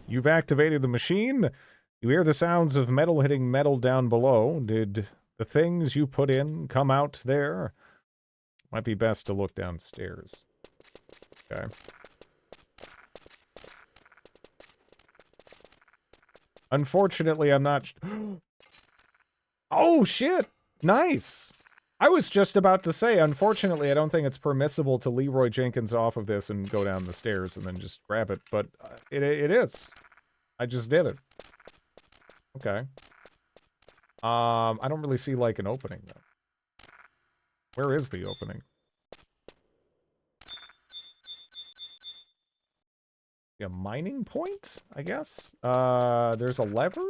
A: You've activated the machine. You hear the sounds of metal hitting metal down below. Did the things you put in come out there? Might be best to look downstairs. Okay. Unfortunately, I'm not... Oh, shit! Nice! I was just about to say, unfortunately, I don't think it's permissible to Leroy Jenkins off of this and go down the stairs and then just grab it, but it is. I just did it. Okay. I don't really see, like, an opening, though. Where is the opening? a mining point, I guess. There's a lever.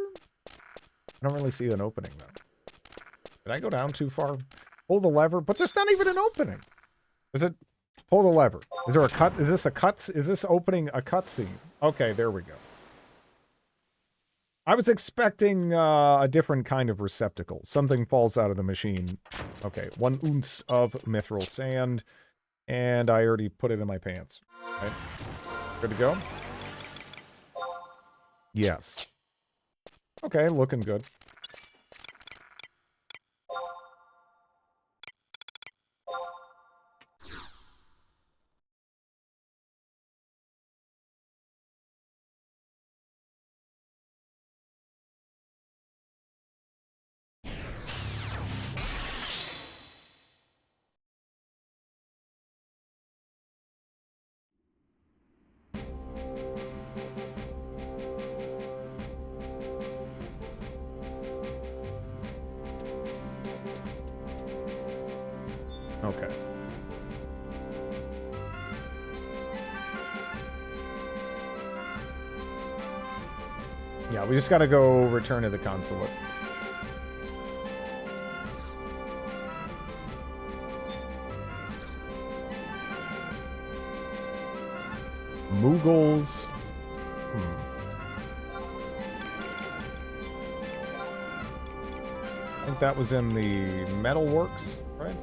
A: I don't really see an opening though. Did I go down too far? Pull the lever, but there's not even an opening. Is it? Pull the lever. Is there a cut? Is this a cut? Is this opening a cutscene? Okay, there we go. I was expecting a different kind of receptacle. Something falls out of the machine. Okay, 1 ounce of mithril sand, and I already put it in my pants. Right? Good to go? Yes. Okay, looking good. Okay. Yeah, we just gotta go return to the consulate. Mughals. I think that was in the metalworks, right?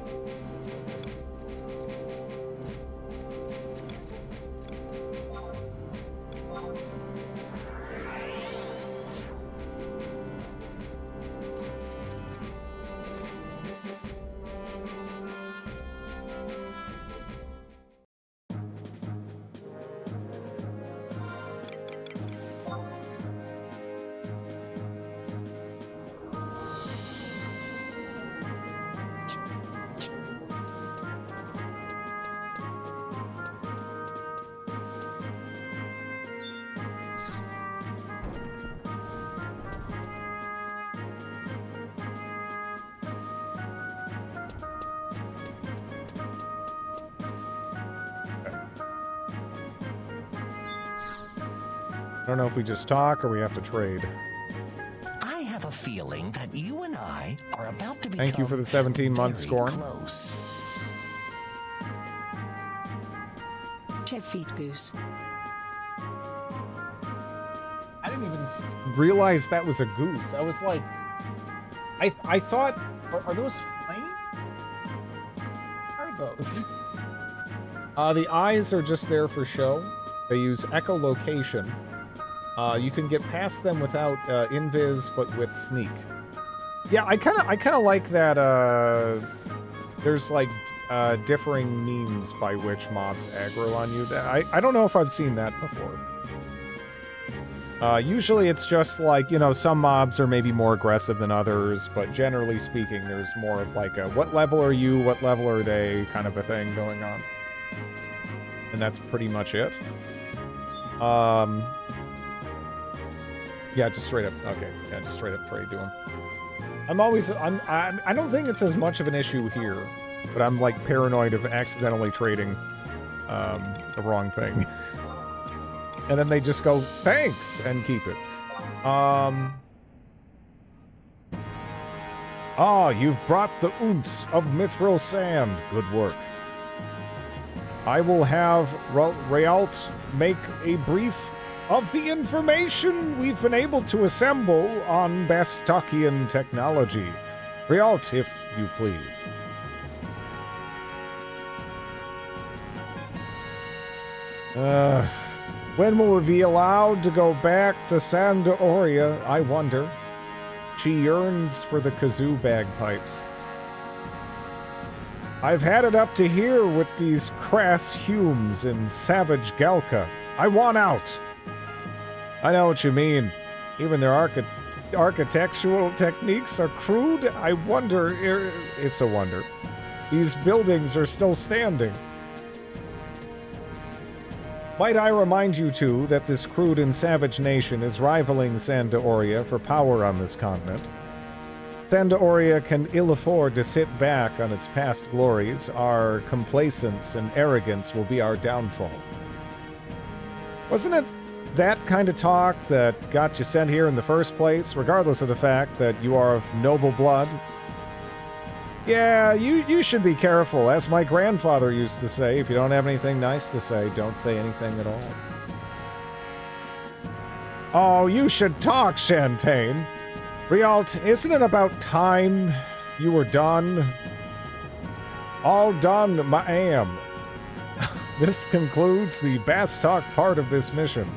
A: I don't know if we just talk or we have to trade.
D: I have a feeling that you and I are about to become
A: Thank you for the 17-month score.
D: Close.
C: Chef Feet Goose.
A: I didn't even realize that was a goose. I was like, I thought, are those flame? What are those? The eyes are just there for show. They use echolocation. You can get past them without invis, but with sneak. Yeah, I kind of like that. There's like differing means by which mobs aggro on you. I don't know if I've seen that before. Usually it's just like, you know, some mobs are maybe more aggressive than others, but generally speaking, there's more of like a what level are you, what level are they kind of a thing going on. And that's pretty much it. Yeah, just straight up. Okay, yeah, just straight up trade to him. I don't think it's as much of an issue here, but I'm like paranoid of accidentally trading the wrong thing. And then they just go, thanks, and keep it. You've brought the ounce of mithril sand. Good work. I will have Rialt make a brief of the information we've been able to assemble on Bastokian technology. Rialt, if you please. When will we be allowed to go back to Sandoria, I wonder? She yearns for the kazoo bagpipes. I've had it up to here with these crass Humes and savage Galka. I want out. I know what you mean. Even their architectural techniques are crude. I wonder, it's a wonder. These buildings are still standing. Might I remind you, too, that this crude and savage nation is rivaling Sandoria for power on this continent. Sandoria can ill afford to sit back on its past glories. Our complacence and arrogance will be our downfall. Wasn't it that kind of talk that got you sent here in the first place, regardless of the fact that you are of noble blood. Yeah, you should be careful. As my grandfather used to say, if you don't have anything nice to say, don't say anything at all. Oh, you should talk, Shantain. Rialt, isn't it about time you were done? All done, ma'am. This concludes the Bastok part of this mission.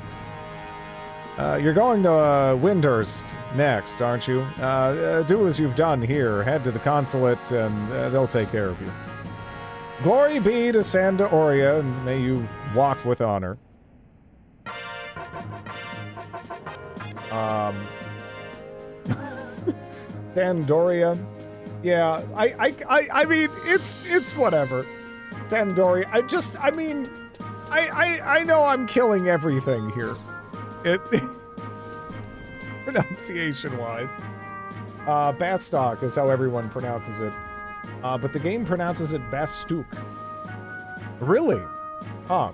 A: You're going to Windhurst next, aren't you? Do as you've done here. Head to the consulate, and they'll take care of you. Glory be to Sanda Oria, and may you walk with honor. Sandoria. Yeah, I mean, it's whatever. Sandoria. I know I'm killing everything here. Pronunciation-wise. Bastok is how everyone pronounces it. But the game pronounces it Bastuk. Really? Huh.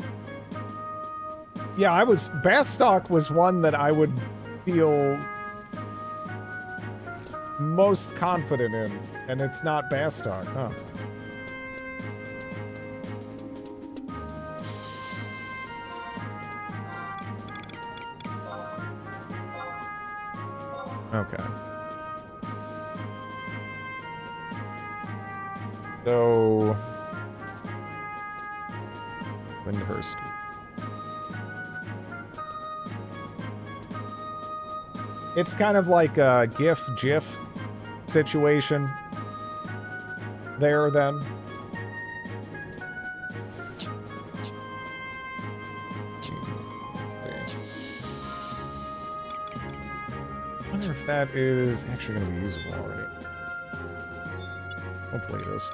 A: Yeah, Bastok was one that I would feel most confident in, and it's not Bastok, huh? Okay. So... Windhurst. It's kind of like a GIF situation there, then. I wonder if that is actually going to be usable already. Hopefully it is.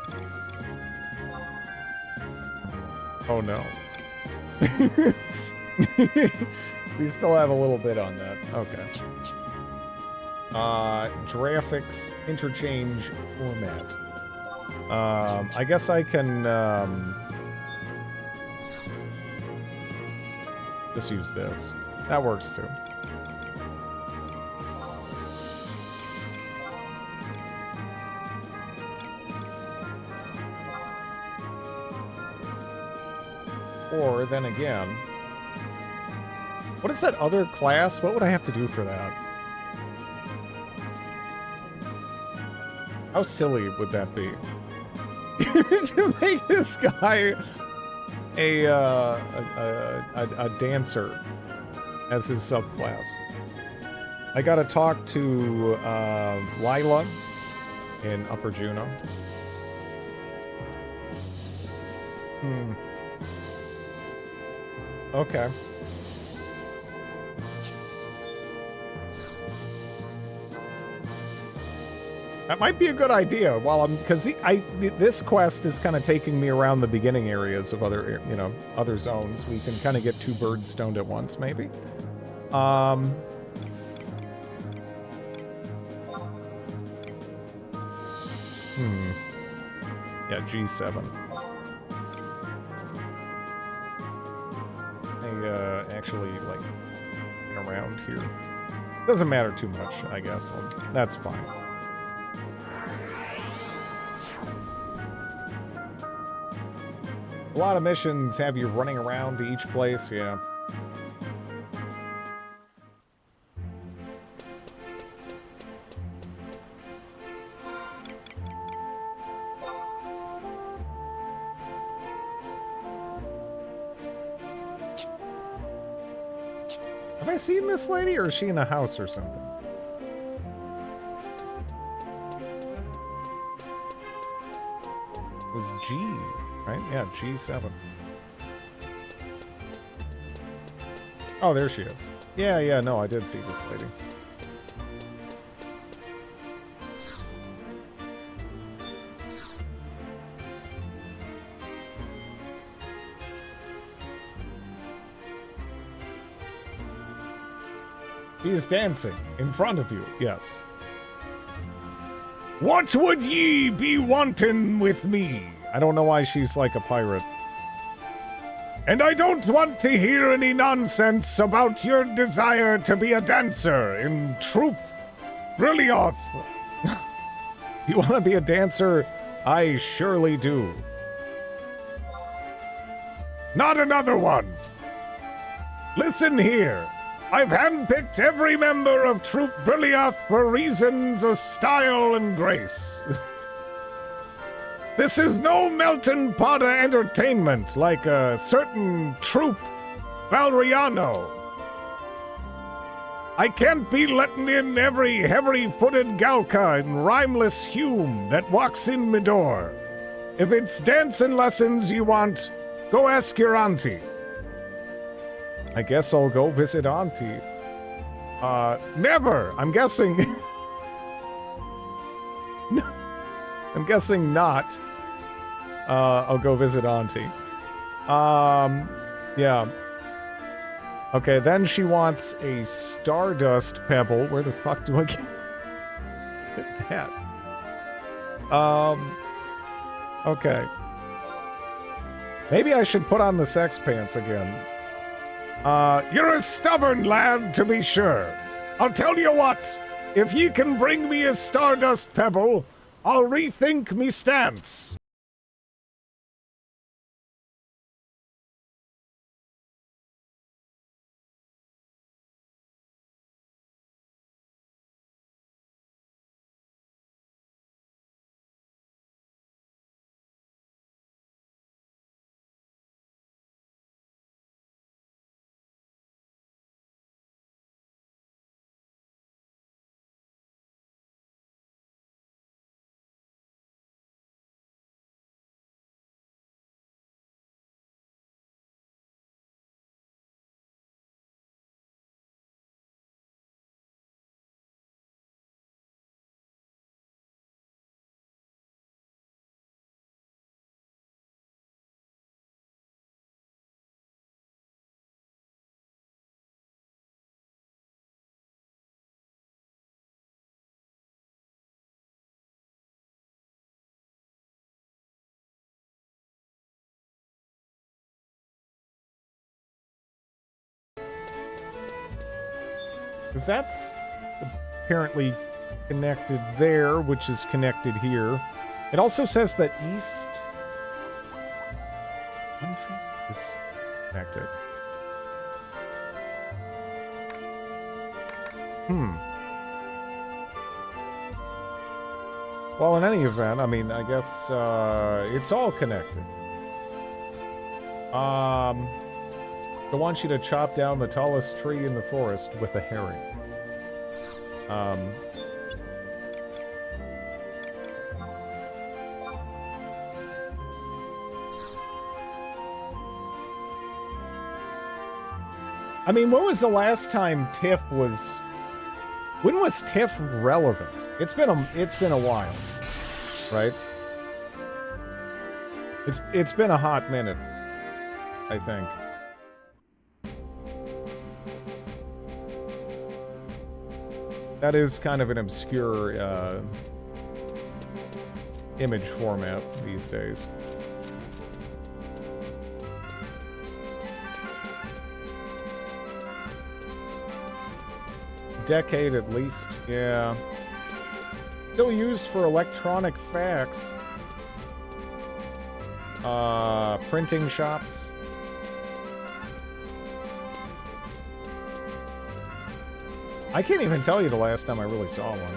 A: Oh no. We still have a little bit on that. Okay. Graphics interchange format. I guess I can just use this. That works too. Or then again, what is that other class? What would I have to do for that? How silly would that be? To make this guy a dancer as his subclass. I gotta talk to Lila in Upper Juno. Okay. That might be a good idea. While because this quest is kind of taking me around the beginning areas of other, other zones. We can kind of get two birds stoned at once, maybe. Yeah, G7. Actually, like, around here. Doesn't matter too much, I guess. That's fine. A lot of missions have you running around to each place, yeah. Have I seen this lady, or is she in a house or something? It was G, right? Yeah, G7. Oh, there she is. Yeah, no, I did see this lady. He is dancing in front of you, yes. What would ye be wanting with me? I don't know why she's like a pirate. And I don't want to hear any nonsense about your desire to be a dancer in Troop Brilliant. You want to be a dancer? I surely do. Not another one. Listen here. I've handpicked every member of Troop Brilliant for reasons of style and grace. This is no Melton Potter entertainment like a certain Troop Valriano. I can't be letting in every heavy-footed galka and rhymeless Hume that walks in my door. If it's dancing lessons you want, go ask your auntie. I guess I'll go visit auntie. Never! I'm guessing... I'm guessing not. I'll go visit auntie. Yeah. Okay, then she wants a Stardust Pebble. Where the fuck do I get that? Okay. Maybe I should put on the sex pants again. You're a stubborn lad, to be sure. I'll tell you what. If ye can bring me a Stardust Pebble, I'll rethink me stance. Because that's apparently connected there, which is connected here. It also says that east is connected. Well, in any event, I mean, I guess it's all connected. I want you to chop down the tallest tree in the forest with a herring. I mean, when was the last time TIFF was... When was TIFF relevant? It's been a while, right? It's been a hot minute, I think. That is kind of an obscure image format these days. Decade at least, yeah. Still used for electronic fax. Printing shops. I can't even tell you the last time I really saw one.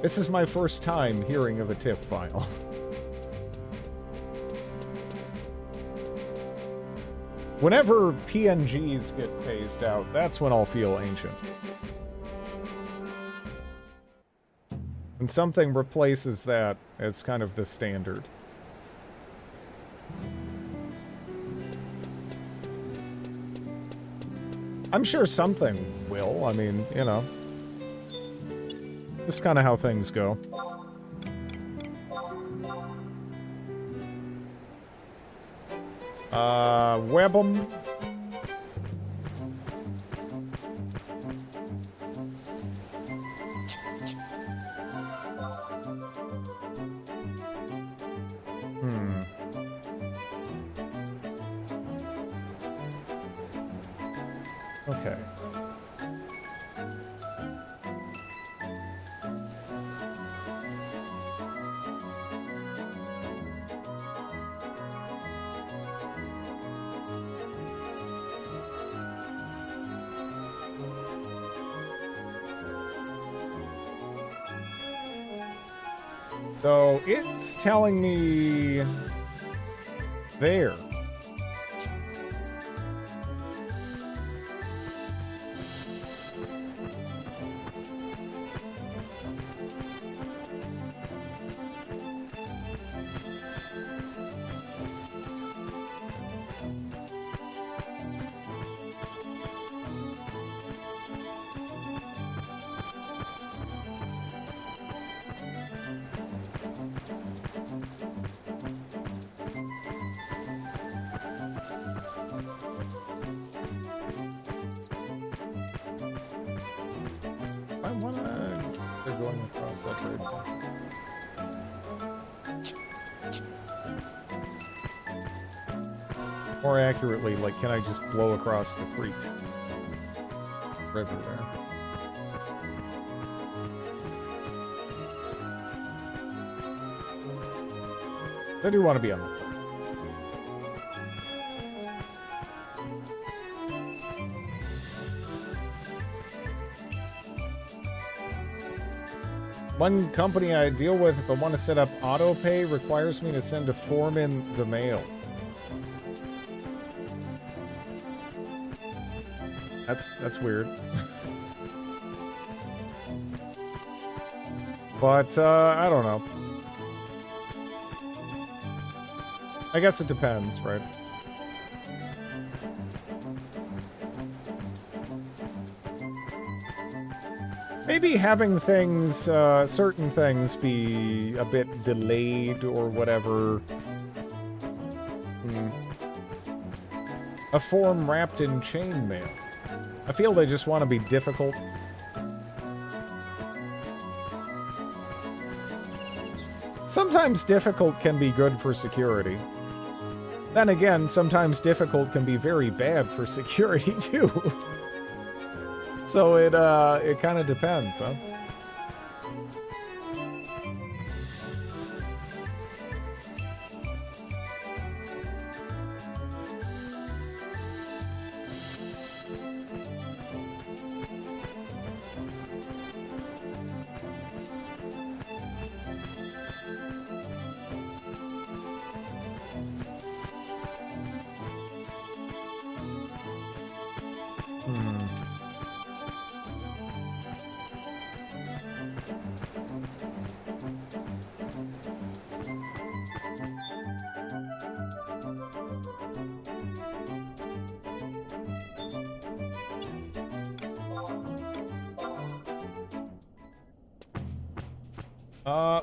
A: This is my first time hearing of a TIFF file. Whenever PNGs get phased out, that's when I'll feel ancient. And something replaces that as kind of the standard. I'm sure something will. I mean, you know. Just kind of how things go. Web'em. Okay. So it's telling me there. I wanna. They're going across that bridge. More accurately, like, can I just blow across the creek? River there. I do want to be on that side. One company I deal with, if I want to set up auto pay, requires me to send a form in the mail. That's weird. But I don't know. I guess it depends, right? Maybe having things, certain things be a bit delayed or whatever. A form wrapped in chainmail. I feel they just want to be difficult. Sometimes difficult can be good for security. Then again, sometimes difficult can be very bad for security too. So it kind of depends, huh?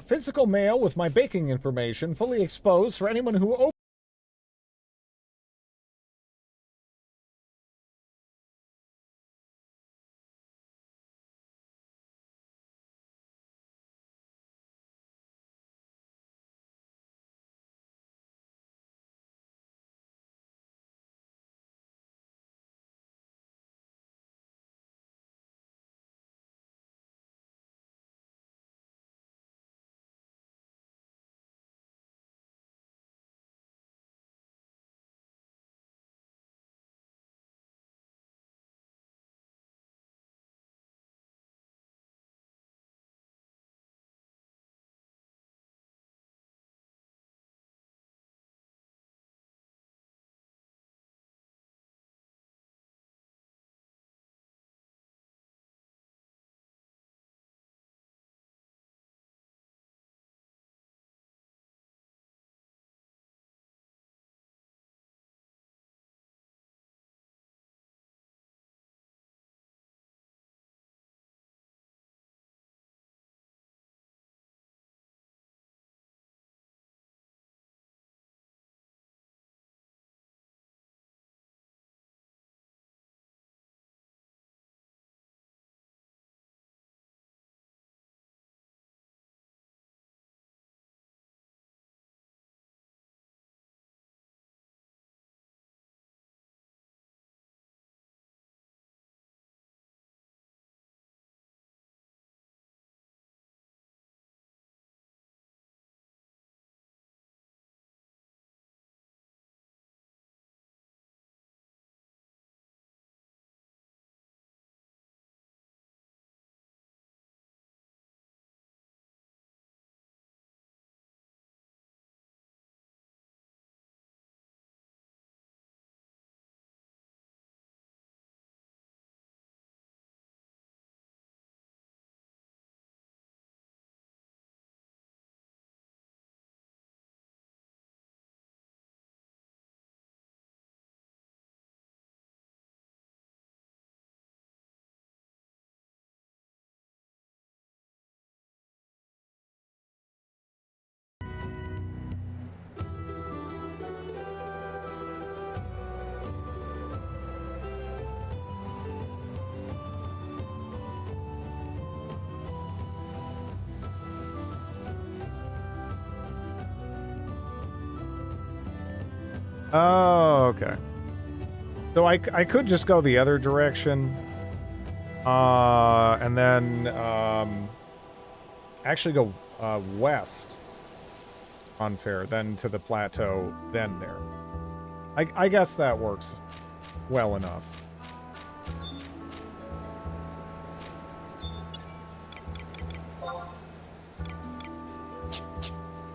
A: Physical mail with my baking information fully exposed for anyone who opens Oh, okay. So I could just go the other direction. And then actually go west on Fair, then to the plateau, then there. I guess that works well enough.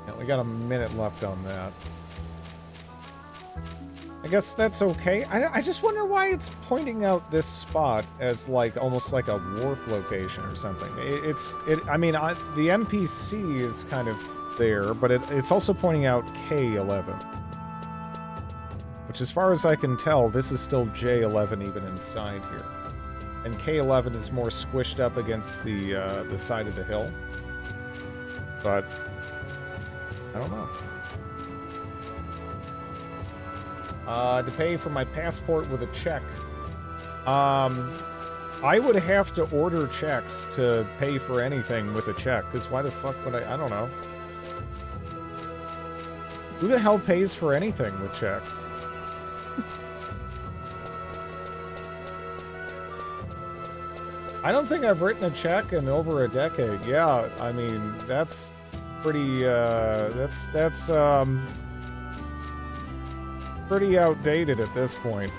A: Yeah, we got a minute left on that. I guess that's okay. I just wonder why it's pointing out this spot as like almost like a warp location or something. I mean, the NPC is kind of there, but it's also pointing out K11. Which, as far as I can tell, this is still J11 even inside here. And K11 is more squished up against the side of the hill. But I don't know. To pay for my passport with a check. I would have to order checks to pay for anything with a check, because why the fuck would I don't know. Who the hell pays for anything with checks? I don't think I've written a check in over a decade. Yeah, I mean, that's pretty, that's pretty outdated at this point.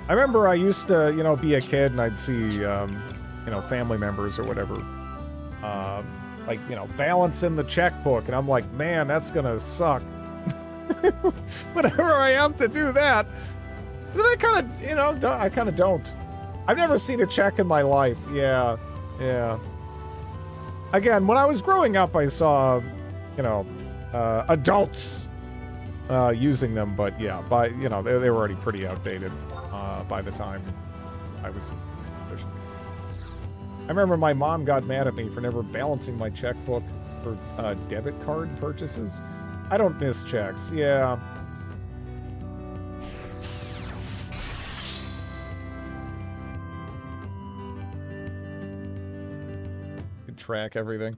A: I remember I used to, you know, be a kid and I'd see, you know, family members or whatever, like, you know, balancing the checkbook, and I'm like, man, that's gonna suck. Whenever I have to do that, then I kind of, you know, I kind of don't. I've never seen a check in my life. Yeah, yeah. Again, when I was growing up, I saw, you know, adults using them, but yeah, you know, they were already pretty outdated by the time I was. I remember my mom got mad at me for never balancing my checkbook for debit card purchases. I don't miss checks. Yeah. Could track everything.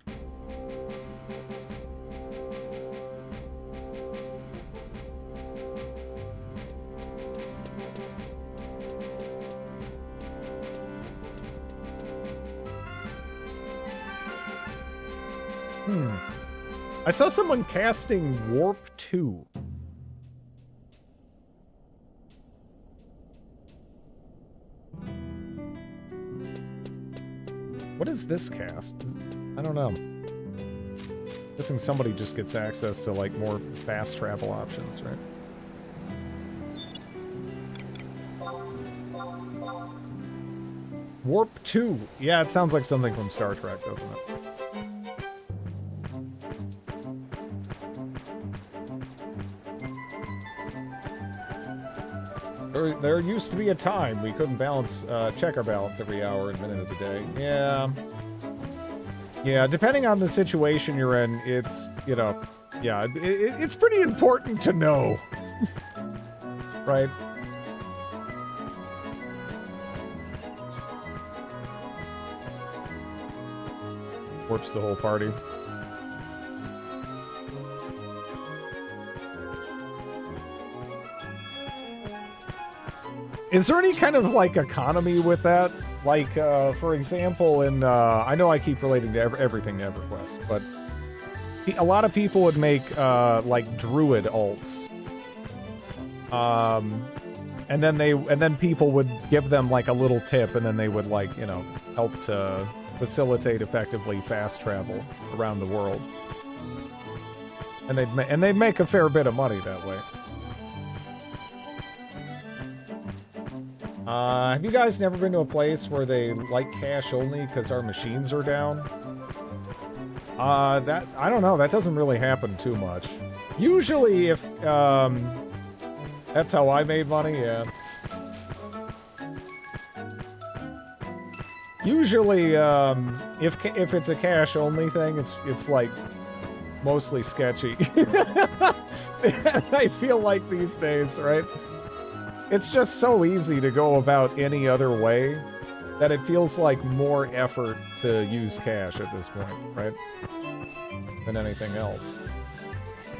A: I saw someone casting Warp 2. What is this cast? I don't know. Guessing somebody just gets access to, like, more fast travel options, right? Warp 2. Yeah, it sounds like something from Star Trek, doesn't it? There used to be a time we couldn't check our balance every hour and minute of the day. Yeah. Yeah, depending on the situation you're in, it's, you know, yeah, it's pretty important to know. Right? Warps the whole party. Is there any kind of, like, economy with that? Like, for example, in, I know I keep relating to everything to EverQuest, but a lot of people would make, like, druid alts. And then people would give them, like, a little tip, and then they would, like, you know, help to facilitate effectively fast travel around the world. And they'd make a fair bit of money that way. Have you guys never been to a place where they like cash only because our machines are down? I don't know. That doesn't really happen too much. Usually, if that's how I made money, yeah. Usually, if it's a cash only thing, it's like mostly sketchy. I feel like these days, right? It's just so easy to go about any other way that it feels like more effort to use cash at this point, right? Than anything else.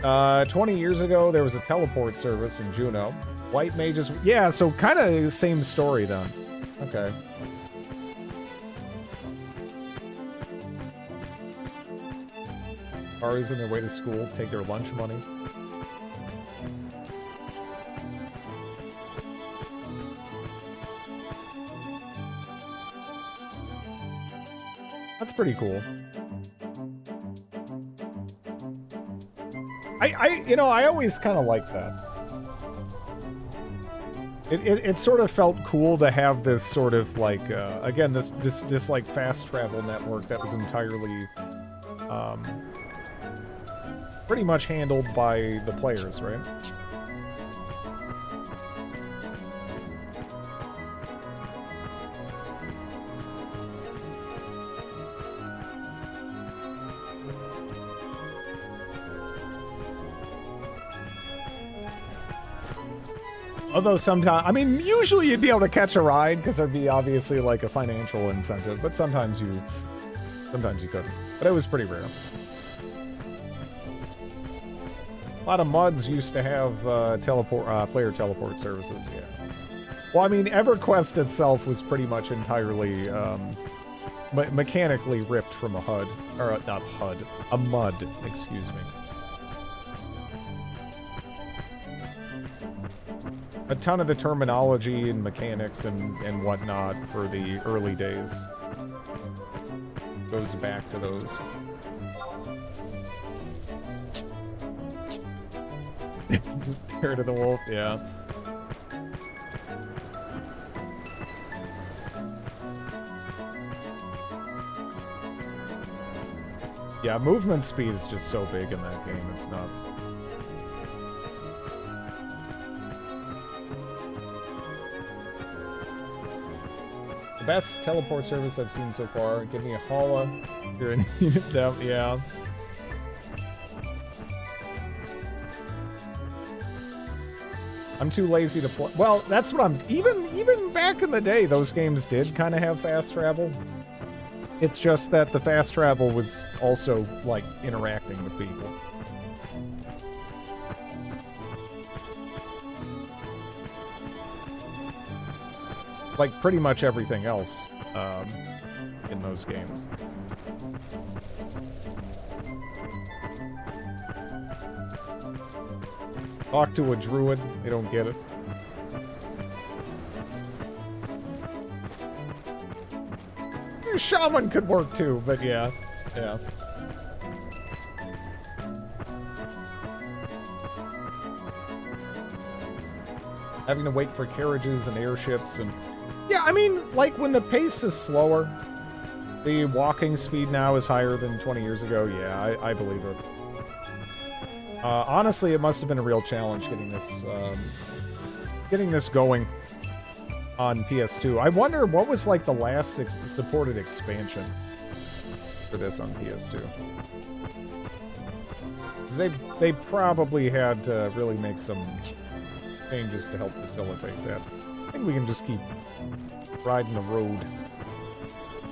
A: 20 years ago, there was a teleport service in Juneau. White mages... Yeah, so kind of the same story then. Okay. Cars on their way to school take their lunch money. That's pretty cool. I always kind of liked that. It sort of felt cool to have this sort of like, again, this like fast travel network that was entirely, pretty much handled by the players, right? Although sometimes, I mean, usually you'd be able to catch a ride because there'd be obviously like a financial incentive, but sometimes you couldn't. But it was pretty rare. A lot of MUDs used to have player teleport services, yeah. Well, I mean, EverQuest itself was pretty much entirely mechanically ripped from a HUD, or not HUD, a MUD, excuse me. A ton of the terminology and mechanics and whatnot for the early days goes back to those. Spirit of the Wolf, yeah. Yeah, movement speed is just so big in that game, it's nuts. Best teleport service I've seen so far. Give me a holla. You're in need of them, yeah. I'm too lazy to play. Well, that's what I'm... Even back in the day, those games did kind of have fast travel. It's just that the fast travel was also, like, interacting with people. Like pretty much everything else in those games. Talk to a druid, they don't get it. Shaman could work too, but yeah. Yeah. Having to wait for carriages and airships and... Yeah, I mean, like, when the pace is slower, the walking speed now is higher than 20 years ago. Yeah, I believe it. Honestly, it must have been a real challenge getting this going on PS2. I wonder what was, like, the last supported expansion for this on PS2. 'Cause they probably had to really make some changes to help facilitate that. I think we can just keep riding the road.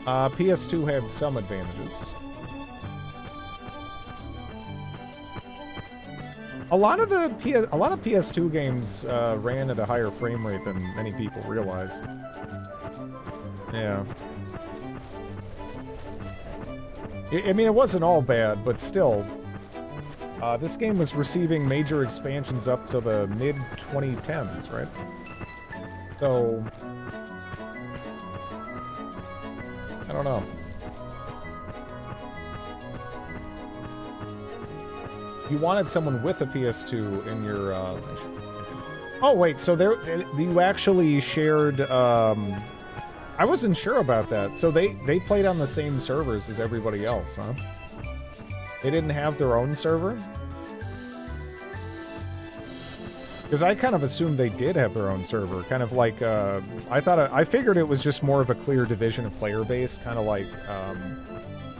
A: PS2 had some advantages. A lot of PS2 games ran at a higher frame rate than many people realize. Yeah. I mean, it wasn't all bad, but still. This game was receiving major expansions up to the mid-2010s, right? So... I don't know. You wanted someone with a PS2 in your, Oh, wait, so you actually shared, I wasn't sure about that. So they played on the same servers as everybody else, huh? They didn't have their own server? Because I kind of assumed they did have their own server. Kind of like, I figured it was just more of a clear division of player base. Kind of like,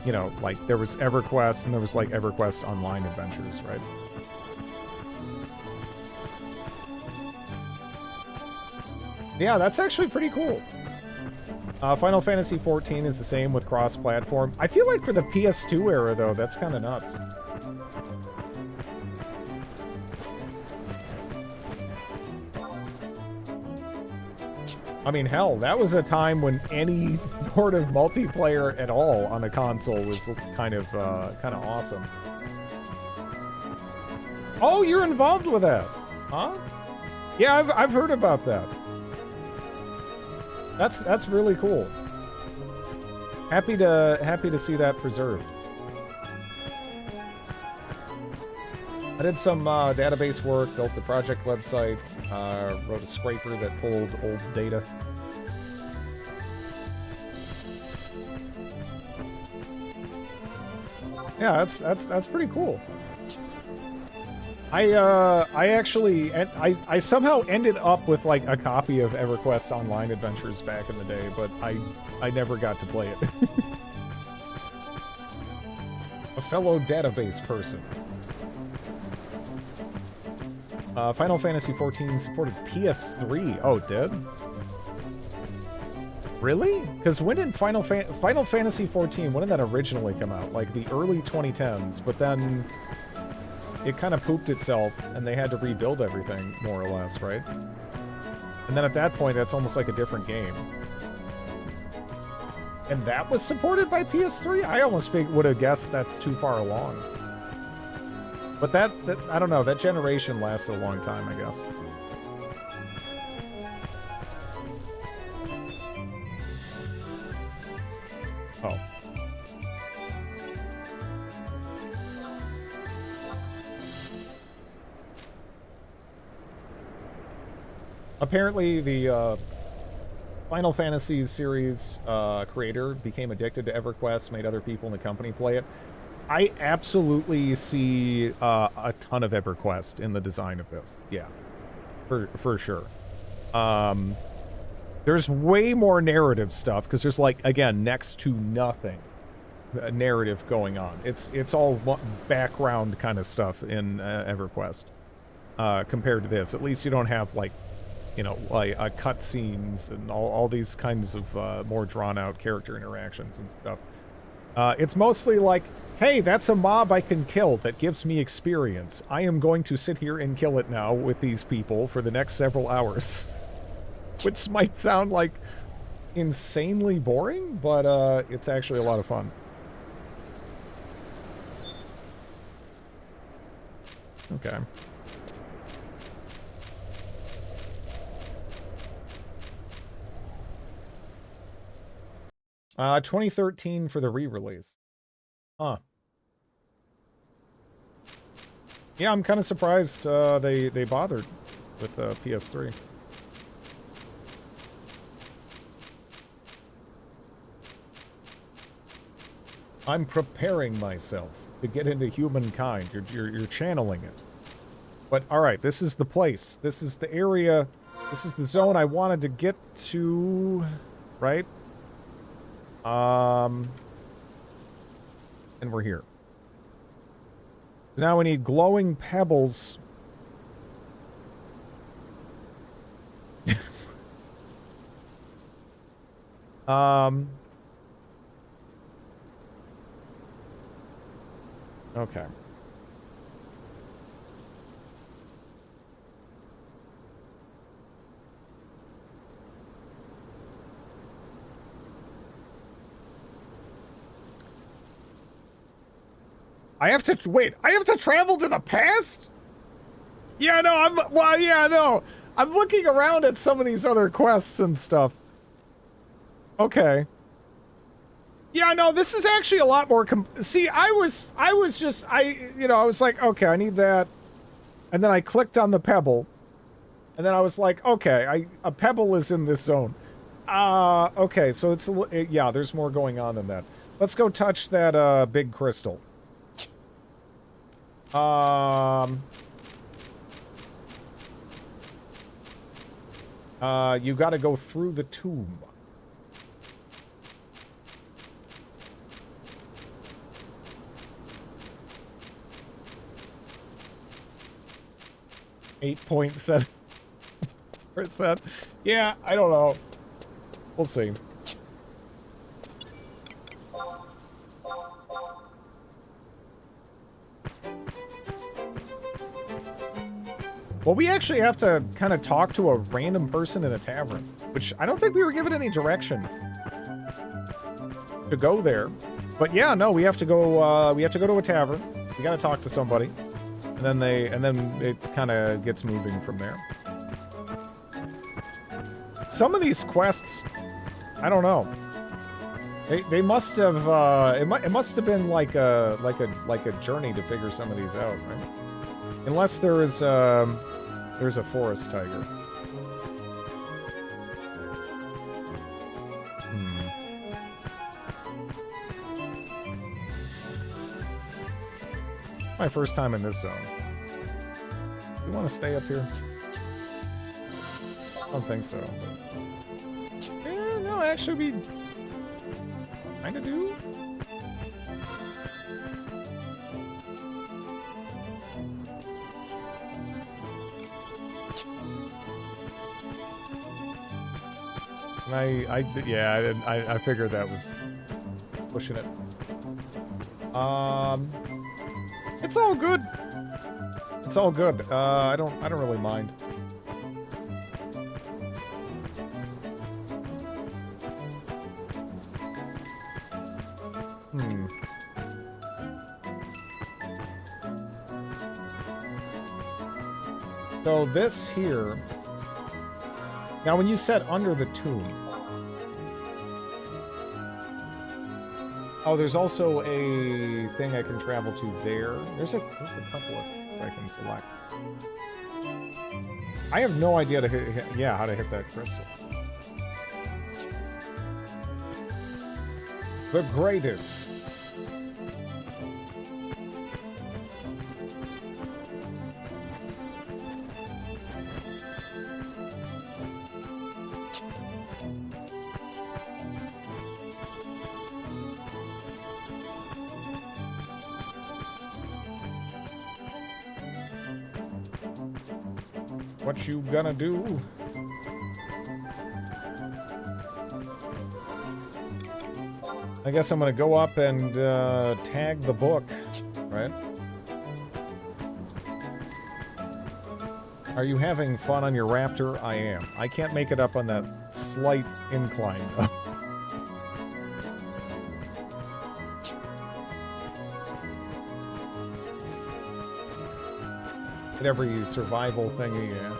A: you know, like there was EverQuest and there was like EverQuest Online Adventures, right? Yeah, that's actually pretty cool. Final Fantasy XIV is the same with cross-platform. I feel like for the PS2 era, though, that's kind of nuts. I mean, hell, that was a time when any sort of multiplayer at all on a console was kind of awesome. Oh, you're involved with that, huh? Yeah, I've heard about that. That's really cool. Happy to see that preserved. I did some database work, built the project website, wrote a scraper that pulled old data. Yeah, that's pretty cool. I actually I somehow ended up with like a copy of EverQuest Online Adventures back in the day, but I never got to play it. A fellow database person. Final Fantasy XIV supported PS3. Oh, it did? Really? Because when did Final Fantasy XIV, when did that originally come out? Like the early 2010s, but then it kind of pooped itself and they had to rebuild everything, more or less, right? And then at that point, that's almost like a different game. And that was supported by PS3? I almost would have guessed that's too far along. But that, I don't know, that generation lasted a long time, I guess. Oh. Apparently, the Final Fantasy series creator became addicted to EverQuest, made other people in the company play it. I absolutely see a ton of EverQuest in the design of this. Yeah, for sure. There's way more narrative stuff because there's like, again, next to nothing narrative going on. It's all background kind of stuff in EverQuest compared to this. At least you don't have like, you know, like cutscenes and all these kinds of more drawn out character interactions and stuff. It's mostly like, hey, that's a mob I can kill that gives me experience. I am going to sit here and kill it now with these people for the next several hours. Which might sound like insanely boring, but it's actually a lot of fun. Okay. 2013 for the re-release. Huh. Yeah, I'm kind of surprised they bothered with PS3. I'm preparing myself to get into humankind. You're channeling it. But all right, this is the place. This is the area. This is the zone I wanted to get to, right? And we're here. Now we need glowing pebbles. Okay. I have to wait. I have to travel to the past? Yeah, no, I'm looking around at some of these other quests and stuff. Okay. Yeah, no, this is actually a lot more see, I was like, okay, I need that. And then I clicked on the pebble. And then I was like, okay, a pebble is in this zone. Okay, so yeah, there's more going on than that. Let's go touch that big crystal. You gotta go through the tomb. .7%. Yeah, I don't know. We'll see. Well, we actually have to kind of talk to a random person in a tavern. which I don't think we were given any direction to go there. But yeah, no, we have to go to a tavern. We gotta talk to somebody. And then it kind of gets moving from there. Some of these quests, I don't know. They must have it must have been like a journey to figure some of these out, right? Unless there's a forest tiger. My first time in this zone. You want to stay up here? I don't think so. But... Eh, no, actually, we kind of do. And I figured that was pushing it. It's all good. It's all good. I don't really mind. So this here. Now, when you said under the tomb. Oh, there's also a thing I can travel to there. There's a couple of I can select. I have no idea how to hit that crystal. The greatest. What you gonna do? I guess I'm gonna go up and tag the book, right? Are you having fun on your raptor? I am. I can't make it up on that slight incline. Every survival thingy, yeah.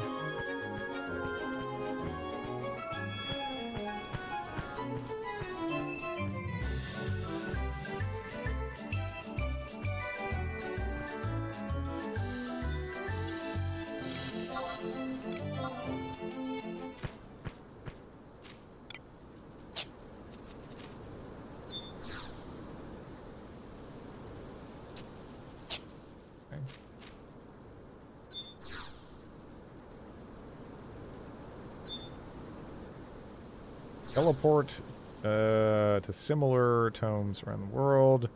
A: Teleport to similar tomes around the world.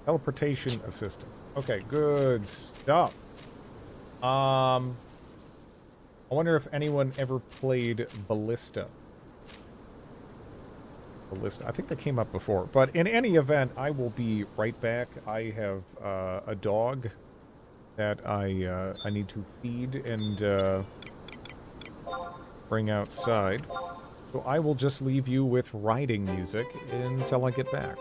A: Teleportation assistance. Okay, good stuff. I wonder if anyone ever played Ballista. Ballista. I think that came up before. But in any event, I will be right back. I have a dog that I need to feed and bring outside. So I will just leave you with riding music until I get back.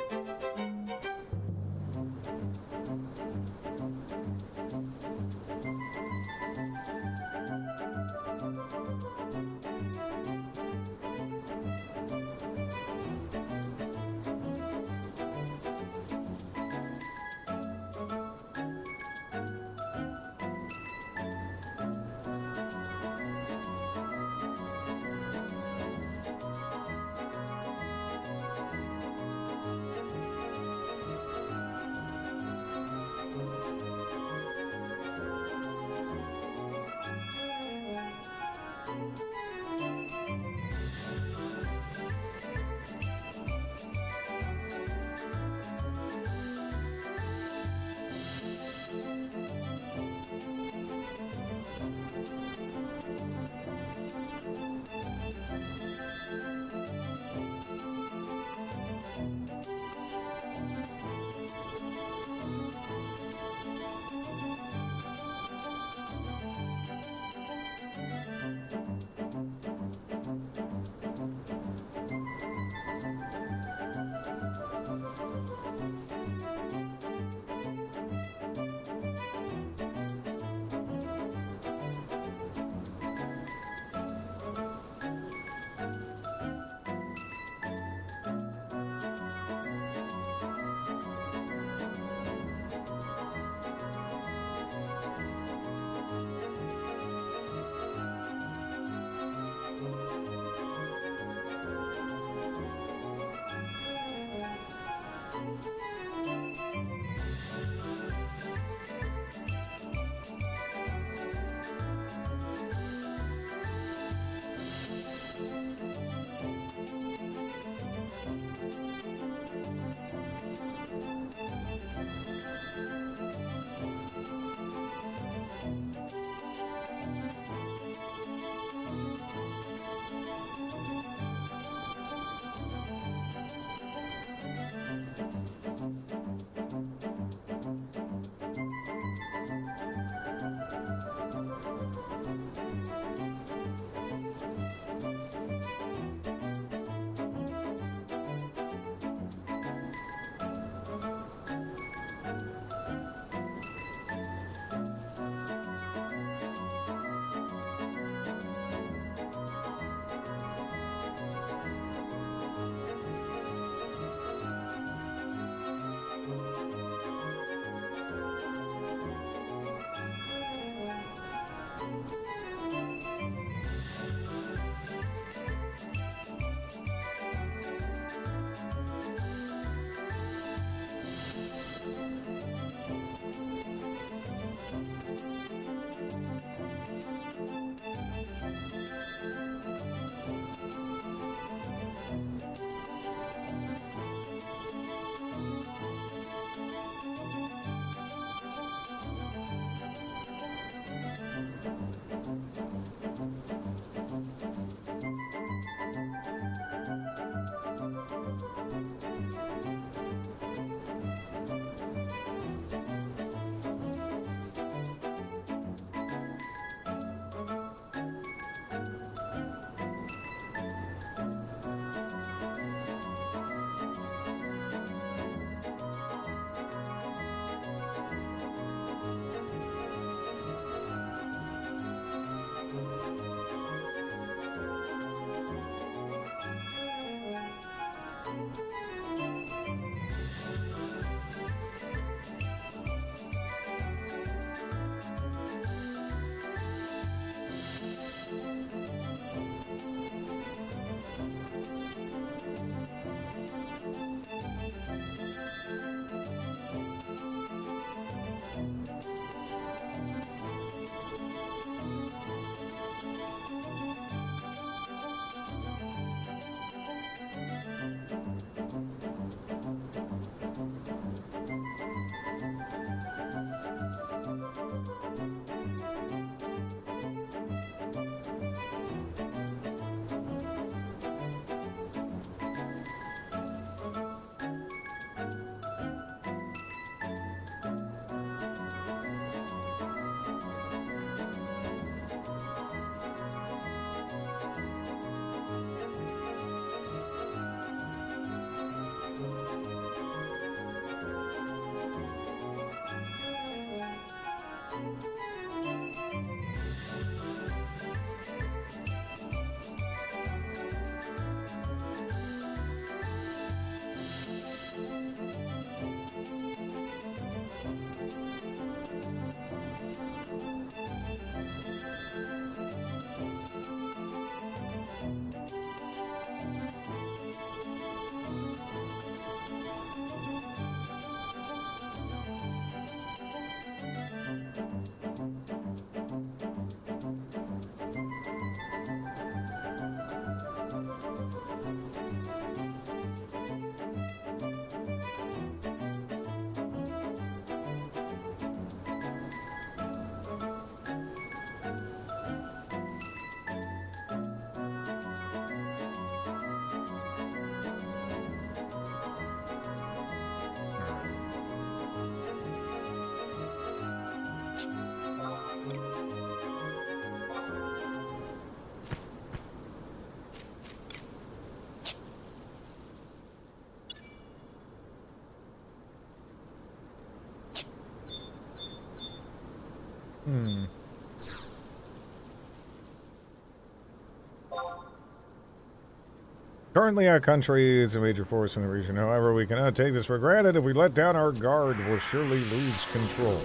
A: Currently, our country is a major force in the region. However, we cannot take this for granted. If we let down our guard, we'll surely lose control.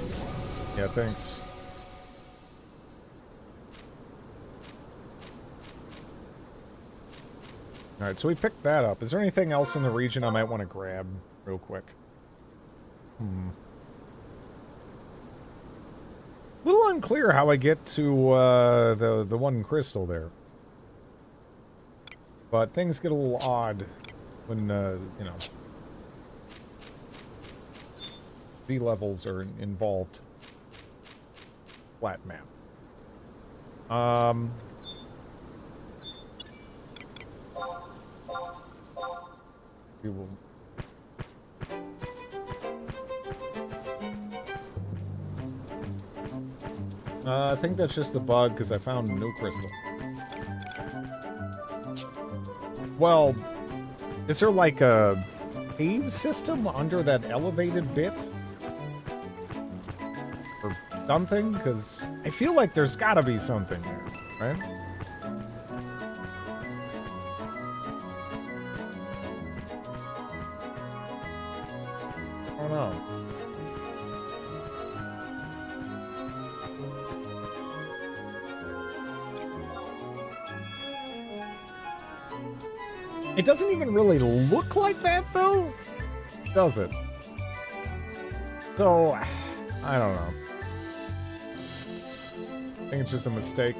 A: Yeah, thanks. Alright, so we picked that up. Is there anything else in the region I might want to grab real quick? Little unclear how I get to the one crystal there. But things get a little odd when, you know, sea levels are involved. Flat map. We will... I think that's just a bug because I found a new crystal. Well, is there like a cave system under that elevated bit? Or something? Because I feel like there's gotta be something there, right? I don't know. It doesn't even really look like that, though, does it? So, I don't know. I think it's just a mistake.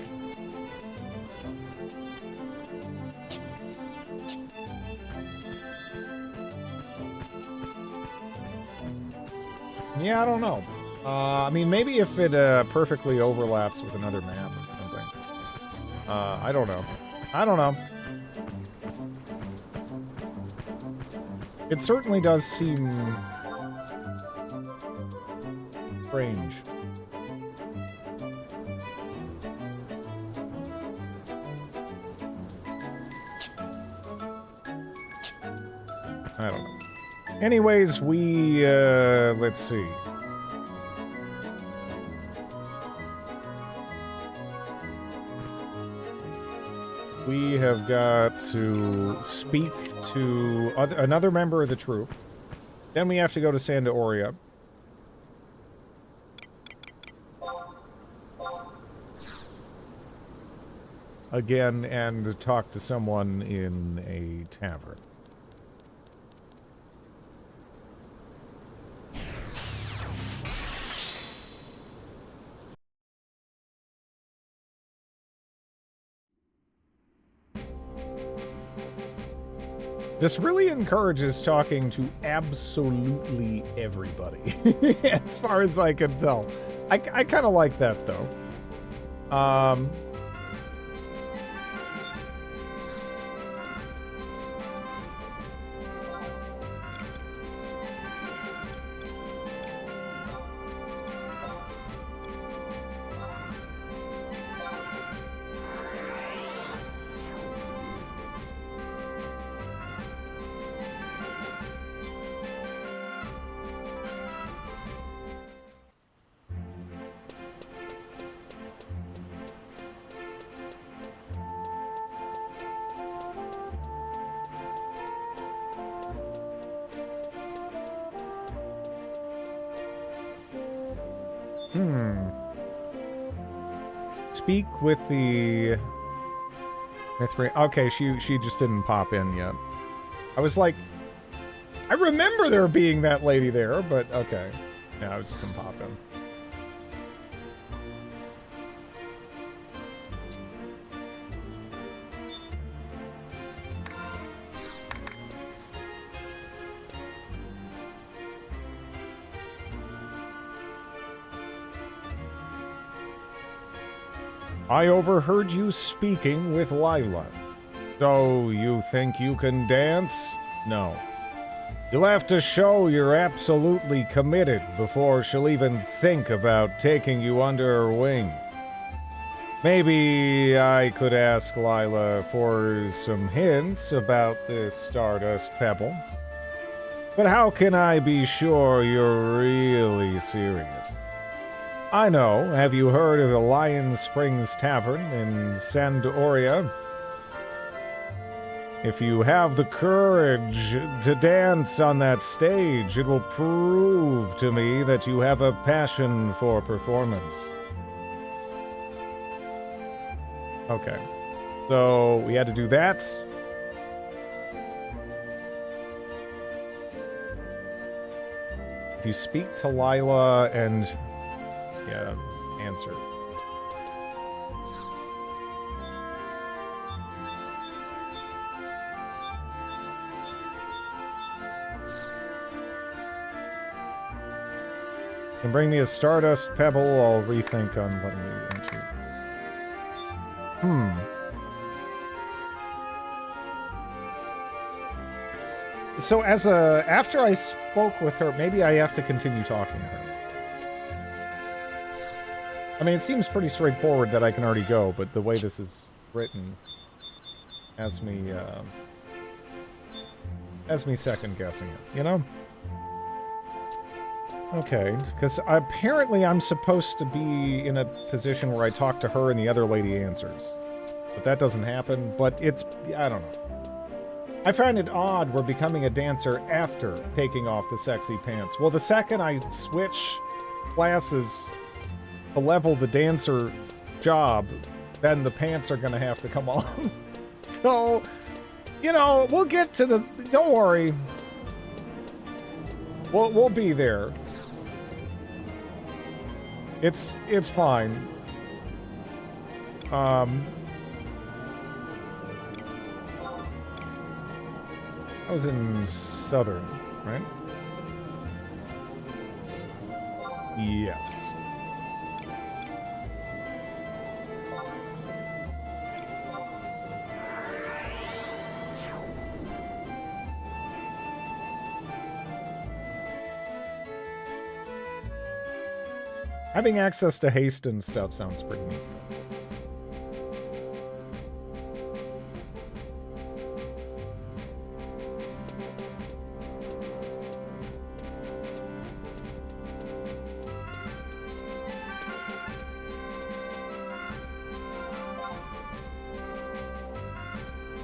A: Yeah, I don't know. I mean, maybe if it perfectly overlaps with another map or something. I don't know. I don't know. It certainly does seem strange. I don't know. Anyways, we, let's see. We have got to speak to another member of the troop. Then we have to go to Santa Oria. Again, and talk to someone in a tavern. This really encourages talking to absolutely everybody, as far as I can tell. I kind of like that, though. Speak with the... Okay, she just didn't pop in yet. I was like... I remember there being that lady there, but okay. Yeah, I was just didn't pop in. I overheard you speaking with Lila. So, you think you can dance? No. You'll have to show you're absolutely committed before she'll even think about taking you under her wing. Maybe I could ask Lila for some hints about this Stardust Pebble. But how can I be sure you're really serious? I know. Have you heard of the Lion Springs Tavern in Santa Oria? If you have the courage to dance on that stage, it will prove to me that you have a passion for performance. Okay. So, we had to do that. If you speak to Lila and... yeah, answer. And bring me a Stardust Pebble, I'll rethink on letting you into. So as a... after I spoke with her, maybe I have to continue talking to her. I mean, it seems pretty straightforward that I can already go, but the way this is written has me second-guessing it, you know? Okay, because apparently I'm supposed to be in a position where I talk to her and the other lady answers. But that doesn't happen, but it's... I don't know. I find it odd we're becoming a dancer after taking off the sexy pants. Well, the second I switch classes... to level the dancer job, then the pants are gonna have to come off. So, you know, we'll get to the... don't worry. We'll be there. It's fine. I was in Southern, right? Yes. Having access to haste and stuff sounds pretty neat.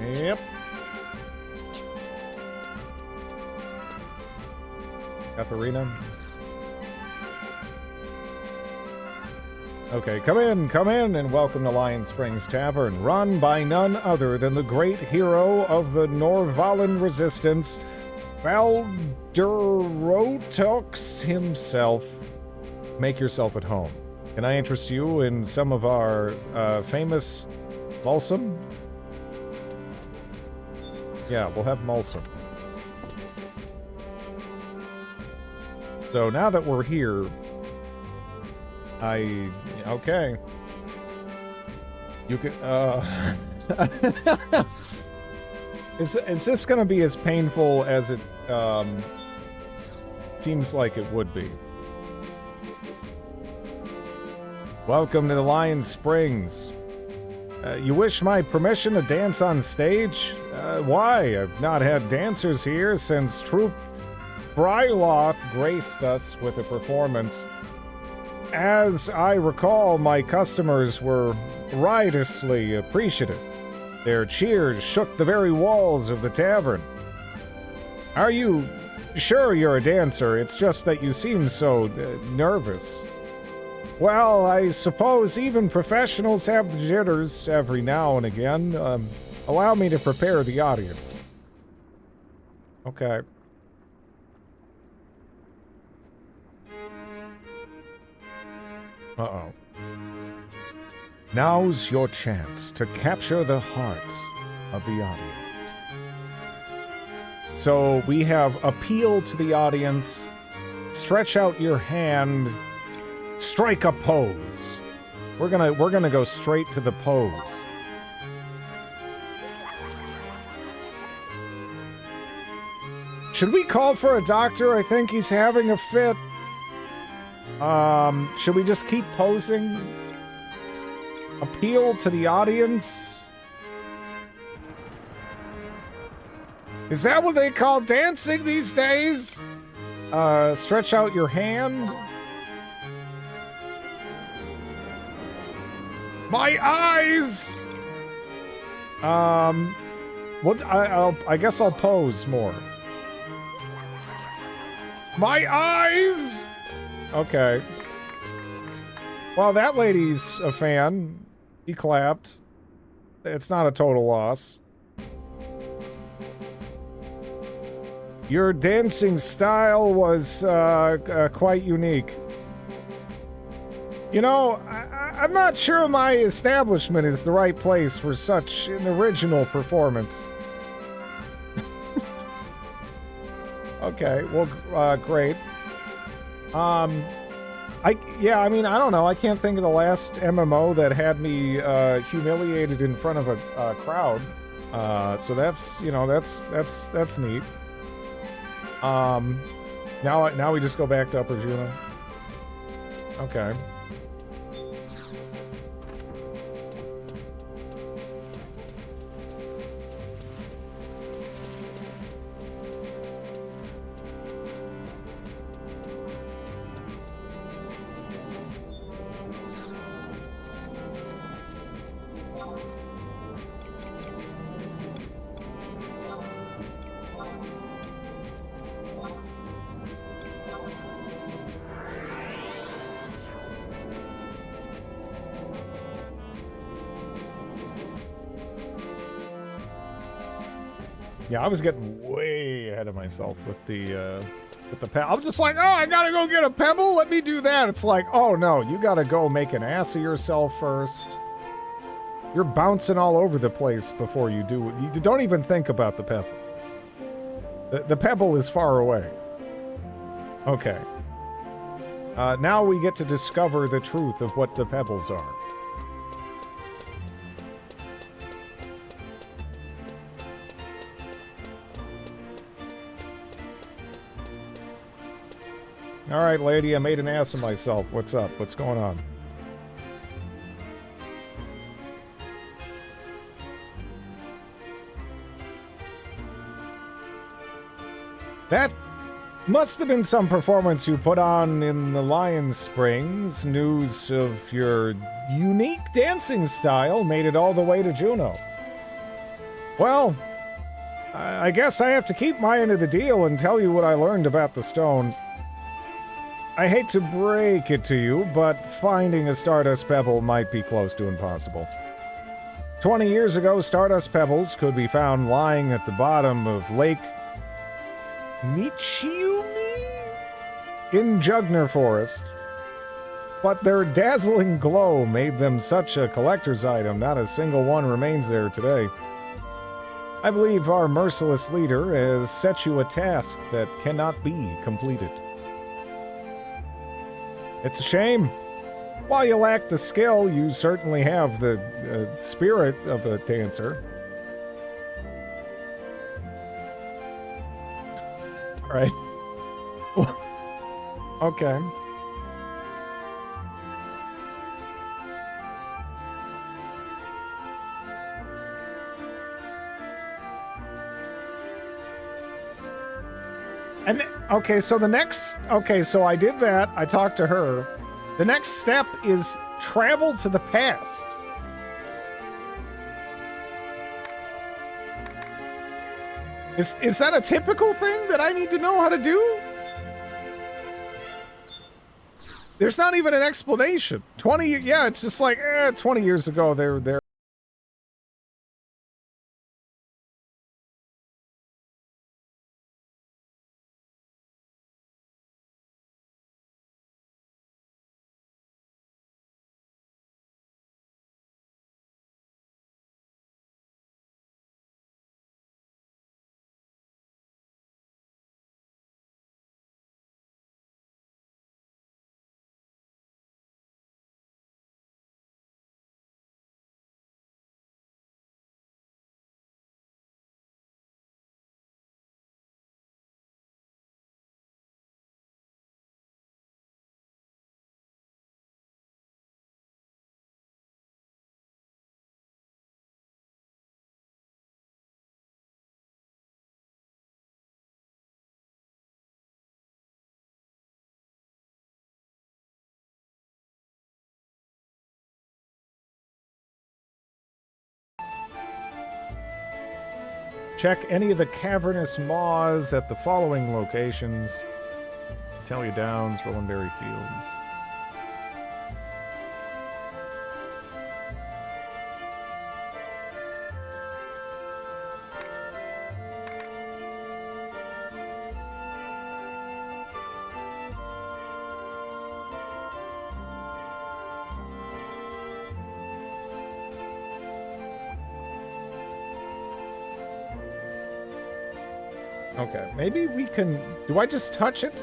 A: Yep. Katharina. Okay, come in, and welcome to Lion Springs Tavern, run by none other than the great hero of the Norvalin Resistance, Valderotox himself. Make yourself at home. Can I interest you in some of our famous balsam? Yeah, we'll have Mulsum. So now that we're here, okay. You can, is this gonna be as painful as it, seems like it would be? Welcome to the Lion Springs. You wish my permission to dance on stage? Why? I've not had dancers here since Troop Fryloth graced us with a performance. As I recall, my customers were riotously appreciative. Their cheers shook the very walls of the tavern. Are you sure you're a dancer? It's just that you seem so nervous. Well, I suppose even professionals have the jitters every now and again. Allow me to prepare the audience. Okay. Uh-oh. Now's your chance to capture the hearts of the audience. So we have appeal to the audience, stretch out your hand, strike a pose. We're gonna go straight to the pose. Should we call for a doctor? I think he's having a fit. Should we just keep posing? Appeal to the audience? Is that what they call dancing these days? Stretch out your hand. My eyes! What? I guess I'll pose more. My eyes! Okay. Well, that lady's a fan. He clapped. It's not a total loss. Your dancing style was quite unique. You know, I'm not sure my establishment is the right place for such an original performance. Okay, well, great. I mean, I don't know. I can't think of the last MMO that had me humiliated in front of a crowd. So that's, you know, that's neat. Now we just go back to Upper Juno. Okay. Yeah, I was getting way ahead of myself with the pebble. I'm just like, oh, I gotta go get a pebble. Let me do that. It's like, oh no, you gotta go make an ass of yourself first. You're bouncing all over the place before you do it. You don't even think about the pebble. The pebble is far away. Okay. Now we get to discover the truth of what the pebbles are. Alright, lady, I made an ass of myself. What's up? What's going on? That must have been some performance you put on in the Lion Springs. News of your unique dancing style made it all the way to Juneau. Well, I guess I have to keep my end of the deal and tell you what I learned about the stone. I hate to break it to you, but finding a Stardust Pebble might be close to impossible. 20 years ago, Stardust Pebbles could be found lying at the bottom of Lake Michiumi in Jugner Forest. But their dazzling glow made them such a collector's item, not a single one remains there today. I believe our merciless leader has set you a task that cannot be completed. It's a shame. While you lack the skill, you certainly have the spirit of a dancer. Right. Okay. And okay, so the next, okay, so I did that. I talked to her. The next step is travel to the past. Is that a typical thing that I need to know how to do? There's not even an explanation. 20, yeah, it's just like, 20 years ago, they're check any of the cavernous maws at the following locations: Talia Downs, Rolandberry Fields. Okay, maybe we can... Do I just touch it?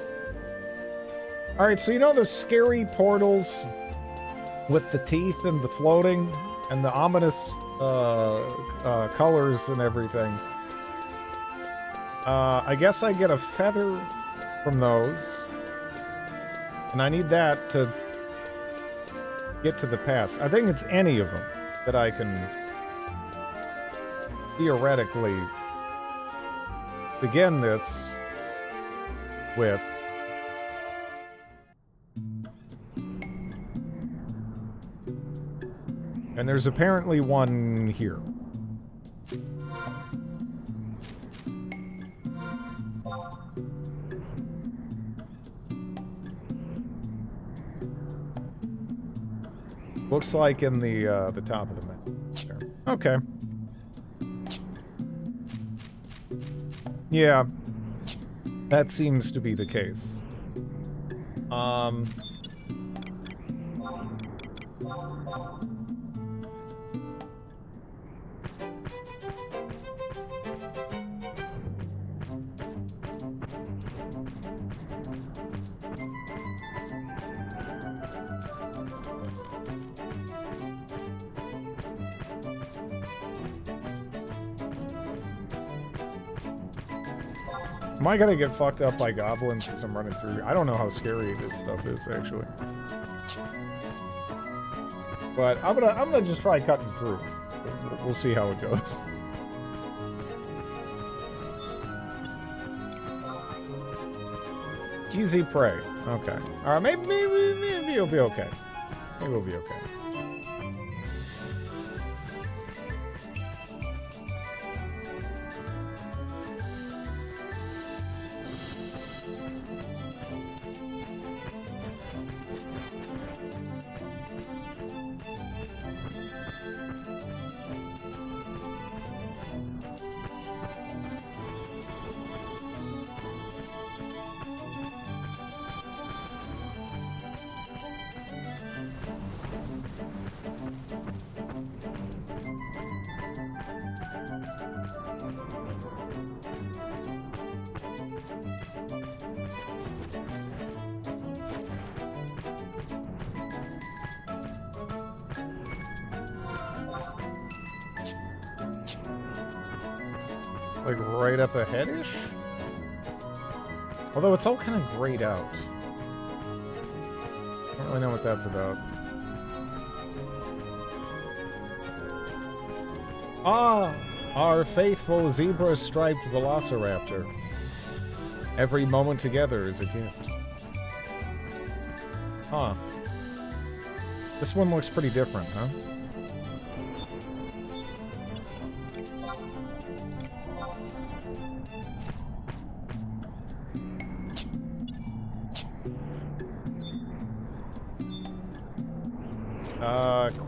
A: Alright, so you know those scary portals with the teeth and the floating and the ominous colors and everything? I guess I get a feather from those. And I need that to get to the past. I think it's any of them that I can theoretically begin this with. And there's apparently one here. Looks like in the top of the map. There. Okay. Yeah, that seems to be the case. Am I gonna get fucked up by goblins as I'm running through? I don't know how scary this stuff is, actually. But I'm gonna just try cutting through. We'll see how it goes. Easy prey. Okay. All right. Maybe it'll be okay. Maybe we'll be okay. Like right up ahead-ish? Although it's all kind of grayed out. I don't really know what that's about. Ah! Our faithful zebra-striped velociraptor. Every moment together is a gift. Huh. This one looks pretty different, huh?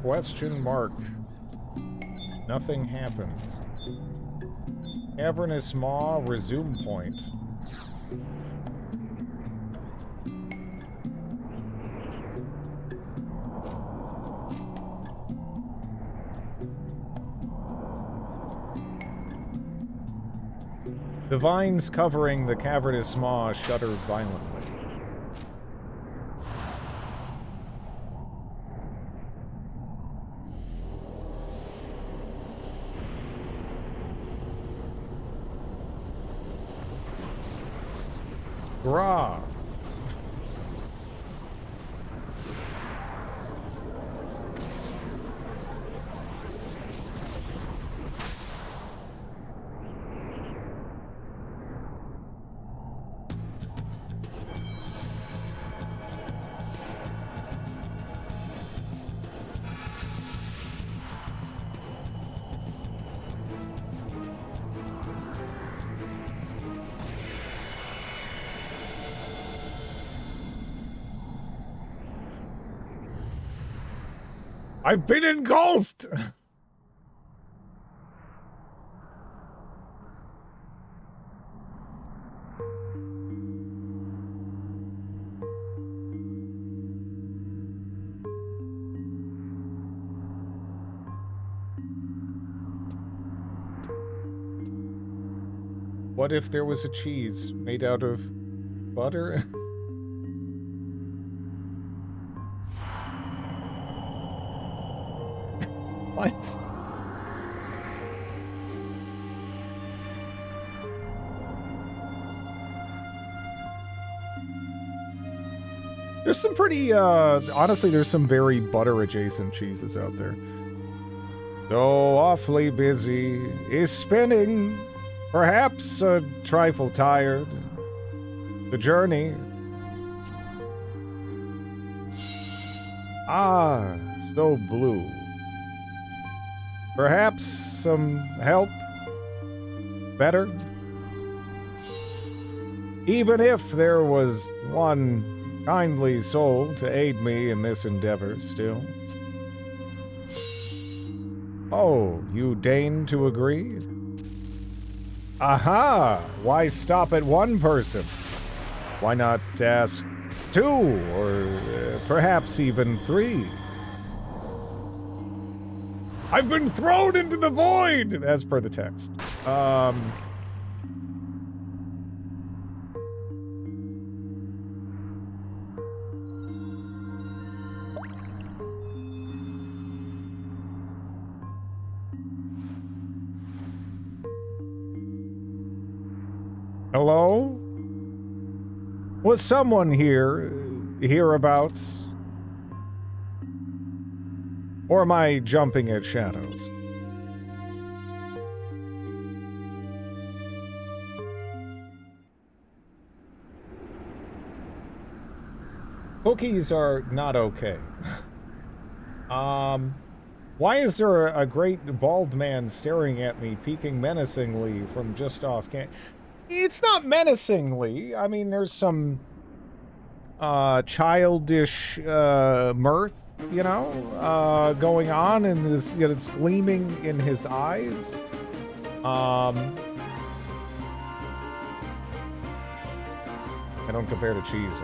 A: Question mark. Nothing happens. Cavernous Maw, resume point. The vines covering the cavernous maw shuddered violently. Grah! I've been engulfed! What if there was a cheese made out of butter? What? There's some pretty, honestly, there's some very butter-adjacent cheeses out there. So awfully busy, is spinning, perhaps a trifle tired. The journey. Ah, so blue. Perhaps some help? Better? Even if there was one kindly soul to aid me in this endeavor still. Oh, you deign to agree? Aha! Why stop at one person? Why not ask two, or perhaps even three? I've been thrown into the void, as per the text. Hello? Was someone here hereabouts? Or am I jumping at shadows? Cookies are not okay. Why is there a great bald man staring at me, peeking menacingly from just off cam? It's not menacingly. I mean, there's some childish mirth, you know, going on, and this, yet it's gleaming in his eyes. I don't compare to cheese.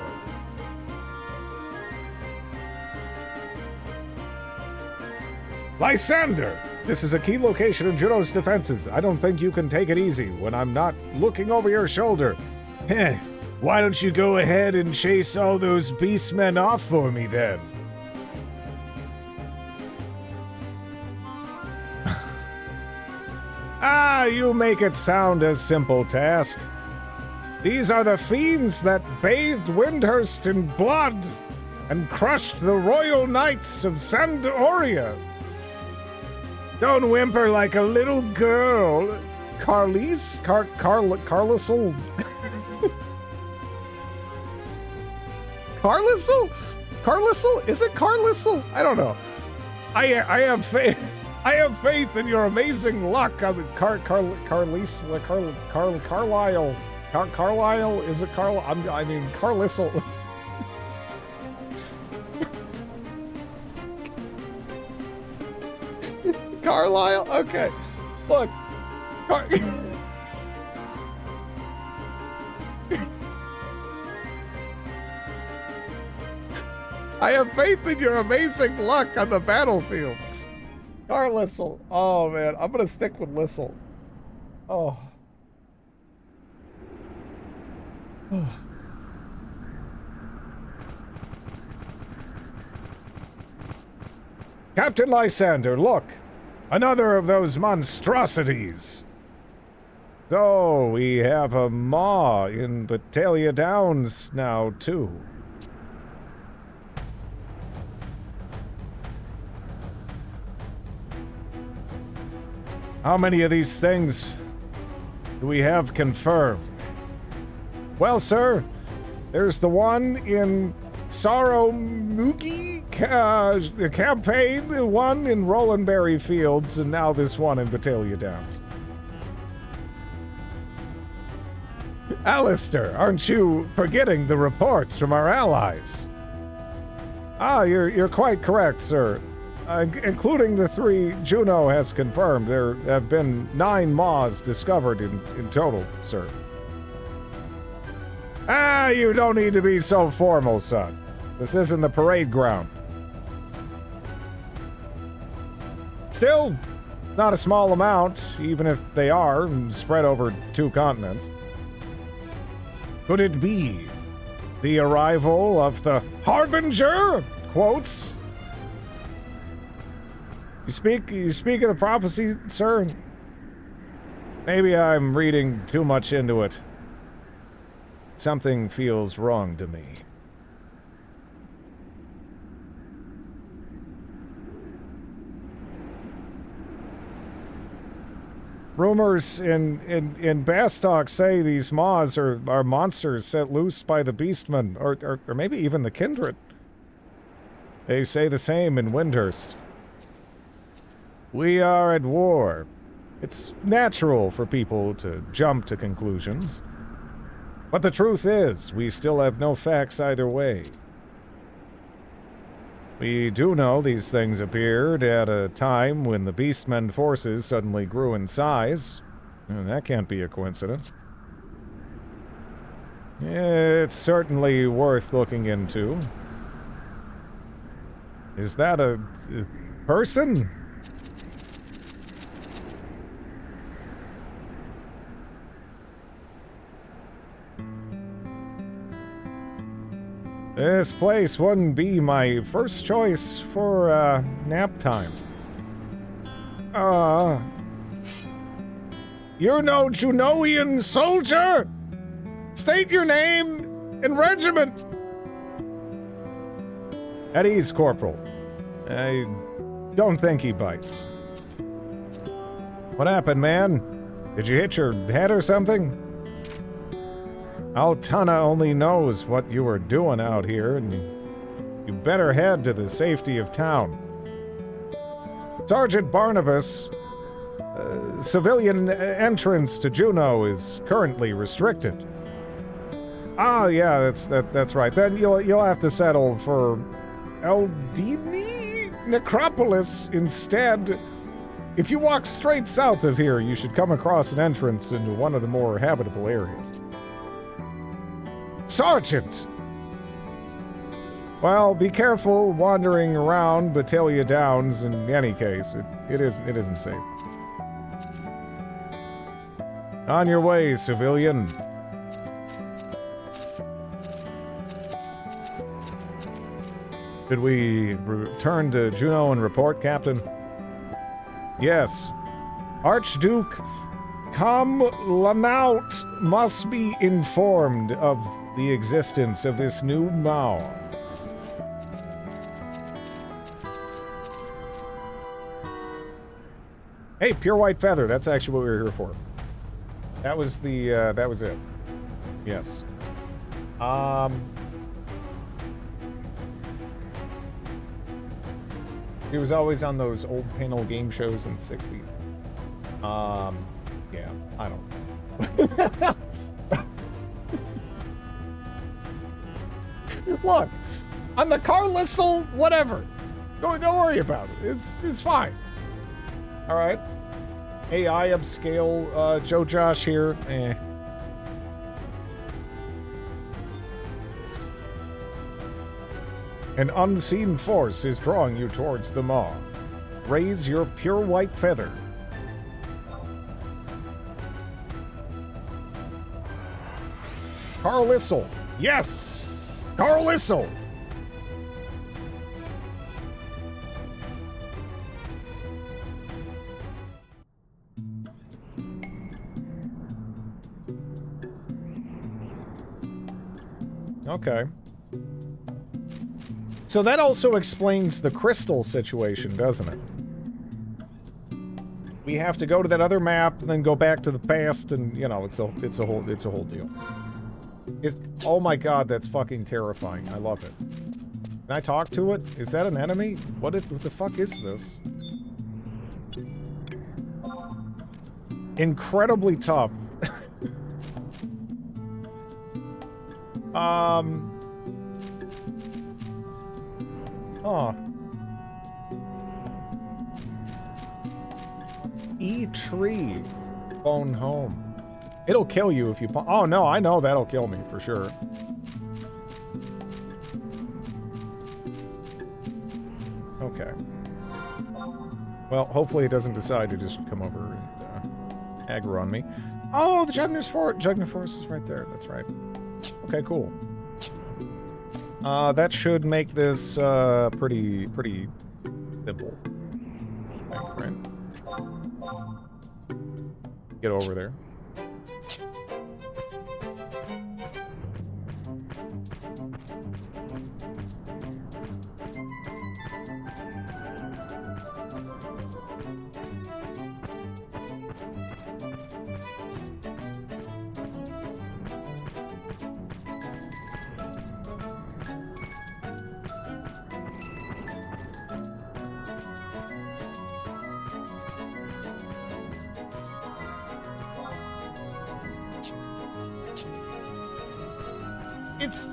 A: Lysander! This is a key location in Juno's defenses. I don't think you can take it easy when I'm not looking over your shoulder. Heh. Why don't you go ahead and chase all those beastmen off for me, then? Ah, you make it sound a simple task. These are the fiends that bathed Windhurst in blood and crushed the royal knights of Sandoria. Don't whimper like a little girl. Carlisle? Carlisle? Carlisle? Carlisle? Is it Carlisle? I don't know. I have faith. I have faith in your amazing luck on the Carlisle. Carlisle? Is it Carlisle? I mean, Carlisle. Carlisle? Okay. Look. I have faith in your amazing luck on the battlefield. Carlisle. Oh, man. I'm going to stick with Lissel. Oh. Captain Lysander, look. Another of those monstrosities. So, we have a maw in Battalia Downs now, too. How many of these things do we have confirmed? Well, sir, there's the one in Sorrow-Moogie campaign, the one in Rolandberry Fields, and now this one in Battalia Downs. Alistair, aren't you forgetting the reports from our allies? Ah, you're quite correct, sir. Including the 3 Juno has confirmed, there have been 9 maws discovered in total, sir. Ah, you don't need to be so formal, son. This isn't the parade ground. Still, not a small amount, even if they are spread over 2 continents. Could it be the arrival of the Harbinger? Quotes. You speak of the prophecy, sir? Maybe I'm reading too much into it. Something feels wrong to me. Rumors in Bastok say these maws are monsters set loose by the Beastmen, or maybe even the Kindred. They say the same in Windhurst. We are at war. It's natural for people to jump to conclusions. But the truth is, we still have no facts either way. We do know these things appeared at a time when the Beastmen forces suddenly grew in size. And that can't be a coincidence. It's certainly worth looking into. Is that a person? This place wouldn't be my first choice for, nap time. You're no Junoian soldier? State your name and regiment. At ease, Corporal. I don't think he bites. What happened, man? Did you hit your head or something? Altana only knows what you were doing out here, and you better head to the safety of town. Sergeant Barnabas, civilian entrance to Juneau is currently restricted. Ah, yeah, that's right. Then you'll have to settle for Eldini Necropolis instead. If you walk straight south of here, you should come across an entrance into one of the more habitable areas. Sergeant! Well, be careful wandering around Battaglia Downs in any case. It isn't safe. On your way, civilian. Should we return to Juneau and report, Captain? Yes. Archduke Kamlanaut must be informed of the existence of this new Mao. Hey, pure white feather. That's actually what we were here for. That was the, that was it. Yes. He was always on those old panel game shows in the 60s. Yeah, I don't know. Look, on the Carlisle, whatever. Don't worry about it. It's fine. All right. AI upscale Joe Josh here. An unseen force is drawing you towards the maw. Raise your pure white feather. Carlisle. Yes! Carlisle! Okay. So that also explains the crystal situation, doesn't it? We have to go to that other map and then go back to the past, and you know, it's a whole deal. Oh my god, that's fucking terrifying. I love it. Can I talk to it? Is that an enemy? What the fuck is this? Incredibly tough. Oh. E-tree. Phone home. It'll kill you if you... Oh, no, I know that'll kill me, for sure. Okay. Well, hopefully it doesn't decide to just come over and aggro on me. Oh, the Jugnar's Forest is right there. That's right. Okay, cool. That should make this pretty simple. Right? Get over there.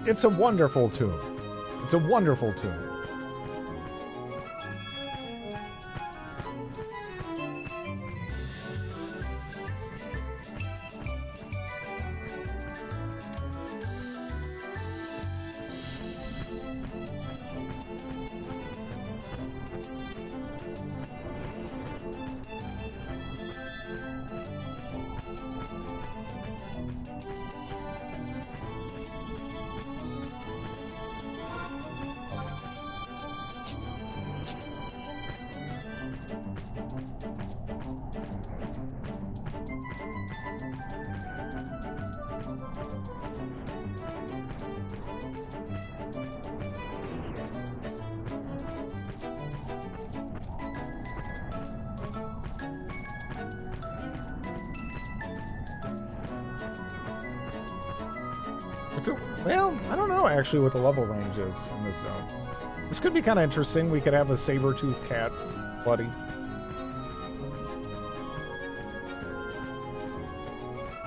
A: It's a wonderful tune. It's a wonderful tune. Well, I don't know actually what the level range is in this zone. This could be kind of interesting. We could have a saber-toothed cat buddy.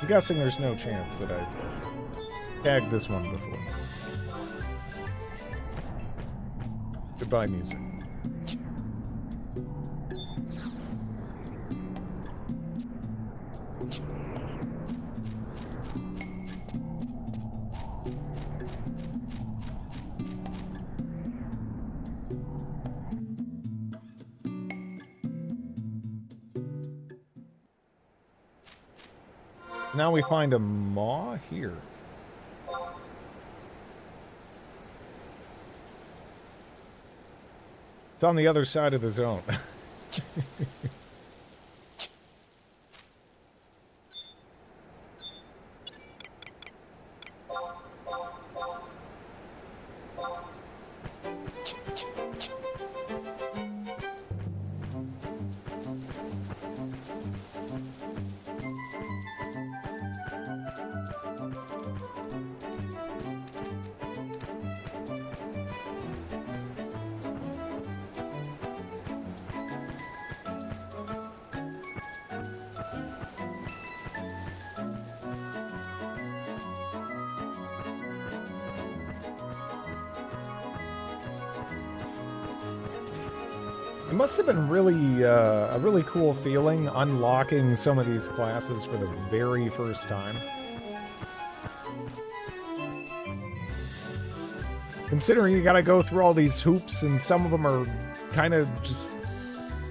A: I'm guessing there's no chance that I tagged this one before. Goodbye, music. Now we find a maw here. It's on the other side of the zone. It must have been really a really cool feeling unlocking some of these classes for the very first time. Considering you gotta go through all these hoops and some of them are kind of just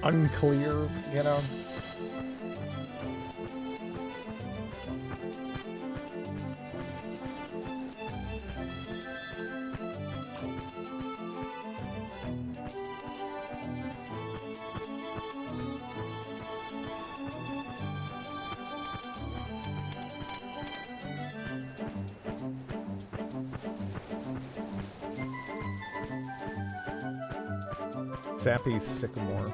A: unclear, you know? Sappy Sycamore.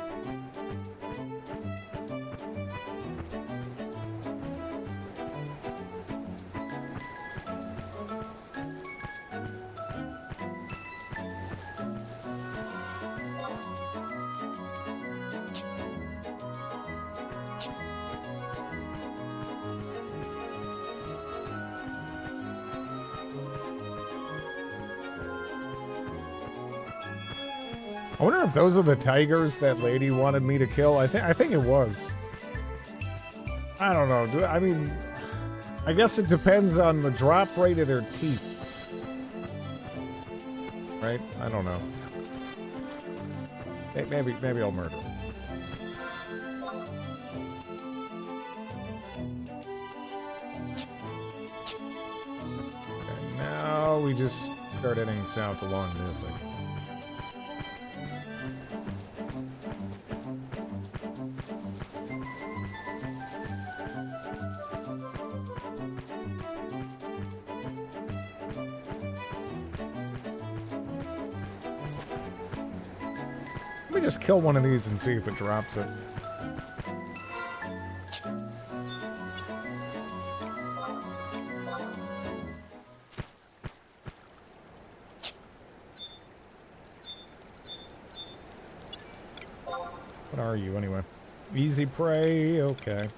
A: I wonder if those are the tigers that lady wanted me to kill. I think it was. I don't know. I mean, I guess it depends on the drop rate of their teeth. Right? I don't know. Maybe I'll murder them. Okay, now we just start heading south along this, I guess. Let me just kill one of these and see if it drops it. What are you, anyway? Easy prey? Okay.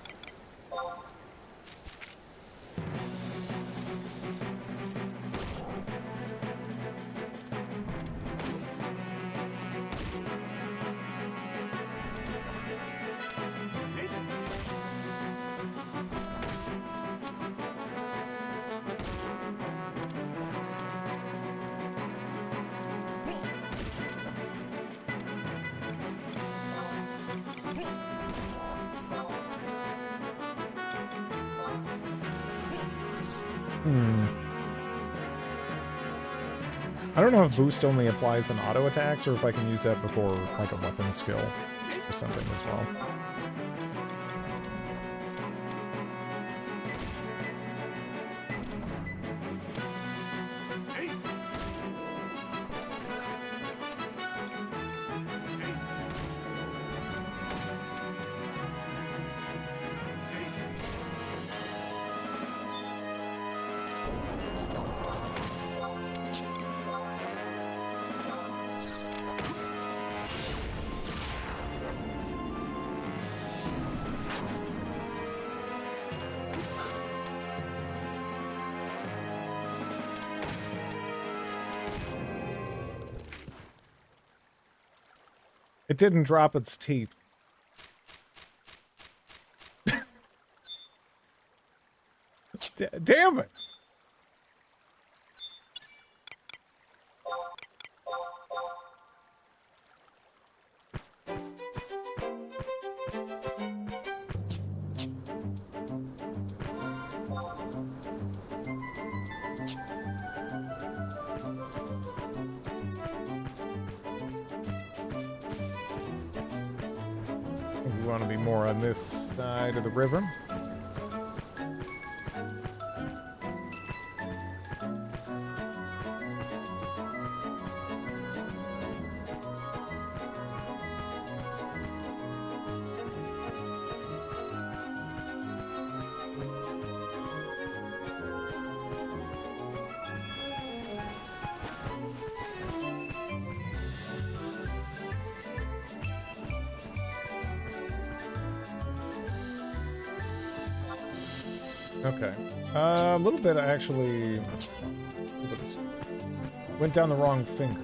A: I don't know if boost only applies in auto attacks or if I can use that before like a weapon skill or something as well. It didn't drop its teeth. Damn it! We want to be more on this side of the river. Okay. A little bit actually went down the wrong finger.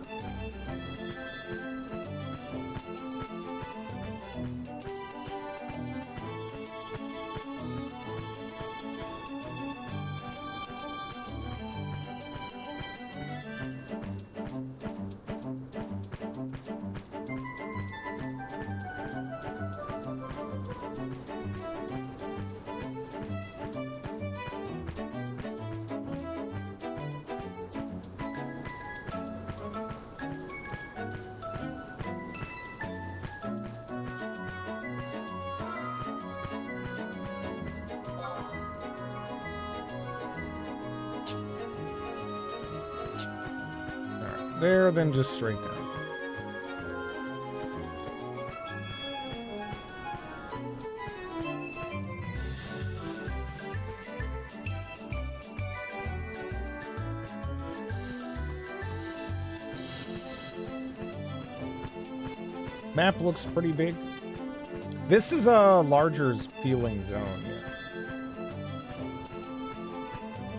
A: There, then just straight down. Map looks pretty big. This is a larger feeling zone. Yeah.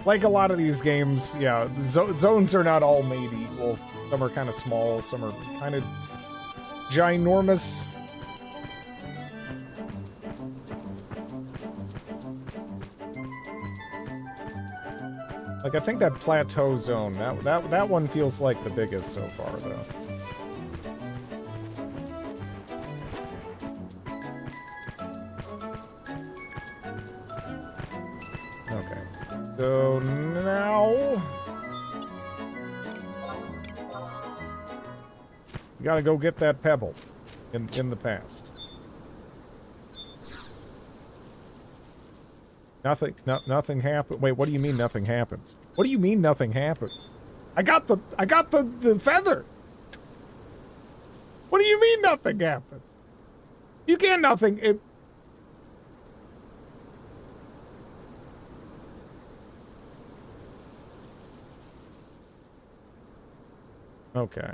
A: Like a lot of these games, yeah, zones are not all made equal. Some are kind of small, some are kind of ginormous. Like, I think that plateau zone, that one feels like the biggest so far, though. Okay. So now you gotta go get that pebble in the past. Nothing happened. Wait, what do you mean nothing happens? What do you mean nothing happens? I got the feather. What do you mean nothing happens? You can't nothing. Okay.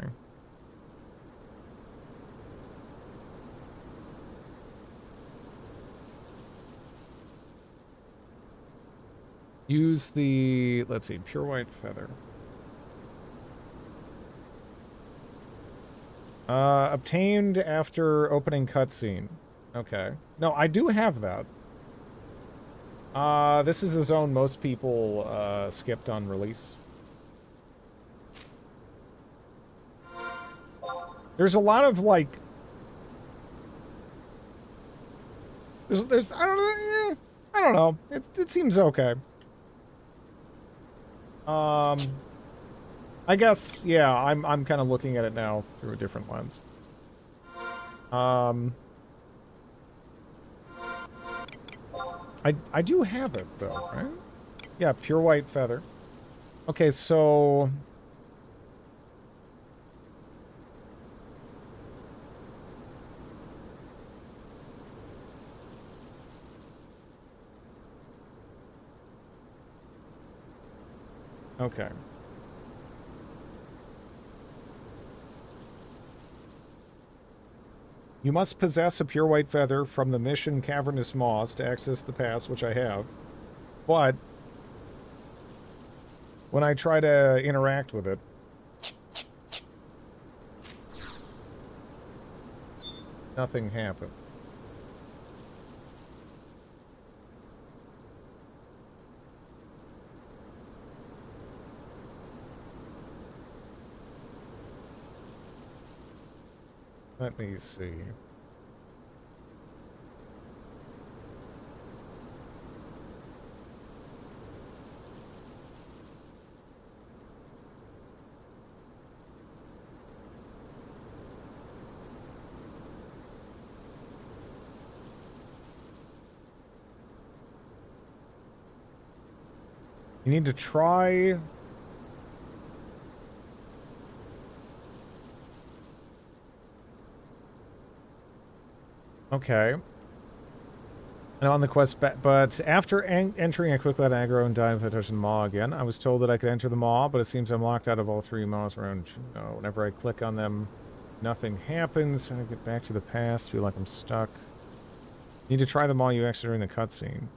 A: Use the, let's see, pure white feather. Obtained after opening cutscene. Okay. No, I do have that. This is the zone most people skipped on release. There's a lot of, like... There's I don't know. It seems okay. I guess, yeah, I'm kind of looking at it now through a different lens. I do have it, though, right? Yeah, pure white feather. Okay, so... Okay. You must possess a pure white feather from the mission Cavernous Moss to access the pass, which I have. But when I try to interact with it, Nothing happened. Let me see. You need to try... Okay. And on the quest, but after entering a quick let aggro and dying with a touch of the maw again, I was told that I could enter the maw, but it seems I'm locked out of all 3 maws around. Whenever I click on them, nothing happens. I get back to the past, feel like I'm stuck. Need to try the maw you exited during the cutscene.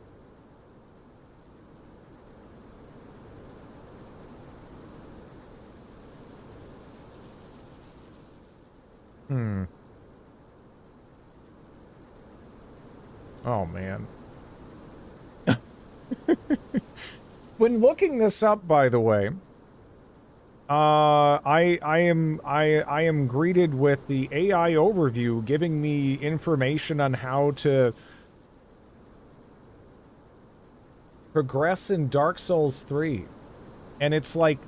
A: Oh, man. When looking this up, by the way, I am greeted with the AI overview giving me information on how to progress in Dark Souls 3. And it's like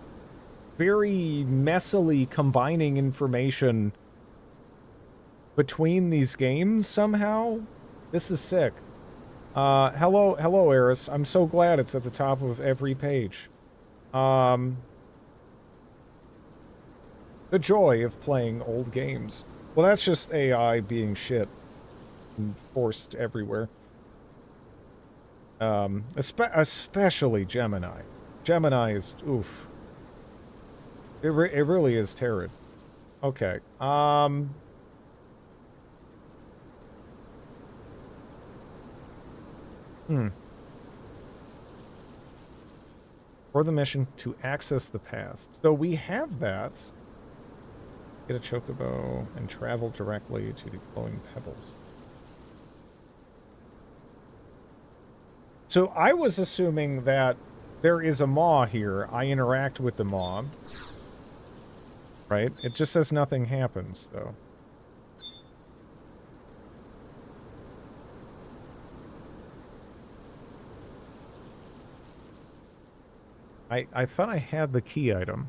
A: very messily combining information between these games somehow. This is sick. Hello, Eris. I'm so glad it's at the top of every page. The joy of playing old games. Well, that's just AI being shit and forced everywhere. Especially Gemini. Gemini is, oof. It really is terrid. Okay. For the mission to access the past. So we have that. Get a chocobo and travel directly to the glowing pebbles. So I was assuming that there is a maw here. I interact with the maw. Right? It just says nothing happens, though. I thought I had the key item.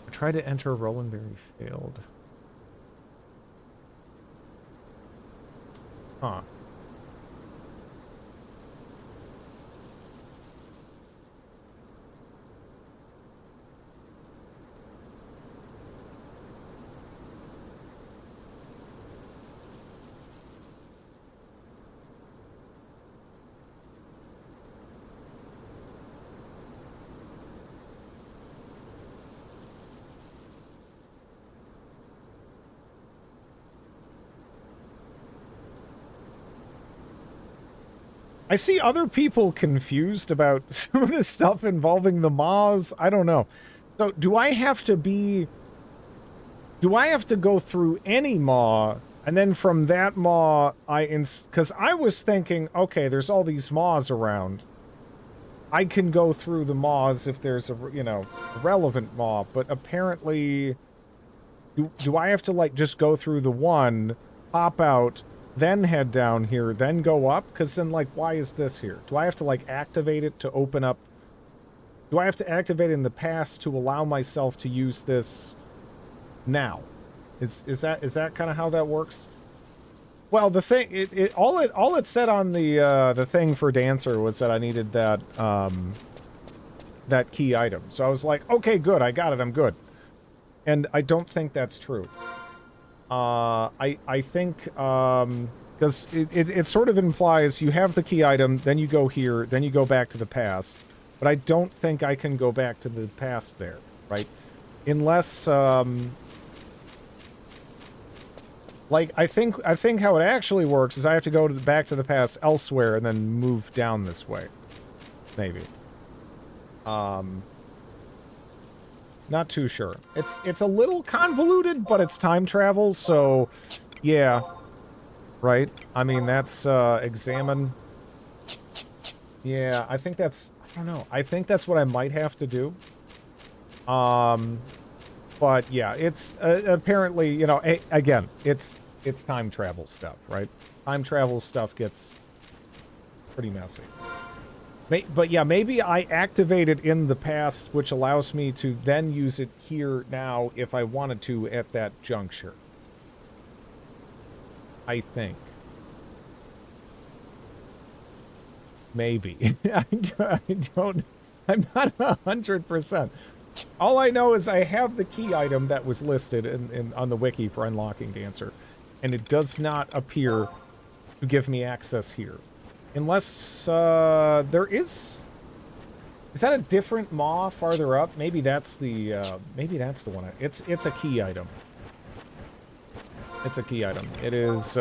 A: I tried to enter Rolandberry, failed. Huh. I see other people confused about some of this stuff involving the maws. I don't know. So do I have to go through any maw, and then from that maw, because I was thinking, okay, there's all these maws around. I can go through the maws if there's a, relevant maw, but apparently, do I have to, like, just go through the one, pop out, then head down here, then go up? Because then, like, why is this here? Do I have to, like, activate it to open up? Do I have to activate it in the past to allow myself to use this now? Is that kind of how that works? Well, the thing, all it said on the thing for Dancer was that I needed that that key item. So I was like, okay, good, I got it, I'm good. And I don't think that's true. I think, because it sort of implies you have the key item, then you go here, then you go back to the past. But I don't think I can go back to the past there, right? Unless, Like, I think how it actually works is I have to go to back to the past elsewhere and then move down this way. Maybe. Not too sure. It's a little convoluted, but it's time travel, so yeah. Right? I mean, that's examine. Yeah, I think that's, I don't know. I think that's what I might have to do. But yeah, it's apparently, you know, again, it's time travel stuff, right? Time travel stuff gets pretty messy. But yeah, maybe I activate it in the past, which allows me to then use it here now if I wanted to at that juncture. I think. Maybe. I don't, I'm not 100%. All I know is I have the key item that was listed on the wiki for unlocking Dancer, and it does not appear to give me access here. Unless, there is that a different maw farther up? Maybe that's the one. It's a key item. It's a key item. It is,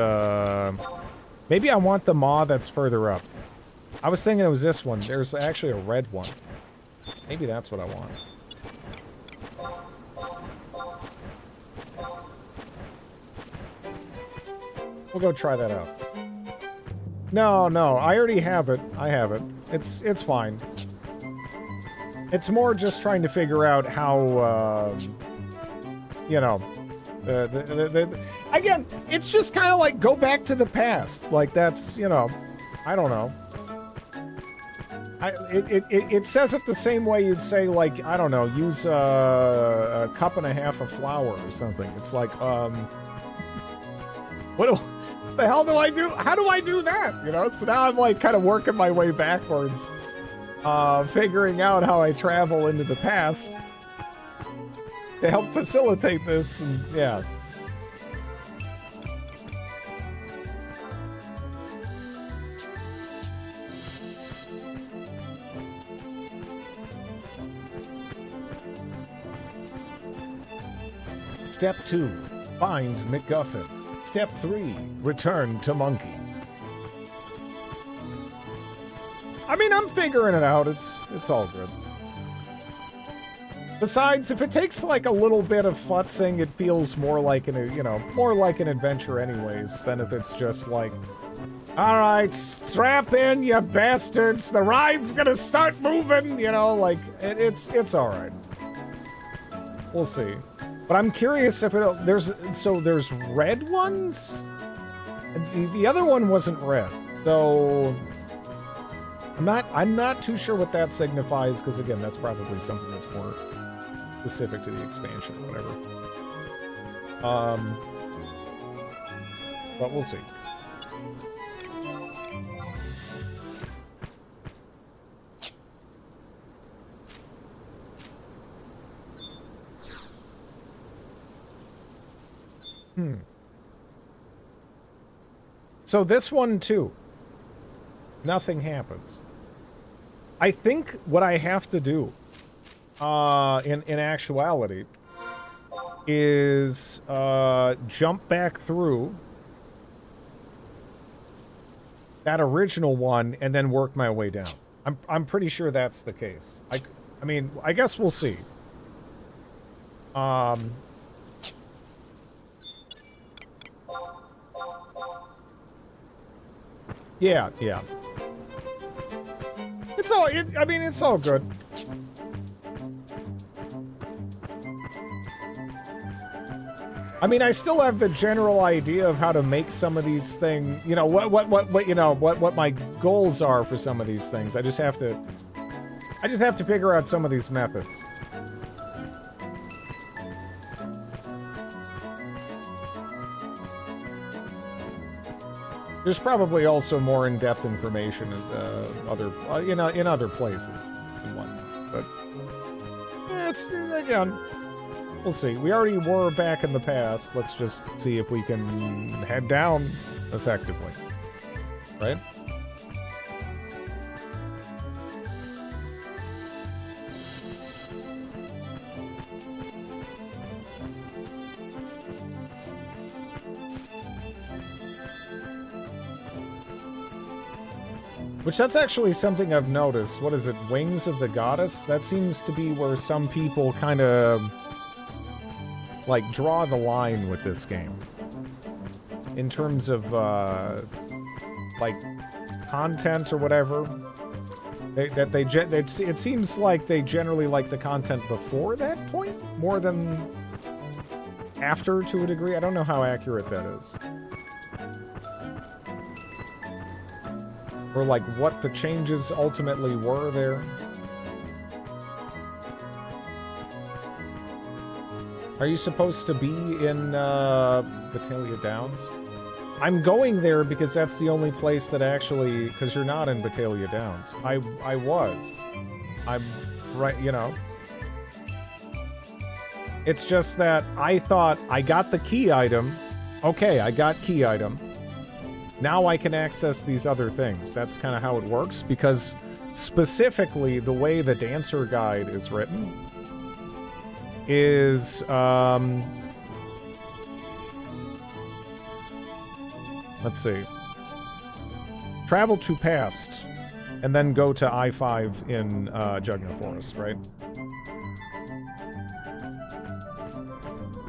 A: maybe I want the maw that's further up. I was thinking it was this one. There's actually a red one. Maybe that's what I want. We'll go try that out. No, I already have it. I have it. It's fine. It's more just trying to figure out how, you know, again, it's just kind of like go back to the past. Like that's, you know, I don't know. It says it the same way you'd say, like, I don't know, use a cup and a half of flour or something. It's like, what the hell do I do? How do I do that? You know, so now I'm like kind of working my way backwards, figuring out how I travel into the past to help facilitate this, and yeah. Step 2, find MacGuffin. Step 3, return to Monkey. I mean, I'm figuring it out. It's all good. Besides, if it takes like a little bit of futzing, it feels more like more like an adventure anyways, than if it's just like, all right, strap in, you bastards. The ride's gonna start moving, you know, like it's all right. We'll see. But I'm curious if there's red ones? The other one wasn't red. So I'm not too sure what that signifies, because again, that's probably something that's more specific to the expansion or whatever. But we'll see. So this one too, nothing happens. I think what I have to do, in actuality, is jump back through that original one and then work my way down. I'm pretty sure that's the case. I mean, I guess we'll see. Yeah. I mean, it's all good. I mean, I still have the general idea of how to make some of these things, you know, what my goals are for some of these things. I just have to figure out some of these methods. There's probably also more in-depth information in other places and whatnot. But it's, again, we'll see. We already were back in the past. Let's just see if we can head down effectively. Right? Which that's actually something I've noticed. What is it? Wings of the Goddess? That seems to be where some people kind of like draw the line with this game. In terms of like content or whatever. It seems like they generally like the content before that point more than after, to a degree. I don't know how accurate that is. Or like what the changes ultimately were there. Are you supposed to be in Batalha Downs? I'm going there because that's the only place that actually, because you're not in Batalha Downs. I was. I'm right, you know. It's just that I thought I got the key item. Okay, I got key item. Now I can access these other things. That's kind of how it works, because specifically the way the Dancer Guide is written is, let's see. Travel to past, and then go to I-5 in Jugna Forest, right?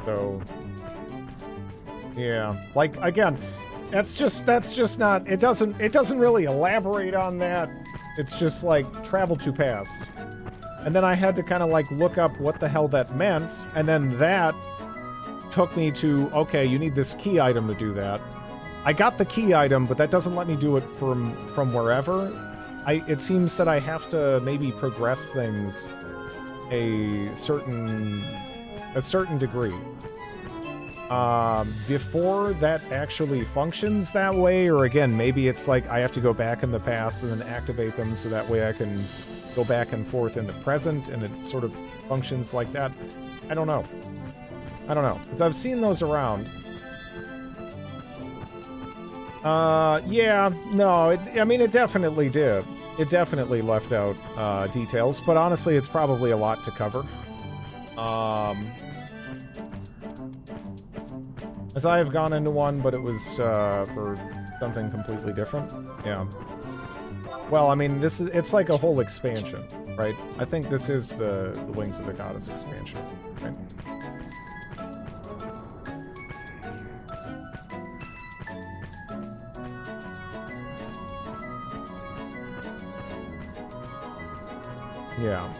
A: So, yeah. Like, again, that's just not, it doesn't really elaborate on that. It's just like, travel to past. And then I had to kind of like look up what the hell that meant, and then that took me to, okay, you need this key item to do that. I got the key item, but that doesn't let me do it from wherever. It seems that I have to maybe progress things a certain degree before that actually functions that way, or again, maybe it's like I have to go back in the past and then activate them so that way I can go back and forth in the present, and it sort of functions like that. I don't know, because I've seen those around. Yeah, no, I mean, it definitely did. It definitely left out, details, but honestly, it's probably a lot to cover. As I have gone into one, but it was, for something completely different. Yeah. Well, I mean, it's like a whole expansion, right? I think this is the Wings of the Goddess expansion, right? Yeah.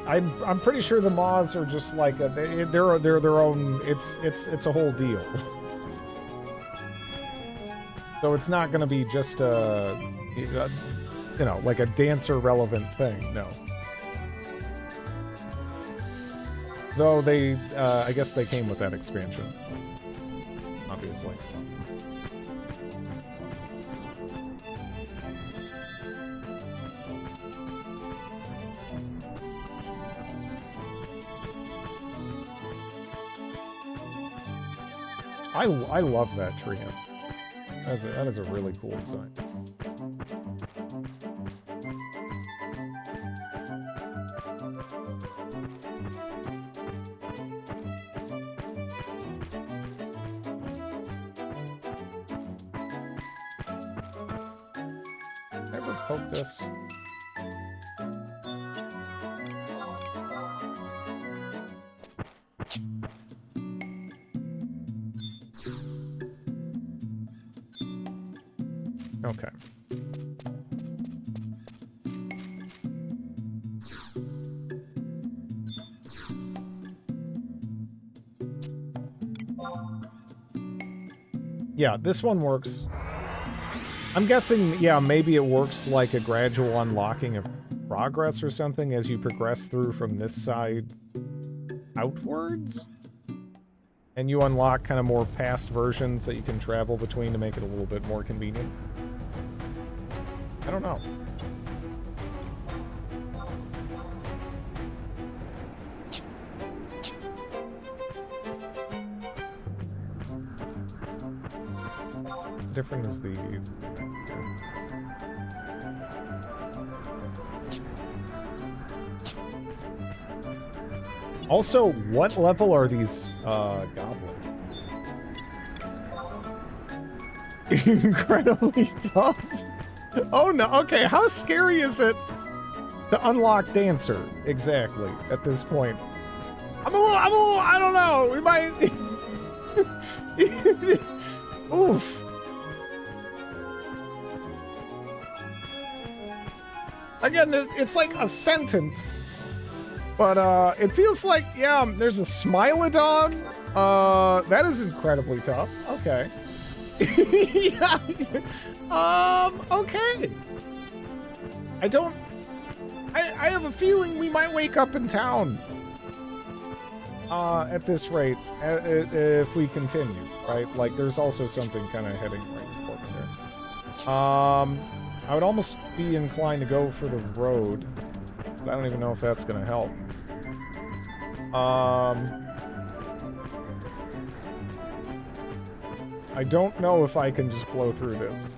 A: I'm pretty sure the Maws are just like they're their own. It's a whole deal. So it's not going to be just a you know, like a dancer relevant thing. No. Though they I guess they came with that expansion. Obviously. I love that tree. That is a really cool design. Ever poke this? Okay. Yeah, this one works. I'm guessing, yeah, maybe it works like a gradual unlocking of progress or something as you progress through from this side outwards? And you unlock kind of more past versions that you can travel between to make it a little bit more convenient. I don't know. Different is these. Also, what level are these goblins? Incredibly tough. Oh no, okay, how scary is it to unlock Dancer exactly at this point? I'm a little, I don't know, we might... Oof. Again, it's like a sentence, but it feels like, yeah, there's a Smilodon. That is incredibly tough. Okay. Yeah. Okay. I have a feeling we might wake up in town. At this rate, if we continue, right? Like, there's also something kind of heading right for me there. I would almost be inclined to go for the road. But I don't even know if that's gonna help. I don't know if I can just blow through this.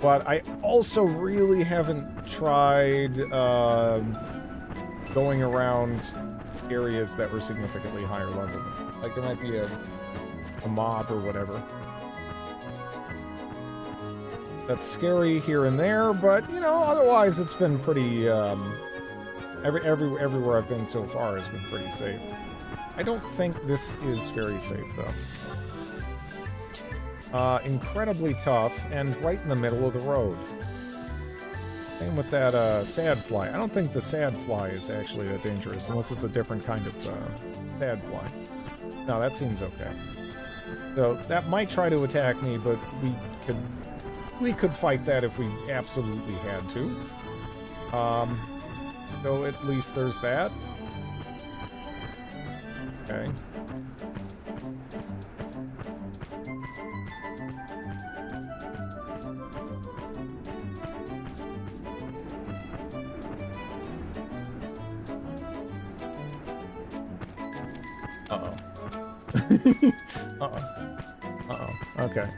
A: But I also really haven't tried going around areas that were significantly higher level. Like, there might be a mob or whatever. That's scary here and there, but, you know, otherwise it's been pretty, everywhere I've been so far has been pretty safe. I don't think this is very safe, though. Incredibly tough, and right in the middle of the road. Same with that, sad fly. I don't think the sad fly is actually that dangerous, unless it's a different kind of, sad fly. No, that seems okay. So, that might try to attack me, but we could fight that if we absolutely had to. So at least there's that. Okay. Uh-oh. Uh-oh. Uh-oh. Okay.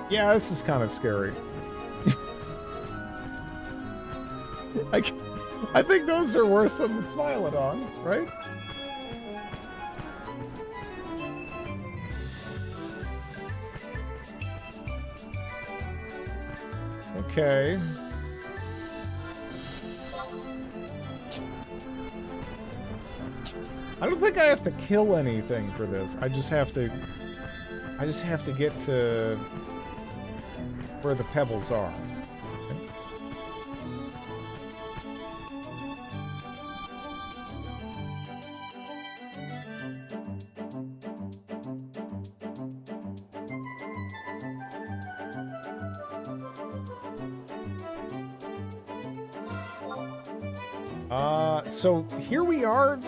A: Yeah, this is kind of scary. I think those are worse than the Smilodons, right? Okay. I don't think I have to kill anything for this. I just have to get to where the pebbles are. So here we are,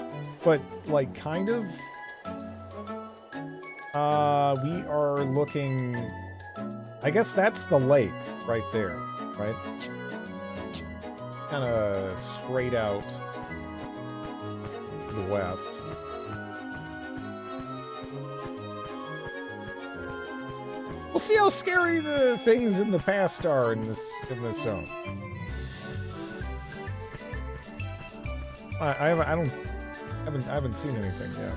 A: but like kind of. We are looking. I guess that's the lake right there, right? Kind of straight out to the west. We'll see how scary the things in the past are in this zone. I haven't seen anything yet.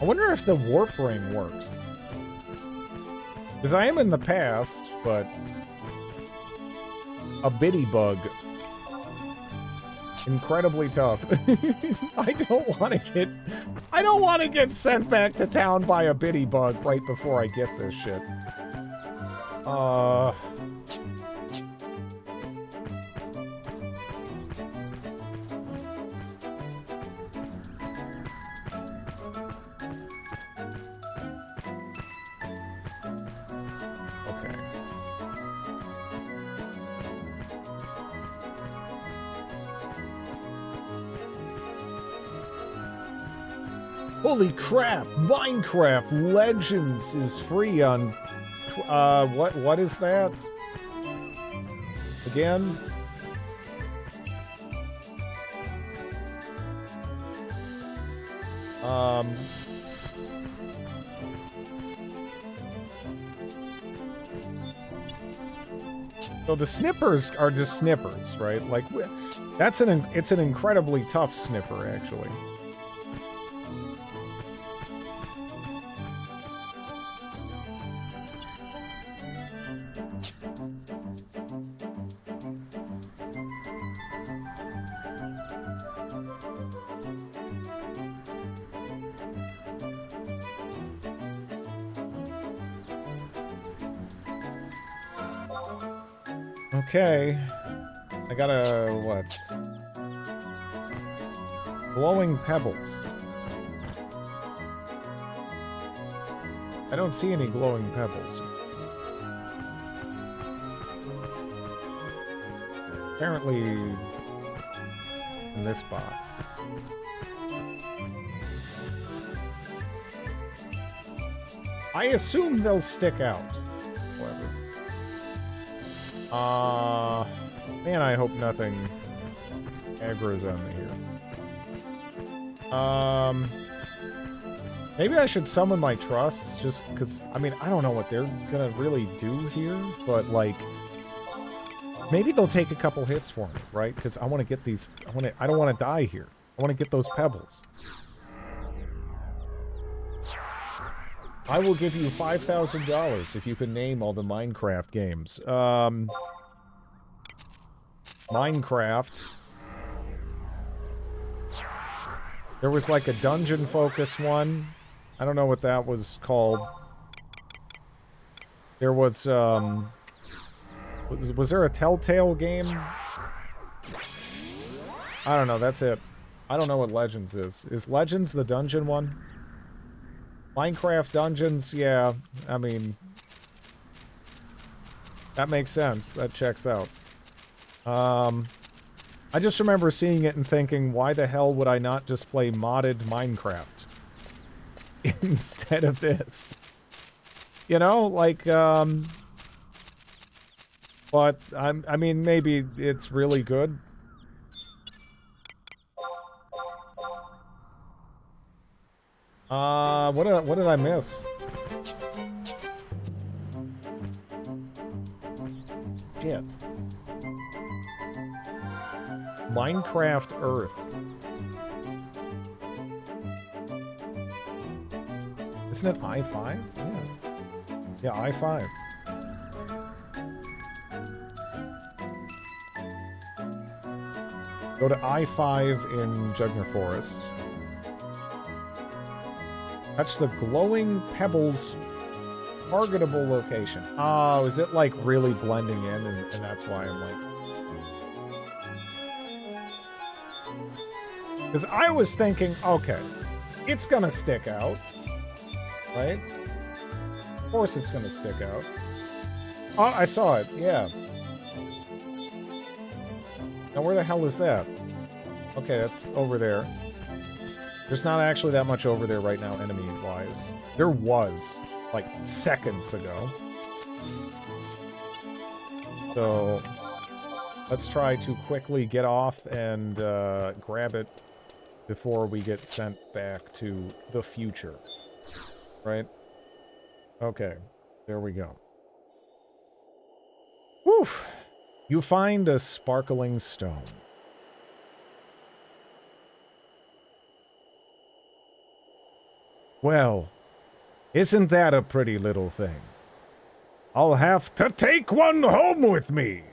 A: I wonder if the warp ring works. Because I am in the past, but a bitty bug. Incredibly tough. I don't want to get sent back to town by a bitty bug right before I get this shit. Okay. Holy crap! Minecraft Legends is free on... what is that? Again? So the snippers are just snippers, right? Like, it's an incredibly tough snipper, actually. Okay. I got a, what? Glowing pebbles. I don't see any glowing pebbles. Apparently, in this box. I assume they'll stick out. However. Man, I hope nothing aggro's on me here. Maybe I should summon my trusts, just because, I mean, I don't know what they're gonna really do here, but, like, maybe they'll take a couple hits for me, right? Because I want to get these, I don't want to die here. I want to get those pebbles. I will give you $5,000 if you can name all the Minecraft games. Minecraft. There was like a dungeon-focused one. I don't know what that was called. There was there a Telltale game? I don't know, that's it. I don't know what Legends is. Is Legends the dungeon one? Minecraft Dungeons, yeah, I mean, that makes sense. That checks out. I just remember seeing it and thinking, why the hell would I not just play modded Minecraft instead of this? You know, like, but I mean, maybe it's really good. What did I miss? Shit. Minecraft Earth. Isn't it I-5? Yeah. Yeah, I-5. Go to I-5 in Jugner Forest. Touch the glowing pebbles targetable location. Oh, is it like really blending in and that's why I'm like... Because I was thinking, okay, it's gonna stick out, right? Of course it's gonna stick out. Oh, I saw it, yeah. Now where the hell is that? Okay, that's over there. There's not actually that much over there right now, enemy-wise. There was, like, seconds ago. So, let's try to quickly get off and grab it before we get sent back to the future. Right? Okay, there we go. Whew! You find a sparkling stone. Well, isn't that a pretty little thing? I'll have to take one home with me.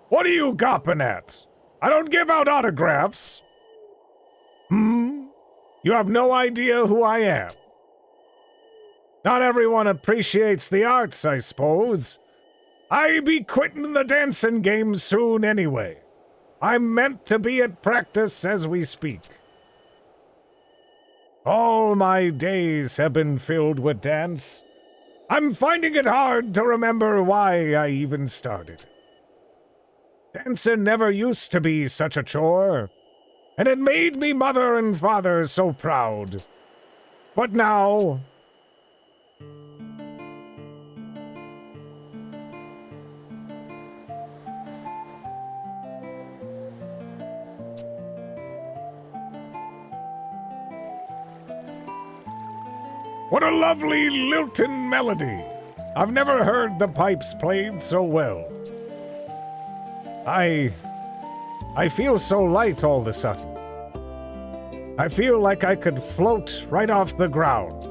A: What are you gawping at? I don't give out autographs. You have no idea who I am. Not everyone appreciates the arts, I suppose. I be quitting the dancing game soon anyway. I'm meant to be at practice as we speak. All my days have been filled with dance. I'm finding it hard to remember why I even started. Dancing never used to be such a chore, and it made me mother and father so proud. But now... What a lovely lilting melody! I've never heard the pipes played so well. I feel so light all of a sudden. I feel like I could float right off the ground.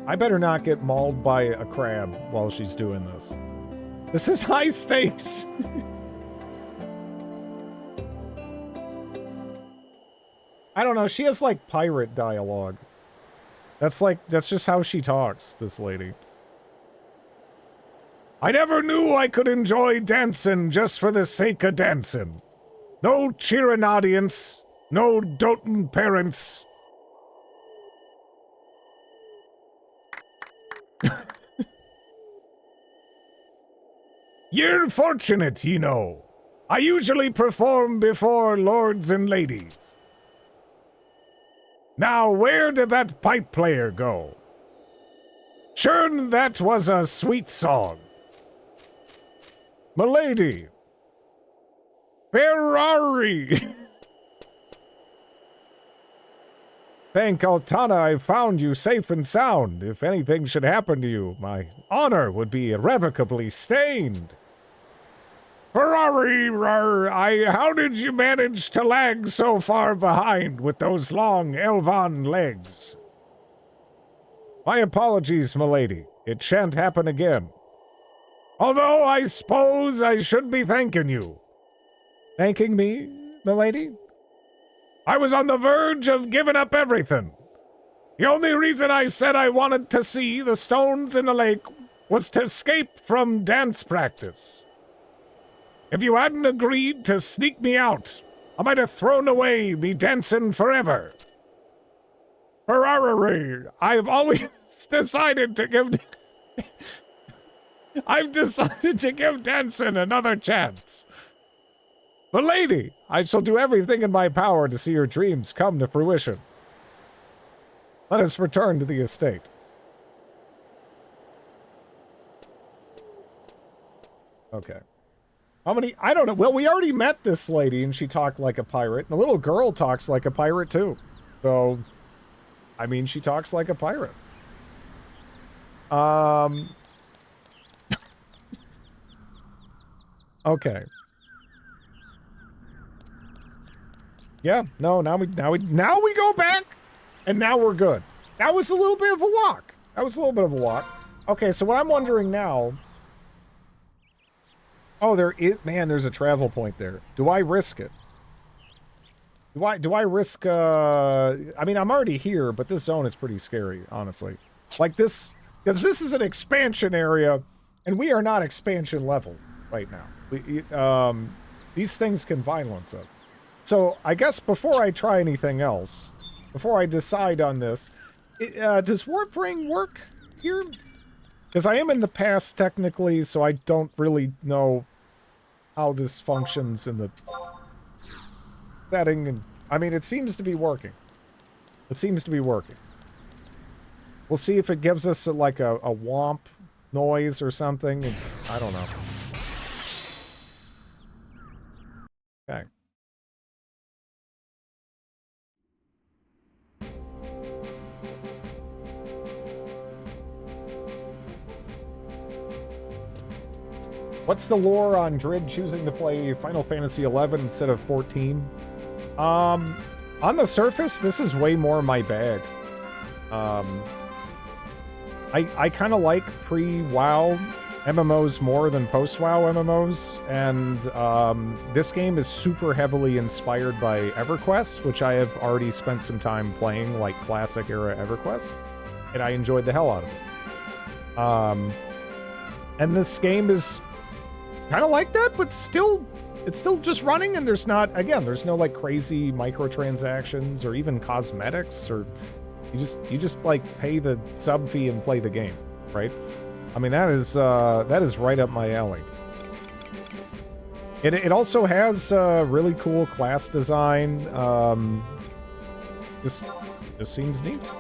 A: I better not get mauled by a crab while she's doing this. This is high stakes. I don't know. She has like pirate dialogue. That's just how she talks, this lady. I never knew I could enjoy dancing just for the sake of dancing. No cheering audience, no doting parents. You're fortunate, you know. I usually perform before lords and ladies. Now, where did that pipe player go? Sure, that was a sweet song. Milady. Ferrari. Thank Altana I found you safe and sound. If anything should happen to you, my honor would be irrevocably stained. Ferrari, how did you manage to lag so far behind with those long Elvan legs? My apologies, milady. It shan't happen again. Although I suppose I should be thanking you. Thanking me, milady? I was on the verge of giving up everything. The only reason I said I wanted to see the stones in the lake was to escape from dance practice. If you hadn't agreed to sneak me out, I might have thrown away me dancing forever. Ferrari, I've always decided to give... I've decided to give dancing another chance. But lady, I shall do everything in my power to see your dreams come to fruition. Let us return to the estate. Okay. How many? I don't know. Well, we already met this lady and she talked like a pirate. And the little girl talks like a pirate too. So, I mean, she talks like a pirate. Okay. Yeah, no, now we go back and now we're good. That was a little bit of a walk. Okay, so what I'm wondering now. Oh, there's a travel point there. Do I risk it? Do I risk I mean, I'm already here, but this zone is pretty scary, honestly. Like this, because this is an expansion area and we are not expansion level right now. These things can violence us. So I guess before I try anything else, before I decide on this, does Warp Ring work here? Because I am in the past technically, so I don't really know how this functions in the setting. And I mean, it seems to be working. We'll see if it gives us like a womp noise or something. I don't know. Okay. What's the lore on Drid choosing to play Final Fantasy XI instead of 14? On the surface, this is way more my bag. I kind of like pre-WoW MMOs more than post-WoW MMOs, and this game is super heavily inspired by EverQuest, which I have already spent some time playing, like classic-era EverQuest, and I enjoyed the hell out of it. And this game is kind of like that, but still, it's still just running, and there's no like crazy microtransactions or even cosmetics, or you just like pay the sub fee and play the game, right? I mean, that is right up my alley. It also has really cool class design. Just seems neat.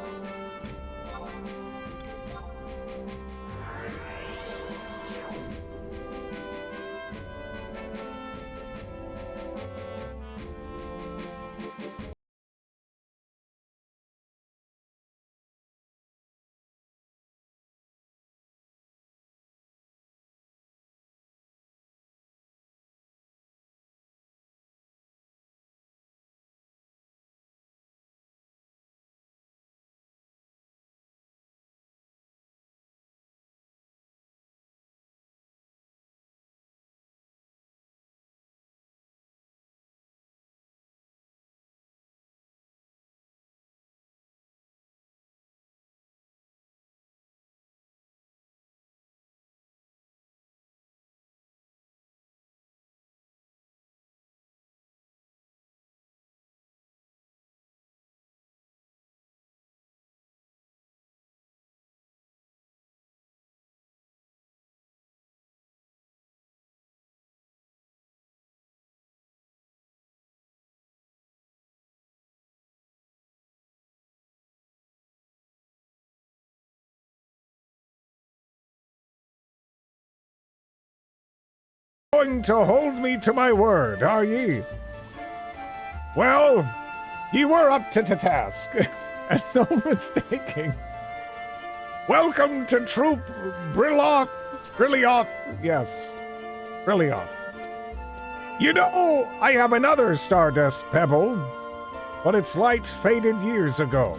A: going to hold me to my word, are ye? Well, ye were up to the task, and no mistaking. Welcome to Troop Brilloth, yes, Brilloth. You know, I have another Stardust Pebble, but its light faded years ago.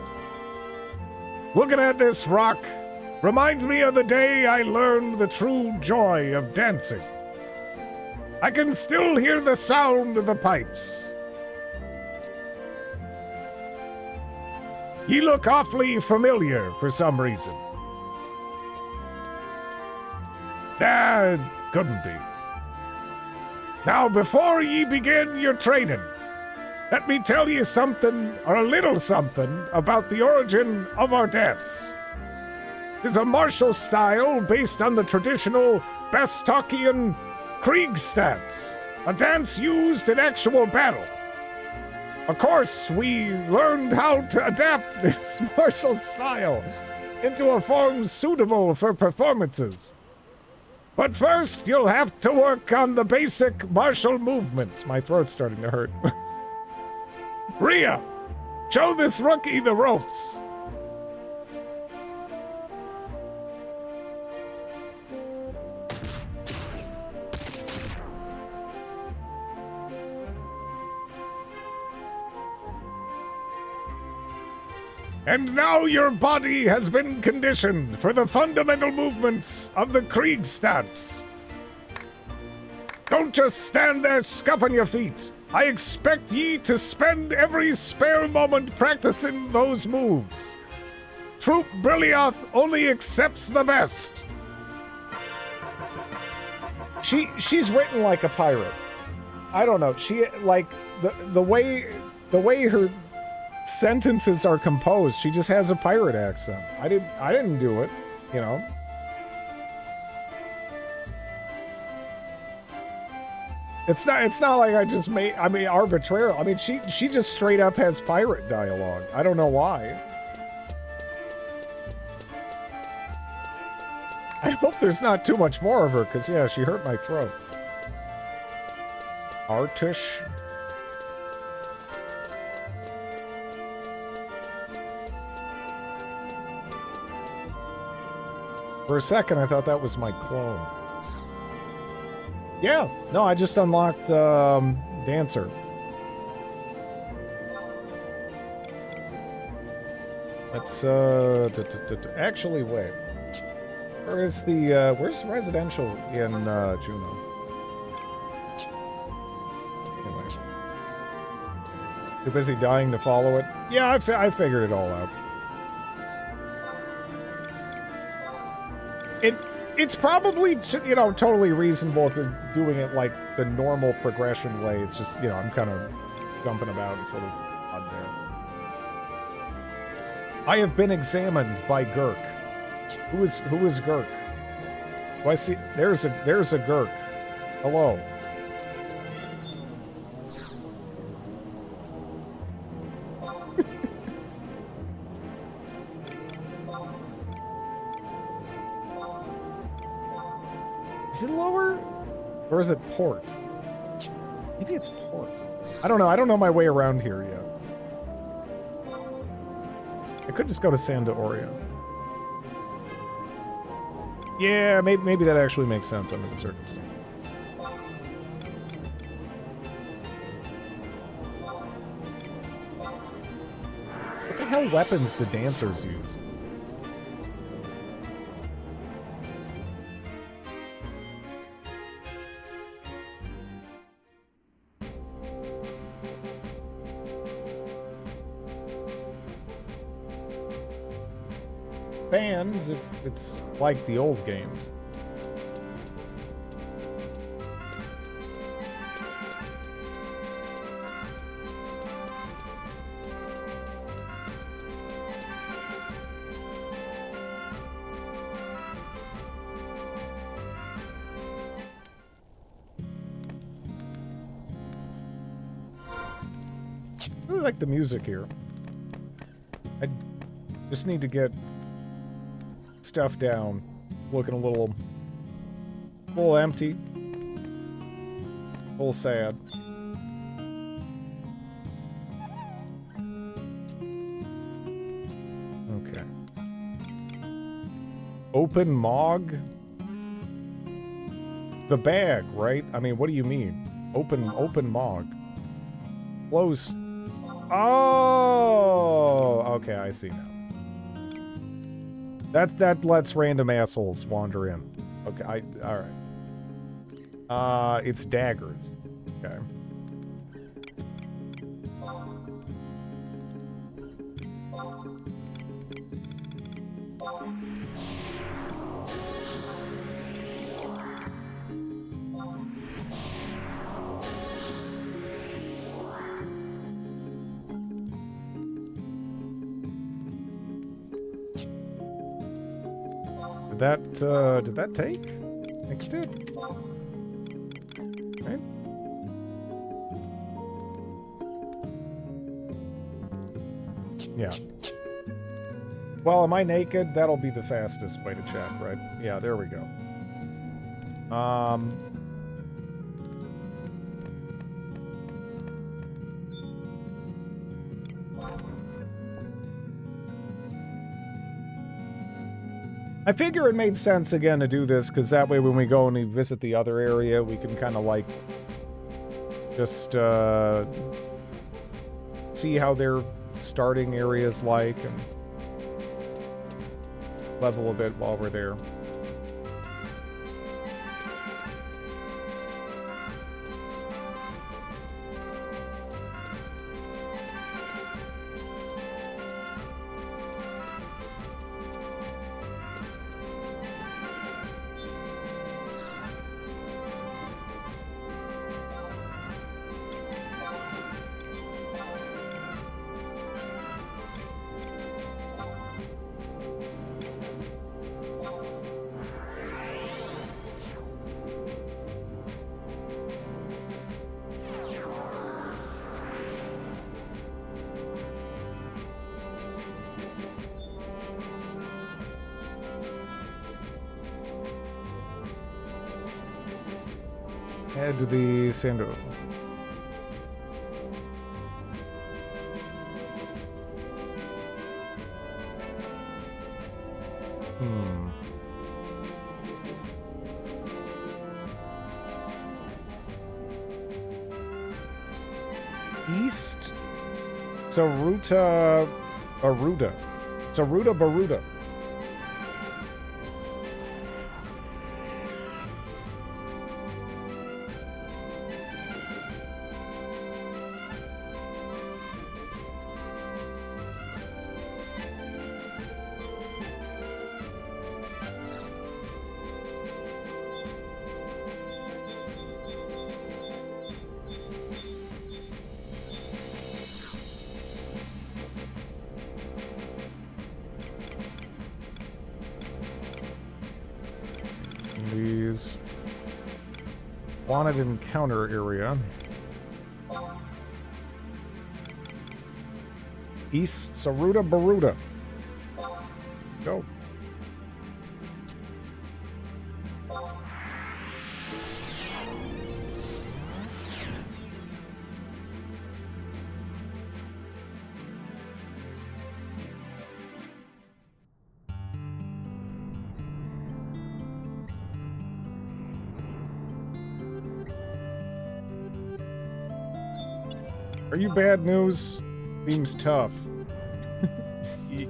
A: Looking at this rock reminds me of the day I learned the true joy of dancing. I can still hear the sound of the pipes. Ye look awfully familiar for some reason. That couldn't be. Now, before ye begin your training, let me tell you something, or a little something, about the origin of our dance. It is a martial style based on the traditional Bastokian Kriegstance, a dance used in actual battle. Of course, we learned how to adapt this martial style into a form suitable for performances. But first, you'll have to work on the basic martial movements. My throat's starting to hurt. Rhea, show this rookie the ropes. And now your body has been conditioned for the fundamental movements of the Kriegstance. Don't just stand there scuffing your feet. I expect ye to spend every spare moment practicing those moves. Troop Brilloth only accepts the best. She's written like a pirate. I don't know. She like the way her sentences are composed. She just has a pirate accent. I didn't do it, you know. It's not like I just made, I mean, arbitrarily. I mean, she just straight up has pirate dialogue. I don't know why. I hope there's not too much more of her, because, yeah, she hurt my throat. Artish. For a second, I thought that was my clone. Yeah, no, I just unlocked Dancer. Let's actually wait. Where is the where's residential in Juno? Anyway, too busy dying to follow it. Yeah, I figured it all out. It's probably, you know, totally reasonable if you're doing it like the normal progression way. It's just, you know, I'm kind of jumping about instead of on there. I have been examined by Gurk. Who is Gurk? Oh, I see. There's a Gurk. Hello. Is it lower? Or is it port? Maybe it's port. I don't know. I don't know my way around here yet. I could just go to Santa Oria. Yeah, maybe that actually makes sense under the circumstances. What the hell weapons do dancers use? Fans, if it's like the old games. I really like the music here. I just need to get stuff down. Looking a little empty. Full sad. Okay. Open Mog? The bag, right? I mean, what do you mean? Open Mog. Close. Oh! Okay, I see now. That lets random assholes wander in. Okay, alright. It's daggers. Okay. Did that take? I think it did. Right? Yeah. Well, am I naked? That'll be the fastest way to check, right? Yeah, there we go. I figure it made sense again to do this, because that way when we go and we visit the other area, we can kind of like just see how their starting area is like and level a bit while we're there. Head to the Sando. East? So Ruta Aruda. So Ruta Baruda. These wanted encounter area. East Saruta Baruda. Go. Are you bad news? Seems tough.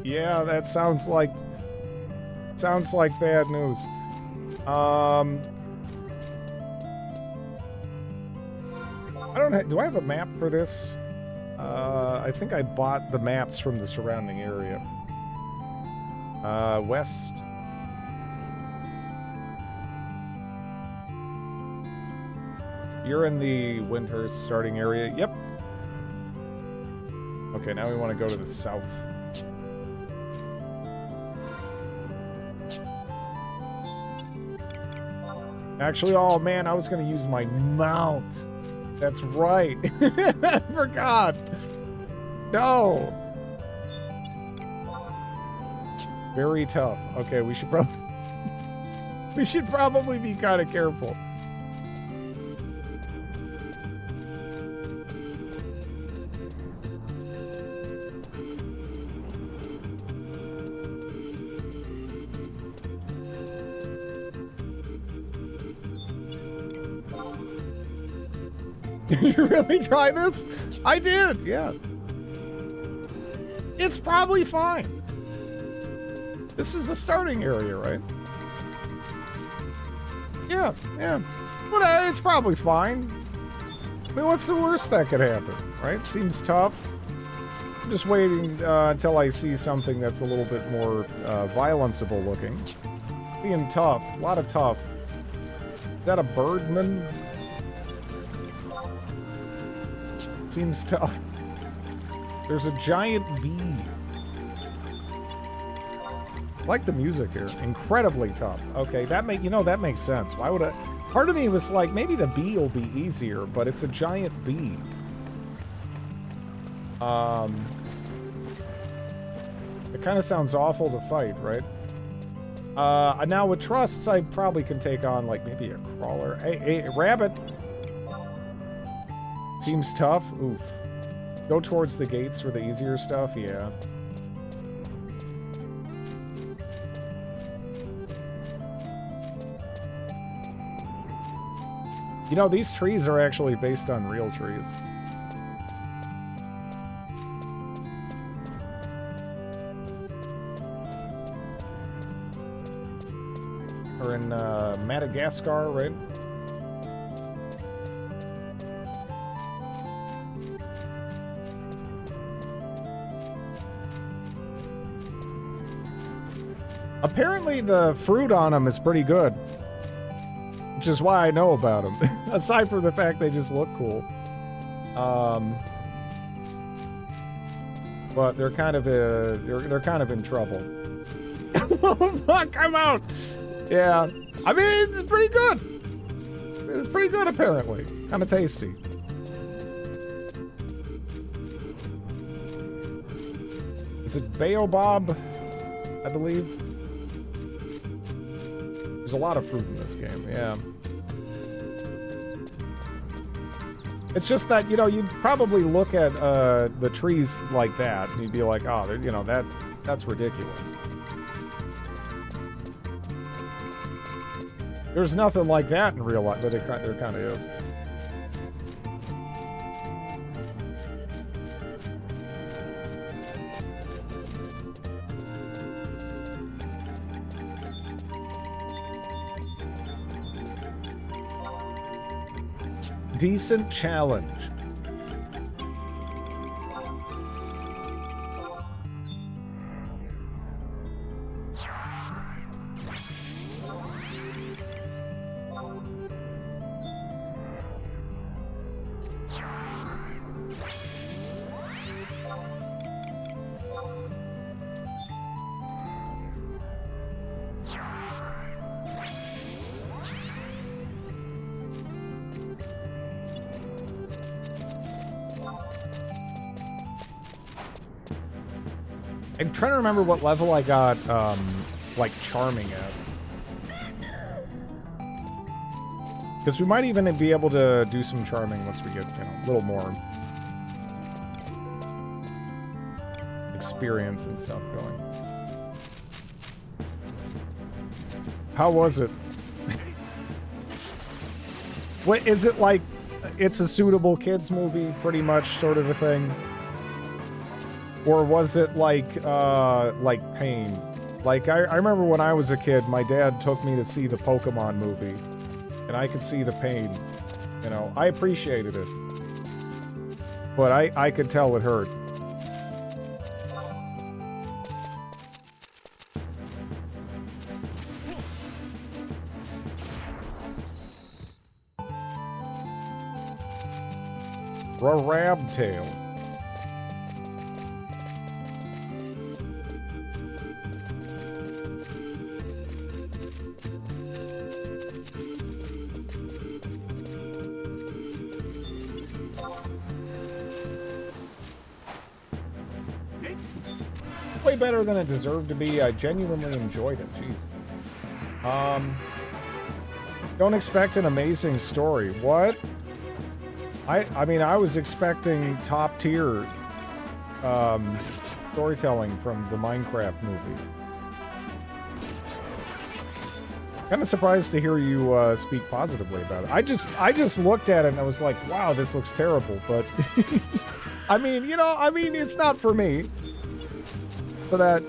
A: Yeah, that sounds like bad news. I don't have, do I have a map for this? I think I bought the maps from the surrounding area. West. You're in the winter starting area. Yep. Okay, now we want to go to the south. Actually, oh man, I was going to use my mount. That's right. I forgot. No. Very tough. Okay, we should probably be kind of careful. Did you really try this? I did, yeah. It's probably fine. This is the starting area, right? Yeah, yeah. But it's probably fine. I mean, what's the worst that could happen, right? Seems tough. I'm just waiting until I see something that's a little bit more violenceable looking. Being tough, a lot of tough. Is that a birdman? Seems tough. There's a giant bee. I like the music here. Incredibly tough. Okay, that makes sense. Why would I? Part of me was like, maybe the bee will be easier, but it's a giant bee. It kind of sounds awful to fight, right? Now with trusts, I probably can take on like maybe a crawler. Hey, rabbit. Seems tough. Oof. Go towards the gates for the easier stuff. Yeah. You know, these trees are actually based on real trees. Or in Madagascar, right? Apparently the fruit on them is pretty good. Which is why I know about them. Aside from the fact they just look cool. But they're kind of they're kind of in trouble. Oh fuck, I'm out. Yeah. I mean, it's pretty good. It's pretty good apparently. Kind of tasty. Is it Baobab? I believe. There's a lot of fruit in this game, yeah. It's just that, you know, you'd probably look at the trees like that, and you'd be like, oh, you know, that's ridiculous. There's nothing like that in real life, but there kind of is. Decent challenge. I'm trying to remember what level I got, like, charming at. Because we might even be able to do some charming once we get, you know, a little more experience and stuff going. How was it? What, is it like, it's a suitable kids movie, pretty much, sort of a thing? Or was it like Pain? Like, I remember when I was a kid, my dad took me to see the Pokemon movie. And I could see the pain. You know, I appreciated it. But I could tell it hurt. Rarabtail. Way better than it deserved to be. I genuinely enjoyed it. Jeez. Don't expect an amazing story. What? I mean, I was expecting top tier storytelling from the Minecraft movie. Kind of surprised to hear you speak positively about it. I just looked at it and I was like, wow, this looks terrible. But I mean, it's not for me. So that,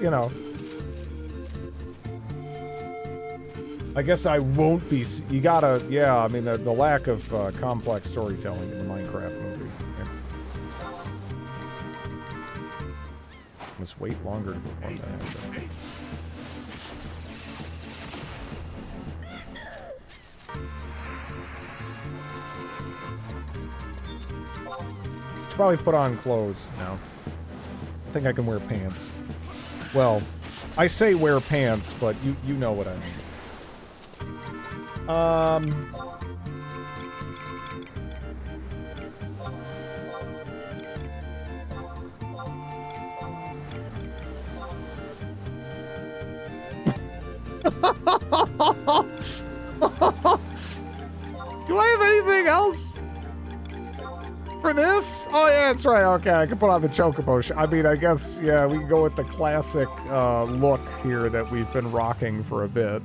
A: I guess I won't be. You gotta, yeah. I mean, the lack of complex storytelling in the Minecraft movie. Yeah. Must wait longer to perform that. Should probably put on clothes now. I think I can wear pants. Well, I say wear pants, but you know what I mean. Do I have anything else for this? Oh yeah, that's right. Okay, I can put on the chocobo. I mean, I guess, yeah, we can go with the classic look here that we've been rocking for a bit.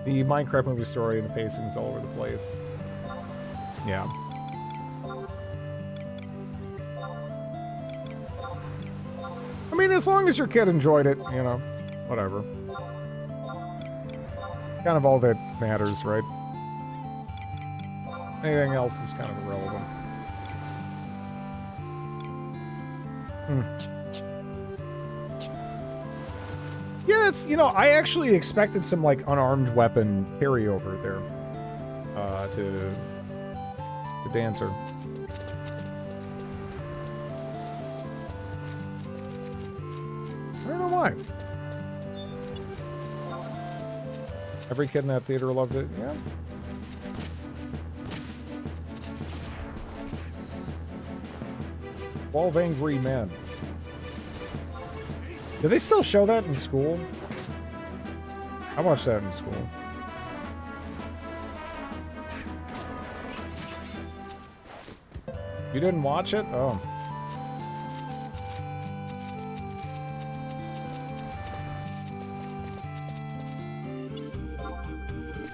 A: The Minecraft movie story and the pacing's all over the place. Yeah. I mean, as long as your kid enjoyed it, whatever. Kind of all that matters, right? Anything else is kind of irrelevant. Yeah, it's, I actually expected some, like, unarmed weapon carryover there. To Dancer. I don't know why. Every kid in that theater loved it, yeah. 12 Angry Men. Do they still show that in school? I watched that in school. You didn't watch it? Oh.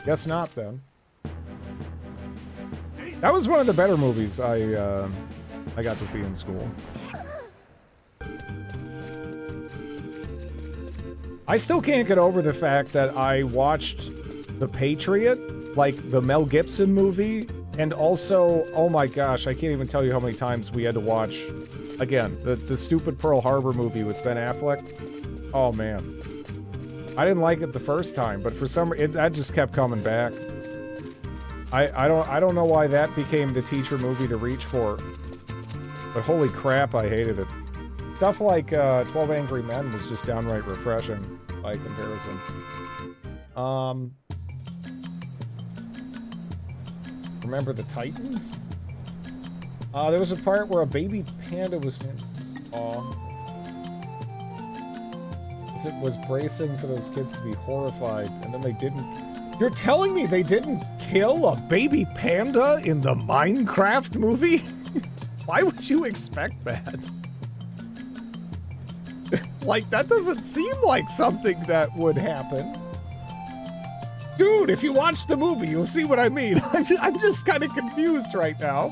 A: Guess not, then. That was one of the better movies I got to see in school. I still can't get over the fact that I watched The Patriot, like the Mel Gibson movie, and also, oh my gosh, I can't even tell you how many times we had to watch, again, the stupid Pearl Harbor movie with Ben Affleck. Oh man. I didn't like it the first time, but for some reason, that just kept coming back. I don't know why that became the teacher movie to reach for. But holy crap, I hated it. Stuff like 12 Angry Men was just downright refreshing by comparison. Remember the Titans? There was a part where a baby panda was was bracing for those kids to be horrified, and then they didn't. You're telling me they didn't kill a baby panda in the Minecraft movie? Why would you expect that? Like, that doesn't seem like something that would happen. Dude, if you watch the movie, you'll see what I mean. I'm just kind of confused right now.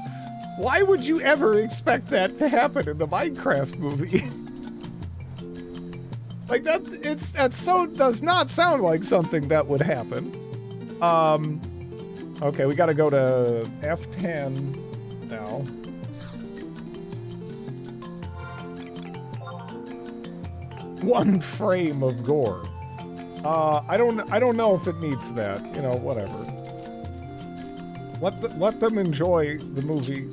A: Why would you ever expect that to happen in the Minecraft movie? Like, that does not sound like something that would happen. Okay, we gotta go to F10 now. One frame of gore. I don't know if it needs that. Whatever. Let them enjoy the movie.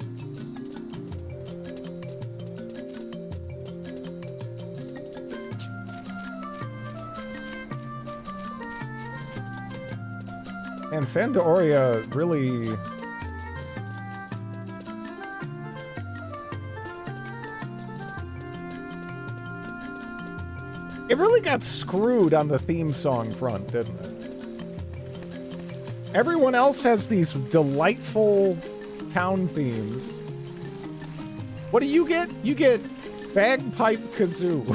A: And Sandoria really... It really got screwed on the theme song front, didn't it? Everyone else has these delightful, town themes. What do you get? You get bagpipe kazoo.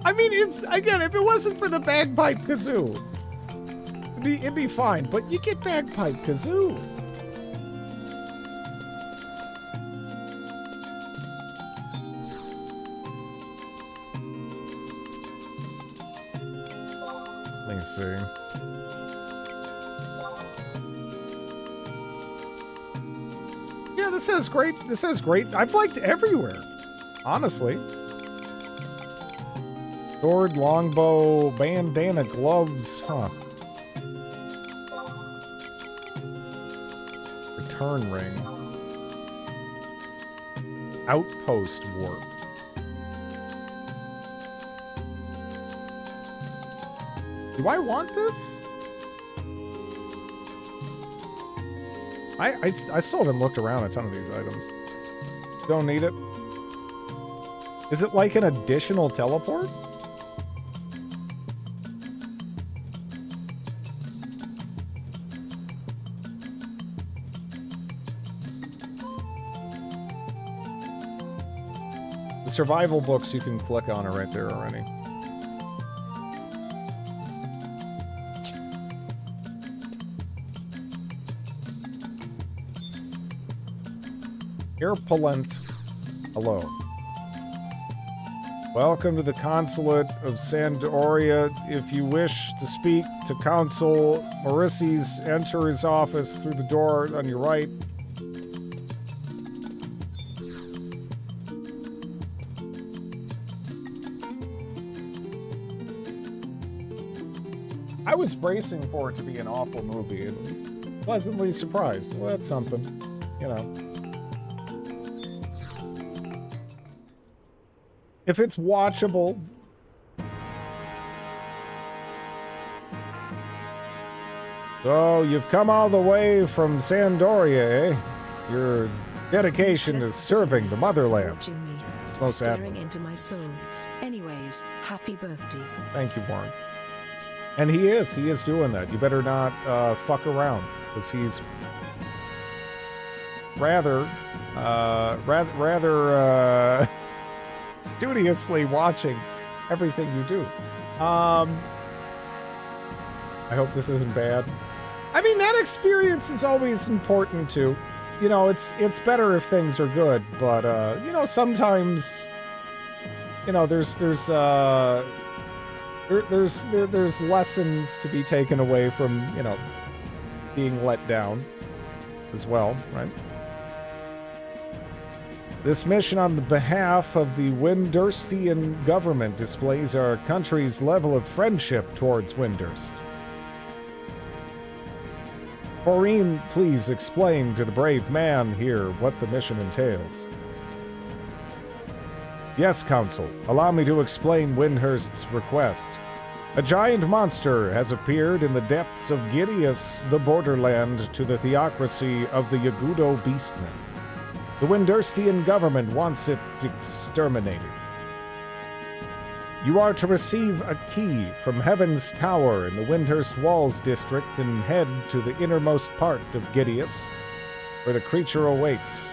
A: I mean, it's, again, if it wasn't for the bagpipe kazoo, it'd be fine, but you get bagpipe kazoo. Let me see. Yeah, this is great. This is great. I've liked everywhere, honestly. Sword, longbow, bandana, gloves, huh. Return ring. Outpost warp. Do I want this? I still haven't looked around a ton of these items. Don't need it. Is it like an additional teleport? The survival books you can click on are right there already. Irpulent. Hello. Welcome to the Consulate of Sandoria. If you wish to speak to Consul Maurices, enter his office through the door on your right. I was bracing for it to be an awful movie and pleasantly surprised. Well, that's something, you know. If it's watchable. So, you've come all the way from Sandoria, eh? Your dedication is serving the motherland. It's most
C: staring
A: admirable.
C: into my soul. Anyways, happy birthday.
A: Thank you, Warren. And he is doing that. You better not fuck around, because he's rather studiously watching everything you do. I hope this isn't bad. I mean, that experience is always important too. You know, it's better if things are good, but you know, sometimes, you know, there's lessons to be taken away from, you know, being let down as well, right? This mission on the behalf of the Windurstian government displays our country's level of friendship towards Windurst. Corrine, please explain to the brave man here what the mission entails. Yes, Council. Allow me to explain Windurst's request. A giant monster has appeared in the depths of Gideus, the borderland to the theocracy of the Yagudo Beastmen. The Windurstian government wants it exterminated. You are to receive a key from Heaven's Tower in the Windhurst Walls district and head to the innermost part of Gideus, where the creature awaits.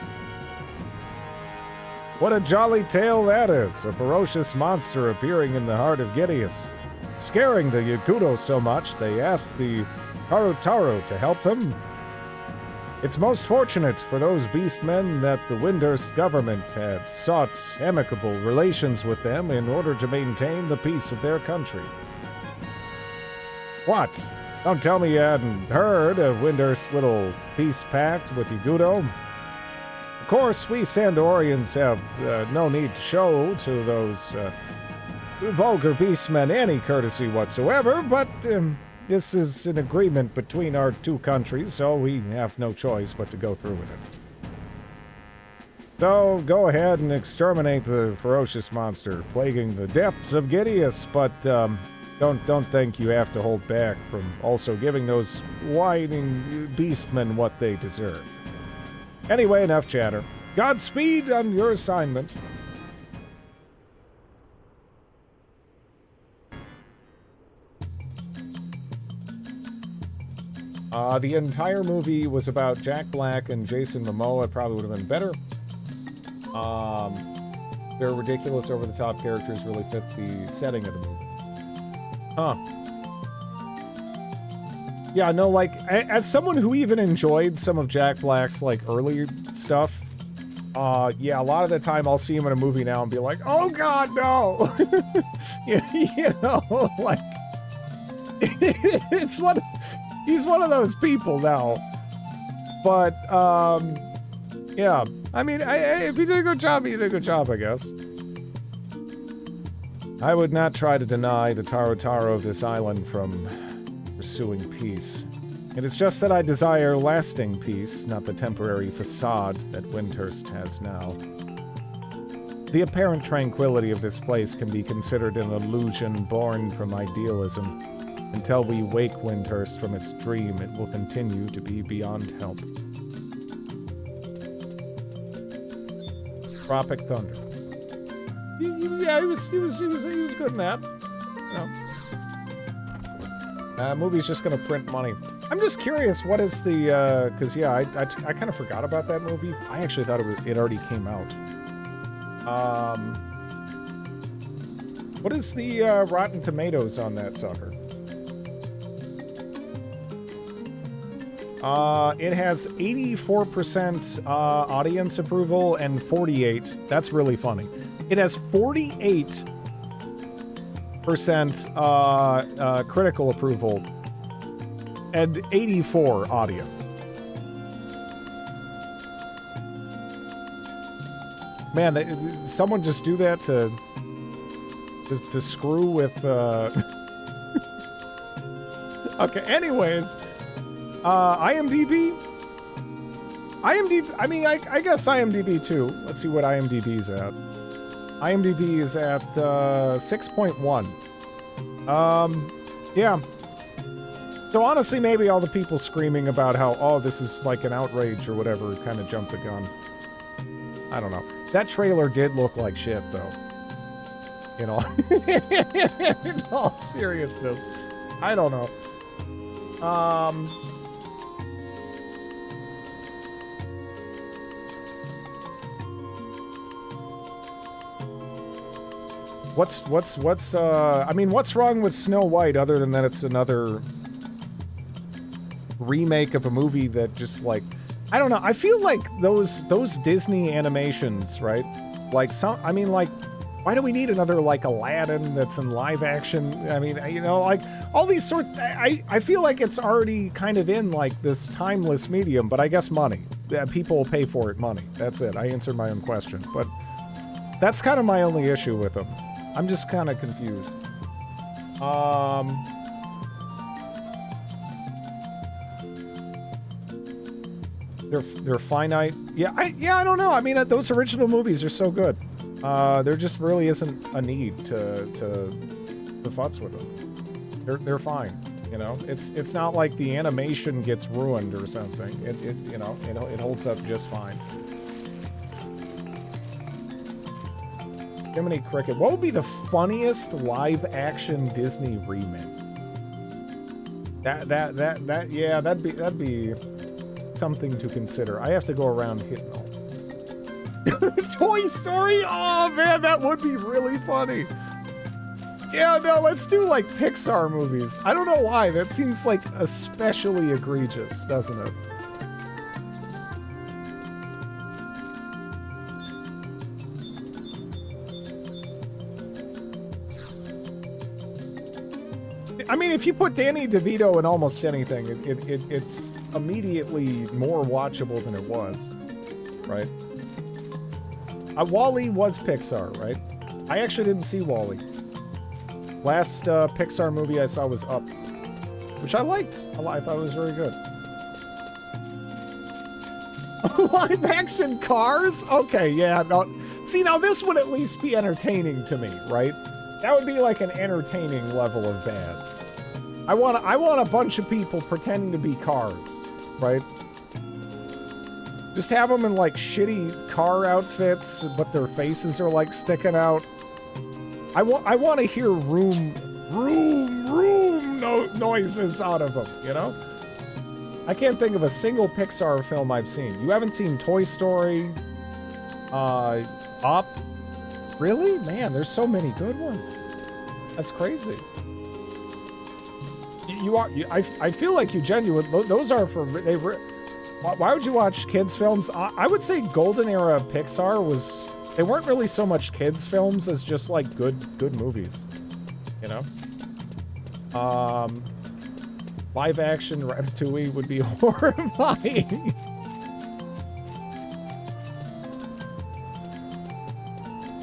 A: What a jolly tale that is, a ferocious monster appearing in the heart of Gideus. Scaring the Yakudo so much, they asked the Tarotaro to help them. It's most fortunate for those beastmen that the Windurst government had sought amicable relations with them in order to maintain the peace of their country. What? Don't tell me you hadn't heard of Windurst's little peace pact with Yagudo. Of course, we Sandorians have no need to show to those vulgar beastmen any courtesy whatsoever, but this is an agreement between our two countries, so we have no choice but to go through with it. So, go ahead and exterminate the ferocious monster plaguing the depths of Gideus, but don't think you have to hold back from also giving those whining beastmen what they deserve. Anyway, enough chatter. Godspeed on your assignment. The entire movie was about Jack Black and Jason Momoa. It probably would have been better. Their ridiculous, over-the-top characters really fit the setting of the movie. Huh. Yeah, no, like, as someone who even enjoyed some of Jack Black's, like, earlier stuff, yeah, a lot of the time I'll see him in a movie now and be like, oh god, no! you know, like, he's one of those people now. But, yeah, I mean, if he did a good job, he did a good job, I guess. I would not try to deny the Taro of this island from pursuing peace. It is just that I desire lasting peace, not the temporary facade that Windhurst has now. The apparent tranquility of this place can be considered an illusion born from idealism. Until we wake Windhurst from its dream, it will continue to be beyond help. Tropic Thunder. Yeah, he was good in that. You know. Movie's just gonna print money. I'm just curious, what is the, cause yeah, I kind of forgot about that movie. I actually thought it already came out. What is the, Rotten Tomatoes on that sucker? It has 84% audience approval and 48. That's really funny. It has 48% critical approval and 84 audience. Man, someone just do that to screw with. Okay. Anyways. IMDb? I mean, I guess IMDb too. Let's see what IMDb's at. IMDb is at 6.1. Yeah. So honestly, maybe all the people screaming about how, oh, this is like an outrage or whatever kind of jumped the gun. I don't know. That trailer did look like shit, though. You know, in all seriousness. I don't know. I mean, what's wrong with Snow White other than that it's another remake of a movie that just, like, I don't know. I feel like those Disney animations, right? Like, I mean, like, why do we need another, like, Aladdin that's in live action? I mean, you know, like, all these I feel like it's already kind of in, like, this timeless medium, but I guess money. People will pay for it, money. That's it. I answered my own question. But that's kind of my only issue with them. I'm just kind of confused. They're finite. Yeah, I don't know. I mean, those original movies are so good. There just really isn't a need to futz with them. They're fine. You know, it's not like the animation gets ruined or something. It holds up just fine. Jiminy Cricket. What would be the funniest live-action Disney remake? Yeah, that'd be something to consider. I have to go around hitting all. Toy Story? Oh man, that would be really funny. Yeah, no, let's do like Pixar movies. I don't know why. That seems like especially egregious, doesn't it? I mean, if you put Danny DeVito in almost anything, it's immediately more watchable than it was, right? WALL-E was Pixar, right? I actually didn't see WALL-E. Last Pixar movie I saw was Up, which I liked. I thought it was very good. Live action Cars? Okay, yeah. No, see, now this would at least be entertaining to me, right? That would be like an entertaining level of bad. I want a bunch of people pretending to be cars, right? Just have them in like shitty car outfits, but their faces are like sticking out. I want to hear room noises out of them, you know? I can't think of a single Pixar film I've seen. You haven't seen Toy Story, Up? Really? Man, there's so many good ones. That's crazy. I feel like you genuinely, those are for, why would you watch kids films? I would say golden era Pixar was, they weren't really so much kids films as just like good movies, you know? Live action Ratatouille would be horrifying.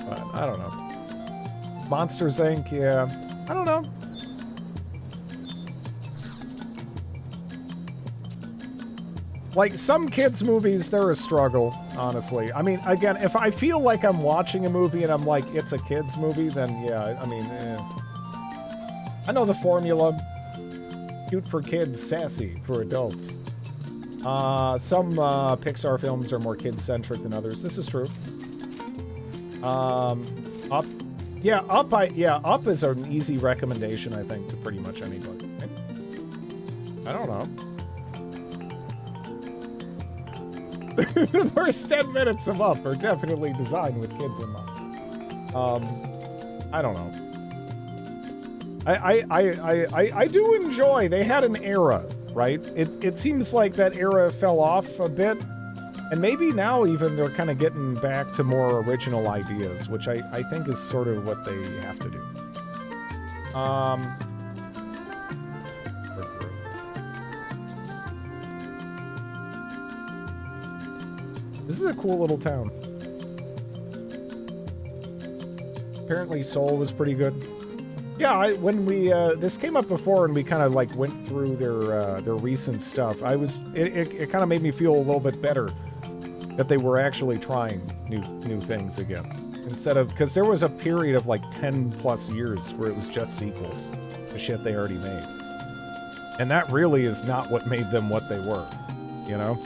A: But I don't know. Monsters Inc. Yeah, I don't know. Like, some kids' movies, they're a struggle, honestly. I mean, again, if I feel like I'm watching a movie and I'm like, it's a kids' movie, then yeah, I mean, I know the formula. Cute for kids, sassy for adults. Some Pixar films are more kid-centric than others. This is true. Up. Yeah, Up is an easy recommendation, I think, to pretty much anybody. I don't know. The first 10 minutes of Up are definitely designed with kids in mind. I don't know. I do enjoy, they had an era, right? It seems like that era fell off a bit, and maybe now even they're kind of getting back to more original ideas, which I think is sort of what they have to do. This is a cool little town. Apparently Seoul was pretty good. Yeah, when we this came up before and we kind of like went through their recent stuff, it kind of made me feel a little bit better that they were actually trying new things again, instead of, because there was a period of like 10 plus years where it was just sequels to shit they already made, and that really is not what made them what they were, you know.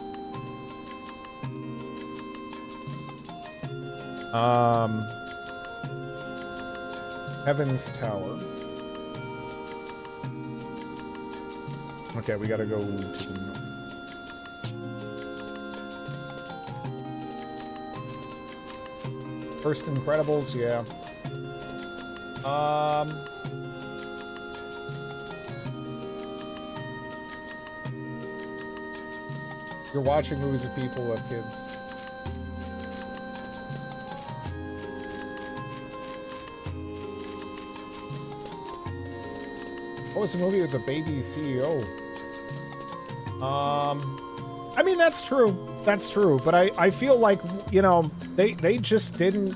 A: Heaven's Tower. Okay, we gotta go to the north. First Incredibles, yeah. You're watching movies of people who have kids. What was the movie with the baby CEO? I mean, that's true. That's true. But I feel like, you know, they just didn't,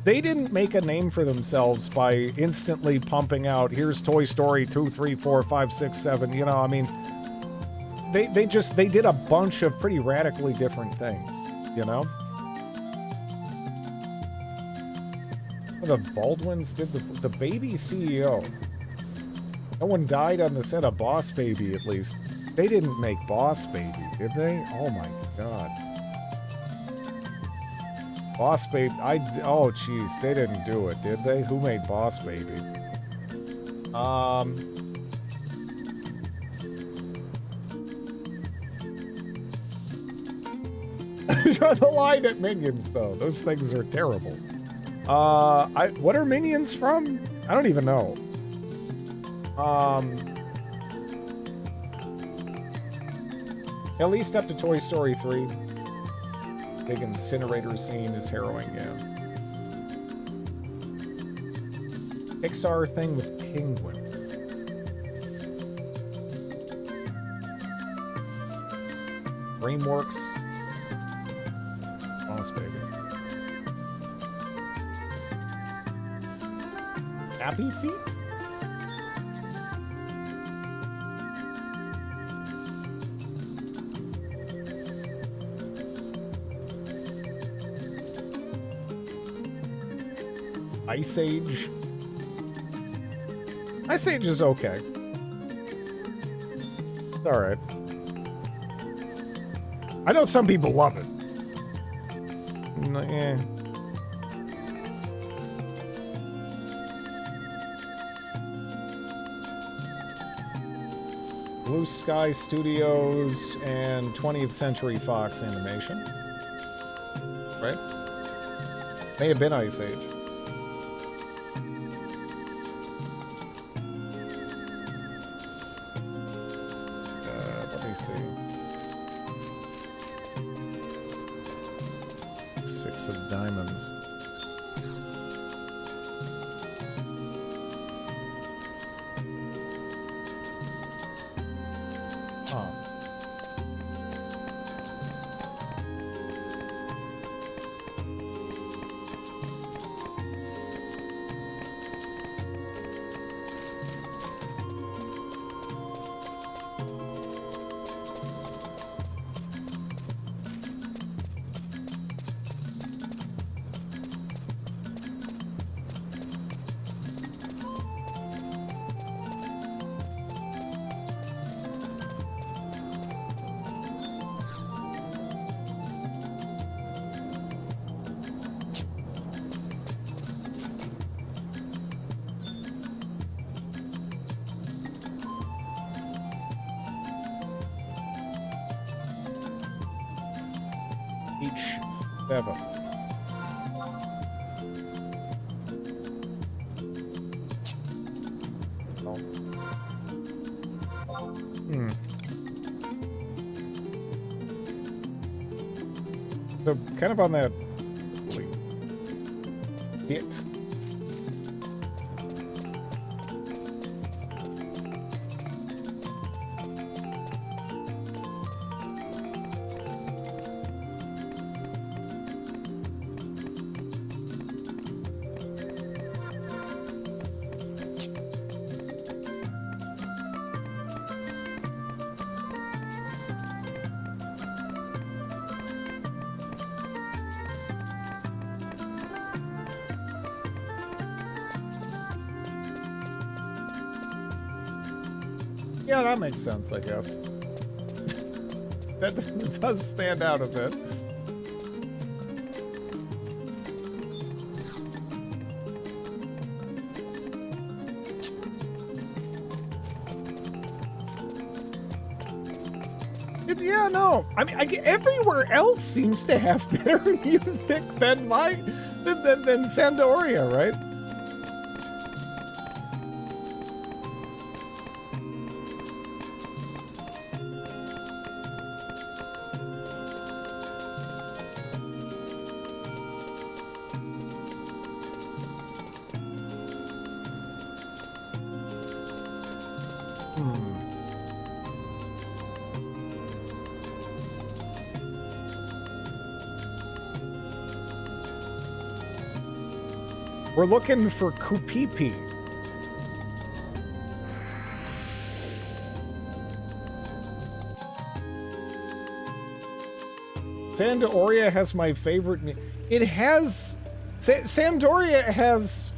A: they didn't make a name for themselves by instantly pumping out, here's Toy Story 2, 3, 4, 5, 6, 7, you know, I mean, they did a bunch of pretty radically different things, you know? The Baldwins did the baby CEO. No one died on the set of Boss Baby, at least. They didn't make Boss Baby, did they? Oh my god. Boss Baby, oh jeez, they didn't do it, did they? Who made Boss Baby? Draw the line at Minions, though. Those things are terrible. What are Minions from? I don't even know. At least up to Toy Story 3. Big incinerator scene is harrowing, yeah. Pixar thing with Penguin. DreamWorks. Boss Baby. Happy Feet? Ice Age. Ice Age is okay. It's alright. I know some people love it. Eh. Blue Sky Studios and 20th Century Fox Animation. Right? May have been Ice Age. Let me see. 6 of diamonds. Huh. H7. Oh. So, kind of on that bit. Yeah, that makes sense, I guess. That does stand out a bit. Yeah, no. I mean, everywhere else seems to have better music than than Sandoria, right? We're looking for Kupipi. Sandoria has my favorite. It has. Sandoria has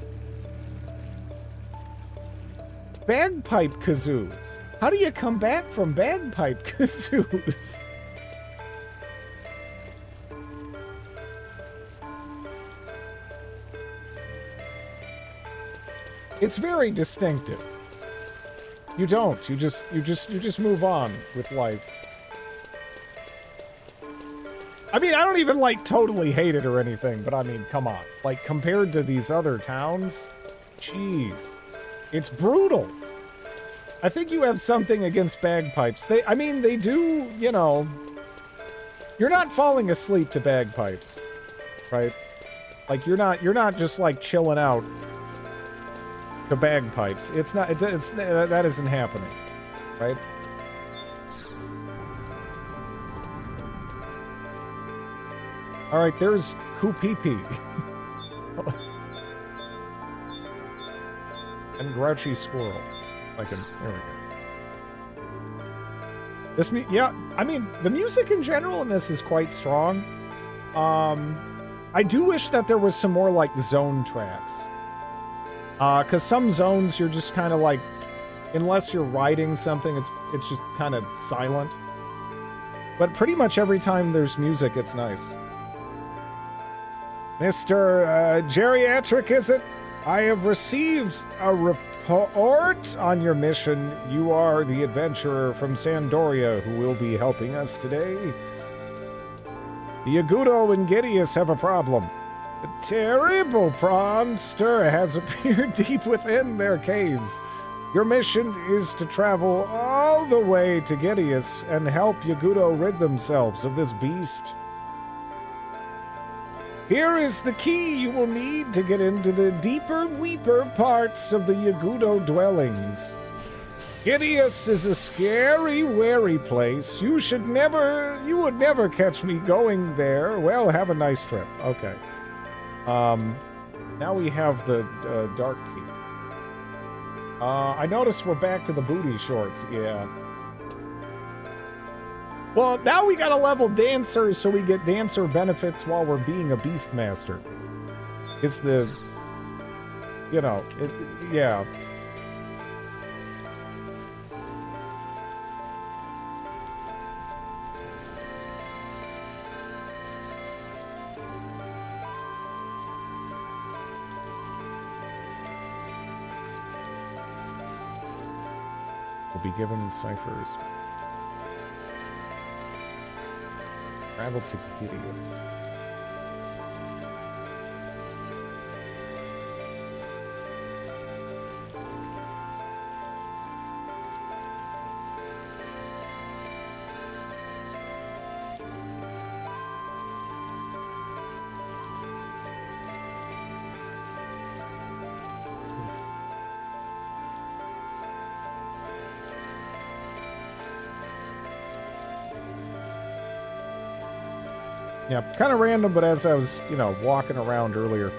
A: bagpipe kazoos. How do you come back from bagpipe kazoos? It's very distinctive. You don't. You just move on with life. I mean, I don't even like totally hate it or anything, but I mean, come on. Like compared to these other towns, jeez. It's brutal. I think you have something against bagpipes. They do, you know, you're not falling asleep to bagpipes, right? Like you're not just like chilling out to bagpipes. It's not, that isn't happening, right? All right, there's Kupipi. And Grouchy Squirrel. There we go. Yeah, I mean, the music in general in this is quite strong. I do wish that there was some more, like, zone tracks. Because some zones you're just kind of like, unless you're riding something, it's just kind of silent. But pretty much every time there's music, it's nice. Mr. Geriatric, is it? I have received a report report on your mission. You are the adventurer from Sandoria who will be helping us today. The Yagudo and Gideus have a problem. A terrible monster has appeared deep within their caves. Your mission is to travel all the way to Gideus and help Yagudo rid themselves of this beast. Here is the key you will need to get into the deeper weeper parts of the Yagudo dwellings. Gideus is a scary, wary place. You would never catch me going there. Well, have a nice trip. Okay. Now we have the dark key. I noticed we're back to the booty shorts. Yeah. Well, now we got a level dancer, so we get dancer benefits while we're being a beastmaster. It's the, you know, yeah. Will be given ciphers. Travel to Gideus. Yeah, kind of random, but as I was, you know, walking around earlier,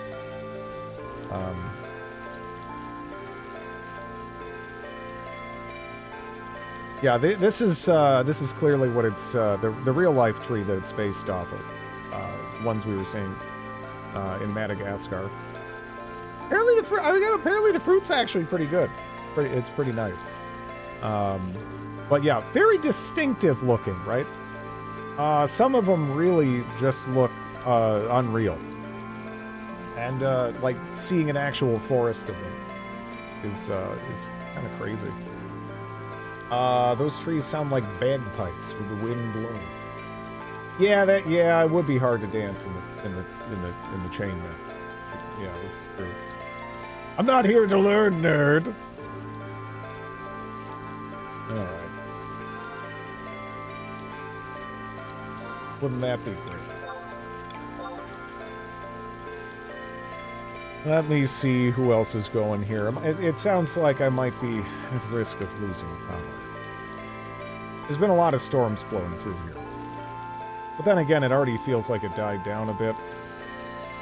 A: yeah, this is clearly what it's the real life tree that it's based off of, ones we were seeing in Madagascar. Apparently apparently the fruit's actually pretty good. It's pretty nice. But yeah, very distinctive looking, right? Some of them really just look unreal. And like seeing an actual forest of them is kind of crazy. Those trees sound like bagpipes with the wind blowing. Yeah, it would be hard to dance in the chain there. Yeah, this is true. I'm not here to learn, nerd. All right. Wouldn't that be great? Let me see who else is going here. It sounds like I might be at risk of losing power. There's been a lot of storms blowing through here. But then again, it already feels like it died down a bit.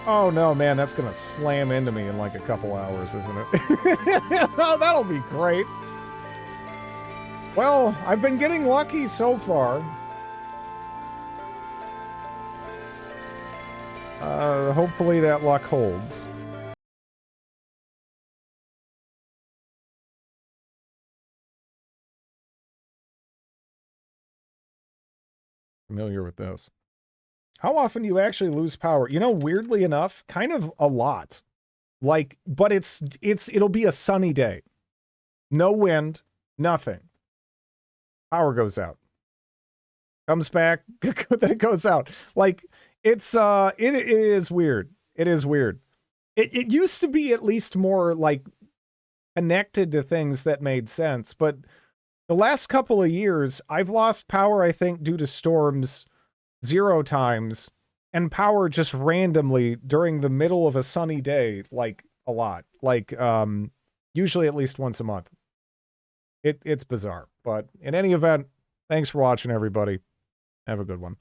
A: Oh no, man, that's gonna slam into me in like a couple hours, isn't it? Oh, that'll be great. Well, I've been getting lucky so far. Hopefully that luck holds. Familiar with this. How often do you actually lose power? You know, weirdly enough, kind of a lot. Like, but it'll be a sunny day. No wind, nothing. Power goes out. Comes back, then it goes out. Like, it is weird. It is weird. It used to be at least more like connected to things that made sense, but the last couple of years, I've lost power, I think, due to storms 0 times, and power just randomly during the middle of a sunny day, like a lot. Like, usually at least once a month. It's bizarre. But in any event, thanks for watching, everybody. Have a good one.